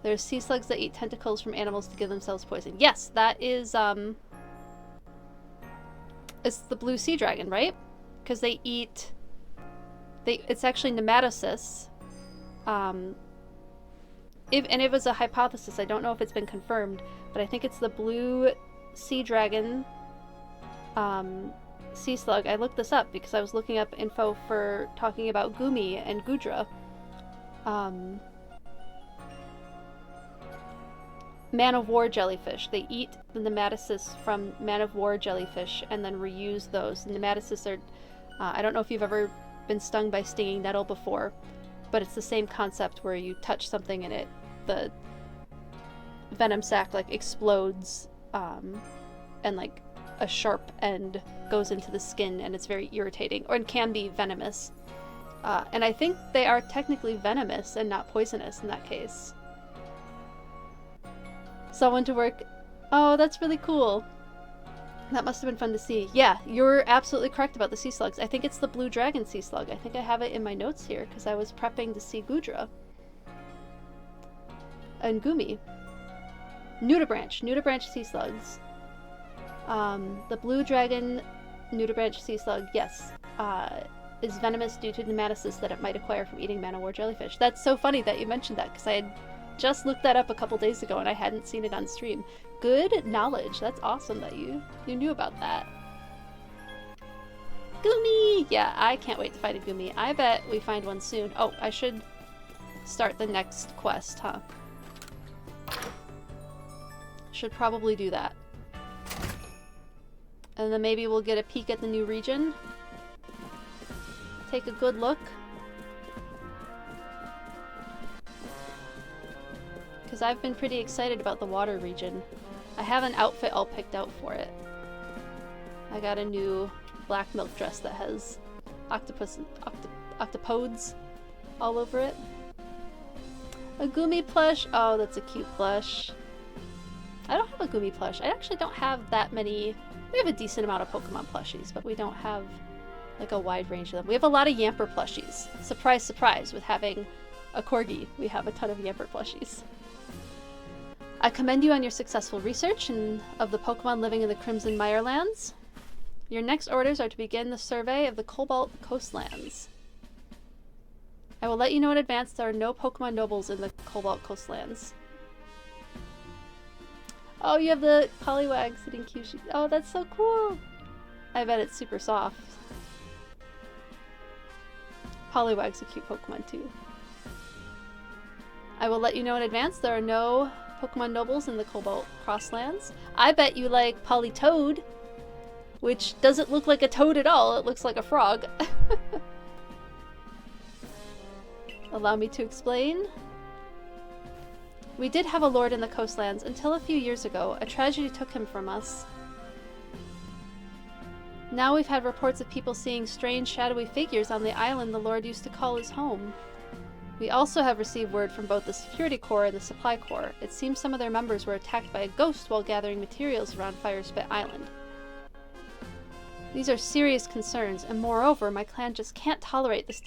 There's sea slugs that eat tentacles from animals to give themselves poison. Yes, that is, it's the blue sea dragon, right? Because they eat, it's actually nematocysts. And it was a hypothesis, I don't know if it's been confirmed, but I think it's the blue sea dragon, sea slug. I looked this up because I was looking up info for talking about Gumi and Gudra. Man-of-war jellyfish. They eat the nematocysts from man-of-war jellyfish and then reuse those. Nematocysts are, I don't know if you've ever been stung by stinging nettle before, but it's the same concept where you touch something and the venom sac like explodes, and like a sharp end goes into the skin, and it's very irritating, or it can be venomous. And I think they are technically venomous and not poisonous in that case. Someone to work. Oh, that's really cool. That must have been fun to see. Yeah, you're absolutely correct about the sea slugs. I think it's the blue dragon sea slug. I think I have it in my notes here because I was prepping to see Gudra. And Gumi. Nudibranch sea slugs. The blue dragon nudibranch sea slug, yes, is venomous due to nematocysts that it might acquire from eating man-o-war jellyfish. That's so funny that you mentioned that because I had just looked that up a couple days ago and I hadn't seen it on stream. Good knowledge. That's awesome that you knew about that. Gumi! Yeah, I can't wait to find a Gumi. I bet we find one soon. Oh, I should start the next quest, huh? Should probably do that. And then maybe we'll get a peek at the new region. take a good look. Because I've been pretty excited about the water region. I have an outfit all picked out for it. I got a new black milk dress that has octopodes all over it. A Gumi plush. Oh, that's a cute plush. I don't have a Gumi plush. I actually don't have that many. We have a decent amount of Pokemon plushies, but we don't have like a wide range of them. We have a lot of Yamper plushies. Surprise, surprise, with having a Corgi, we have a ton of Yamper plushies. I commend you on your successful research of the Pokemon living in the Crimson Mirelands. Your next orders are to begin the survey of the Cobalt Coastlands. I will let you know in advance there are no Pokemon nobles in the Cobalt Coastlands. Oh, you have the Poliwag sitting cute. Oh, that's so cool! I bet it's super soft. Poliwag's a cute Pokemon too. I will let you know in advance there are no Pokemon nobles in the Cobalt Crosslands. I bet you like Politoed, which doesn't look like a toad at all. It looks like a frog. Allow me to explain. We did have a lord in the coastlands until a few years ago. A tragedy took him from us. Now we've had reports of people seeing strange shadowy figures on the island the lord used to call his home. We also have received word from both the Security Corps and the Supply Corps. It seems some of their members were attacked by a ghost while gathering materials around Firespit Island. These are serious concerns, and moreover, my clan just can't tolerate this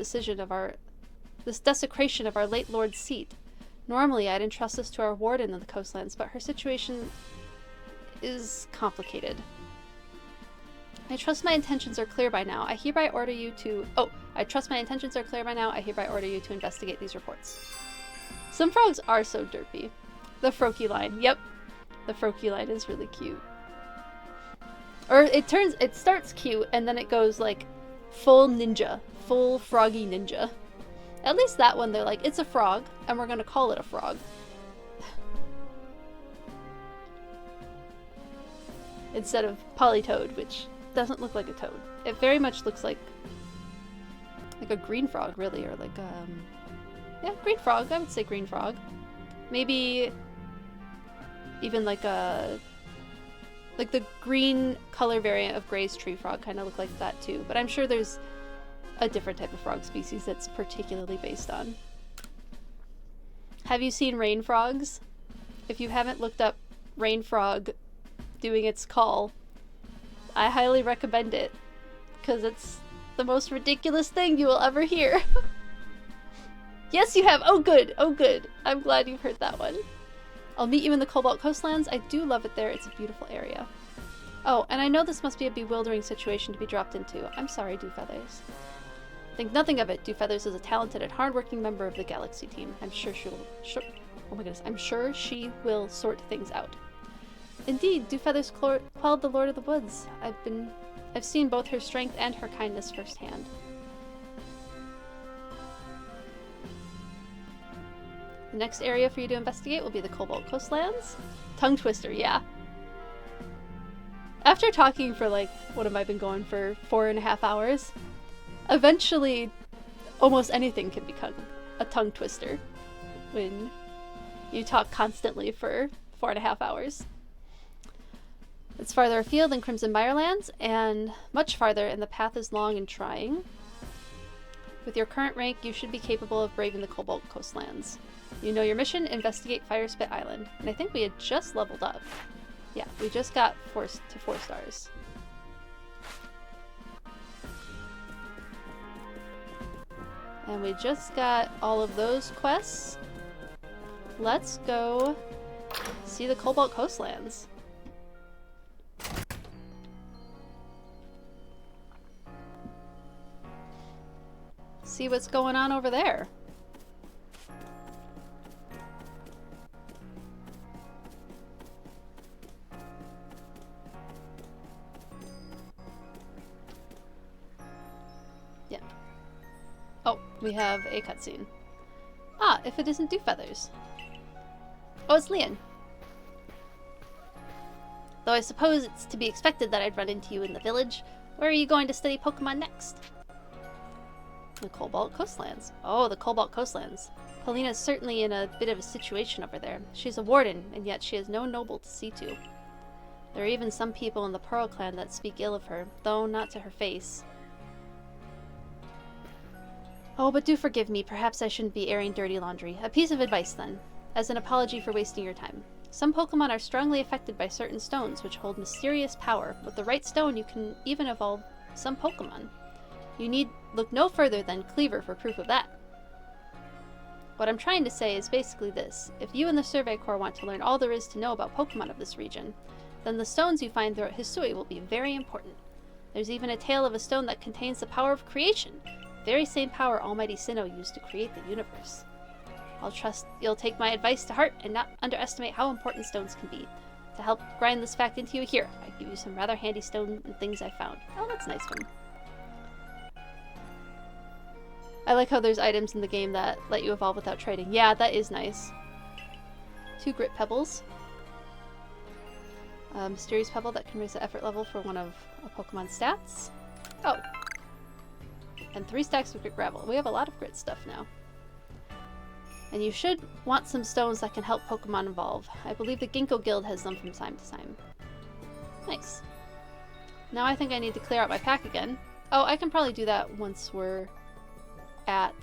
desecration of our late lord's seat. Normally, I'd entrust this to our warden in the coastlands, but her situation is complicated. I trust my intentions are clear by now. I hereby order you to... Oh, I trust my intentions are clear by now. I hereby order you to investigate these reports. Some frogs are so derpy. The Froakie line. Yep. The Froakie line is really cute. Or it starts cute, and then it goes like full ninja. Full froggy ninja. At least that one, they're like, it's a frog, and we're gonna call it a frog. Instead of Politoed, which doesn't look like a toad. It very much looks like a green frog, really, or like, yeah, green frog. I would say green frog. Maybe even like the green color variant of Gray's tree frog kind of look like that too. But I'm sure there's a different type of frog species that's particularly based on. Have you seen rain frogs? If you haven't looked up rain frog doing its call, I highly recommend it, because it's the most ridiculous thing you will ever hear. Yes, you have! Oh good! Oh good! I'm glad you've heard that one. I'll meet you in the Cobalt Coastlands. I do love it there. It's a beautiful area. Oh, and I know this must be a bewildering situation to be dropped into. I'm sorry, Dewfeathers. Think nothing of it. Dewfeathers is a talented and hardworking member of the Galaxy team. I'm sure oh my goodness. I'm sure she will sort things out. Indeed, Dewfeathers quelled the Lord of the Woods. I've seen both her strength and her kindness firsthand. The next area for you to investigate will be the Cobalt Coastlands. Tongue twister, yeah. After talking for like, what have I been going for, 4.5 hours? Eventually, almost anything can become a tongue twister when you talk constantly for 4.5 hours. It's farther afield than Crimson Mirelands, and much farther, and the path is long and trying. With your current rank, you should be capable of braving the Cobalt Coastlands. You know your mission, investigate Firespit Island. And I think we had just leveled up. Yeah, we just got to 4 stars. And we just got all of those quests. Let's go see the Cobalt Coastlands. See what's going on over there. Yeah. Oh, we have a cutscene. Ah, if it isn't Dewfeathers. Oh, it's Leon. Though I suppose it's to be expected that I'd run into you in the village. Where are you going to study Pokemon next? The Cobalt Coastlands. Oh, the Cobalt Coastlands. Polina is certainly in a bit of a situation over there. She's a warden, and yet she has no noble to see to. There are even some people in the Pearl clan that speak ill of her, though not to her face. Oh, but do forgive me. Perhaps I shouldn't be airing dirty laundry. A piece of advice, then, as an apology for wasting your time. Some Pokemon are strongly affected by certain stones, which hold mysterious power. With the right stone, you can even evolve some Pokemon. You need look no further than Cleaver for proof of that. What I'm trying to say is basically this. If you and the Survey Corps want to learn all there is to know about Pokemon of this region, then the stones you find throughout Hisui will be very important. There's even a tale of a stone that contains the power of creation, the very same power Almighty Sinnoh used to create the universe. I'll trust you'll take my advice to heart and not underestimate how important stones can be. To help grind this fact into you here, I give you some rather handy stone and things I found. Oh, that's nice one. I like how there's items in the game that let you evolve without trading. Yeah, that is nice. 2 Grit Pebbles. A Mysterious Pebble that can raise the effort level for one of a Pokemon's stats. Oh. And 3 stacks of Grit Gravel. We have a lot of Grit stuff now. And you should want some stones that can help Pokemon evolve. I believe the Ginkgo Guild has them from time to time. Nice. Now I think I need to clear out my pack again. Oh, I can probably do that once we're at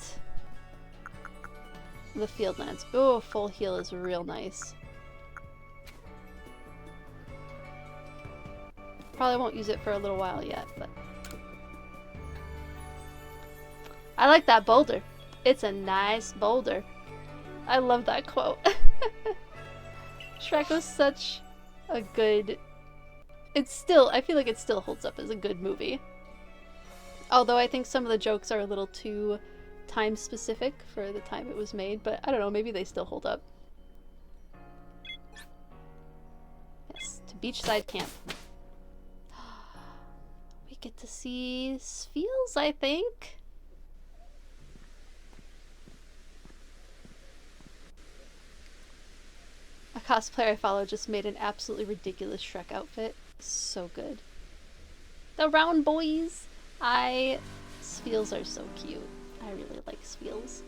the Fieldlands. Oh, full heal is real nice. Probably won't use it for a little while yet, but... I like that boulder. It's a nice boulder. I love that quote. Shrek was such a good... I feel like it still holds up as a good movie. Although I think some of the jokes are a little too time specific for the time it was made, but I don't know, maybe they still hold up. Yes, to Beachside Camp. We get to see Spheels, I think? A cosplayer I follow just made an absolutely ridiculous Shrek outfit. So good. The round boys! Spheels are so cute. I really like Spheels.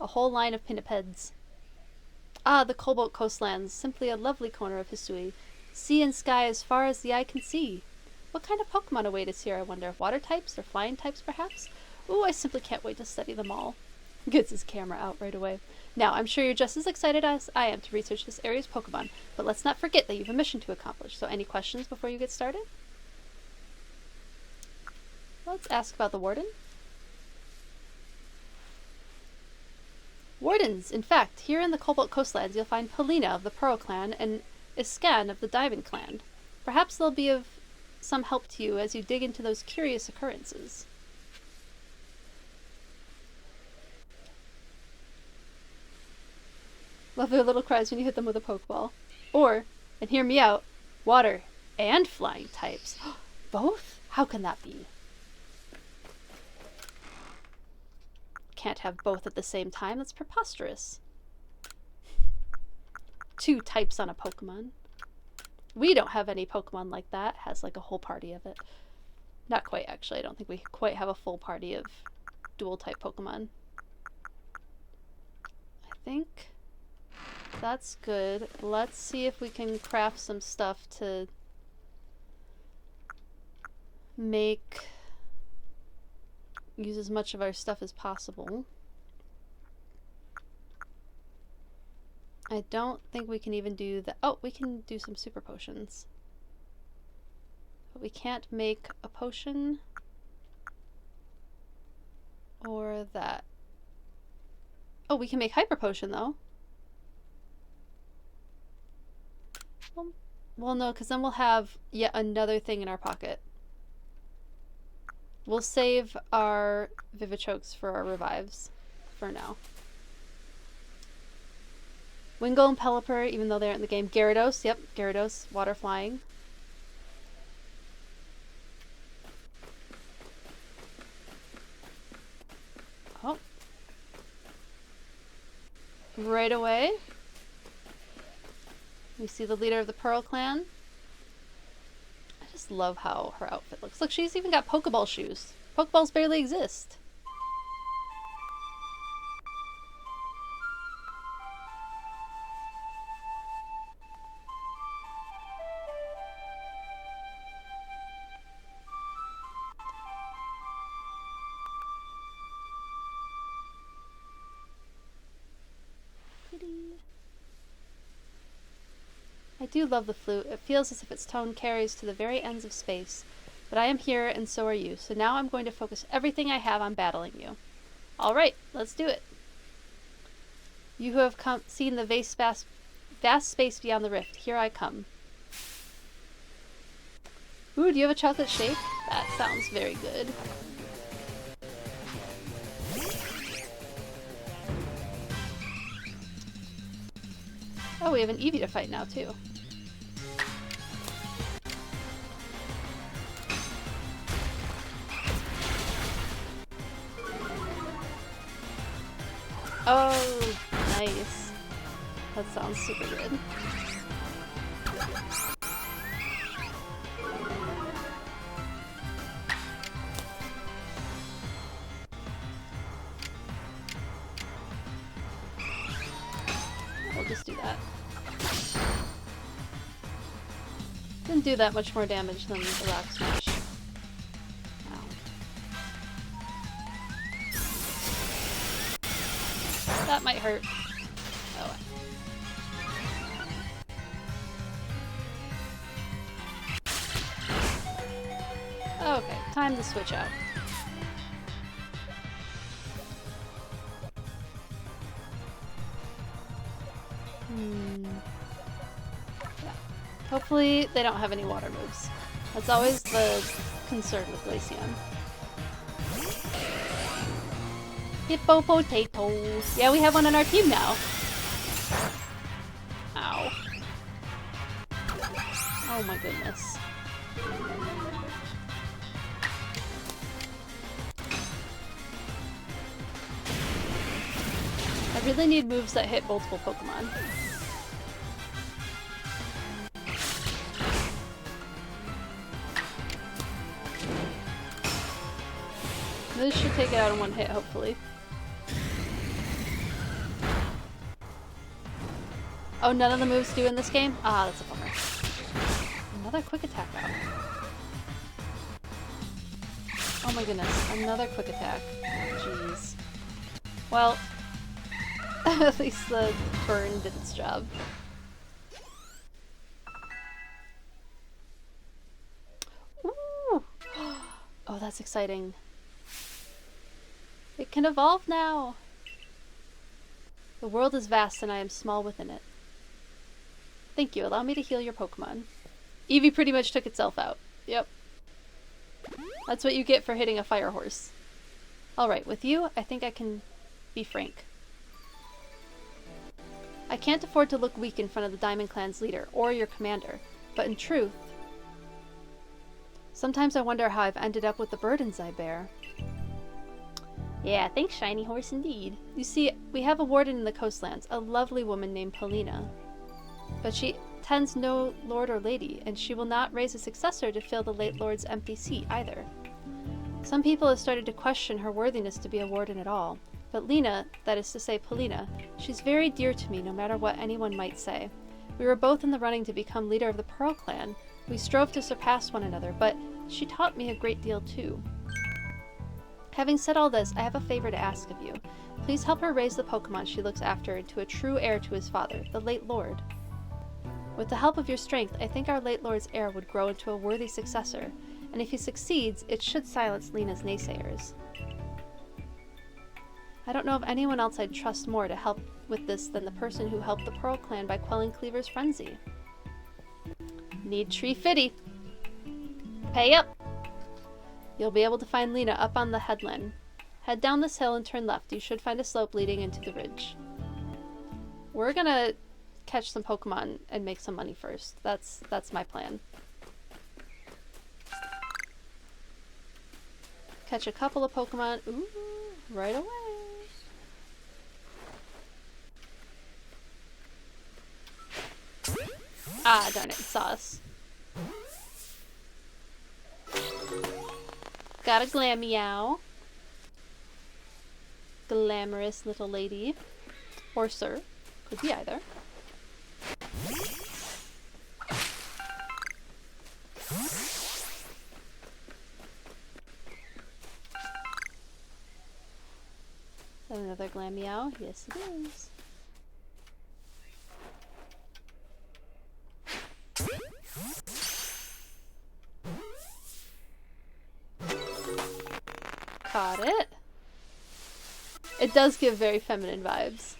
A whole line of pinnipeds. Ah, the Cobalt Coastlands. Simply a lovely corner of Hisui. Sea and sky as far as the eye can see. What kind of Pokemon await us here, I wonder? Water types or flying types, perhaps? Ooh, I simply can't wait to study them all. Gets his camera out right away. Now, I'm sure you're just as excited as I am to research this area's Pokemon, but let's not forget that you have a mission to accomplish. So any questions before you get started? Let's ask about the Warden. Wardens! In fact, here in the Cobalt Coastlands you'll find Polina of the Pearl Clan and Iscan of the Diamond Clan. Perhaps they'll be of some help to you as you dig into those curious occurrences. Love their little cries when you hit them with a Pokeball. Or, and hear me out, water and flying types. Both? How can that be? Can't have both at the same time. That's preposterous. 2 types on a Pokemon. We don't have any Pokemon like that. Has like a whole party of it. Not quite, actually. I don't think we quite have a full party of dual type Pokemon. I think that's good. Let's see if we can craft some stuff to use as much of our stuff as possible. I don't think we can even do that. Oh, we can do some super potions. But we can't make a potion or that. Oh, we can make hyper potion though. Well, no, because then we'll have yet another thing in our pocket. We'll save our Vivichokes for our revives for now. Wingull and Pelipper, even though they aren't in the game. Gyarados, yep, Gyarados, water flying. Oh. Right away. We see the leader of the Pearl Clan. just love how her outfit looks. Look, she's even got Pokeball shoes. Pokeballs barely exist. I do love the flute. It feels as if its tone carries to the very ends of space. But I am here, and so are you. So now I'm going to focus everything I have on battling you. Alright, let's do it. You who have seen the vast space beyond the rift, here I come. Ooh, do you have a chocolate shake? That sounds very good. Oh, we have an Eevee to fight now, too. Oh, nice. That sounds super good. We'll just do that. Didn't do that much more damage than the Rock Smash. Ow. That might hurt. Oh. Okay, time to switch out. Yeah. Hopefully they don't have any water moves. That's always the concern with Glaceon. Hippo potato. Yeah, we have one on our team now. Ow. Oh my goodness. I really need moves that hit multiple Pokemon. This should take it out in one hit, hopefully. Oh, none of the moves do in this game? Ah, that's a bummer. Another quick attack out. Oh my goodness, another quick attack. Jeez. Well, at least the burn did its job. Ooh! Oh, that's exciting. It can evolve now! The world is vast and I am small within it. Thank you, allow me to heal your Pokemon. Eevee pretty much took itself out. Yep. That's what you get for hitting a fire horse. Alright, with you, I think I can be frank. I can't afford to look weak in front of the Diamond Clan's leader, or your commander, but in truth, sometimes I wonder how I've ended up with the burdens I bear. Yeah, thanks, Shiny Horse, indeed. You see, we have a warden in the coastlands, a lovely woman named Polina. But she tends no lord or lady, and she will not raise a successor to fill the late lord's empty seat either. Some people have started to question her worthiness to be a warden at all. But Lena, that is to say Polina, she's very dear to me no matter what anyone might say. We were both in the running to become leader of the Pearl Clan. We strove to surpass one another, but she taught me a great deal too. Having said all this, I have a favor to ask of you. Please help her raise the Pokemon she looks after into a true heir to his father, the late lord. With the help of your strength, I think our late lord's heir would grow into a worthy successor, and if he succeeds, it should silence Lena's naysayers. I don't know of anyone else I'd trust more to help with this than the person who helped the Pearl Clan by quelling Cleaver's frenzy. Need Tree Fitty. Pay up! You'll be able to find Lena up on the headland. Head down this hill and turn left. You should find a slope leading into the ridge. We're gonna catch some Pokemon and make some money first. That's my plan. Catch a couple of Pokemon. Ooh, right away. Ah, darn it, it saw us. Got a Glammeow. Glamorous little lady. Or sir. Could be either. Another Glammeow. Yes, it is. Caught it. It does give very feminine vibes.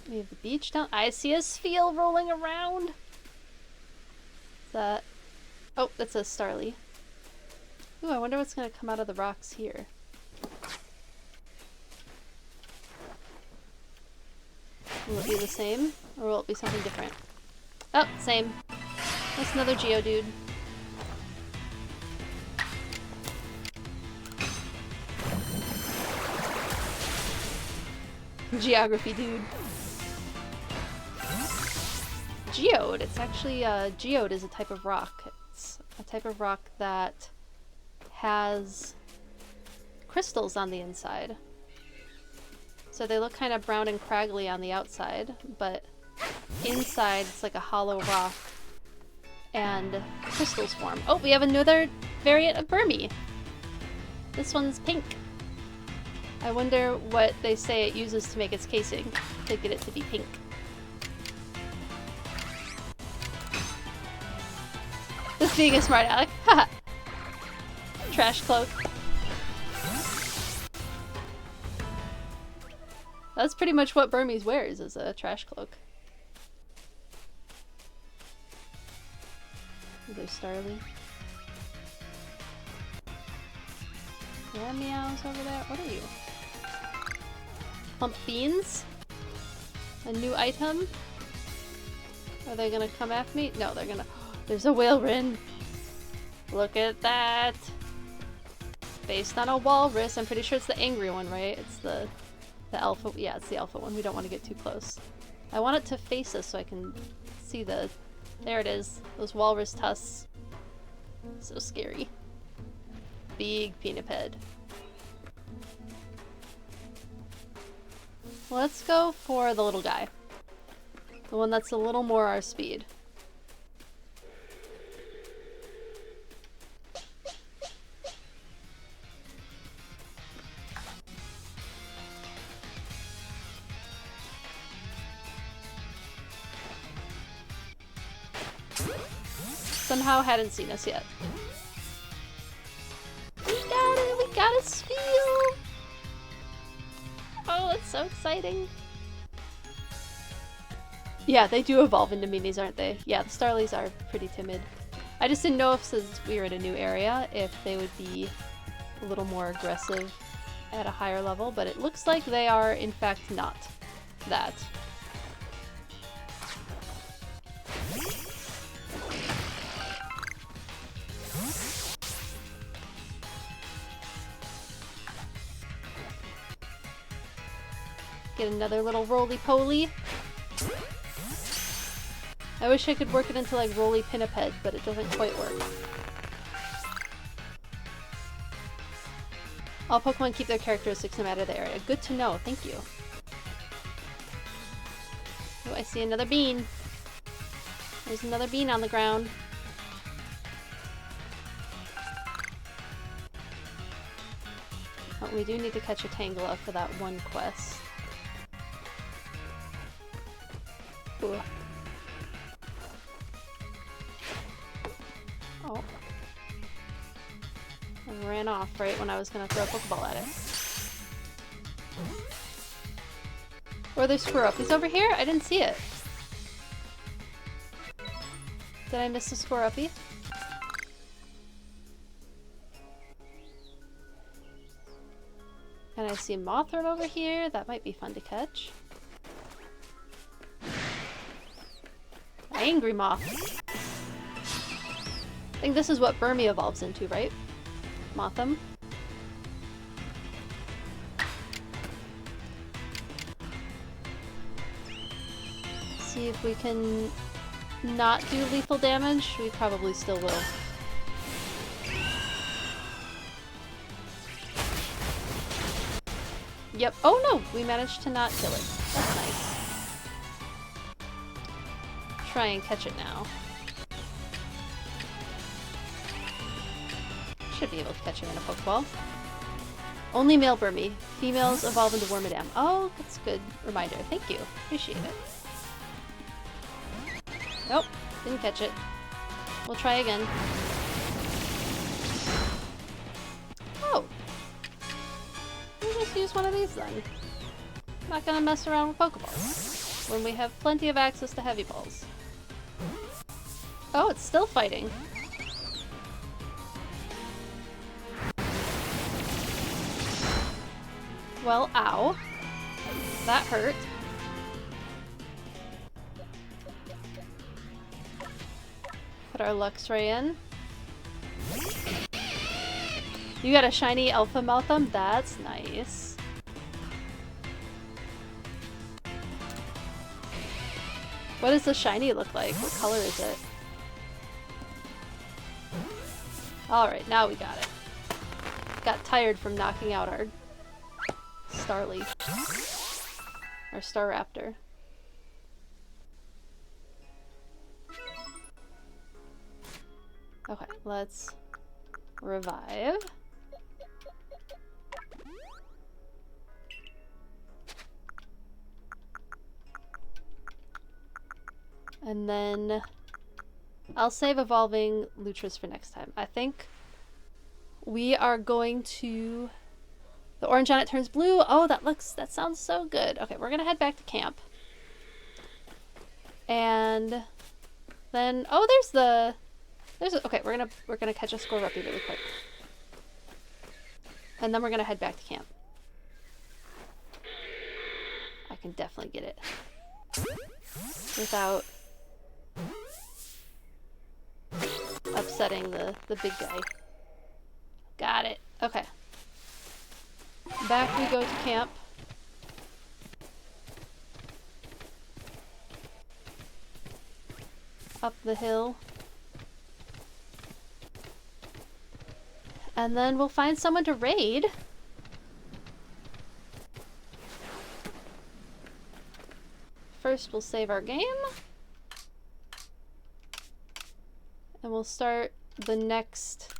We have the beach down. I see a Spheal rolling around. Is that... Oh, that's a Starly. Ooh, I wonder what's gonna come out of the rocks here. Will it be the same? Or will it be something different? Oh, same. That's another Geodude. Geography dude. Geode. It's actually, geode is a type of rock. It's a type of rock that has crystals on the inside. So they look kind of brown and craggly on the outside, but inside it's like a hollow rock and crystals form. Oh, we have another variant of Burmy. This one's pink. I wonder what they say it uses to make its casing to get it to be pink. This being a smart aleck. Haha. Trash cloak. That's pretty much what Burmese wears, is a trash cloak. There's Starly. Yeah, meows over there. What are you? Plump beans? A new item? Are they gonna come after me? No, they're gonna... There's a Whalewren! Look at that! Based on a walrus. I'm pretty sure it's the angry one, right? It's the alpha. Yeah, it's the alpha one. We don't want to get too close. I want it to face us so I can see the... There it is. Those walrus tusks. So scary. Big pinniped. Let's go for the little guy. The one that's a little more our speed. Somehow hadn't seen us yet. We got it! We got a Spheal! Oh, it's so exciting. Yeah, they do evolve into minis, aren't they? Yeah, the Starlies are pretty timid. I just didn't know if, since we were in a new area, if they would be a little more aggressive at a higher level, but it looks like they are, in fact, not that. Get another little roly-poly. I wish I could work it into like roly pinniped, but it doesn't quite work. All Pokemon keep their characteristics no matter the area. Good to know, thank you. Oh, I see another bean. There's another bean on the ground. Oh, we do need to catch a Tangela for that one quest. Ooh. Oh. I ran off right when I was gonna throw a Pokeball at it. Or there's Squirreluppies over here? I didn't see it. Did I miss a Squirreluppy? And I see Mothra over here. That might be fun to catch. Angry Moth. I think this is what Burmy evolves into, right? Motham. See if we can not do lethal damage, we probably still will. Yep. Oh no! We managed to not kill it. That's nice. Try and catch it now. Should be able to catch him in a Pokeball. Only male Burmy. Females evolve into Wormadam. Oh, that's a good reminder. Thank you. Appreciate it. Nope. Didn't catch it. We'll try again. Oh. We'll just use one of these then. Not gonna mess around with Pokeballs when we have plenty of access to Heavy Balls. Oh, it's still fighting. Well, ow. That hurt. Put our Luxray in. You got a shiny Alpha Maltham? That's nice. What does the shiny look like? What color is it? Alright, now we got it. Got tired from knocking out our Starly. Our Staraptor. Okay, let's revive. And then I'll save evolving Lutris for next time. I think we are going to... The orange on it turns blue. Oh, that sounds so good. Okay, we're gonna head back to camp. And then, oh, okay, we're gonna catch a Scoruppy really quick. And then we're gonna head back to camp. I can definitely get it. Without upsetting the big guy. Got it. Okay. Back we go to camp. Up the hill. And then we'll find someone to raid. First we'll save our game. And we'll start the next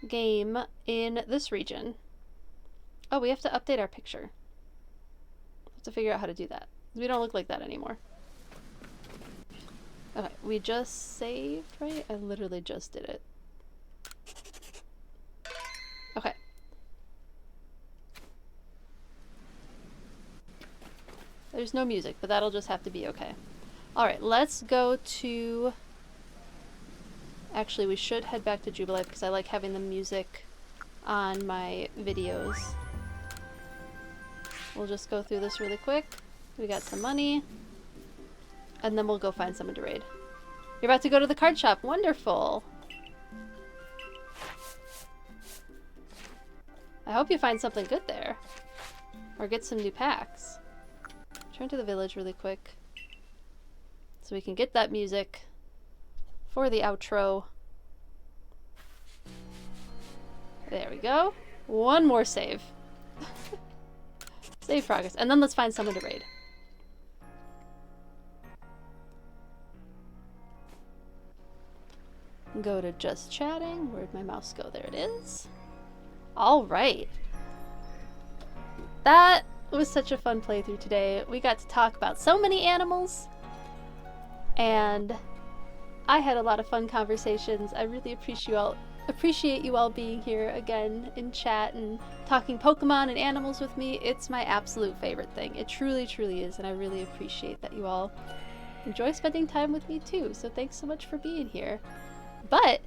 game in this region. Oh, we have to update our picture. We have to figure out how to do that. We don't look like that anymore. Okay, we just saved, right? I literally just did it. Okay. There's no music, but that'll just have to be okay. Alright, let's go to... Actually, we should head back to Jubilife because I like having the music on my videos. We'll just go through this really quick. We got some money. And then we'll go find someone to raid. You're about to go to the card shop. Wonderful! I hope you find something good there. Or get some new packs. Turn to the village really quick. So we can get that music for the outro. There we go. One more save. Save progress. And then let's find someone to raid. Go to just chatting. Where'd my mouse go? There it is. Alright. That was such a fun playthrough today. We got to talk about so many animals. And I had a lot of fun conversations. I really appreciate you all being here again in chat and talking Pokemon and animals with me. It's my absolute favorite thing. It truly, truly is, and I really appreciate that you all enjoy spending time with me too. So thanks so much for being here. But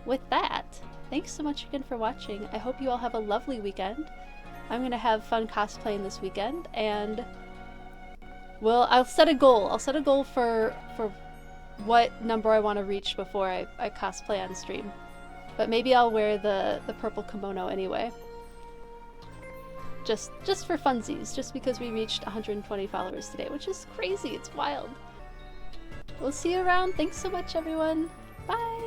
with that, thanks so much again for watching. I hope you all have a lovely weekend. I'm gonna have fun cosplaying this weekend, and well, I'll set a goal. I'll set a goal for what number I want to reach before I cosplay on stream. But maybe I'll wear the purple kimono anyway. Just for funsies, just because we reached 120 followers today, which is crazy, it's wild. we'll see you around. Thanks so much, everyone. Bye!